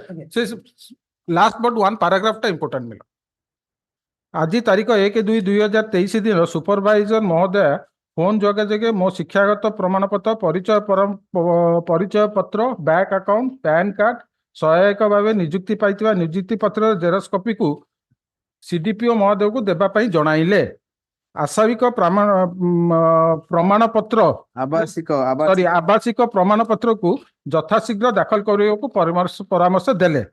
last but one ପାରାଗ୍ରାଫଟା important ମିଳ। ଆଜି ତାରିଖ 1/2/2023 ଦିନ supervisor ମହୋଦୟ phone ଯୋଗାଯୋଗେ ମୋ ଶିକ୍ଷାଗତ ପ୍ରମାଣପତ୍ର ପରିଚୟ ପତ୍ର ବ୍ୟାଙ୍କ ଆକାଉଣ୍ଟ ପ୍ୟାନ୍ କାର୍ଡ ସହାୟକ ଭାବେ ନିଯୁକ୍ତି ପାଇଥିବା ନିଯୁକ୍ତି ପତ୍ରର ଜେରକ୍ସ କପିକୁ ସିଡିପିଓ ମହୋଦୟକୁ ଦେବା ପାଇଁ ଜଣାଇଲେ। ଆବାସିକ ପ୍ରମାଣପତ୍ର ଆବାସିକ ପ୍ରମାଣପତ୍ରକୁ ଯଥାଶୀଘ୍ର ଦାଖଲ କରିବାକୁ ପରାମର୍ଶ ଦେଲେ।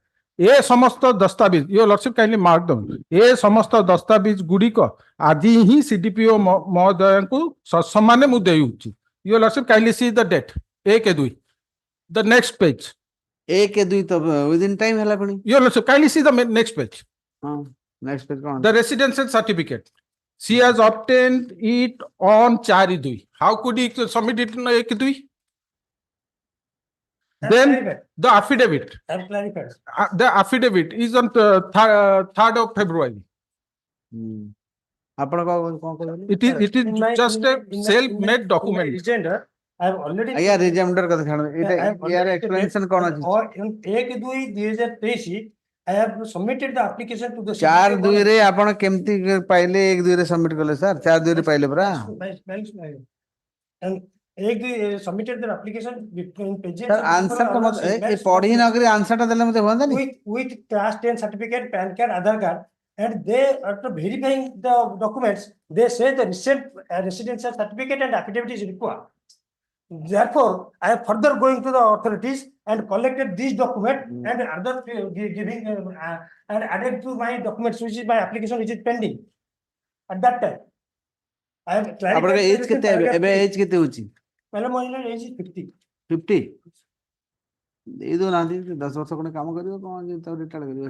ଏ ସମସ୍ତ ଦସ୍ତାବିଜ ୟୋର ଲର୍ଡସିପ କାଇଣ୍ଡଲି ମାର୍କ ଦଉନ ଏ ସମସ୍ତ ଦସ୍ତାବିଜ ଗୁଡ଼ିକ ଆଜି ହିଁ ସିଡିପିଓ ମହୋଦୟଙ୍କୁ ସସମ୍ମାନେ ମୁଁ ଦେଉଛି। Your lordship kindly see the date 1/2 the next page 1/2 ତ within time ହେଲା ପୁଣି। Your lordship kindly see the next page next page କଣ? The residential certificate. She has obtained it on 4/2. How could he submit it on 1/2? Then the affidavit. The affidavit is on 3rd of February. ଆପଣ କଣ କହିଲେ? It is just a self-made document. I have already. ଆଜ୍ଞା ରିଜେଣ୍ଡର କଥା ଛାଡ଼ ଏଇଟା ୟାର ଏକ୍ସପ୍ଲେନେସନ କଣ ଅଛି? 1/2/2023 I have submitted the application to the 4/2 ରେ ଆପଣ କେମିତି ପାଇଲେ 1/2 ରେ ସବମିଟ କଲେ ସାର୍? 4/2 ରେ ପାଇଲେ ପରା। And 1/2 submitted their application in pages. Answer तो मत ए पढ़ी न करी आंसर टा देले मते होंदा नहीं। With class 10 certificate, PAN card, Aadhaar card, and they after verifying the documents, they say the recent residential certificate and affidavit is required. Therefore, I am further going to the authorities and collected these documents and other giving and added to my documents, which is my application, which is pending. At that time, I have clarified. आपन as केते एबे as केते होची? पहले more as 50. 50 ए दो नांदी 10 वर्ष कोन काम करियो कोन जे त रिटायर करियो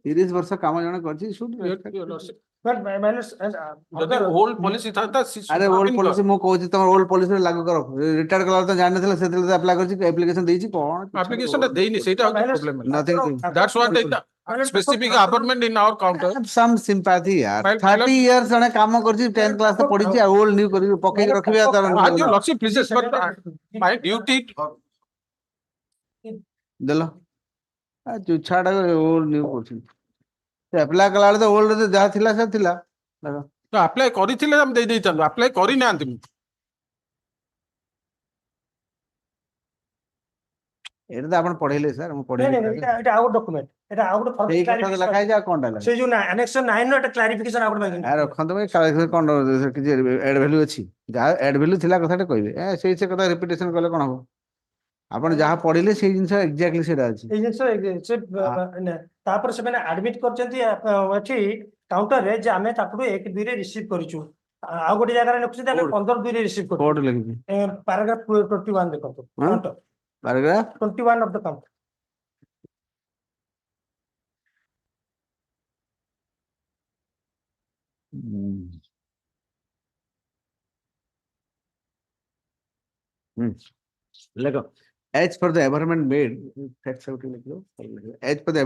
30 वर्ष काम जण करछि शुड But minus as ଯଦି ଓଲ୍ଡ ପଲିସି ଥାନ୍ତା ଆରେ ଓଲ୍ଡ ପଲିସି ମୁଁ କହୁଛି ତମର ଓଲ୍ଡ ପଲିସି ଲାଗୁ କର ରିଟାୟାର୍ଡ କଲା ତ ଜାଣିନଥିଲା ସେଥିରେ ତ ଆପ୍ଲାଏ କରିଛି ଆପ୍ଲିକେସନ ଦେଇଛି କଣ application ଟା ଦେଇନି ସେଇଟା ହଉଛି problem ହେଲା। nothing That's what the specific amendment in our counter. some sympathy यार My 30 years ଜଣେ କାମ କରିଛି 10th class ତ ପଢିଛି ଆଉ ଓଲ୍ଡ ନ୍ୟୁ କରିକି ପକେଇକି ରଖିବେ ଆଉ ତାର Your lordship, please, but my duty ଦେଲ ଛାଡ ଓଲ୍ଡ ନ୍ୟୁ କରୁଛନ୍ତି ଆପ୍ଲାଏ କଲା ବେଳେ ତ ଓଲ୍ଡ ଯାହା ଥିଲା ସେ ଥିଲା ଦେଖ apply କରିଥିଲେ ଆମେ ଦେଇ ଦେଇଥାନ୍ତୁ apply କରିନାହାନ୍ତି ମୁଁ। ଏଇଟା ତ ଆପଣ ପଢେଇଲେ ସାର୍ ମୁଁ ନାଇଁ ପଢେଇଲି ନାଇଁ ଏଇଟା ଏଇଟା ଆଉ ଗୋଟେ ଡକ୍ୟୁମେଣ୍ଟ ଏଟା ଆଉ ଗୋଟେ ସେଇ କଥା ତ ଲେଖା ହେଇଛି ଆଉ କଣଟା ଲେଖା ସେ ଯୋଉ ଆନେକ୍ସନ 9 ର ଏଟା କ୍ଲାରିଫିକେସନ ଆଉ ଗୋଟେ ମାଗିନି ରଖନ୍ତୁ ଭାଇ କଣ କିଛି ଆଡ ଭ୍ୟାଲୁ ଅଛି ଯାହା ଆଡ ଭ୍ୟାଲୁ ଥିଲା କଥାଟା କହିବେ ସେଇ ସେ କଥା ରିପିଟେସନ କଲେ କଣ ହବ ଆପଣ ଯାହା ପଢିଲେ ସେଇ ଜିନିଷ ଏକ୍ଜାକ୍ଟଲି ସେଇଟା ଅଛି ଏଇ ଜିନିଷ ସେ ତାପରେ ସେମାନେ ଆଡମିଟ କରିଛନ୍ତି ଏଠି କାଉଣ୍ଟରରେ ଯେ ଆମେ ତାକୁ 1-2 ରେ ରିସିଭ କରିଛୁ ଆଉ ଗୋଟେ ଜାଗାରେ ଲେଖୁଛନ୍ତି ଆମେ 15-2 ରେ ରିସିଭ କରିଛୁ କୋର୍ଟ ଲେଖିଛି ପାରାଗ୍ରାଫ 21 ଦେଖନ୍ତୁ counter paragraph 21 of the counter. ଲେଖ as per the averment made as per the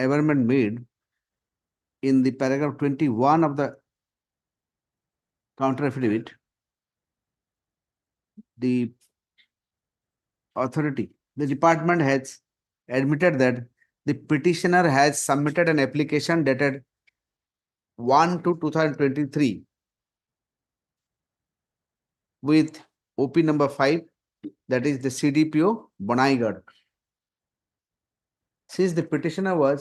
averment made in the paragraph 21 of the counter affidavit the authority the department has admitted that the petitioner has submitted an application dated 1/2/2023 with OP number 5 that is the CDPO Bonaigarh. Since the petitioner was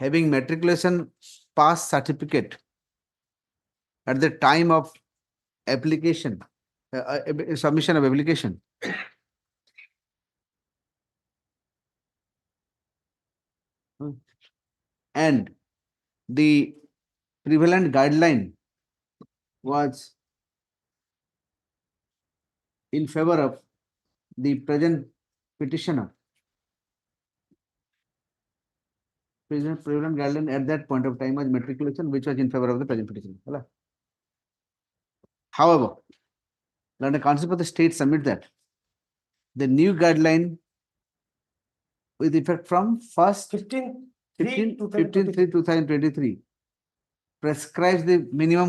having matriculation pass certificate at the time of application, submission of application, and the prevalent guideline was in favor of the present petitioner. Prevalent guideline at that point of time was matriculation, which was in favor of the present petitioner. However, the Council of the State submit that the new guideline with effect from 15/3/2023 prescribes the minimum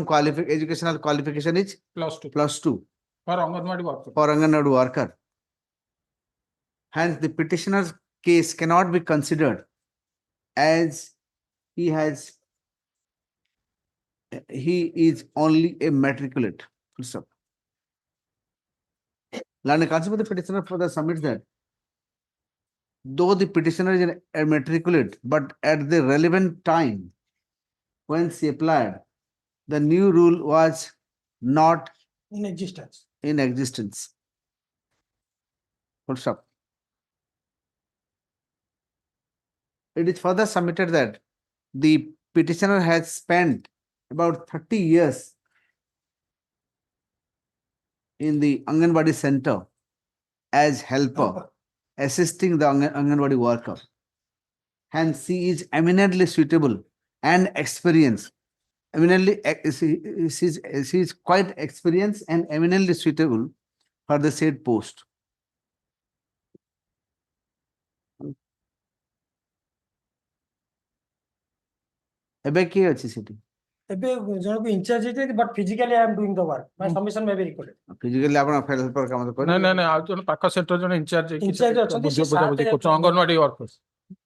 educational qualification is +2 for Anganwadi worker. for Anganwadi worker. Hence, the petitioner's case cannot be considered as he is only a matriculate. Full stop. Land Council of the petitioner further submits that though the petitioner is a matriculate, but at the relevant time when she applied, the new rule was not in existence. Full stop. It is further submitted that the petitioner has spent about 30 years in the Anganwadi center as helper, assisting the Anganwadi worker. Hence, she is eminently suitable and experienced. She is quite experienced and eminently suitable for the said post. ଏବେ କିଏ ଅଛି ସେଠି ଏବେ ଜଣକୁ in charge ହେଇଯାଇଛି but physically I am doing the work. My submission may be recorded. Physically ଆପଣ helper କାମ ତ ନାଇଁ ନାଇଁ ନାଇଁ ଆଉ ଜଣେ ପାଖ ସେଣ୍ଟର ଜଣେ ଇନଚାର୍ଜ Incharge ଅଛନ୍ତି, ସେ ବୁଝାବୁଝି ସାତ- କରୁଛୁ ଅଙ୍ଗନୱାଡି workers.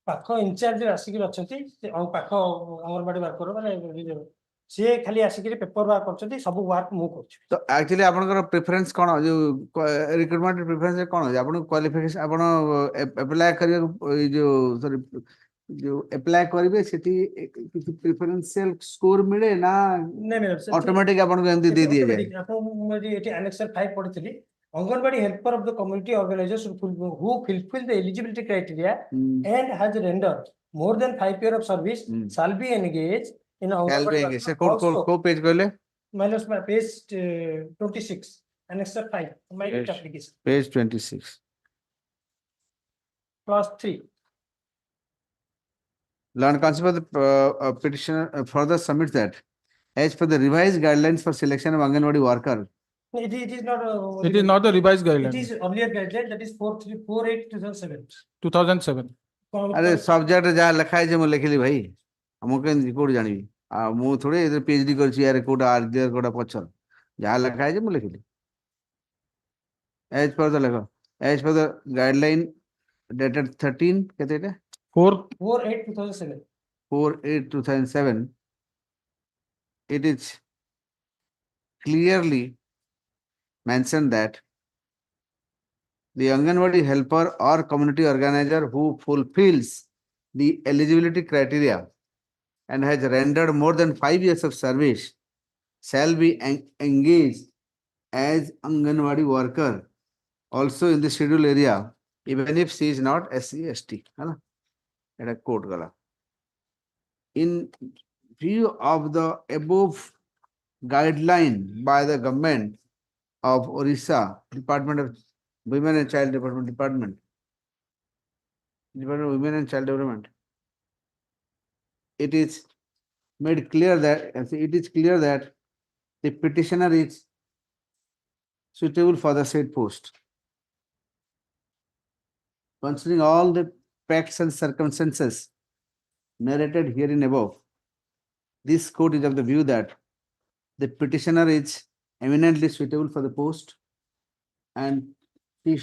ପାଖ ଇନଚାର୍ଜ ଆସିକି ଅଛନ୍ତି ପାଖ ଅଙ୍ଗନବାଡି ୱାର୍କର ମାନେ ସିଏ ଖାଲି ଆସିକିରି ପେପର ୱାର୍କ କରୁଛନ୍ତି ସବୁ ୱାର୍କ ମୁଁ କରୁଛି ତ ଆକ୍ଚୁଆଲି ଆପଣଙ୍କର ପ୍ରିଫରେନ୍ସ କଣ ଯୋଉ ରିକ୍ରୁଟମେଣ୍ଟ ପ୍ରିଫରେନ୍ସ କଣ ଅଛି ଆପଣଙ୍କୁ କ୍ୱାଲିଫିକେସନ ଆପଣ ଆପ୍ଲାଏ କରିବାକୁ ଏଇ ଯୋଉ ସରି ଯୋଉ ଆପ୍ଲାଏ କରିବେ ସେଠି କିଛି ପ୍ରିଫରେନ୍ସିଆଲ ସ୍କୋର ମିଳେ ନା ଅଟୋମେଟିକ ଆପଣଙ୍କୁ ଏମିତି ଦେଇ ଦିଆଯାଏ ମୁଁ ଏଠି ଆନେକ୍ସର 5 ପଢିଥିଲି anganwadi helper of the community organisation who fulfill the eligibility criteria and has rendered more than 5 years of service shall be engaged in Anganwadi work. ସେ କୋଉ ପେଜ କହିଲେ Minus my page 26 annexer 5 my application page 26 clause 3 Law and Council for the petitioner further submits that as per the revised guidelines for selection of Anganwadi worker. It is not. It is not the revised It guideline, is earlier guideline, that is 448/2007. 2007. अरे subject जहाँ लिखा है मैं लिखिली भाई हमको केन code जानिबी मु थोड़े इधर पीएचडी करछि यार कोड आर कोड पछर जहाँ लिखा है मैं लिखिली as per the लेखो as per the guideline dated 13 कहते हैं 4/8/2007. 4/8/2007 it is clearly mentioned that the Anganwadi helper or community organizer who fulfills the eligibility criteria and has rendered more than 5 years of service shall be engaged as Anganwadi worker also in the scheduled area even if she is not SC/ST. है ना? এটা code গলা in view of the above guideline by the government of Orissa Department of Women and Child Department of Women and Child Development, it is made clear that the petitioner is suitable for the said post. Considering all the facts and circumstances narrated herein above, this court is of the view that the petitioner is eminently suitable for the post and he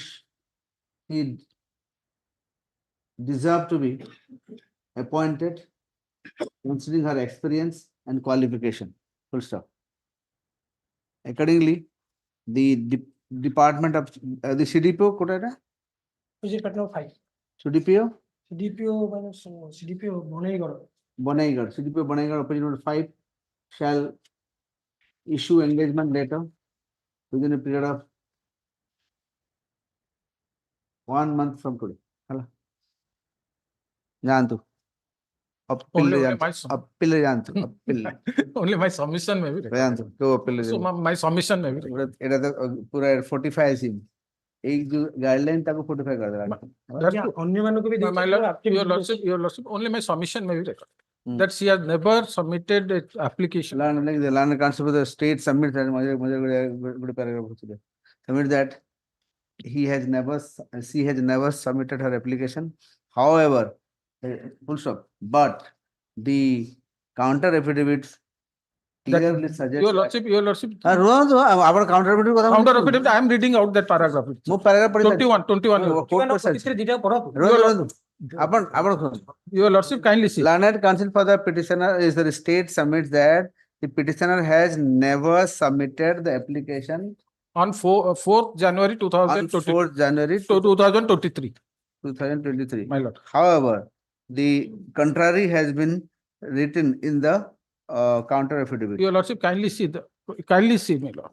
deserves to be appointed considering her experience and qualification. Full stop. Accordingly, the department of the CDPO Kota है Patna 5. CDPO CDPO CDPO Bonaigarh CDPO Bonaigarh opposition number 5 shall issue engagement letter within a period of 1 month from today. Hello. Jantu. Only Appeal jantu. Only my submission may be required. Jantu. Go appeal. So my submission may be required. এটা তো পুরো 45 সিম এই যে guideline তাকে 45 করে দেবা ଅନ୍ୟମାନଙ୍କୁ ବି My lordship, your lordship, only my submission may be recorded. That she has never submitted an application. the land council of the state submits that good paragraph submit that she has never submitted her application. However, full stop, but the counter affidavits clearly suggest Your lordship. our counter affidavit Counter affidavit, I am reading out that paragraph. ମୁଁ paragraph ପଢି 21. Your lordship, kindly see. Learned counsel for the petitioner is the state submits that the petitioner has never submitted the application On 4th January on 4th January 2023. My lord. However, the contrary has been written in the counter affidavit. Your lordship, kindly see, my lord.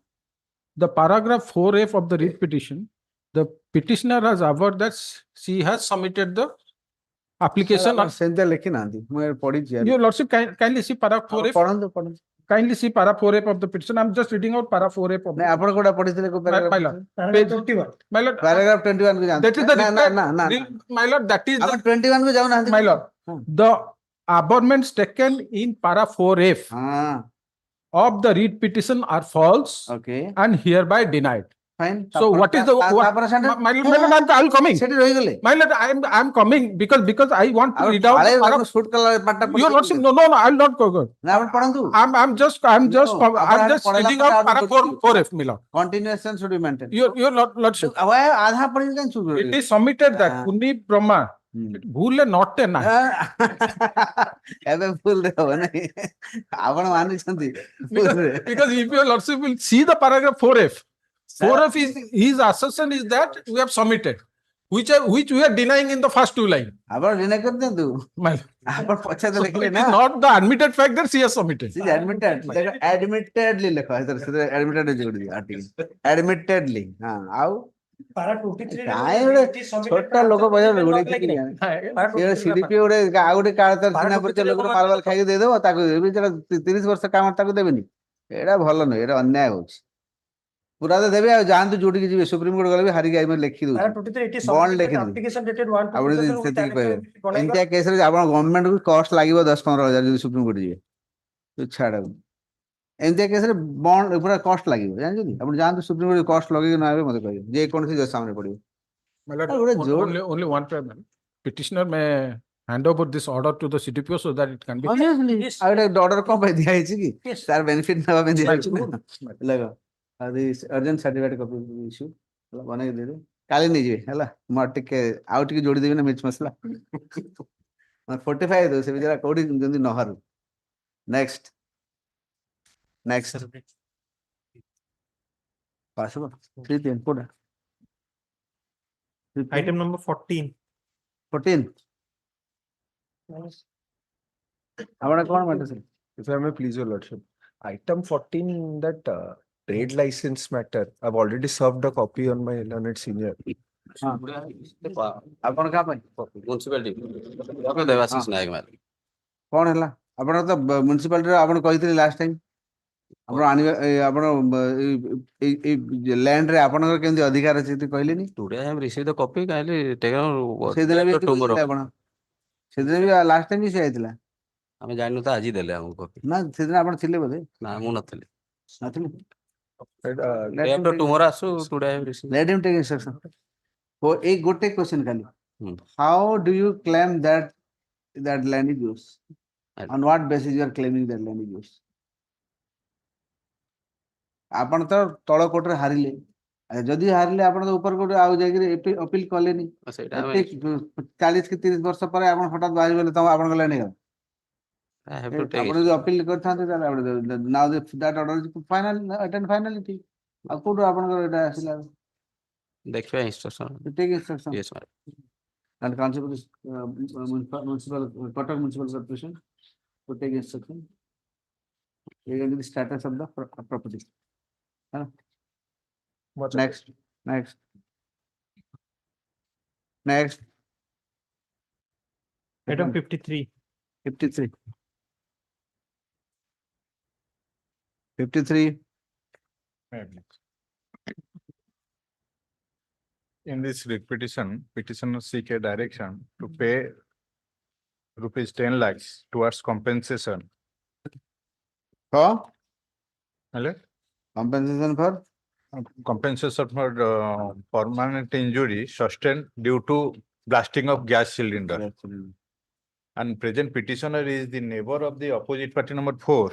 The paragraph 4F of the writ petition, the petitioner has averred that she has submitted the application. ସେମିତି ଲେଖି ନାହାନ୍ତି ମୁଁ ପଢିଛି Your lordship, kindly see paragraph 4F. ପଢନ୍ତୁ Kindly see para 4F of the petition. I'm just reading out para 4F of the ନାଇଁ ଆପଣ କୋଉଟା ପଢିଥିଲେ କୋଉ paragraph my lord. Page 21. My lord. paragraph 21 କୁ ଯାଆନ୍ତୁ That is the ନା my lord, that is ଆପଣ the 21 କୁ ଯାଉନାହାନ୍ତି my lord. The averments taken in para 4F of the writ petition are false okay and hereby denied. fine So what is the my lord, I'm coming. ସେଠି ରହିଗଲେ My lord, I'm coming because I want to read out. shoot kala patta Your lordship, no, I'll not go. ନା ଆପଣ ପଢନ୍ତୁ I'm just reading out para 4F, my lord. continuation should be maintained Your lordship. आधा पढ़ी कान चुप It is submitted that Puni Brahma भूल not ना ଏବେ full ରେ ହବ ନାହିଁ ଆପଣ ମାନୁଛନ୍ତି because if your lordship will see the paragraph 4F, 4F is his assertion is that we have submitted, which we are denying in the first two lines. ଆପଣ deny କରି ଦିଅନ୍ତୁ ଆପଣ ପଛରେ ତ ଲେଖିଲେ ନା not the admitted fact that she has submitted. she is admittedly ଲେଖ ସେଥିରେ admitted ଯୋଡ଼ି ଦିଅ article admittedly ହଁ ଆଉ para 23 କାଇଁ ଗୋଟେ ଛୋଟ ଲୋକ ବଜାର ଗୋଡେଇ ସିଡିପି ଗୋଟେ ଆଉ ଗୋଟେ କାଳ ତାର ଚିହ୍ନା ପରିଚୟ ଲୋକ ମାଲବାଲ ଖାଇକି ଦେଇଦେବ ତାକୁ 30 ବର୍ଷ କାମ ତାକୁ ଦେବେନି ଏଇଟା ଭଲ ନୁହେଁ ଏଇଟା ଅନ୍ୟାୟ ହଉଛି ପୁରା ତ ଦେବେ ଆଉ ଯାଆନ୍ତୁ ଯୋଉଠିକି ଯିବେ ସୁପ୍ରିମକୋର୍ଟ ଗଲେ ବି ହାରିକି ଆଇବେ ଲେଖି Para ଦଉଛି 23, it is bond submitted ଲେଖିଦେବି application dated 1 ଆପଣ ଯଦି 2000 with ସେତିକି କହିବେ annexure ଏମିତିଆ କେସରେ ଆପଣ ଗଭର୍ଣ୍ଣମେଣ୍ଟକୁ କଷ୍ଟ ଲାଗିବ 10-15 ହଜାର ଯଦି ସୁପ୍ରିମକୋର୍ଟ ଯିବେ ଛାଡ ଏମିତିଆ କେସରେ ବଣ୍ଡ ପୁରା କଷ୍ଟ ଲାଗିବ ଜାଣିଛନ୍ତି ଆପଣ ଯାଆନ୍ତୁ ସୁପ୍ରିମକୋର୍ଟ କଷ୍ଟ ଲଗେଇକି ନ ଆଇବେ ମତେ କହିବେ ଯେକୌଣସି ଜଜ ସାମନେ ପଡିବ My lord, ଗୋଟେ ଜୋର only one problem. Petitioner may hand over this order to the CDPO so that it can be. Obviously, ଆଉ ଗୋଟେ ଅର୍ଡର କଣ ପାଇଁ ଦିଆ ହେଇଛି କି Yes. ତାର ବେନିଫିଟ ନେବା ପାଇଁ ଦିଆ ହେଇଛି Smile. ନା ଲଗ ଆଉ ଅର୍ଜେଣ୍ଟ ସାର୍ଟିଫିକେଟ କପି ଇସ୍ୟୁ ବନେଇକି ଦେଇଦେବେ କାଲି ନେଇଯିବେ ହେଲା ମୁଁ ଟିକେ ଆଉ ଟିକେ ଯୋଡିଦେବି ନା ମିର୍ଚ ମସଲା 45 ଦଉ ସେ ବିଚାରା କୋଉଠି ଯେମିତି ନହାରୁ ନେକ୍ସଟ ପାସବ 3 କୋଡା Item number 14. 14 ଆପଣ କଣ matter sir? If I may please your lordship, item 14, that trade license matter, I've already served a copy on my learned senior. ଆପଣ କାହା ପାଇଁ Municipality. Devasis Nayak ma'am. କଣ ହେଲା ଆପଣ ତ ମ୍ୟୁନିସିପାଲିଟିରେ ଆପଣ କହିଥିଲେ ଲାଷ୍ଟ ଟାଇମ ଆପଣ ଆଣିବେ ଆପଣ ଏଇ ଲ୍ୟାଣ୍ଡରେ ଆପଣଙ୍କର କେମିତି ଅଧିକାର ଅଛି ଯଦି କହିଲେନି Today I have received the copy. Kindly take out. ସେଦିନ ବି ଏଠି tomorrow. କହିଥିଲେ ଆପଣ ସେଦିନ ବି ଲାଷ୍ଟ ଟାଇମ ବି ସେ ହେଇଥିଲା ଆମେ ଜାଣିନୁ ତ ଆଜି ଦେଲେ ଆମକୁ କପି ନା ସେଦିନ ଆପଣ ଥିଲେ ବୋଧେ ନା ମୁଁ ନଥିଲି ନଥିଲେ day after tomorrow ଆସୁ today I have received let him take instruction ଏଇ ଗୋଟେ କ୍ୱେଶ୍ଚନ ଖାଲି Hmm. how do you claim that land is yours on what basis you are claiming that land is yours ଆପଣ ତ ତଳ କୋର୍ଟରେ ହାରିଲେ ଯଦି ହାରିଲେ ଆପଣ ତ ଉପର କୋର୍ଟ ଆଉ ଯାଇକିରି ଅପିଲ କଲେନି ସେଇଟା ଏତେ 40 କି 30 ବର୍ଷ ପରେ ଆପଣ ହଠାତ୍ ବାହାରି ଗଲେ ତମ ଆପଣଙ୍କ ଲ୍ୟାଣ୍ଡ ହେଇଗଲା I have to take ଆପଣ it. ଯଦି ଅପିଲ କରିଥାନ୍ତେ ତାହେଲେ ଆପଣ now that order is final attend finality ଆଉ କୋଉଠୁ ଆପଣଙ୍କର ଏଇଟା ଆସିଲା ଦେଖିବା instruction. take instruction Yes ma'am. and consequence municipal Kotak Municipal Corporation to take instruction regarding the status of the property. Next. Item 53. 53. In this petition, petitioner seek a direction to pay rupees 10 lakhs towards compensation. For Hello? compensation for Compensation for permanent injury sustained due to blasting of gas cylinder. And present petitioner is the neighbor of the opposite party number 4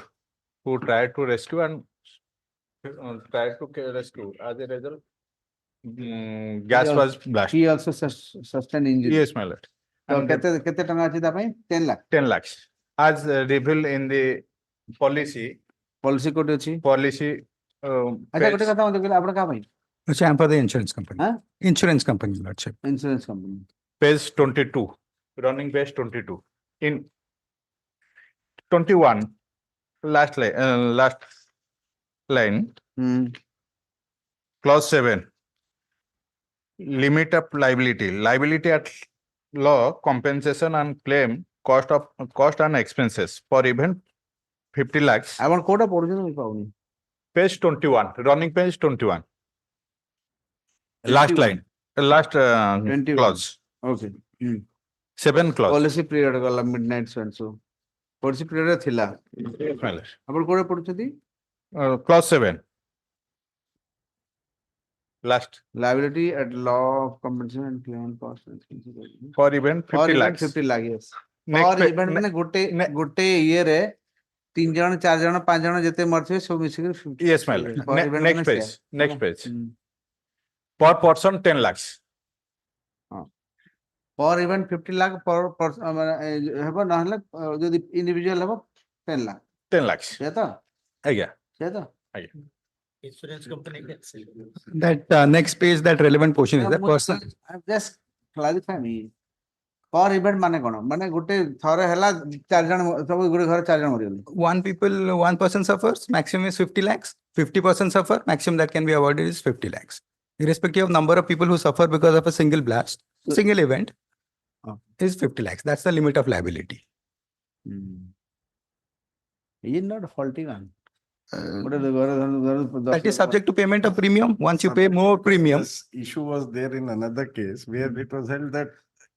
who tried to rescue and rescue. As a result, gas was blasted. he also sustained injury. Yes, my lord. So And କେତେ ଟଙ୍କା ଅଛି ତା ପାଇଁ 10 lakh 10 lakhs. As revealed in the policy, policy କୋଉଠି ଅଛି policy ଆଚ୍ଛା ଗୋଟେ କଥା ମତେ କହିଲେ ଆପଣ କାହା ପାଇଁ I am for the insurance company. Huh? Insurance company, lordship. insurance company page 22, running page 22. In 21, last line, clause 7, limit of liability. Liability at law, compensation and claim cost and expenses for event 50 lakhs. ଆପଣ କୋଉଟା ପଢୁଛନ୍ତି ମୁଁ ପାଉନି Page 21, running page 21. Last 21. line, last 21. clause, okay 7 clause. policy period ଗଲା midnight so and so policy period ରେ ଥିଲା ଆପଣ କୋଉଟା ପଢୁଛନ୍ତି Clause 7. Last. liability at law of compensation and claim cost and expenses. For event 50 For event lakhs. 50 lakh yes Next for event ମାନେ ଗୋଟେ ଇଏରେ 3 ଜଣ 4 ଜଣ 5 ଜଣ ଯେତେ ମରିଥିବେ ସବୁ ମିଶିକି 50 Yes, my lord. For event Next ମାନେ page. ସେଇଆ। Next page. Per person 10 lakhs. for event 50 lakh per ହେବ ନହେଲେ ଯଦି individual ହେବ 10 lakh 10 lakhs. ସେଇଆ ତ ଆଜ୍ଞା ସେଇଆ ତ Insurance company gets it. That next page, that relevant portion is the person. just clarify me for event ମାନେ କଣ ମାନେ ଗୋଟେ ଥରେ ହେଲା 4 ଜଣ ସବୁ ଗୋଟେ ଘରେ 4 ଜଣ ମରିଗଲେ One person suffers, maximum is 50 lakhs. 50% suffer, maximum that can be avoided is 50 lakhs. Irrespective of number of people who suffer because of a single blast, single event, is 50 lakhs. That's the limit of liability. He is not faulty one. ଗୋଟେ ଘରେ That is subject to payment of premium. Once you pay more premium. This issue was there in another case where it was held that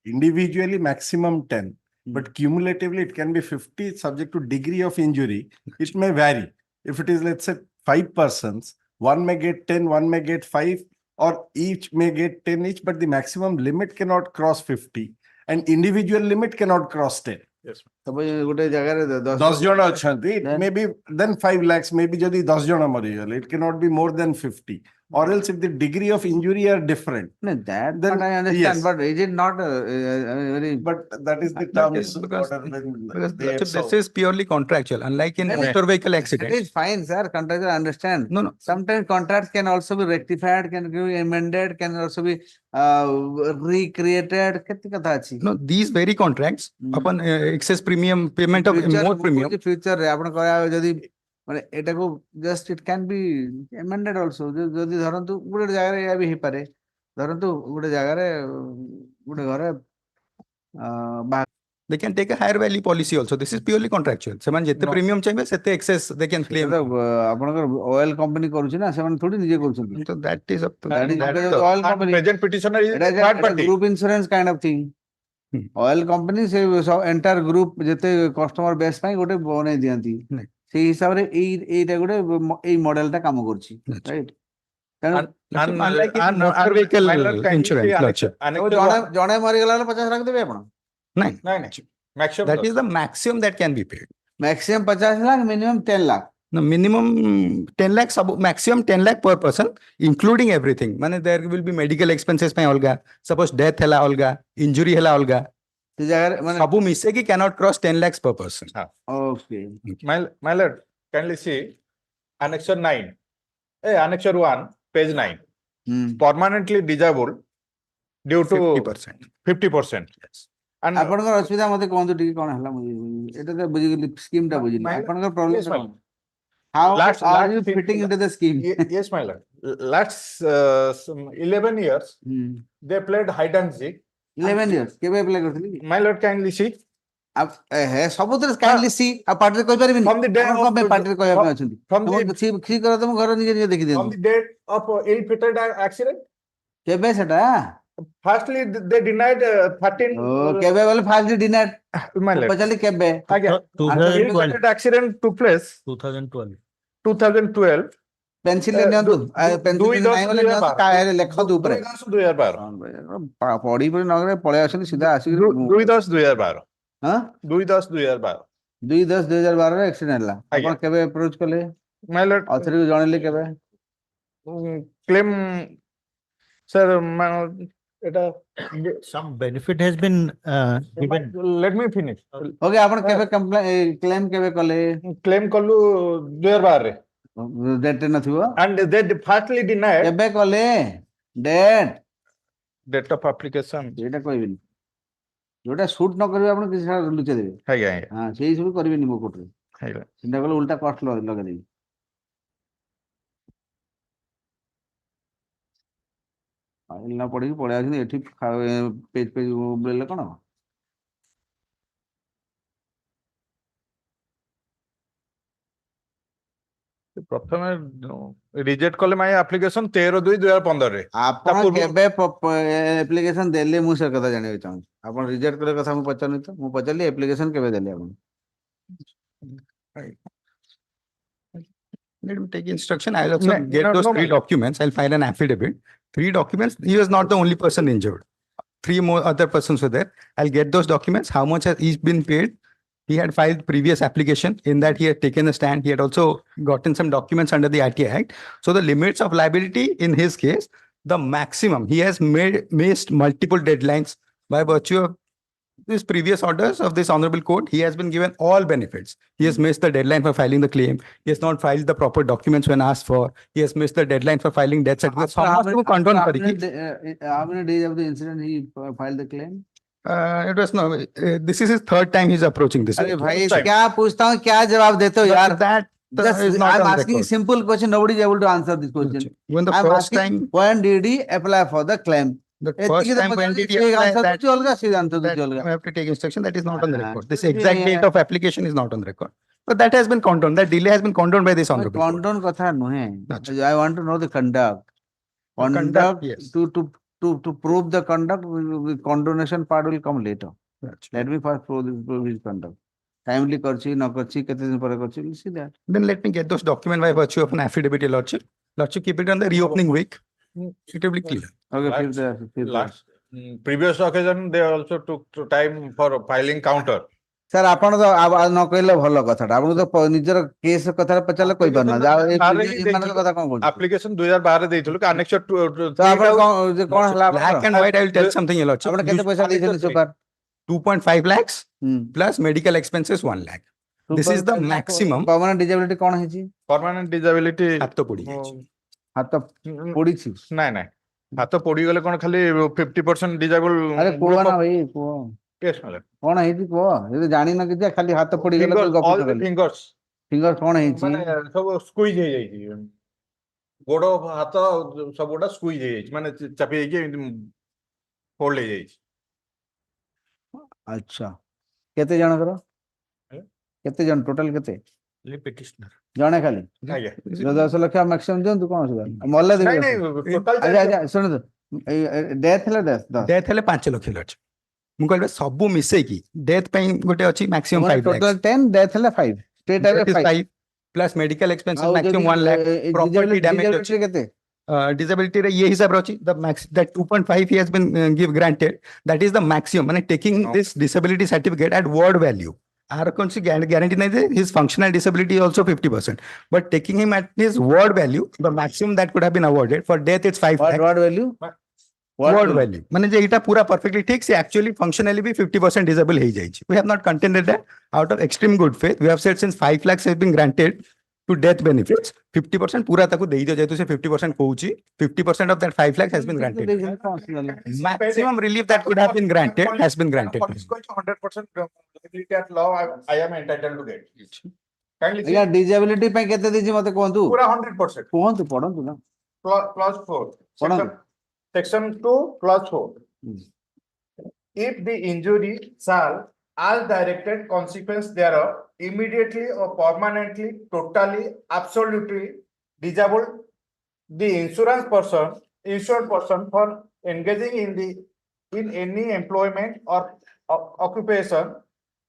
individually maximum 10, but cumulatively it can be 50 subject to degree of injury. It may vary. If it is, let's say, 5 persons, one may get 10, one may get 5, or each may get 10 each, but the maximum limit cannot cross 50 and individual limit cannot cross 10. Yes. Suppose ଗୋଟେ ଜାଗାରେ 10 ଜଣ ଅଛନ୍ତି, it may be then 5 lakhs, maybe ଯଦି 10 ଜଣ ମରିଗଲେ, it cannot be more than 50. Or else if the degree of injury are different. No, that then part I understand, yes. but is it not very? But that is the term. Yes, because they have this is purely contractual, unlike in That is- motor vehicle That accident. is fine, sir. Contract, I understand. No, no. Sometimes contracts can also be rectified, can be amended, can also be recreated. କେତେ କଥା ଅଛି? No, these very contracts upon excess premium payment of more premium. Future ରେ ଆପଣ କହିବା ଯଦି ମାନେ ଏଟାକୁ just it can be amended also. ଯଦି ଧରନ୍ତୁ ଗୋଟେ ଜାଗାରେ ଏହା ବି ହେଇପାରେ, ଧରନ୍ତୁ ଗୋଟେ ଜାଗାରେ ଗୋଟେ ଘରେ They can take a higher value policy also. This is purely contractual. ସେମାନେ ଯେତେ premium ଚାହିଁବେ ସେତେ excess they can claim. ଆପଣଙ୍କର oil company କରୁଛି ନା, ସେମାନେ ଥୋଡି ନିଜେ କରୁଛନ୍ତି. So that is up to That is that because the- oil company. Present petitioner is It is third a party. group insurance kind of thing. Oil company ସେ entire group ଯେତେ customer base ପାଇଁ ଗୋଟେ ବନେଇ ଦିଅନ୍ତି. ସେଇ ହିସାବରେ ଏଇଟା ଗୋଟେ ଏଇ ମଡେଲ ଟା କାମ କରୁଛି, right? motor vehicle insurance. ଜଣେ ମରିଗଲା ବେଳେ 50 ଲାଖ ଦେବେ ଆପଣ? ନାଇଁ. That is the maximum that can be paid. Maximum 50 lakh, minimum 10 lakh. No, minimum 10 lakh, maximum 10 lakh per person, including everything. Mane there will be medical expenses ପାଇଁ ଅଲଗା. Suppose death ହେଲା ଅଲଗା, injury ହେଲା ଅଲଗା. ସେ ଜାଗାରେ ମାନେ ସବୁ ମିଶେଇକି cannot cross 10 lakhs per person. Okay. My lord, kindly see Annexure 9. Annexure 1, page 9. Permanently disabled due to 50%. 50%. Yes. And ଆପଣଙ୍କର ଅସୁବିଧା ମତେ କୁହନ୍ତୁ ଟିକେ କଣ ହେଲା, ମୁଁ ଏଟା ତ ବୁଝିଗଲି, ସ୍କିମ୍ ଟା ବୁଝିଲି, ଆପଣଙ୍କର ପ୍ରୋବ୍ଲେମ Yes, my କଣ? How Last- are last you fif- fitting into the scheme? Yes, my lord. Last some 11 years, they played hide and seek. 11 years କେବେ ଆପ୍ଲାଏ କରିଥିଲି? My lord, kindly see. ସବୁଥିରେ kindly C ଆଉ ପାର୍ଟିରେ କହିପାରିବିନି? From the day ଆପଣ କଣ ପାଇଁ ପାର୍ଟିରେ କହିବା ପାଇଁ ଅଛନ୍ତି? from the- ଠିକ କର, ତମ ଘର ନିଜେ ନିଜେ ଦେଖି On ଦିଅନ୍ତୁ। the date of ill-fated accident, କେବେ ସେଟା? firstly they denied 13. କେବେ ବୋଲେ ଫାଷ୍ଟ ଡିନାର My lord. ପଚାରିଲି କେବେ? Aଜ୍ଞା, ill-fated accident took place 2012. Pencil ନିଅନ୍ତୁ, ପେନସିଲ ଦୁଇ ଦଶ ନାହିଁ ବୋଲେ ଦୁଇ ନିଅନ୍ତୁ, ହଜାର କାୟରେ ଲେଖନ୍ତୁ ଉପରେ। 2/10/2012. ପଢି ନଗରେ ପଳେଇ ଆସନ୍ତି ସିଧା ଆସିକି 2/10/2012. ହଁ 2/10/2012. 2/10/2012 ଆକ୍ସିଡେଣ୍ଟ ହେଲା। ଆପଣ ଆଜ୍ଞା। କେବେ ଆପ୍ରୋଚ କଲେ? My lord, ଅଥରିଟି ଜଣେଇଲେ କେବେ? claim, sir, এটা Some benefit has been given. let me finish. Okay, ଆପଣ କେବେ କ୍ଲେମ କେବେ କଲେ? Claim କଲୁ 2012 ରେ. ଡେଟ୍ ନଥିବ? And they firstly denied କେବେ କଲେ? Date date of application. ସେଇଟା କହିବେନି, ଯୋଉଟା ସୁଟ୍ ନ କରିବେ ଆପଣ କିଛି ଲୁଚେଇ ଦେବେ। ଆଜ୍ଞା, ଆଜ୍ଞା, ହଁ, ସେଇ ସବୁ କରିବେନି ମୋ କୋର୍ଟରେ, ଆଜ୍ଞା। ସେଟା କଲେ ଉଲ୍ଟା କଷ୍ଟ ଲଗେଇଦେବି। ଫାଇଲ ନ ପଢିକି ପଳେଇ ଆସନ୍ତି ଏଠି ପେଜ ପେଜ ବୁଲେଇଲେ କଣ? ପ୍ରଥମେ ରିଜେକ୍ଟ କଲେ ମାଇ ଆପ୍ଲିକେସନ 13/2/2015 ରେ। ଆପଣ କେବେ ଆପ୍ଲିକେସନ ଦେଲେ ମୁଁ ସେ କଥା ଜାଣିବାକୁ ଚାହୁଁଛି। ଆପଣ ରିଜେକ୍ଟ କରିବା କଥା ମୁଁ ପଚାରୁନି ତ, ମୁଁ ପଚାରିଲି ଆପ୍ଲିକେସନ କେବେ ଦେଲେ ଆପଣ? Let me take instruction. I'll also get those 3 documents. I'll file an affidavit. 3 documents. He was not the only person injured. 3 more other persons were there. I'll get those documents. How much has each been paid? He had filed previous application. In that, he had taken a stand. He had also gotten some documents under the ITA Act. So the limits of liability in his case, the maximum, he has missed multiple deadlines by virtue of these previous orders of this honorable court. He has been given all benefits. He has missed the deadline for filing the claim. He has not filed the proper documents when asked for. He has missed the deadline for filing death certificate. How many days of the incident he filed the claim? It was no. This is his 3rd time he's approaching this. अरे भाई क्या पूछता हूँ, क्या जवाब देते हो यार? That Just, is not I'm on asking record. simple question. Nobody is able to answer this question. When the I'm first asking, time, when did he apply for the claim? the first time when did he apply that, that answer I have to take instruction. That is not on the record. This exact date of application is not on the record. But that has been condoned. That delay has been condoned by this honorable court. Condone କଥା ନୁହେଁ. Achha. I want to know the conduct. Conduct, yes. To prove the conduct, condonation part will come later. Achha. Let me first prove his conduct. Timely करची न करची कितने दिन पर करची, we'll see that. Then let me get those documents by virtue of an affidavit, Your Lordship. Lordship, keep it on the reopening week. It will be clear. Okay, Last, previous occasion, they also took time for filing counter. Sir, ଆପଣ ତ ନ କହିଲେ ଭଲ କଥାଟା. ଆପଣ ତ ନିଜର case କଥାରେ ପଚାରିଲେ କହିପାରୁନା. ଏମାନଙ୍କ କଥା କଣ କହୁଛନ୍ତି? Application 2012 ଦେଇଥିଲୁ, annexure ତ ଆପଣ କଣ ହେଲା? Black and white, I will tell something, Your Lordship. ଆପଣ କେତେ ପଇସା ଦେଇଛନ୍ତି so far? 2.5 lakhs plus medical expenses 1 lakh. This is the maximum. Permanent disability କଣ ହେଇଛି? Permanent disability ହାତ ପୋଡି ଯାଇଛି. ହାତ ପୋଡିଛି? ନାଇଁ ହାତ ପୋଡିଗଲେ କଣ ଖାଲି 50% disable ଆରେ କୁହ ନା ଭାଇ କୁହ. Yes, madam. କଣ ହେଇଛି କୁହ? ଯଦି ଜାଣିନ କିଛି ଖାଲି ହାତ ପୋଡିଗଲେ All the fingers. ଫିଙ୍ଗର କଣ ହେଇଛି? ମାନେ ସବୁ ସ୍କୁଇଜ ହେଇଯାଇଛି, ଗୋଡ ହାତ ସବୁଟା ସ୍କୁଇଜ ହେଇଯାଇଛି, ମାନେ ଚାପି ହେଇକି ଏମିତି ଫୋଲ୍ଡ ହେଇଯାଇଛି। ଆଚ୍ଛା, କେତେ ଜଣଙ୍କର? କେତେ ଜଣ ଟୋଟାଲ କେତେ? Petitioner. ଜଣେ ଖାଲି? ଆଜ୍ଞା। 10 ଲକ୍ଷ ମ୍ୟାକ୍ସିମମ୍ ଦିଅନ୍ତୁ, କଣ ଅସୁବିଧା? ମଲେ ଦେବେ। ଆଚ୍ଛା ଶୁଣନ୍ତୁ, ଡେଥ୍ ହେଲେ ଡେଥ୍ ହେଲେ 5 ଲକ୍ଷ ଅଛି। ମୁଁ କହିଲି ସବୁ ମିଶେଇକି ଡେଥ୍ ପାଇଁ ଗୋଟେ ଅଛି maximum 5 ଟୋଟାଲ lakhs. 10, ଡେଥ୍ ହେଲେ 5. ଷ୍ଟ୍ରେଟ୍ ହେଲେ 5 plus medical expenses maximum 1 lakh. Property damage ଅଛି। କେତେ? Disability ରେ ଇଏ ହିସାବରେ ଅଛି, the max that 2.5 he has been granted, that is the maximum, ମାନେ taking this disability certificate at word value. आर कौन सी guarantee नहीं थे, his functional disability is also 50%, but taking him at his word value, the maximum that could have been awarded. For death it's 5 lakhs. Word value? Word value माने जे इटा पूरा perfectly ठीक से actually functionally भी 50% disable ही जाइए. We have not contended that. Out of extreme good faith we have said since 5 lakhs has been granted to death benefits, 50% पूरा ताको देई दो, जेतु से 50% कहूची, 50% of that 5 lakhs has been granted. Maximum relief that could have been granted has been granted. 100% disability at law, I am entitled to get it. Kindly see. ଆଜ୍ଞା disability ପାଇଁ କେତେ ଦେଇଛି ମତେ କୁହନ୍ତୁ? पूरा 100%. କୁହନ୍ତୁ, ପଢନ୍ତୁ ନା। Clause 4. ପଢନ୍ତୁ। Section 2, clause 4. If the injury shall, as directed consequence thereof, immediately or permanently, totally, absolutely disable the insured person for engaging in any employment or occupation,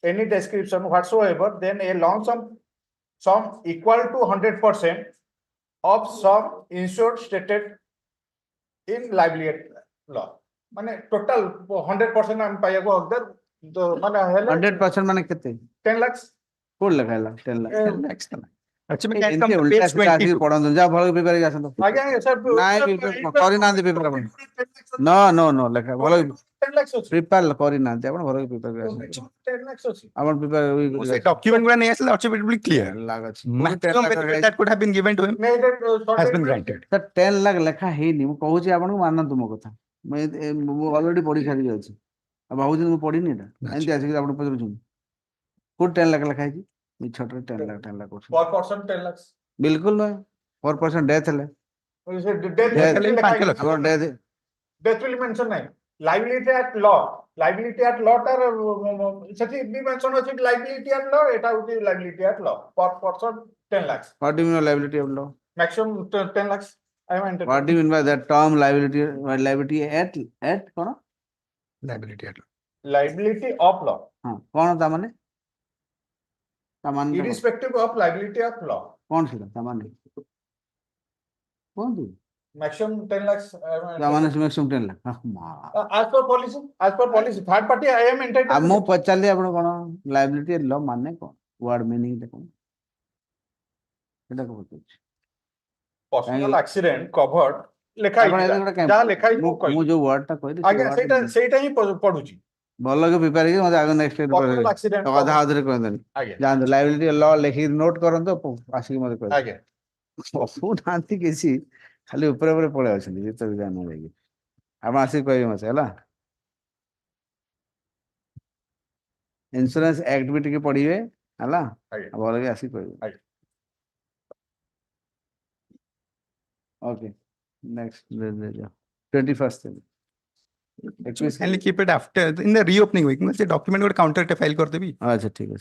any description whatsoever, then a lump sum equal to 100% of sum insured stated in liability law. माने total 100% हम पाएगा अगर तो माने 100% माने कितने? 10 lakhs. Code लगा है 10 लाख। 10 lakhs था। अच्छा मैं कहता हूँ page 22 पढ़ो जा भलो पेपर के आसन तो। आगे सर नहीं पेपर करी ना दे पेपर अपन। नो लगा भलो 10 lakhs ଅଛି। पेपर करी ना दे अपन भलो पेपर के आसन। 10 lakhs ଅଛି। अपन पेपर उसे document गुड़ा नहीं ऐसे lordship it will be clear. Maximum benefit that could have been given to him has been granted. Sir 10 lakh लेखा है नहीं, मैं कहूँ ची अपन को मानना तुम कथा। मैं ऑलरेडी पढ़ी सारी जाऊँ। अब भाऊजी मैं पढ़ी नहीं था। ऐसे ऐसे कि अपन पढ़ रही हूँ। कोड 10 लाख लेखा है जी। मैं छोटे 10 लाख 4% 10 lakhs. बिल्कुल नहीं 4% डेथ है। Death will mention नहीं. Liability at law तार सच्ची भी mention होती liability at law, एटा होती liability at law. Per person 10 lakhs. What do you mean liability of law? Maximum 10 lakhs. I am entitled. What do you mean by that term liability at कौन? Liability at law. Liability of law. हाँ कौन था माने? सामान्य Irrespective of liability of law. कौन सी था सामान्य? कौन थी? Maximum 10 lakhs. सामान्य से maximum 10 lakh. As per policy, third party I am entitled. अब मैं पचाली अपने कौन liability at law माने कौन? Word meaning ते कौन? इधर को बोलते हैं। Personal accident covered लेखा ही जहाँ लेखा ही वो जो word टा कोई आगे सेटा ही पढ़ूची बोलो के पेपर के मतलब आगे नेक्स्ट accident तो आधा आधे कोई नहीं आगे जान दो liability लॉ लिखी नोट करो तो आशी के मतलब कोई आगे वो नांती किसी खाली ऊपर पड़े अच्छे ये तो जान नहीं लगी अब आशी कोई मत है ला इंश्योरेंस एक्ट भी टिके पड़ी है ला अब बोलो के आशी कोई okay next 21st Kindly keep it after in the reopening week. मतलब document को counter file करते भी. अच्छा ठीक है.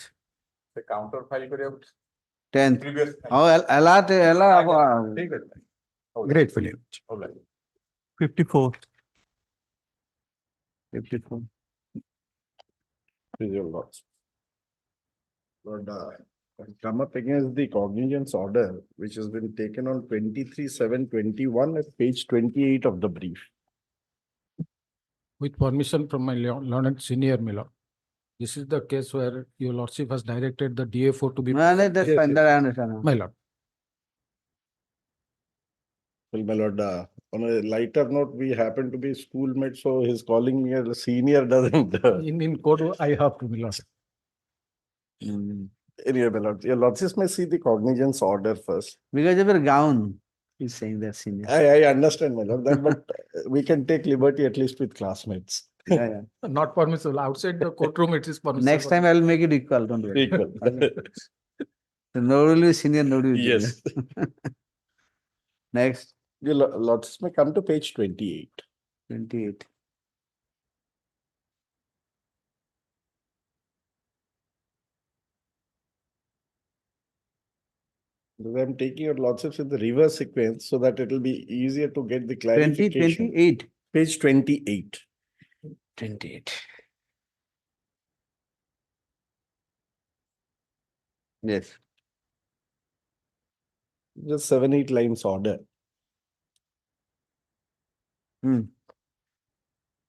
ସେ counter file କରିବାକୁ 10th. previous. Oh, alert. ଠିକ ଅଛି। Gratefully. ହଉ ଲାଗି। 54. 54. Is your lots. But come up against the cognizance order, which has been taken on 23/7/21 at page 28 of the brief. With permission from my learned senior, my lord. This is the case where your lordship has directed the DA4 to be. No, that's fine. That I understand. My lord. Well, my lord, on a lighter note, we happen to be schoolmates, so his calling me a senior doesn't. In code, I have to, my lord. Anyway, my lord, your lordship may see the cognizance order first. Because of your gown, he's saying that senior. I understand, my lord, that, but we can take liberty at least with classmates. Yeah. Not permissible. Outside the courtroom, it is permissible. Next time I will make it equal. Don't worry. Equal. So nobody will be senior, nobody will be Yes. junior. Next. Your lordship may come to page 28. 28. Because I'm taking your lordships in the reverse sequence so that it will be easier to get the 20, clarification. 28. Page 28. 28. Yes. Just 7-8 lines order.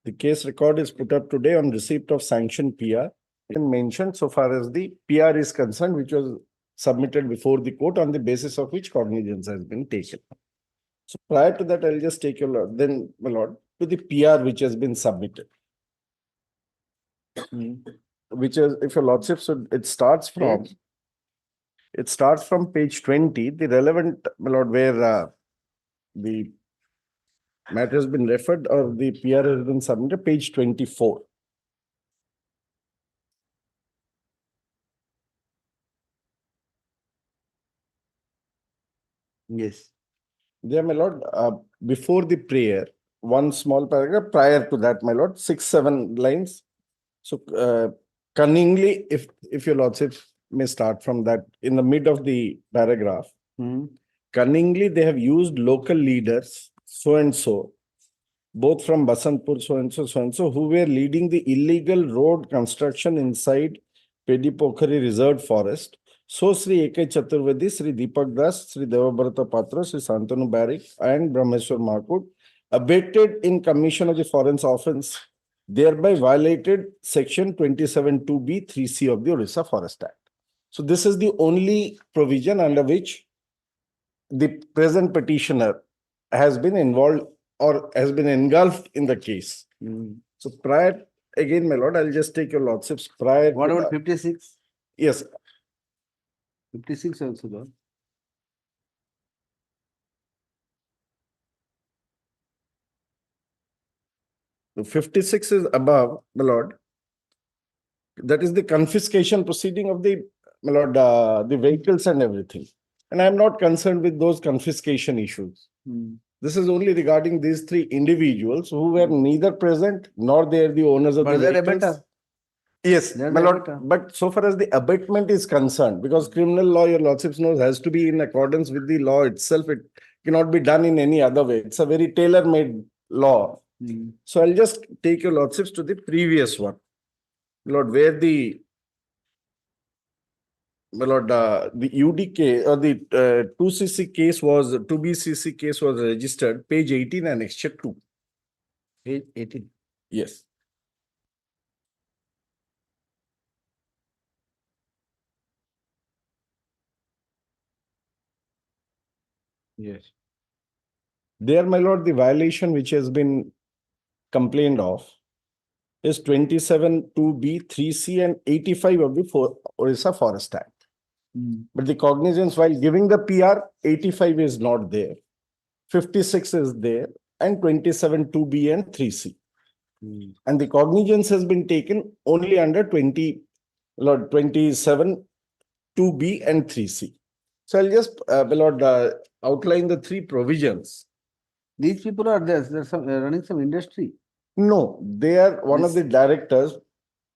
The case record is put up today on receipt of sanctioned PR and mentioned so far as the PR is concerned, which was submitted before the court on the basis of which cognizance has been taken. So prior to that, I'll just take your lord, then my lord, to the PR which has been submitted. Which is, if your lordship, so it starts from page 20, the relevant, my lord, where the matter has been referred or the PR has been submitted, page 24. Yes. There, my lord, before the prayer, one small paragraph prior to that, my lord, 6-7 lines. So cunningly, if your lordship may start from that, in the mid of the paragraph, cunningly they have used local leaders, so and so, both from Basantpur, so and so, who were leading the illegal road construction inside Pedipokhari Reserved Forest. So Sri A.K. Chaturvedi, Sri Deepak Das, Sri Devabharata Patra, Sri Santanu Barik, and Brahmeshwar Makut abated in commission of the foreign offence, thereby violated section 27(2)(b) 3C of the Orissa Forest Act. So this is the only provision under which the present petitioner has been involved or has been engulfed in the case. So prior, again, my lord, I'll just take your lordships prior. What about 56? Yes. 56 also, Lord. The 56 is above, my lord. That is the confiscation proceeding of the, my lord, the vehicles and everything. And I'm not concerned with those confiscation issues. This is only regarding these three individuals who were neither present nor they are the owners of the vehicles. Yes, my lord, but so far as the abatement is concerned, because criminal law, your lordships knows, has to be in accordance with the law itself. It cannot be done in any other way. It's a very tailor-made law. So I'll just take your lordships to the previous one. Lord, where the, my lord, the UDK or the 2CC case was, 2BCC case was registered, page 18, annexure 2. Page 18. Yes. Yes. There, my lord, the violation which has been complained of is 27(2)(b) 3C and 85 of the Orissa Forest Act. But the cognizance, while giving the PR, 85 is not there. 56 is there and 27(2)(b) and 3C. And the cognizance has been taken only under 27(2)(b) and 3C. So I'll just, my lord, outline the three provisions. These people are there. They're running some industry. No, they are one of the directors.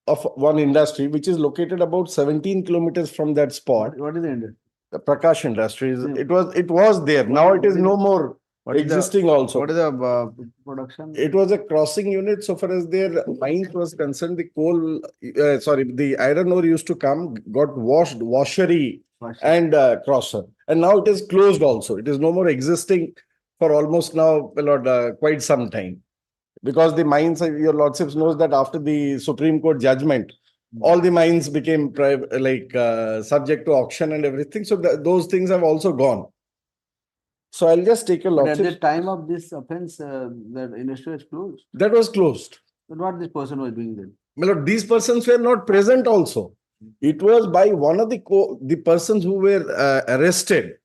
of one industry, which is located about 17 kilometers from that spot. What is the industry? The Prakash Industries. It was there. Now it is no more existing also. What is the production? It was a crossing unit so far as their mines was concerned. The coal, the iron ore used to come, got washery and crosser. And now it is closed also. It is no more existing for almost now, quite some time. Because the mines, your lordships knows that after the Supreme Court judgment, all the mines became subject to auction and everything. So those things have also gone. So I'll just take a But at lordship. the time of this offense, the industry was closed. That was closed. But what this person was doing then? My lord, these persons were not present also. It was by one of the persons who were arrested.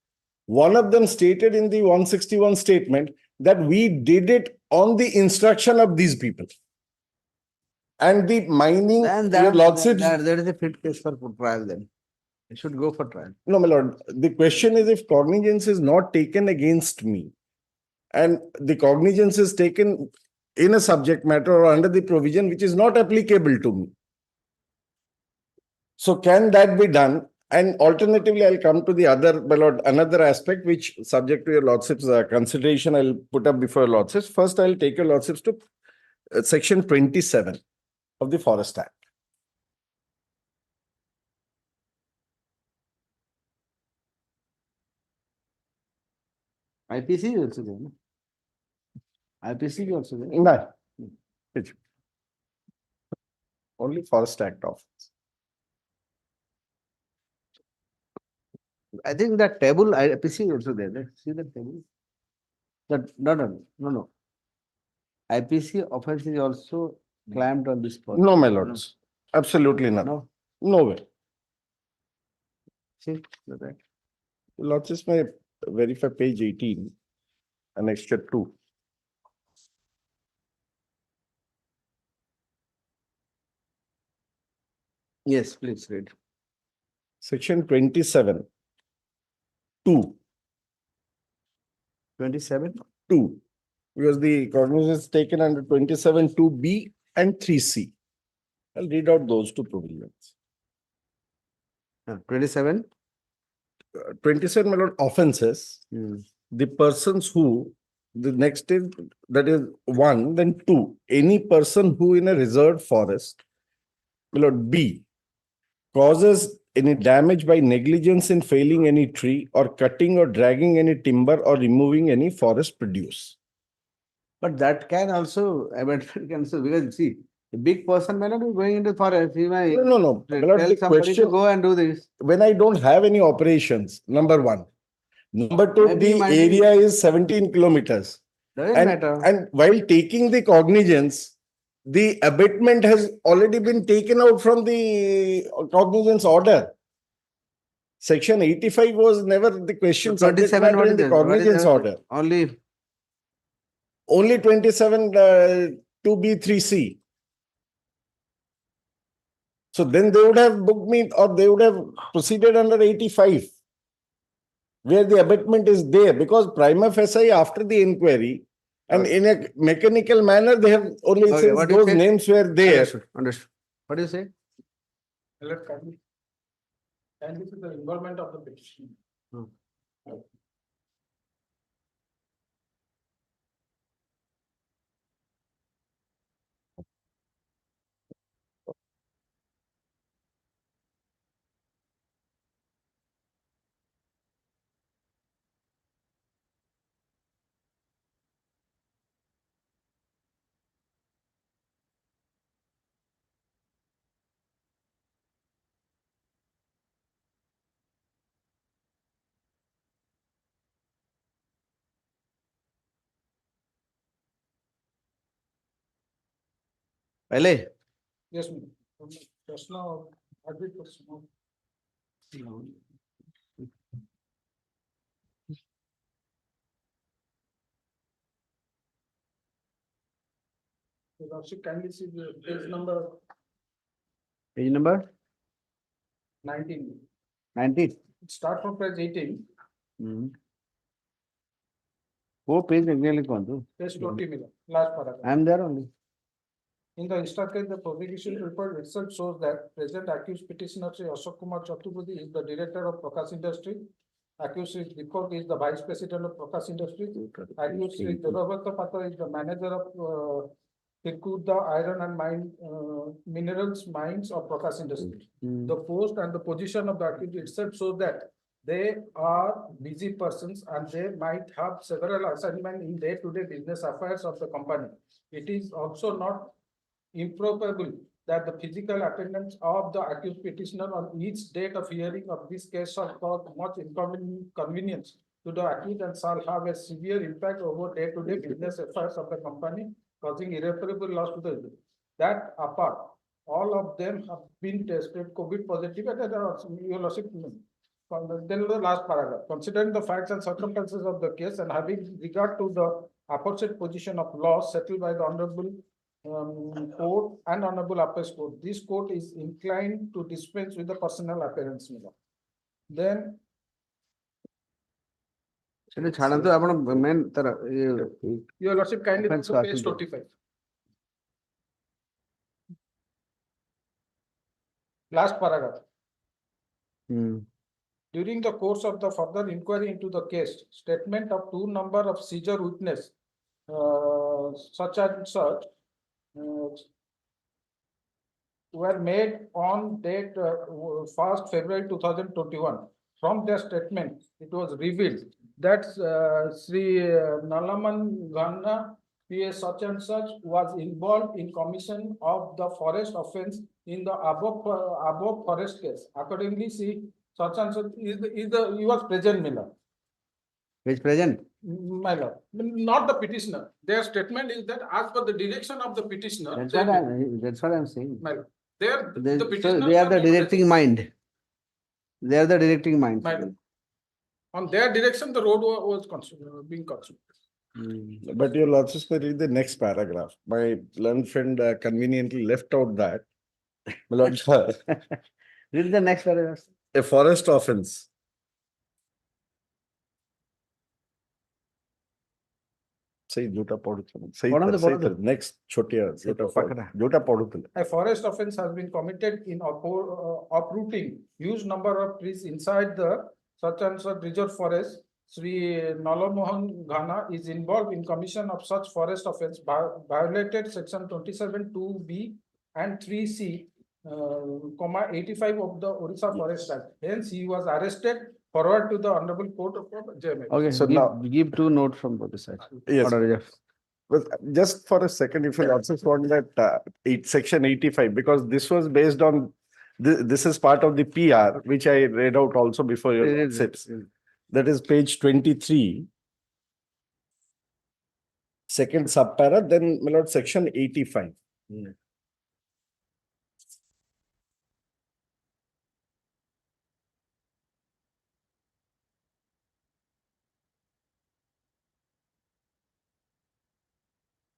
One of them stated in the 161 statement that we did it on the instruction of these people. And the mining, And your lordships. that is a fit case for trial then. It should go for trial. No, my lord, the question is if cognizance is not taken against me and the cognizance is taken in a subject matter or under the provision which is not applicable to me. So can that be done? And alternatively, I'll come to the other, my lord, another aspect which subject to your lordship's consideration, I'll put up before your lordships. First, I'll take your lordships to section 27 of the Forest Act. IPC is also there. No? IPC is also there. No. Only Forest Act of. I think that table IPC is also there. Let's see the table. No. IPC offense is also claimed on this person. No, my lords. Absolutely not. No. No way. See, look at that. Lordships may verify page 18, annexure 2. Yes, please read. Section 27. 2. 27? 2. Because the cognizance is taken under 27 2B and 3C. I'll read out those two provisions. 27? 27, my lord, offenses. The persons who, the next is, that is 1, then 2. Any person who in a reserved forest, my lord, B, causes any damage by negligence in felling any tree or cutting or dragging any timber or removing any forest produce. But that can also, because see, a big person may not be going into forest. He may No. My lord, tell the somebody to question, go and do this. when I don't have any operations, number 1. Number 2, Maybe the might area is 17 kilometers. Doesn't matter. And while taking the cognizance, the abatement has already been taken out from the cognizance order. Section 85 was never the question. So 27, what is in the this? What is cognizance that? order. Only 27 2B3C. So then they would have booked me or they would have proceeded under 85. Where the abatement is there because prima facie after the inquiry and in a mechanical manner they have only since those names were there. Understood. What do you say? And this is the involvement of the petition. पहले Yes, ma'am. Just now, agree for small. Lordship, kindly see the page number page number 19. 19. Start from page 18. वो page exactly कौन तो? Page 20 मिला, last paragraph. I am there only. In the instant case, the prosecution report itself shows that present accused petitioner Sri Ashok Kumar Chaturvedi is the director of Prakash Industry. Accused Sri Deepak is the vice president of Prakash Industry. Accused Sri Devabhrata Patra is the manager of Tirkuda Iron and Minerals Mines of Prakash Industry. The post and the position of the accused itself shows that they are busy persons and they might have several assignments in day-to-day business affairs of the company. It is also not improbable that the physical attendance of the accused petitioner on each date of hearing of this case shall cause much inconvenience to the accused and shall have a severe impact over day-to-day business affairs of the company, causing irreparable loss to the. That apart, all of them have been tested COVID positive. Then the last paragraph. Considering the facts and circumstances of the case and having regard to the aforesaid position of law settled by the Honorable Court and Honorable Appellate Court, this court is inclined to dispense with the personal appearance. Then Your Lordship, kindly go to page 25. Last paragraph. During the course of the further inquiry into the case, statement of two number of seizure witness, such and such, were made on date 1st February 2021. From their statement, it was revealed that Sri Nalaman Ghana, PS such and such, was involved in commission of the forest offense in the above forest case. Accordingly, see such and such he was present, my lord. Which present? My lord, not the petitioner. Their statement is that as per the direction of the petitioner. That's what I'm saying. My lord. The So petitioner they are the not directing mind. They are the directing mind. My lord. On their direction, the road was being constructed. But your lordship may read the next paragraph. My learned friend conveniently left out that. My lord, Read the next paragraph. a forest offense. Say Jota Poduthal. Say next Chotia. Jota Poduthal. A forest offense has been committed in uprooting huge number of trees inside the such and such reserve forest. Sri Nalamohan Ghana is involved in commission of such forest offense, violated section 27(2)(b) and 3(c), 85 of the Orissa Forest Act. Hence, he was arrested, forward to the Honorable Court of JMH. Okay, so now give two notes from both sides. Yes. But just for a second, if you also want that section 85, because this was based on this is part of the PR, which I read out also before your sips. That is page 23, second subpara, then my lord, section 85.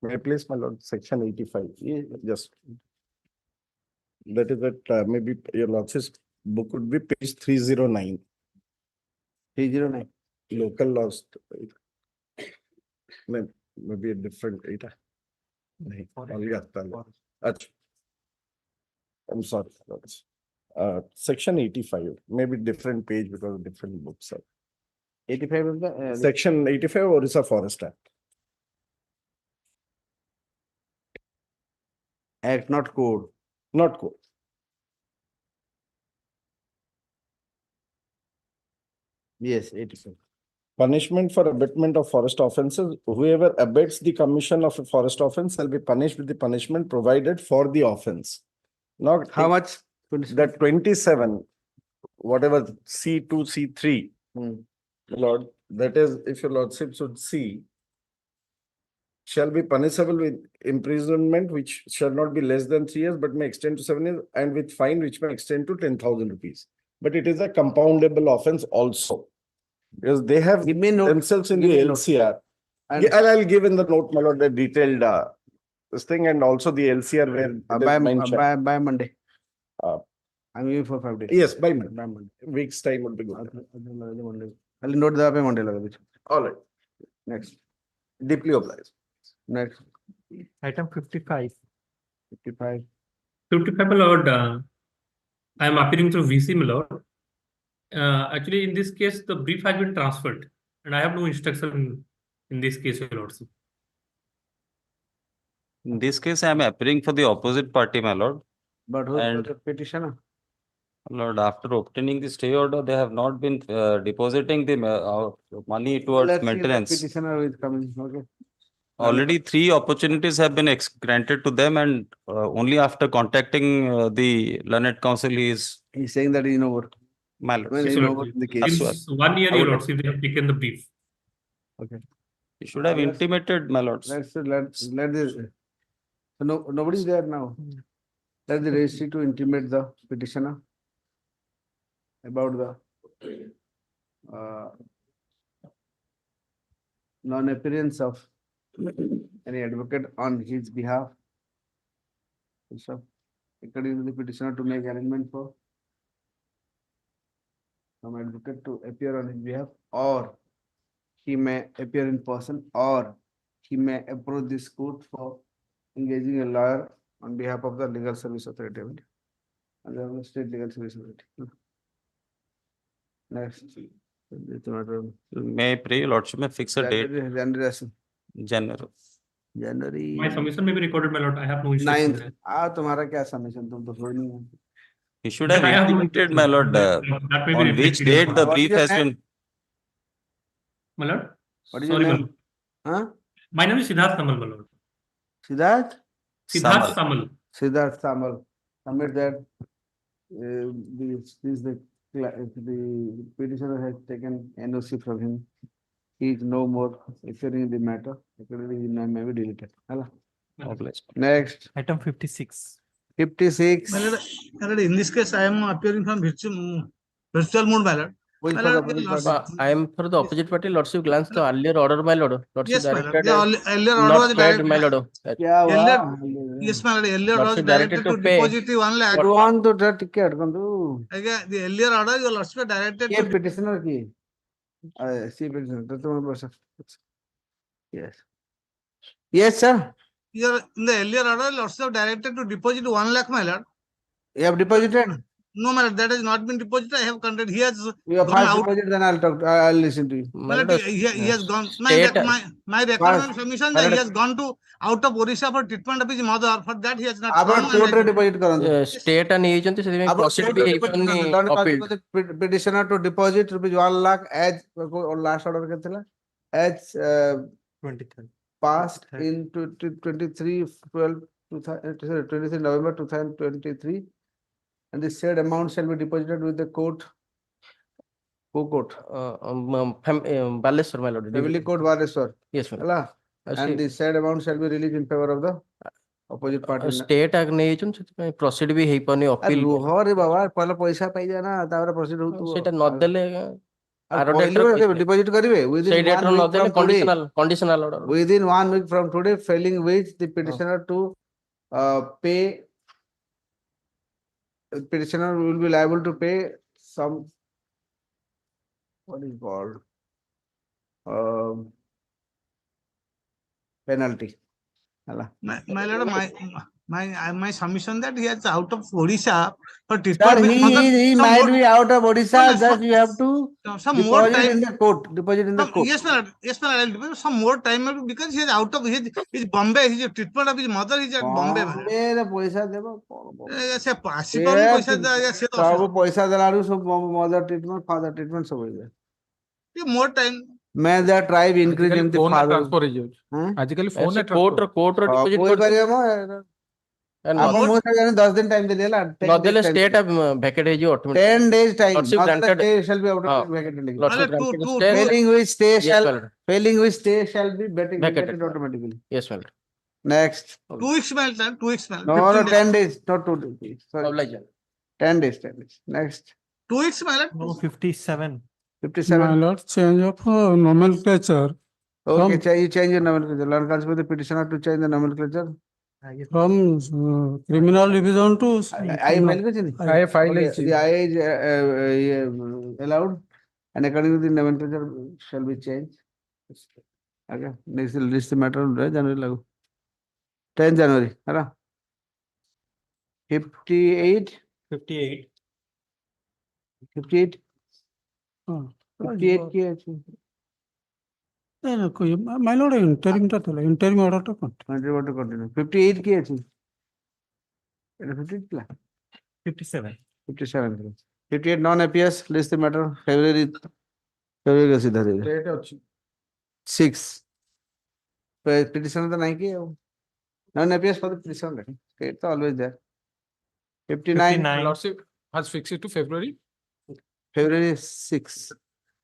May I please, my lord, section 85? Just. That is that maybe your lordship's book would be page 309. 309. Local laws. Maybe a different data. I'm sorry. Section 85, maybe different page because of different books. 85 of the Section 85 Orissa Forest Act. Act, not code. Not code. Yes, 85. Punishment for abatement of forest offences. Whoever abates the commission of a forest offence shall be punished with the punishment provided for the offence. Now, how much? That 27, whatever C2, C3, Lord, that is, if your lordship should see, shall be punishable with imprisonment, which shall not be less than 3 years, but may extend to 7 years, and with fine, which may extend to 10,000 rupees. But it is a compoundable offence also, because they have themselves in the LCR. I'll give in the note, my lord, the detailed this thing, and also the LCR where by Monday. I'm giving for 5 days. Yes, by Monday. Week's time would be good. I'll note the Monday. All right. Next. Deeply obliged. Next. Item 55. 55. 55, my lord, I am appearing through VC, my lord. Actually, in this case, the brief has been transferred, and I have no instruction in this case, your lordship. In this case, I am appearing for the opposite party, my lord. But who's And the petitioner? Lord, after obtaining the stay order, they have not been depositing the money towards Let's see the maintenance. petitioner who is coming. Okay. Already 3 opportunities have been granted to them, and only after contacting the learned counsel He's saying that he know what. my lord. Well, Yes, he your know lordship. what the case. Since 1 year, I your would- lordship, they have taken the brief. Okay. You should have Let's- intimated, my lords. Let this. No, nobody's there now. Let the registry to intimate the petitioner about the non-appearance of any advocate on his behalf. So, according to the petitioner to make arrangement for some advocate to appear on his behalf, or he may appear in person, or he may approach this court for engaging a lawyer on behalf of the legal service authority and the state legal service authority. Next. May I pray, lordship, may fix a date. January. My submission may be recorded, my lord. I have no instruction. 9th. तुम्हारा क्या submission? तुम तो कोई नहीं है. You should have I have no intimated, my lord, that may be on which reflected in date the the- brief has been. My lord? What is your Sorry, my name? lord. Huh? My name is Siddharth Samal, my lord. Siddharth? Siddharth Samal. Siddharth Samal. Submit that the petitioner has taken NOC from him. He is no more appearing in the matter. Accordingly, his name may be deleted. Hello. Next. Item 56. 56. My lord, in this case, I am appearing from virtual mode, my lord. Which My for the lord, opposite lordship- party? I am for the opposite party. Lordship glance the earlier order, my lord. Lordship Yes, my lord. directed The earlier order was not paid, direct- my lord. क्या हुआ? Earlier, yes, my lord. Earlier order was Lordship directed directed to to pay. deposit 1 lakh. Advance to the ticket. Kandu. Again, the earlier order, your lordship directed ये to petitioner की. See petitioner. तो तुम्हारे पास. Yes. Yes, sir. your in the earlier order, lordship directed to deposit 1 lakh, my lord. You have deposited. No, my lord, that has not been deposited. I have contacted. He has You have gone first out. deposited, then I'll talk. I'll listen to you. My lord, he has gone. State- My record and submission that he has gone to out of Orissa for treatment of his mother. For that, he has not About come. court deposit କରନ୍ତୁ. State and agent proceed appealed. Petitioner to deposit rupees 1 lakh as last order କେତେ ଥିଲା? As 23rd. passed in 23 12 23 November 2023, and the said amount shall be deposited with the court. Who court? Baleswar, my lord. Family court Baleswar. Yes, my lord. ହେଲା? And the said amount shall be released in favor of the opposite party. State act ନେଇଛନ୍ତି ସେଥିପାଇଁ proceed ବି ହେଇପାରୁନି appeal ରୁହ ରେ ବାବା ପହଲେ ପଇସା ପାଇଯା ନା ତାପରେ proceed ହଉଥିବ. ସେଇଟା ନଦେଲେ ଆର କହିଲେ deposit କରିବେ within ସେଇ date 1 week ନଦେଲେ from today. conditional order. Within 1 week from today, failing which the petitioner to pay, petitioner will be liable to pay some, what is called, penalty. My lord, my submission that he is out of Odisha for Sir, treatment. of his mother. he Some might more- be out of Odisha, No, just you have to some more deposit time. in the court, deposit in the court. Yes, my lord. Yes, my lord. I'll deposit some more time because he is out of his Bombay. His treatment of his mother is at Bombay. my lord. Bombay ପଇସା ଦେବ ସେ ଆସିପାରୁନି ପଇସା ସେ ତ ସବୁ ପଇସା ଦେଲାରୁ ସବୁ mother treatment, father treatment ସବୁ ହେଇଯାଏ. more time. May the tribe increase in the phone father. transfer ହେଇଯାଉଛି ଆଜିକାଲି phone ରେ କୋର୍ଟ transfer କୋର୍ଟର deposit କହିପାରିବେ ମ ଆପଣ ମୋ ସାଙ୍ଗରେ 10 ଦିନ time ଦେଲେ ହେଲା. 10 ନଦେଲେ days time. state vacate ହେଇଯିବ automatically. 10 days time. Lordship Not the granted- stay shall be ହଁ. automatically vacated. Lordship granted stay. Failing which stay Yes, shall, my lord. failing which stay shall be Vacated. vacated automatically. Yes, my lord. Next. 2 weeks, my lord. 2 weeks, my lord. No, 15 days. 10 days, not 2 days. Sorry. Obliged. 10 days, 10 days. Next. 2 weeks, my lord. No, 57. 57. My lord, change of nomenclature Okay, you change your nomenclature. Learn counsel the petitioner to change the nomenclature. from criminal division to. I file କରିଛନ୍ତି? I file Okay, ହେଇଛି the I is allowed, and according to the nomenclature shall be changed. Okay, this is the matter of January लागू. 10 January, है ना? 58, 58. 58, ହଁ, 58 କିଏ ଅଛି? My lord, interim ଟା ଥିଲା, interim order ଟା କଣ? 58 କିଏ ଅଛି? ଏଟା 58 ଥିଲା? 57. 57 ଥିଲା। 58 non appears, list the matter, February ଅଛି ଧରି। Date ଅଛି। 6. Petition ତ ନାହିଁ କି ଆଉ। Non appears for the petition, right? It's always there. 59, Lordship has fixed it to February. February 6.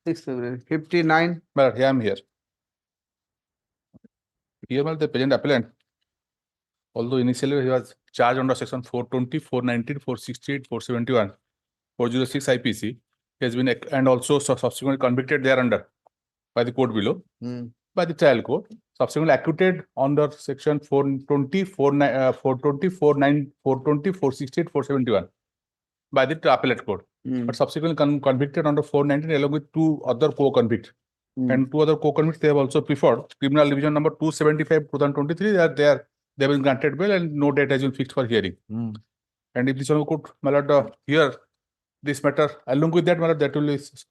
6 February. 59. But here I am here. Here was the present appellant. Although initially he was charged under section 420, 419, 468, 471, 406 IPC, he has been and also subsequently convicted thereunder by the court below, by the trial court, subsequently acquitted under section 420, 420, 420, 468, 471 by the appellate court, but subsequently convicted under 419 along with 2 other co-convicts. And 2 other co-convicts, they have also preferred criminal division number 275 2023 that they have been granted bail and no date has been fixed for hearing. And if this one could, my lord, hear this matter along with that matter, that will is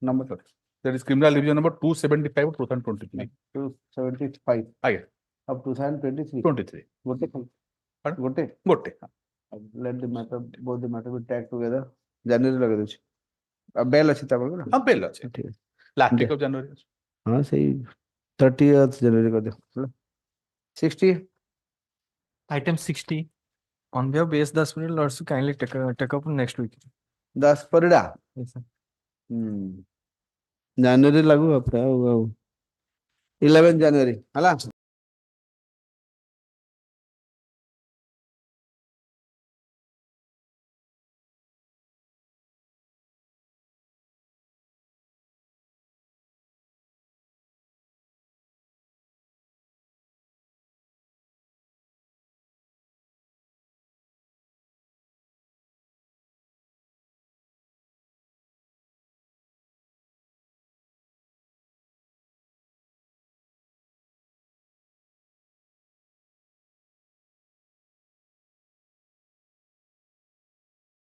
number. That is criminal division number 275 2023. 275. Aye. Of 2023. 23. Gote. Let the matter, both the matter be tagged together. January लगे दो अब bail अच्छी तब ना हाँ bail अच्छी ठीक है last week of January हाँ सही 30th January को दे 60 Item 60. On behalf of base 10 minute, Lordship kindly take up next week. 10 Parida Yes, sir. January लागू अपना 11 January, हला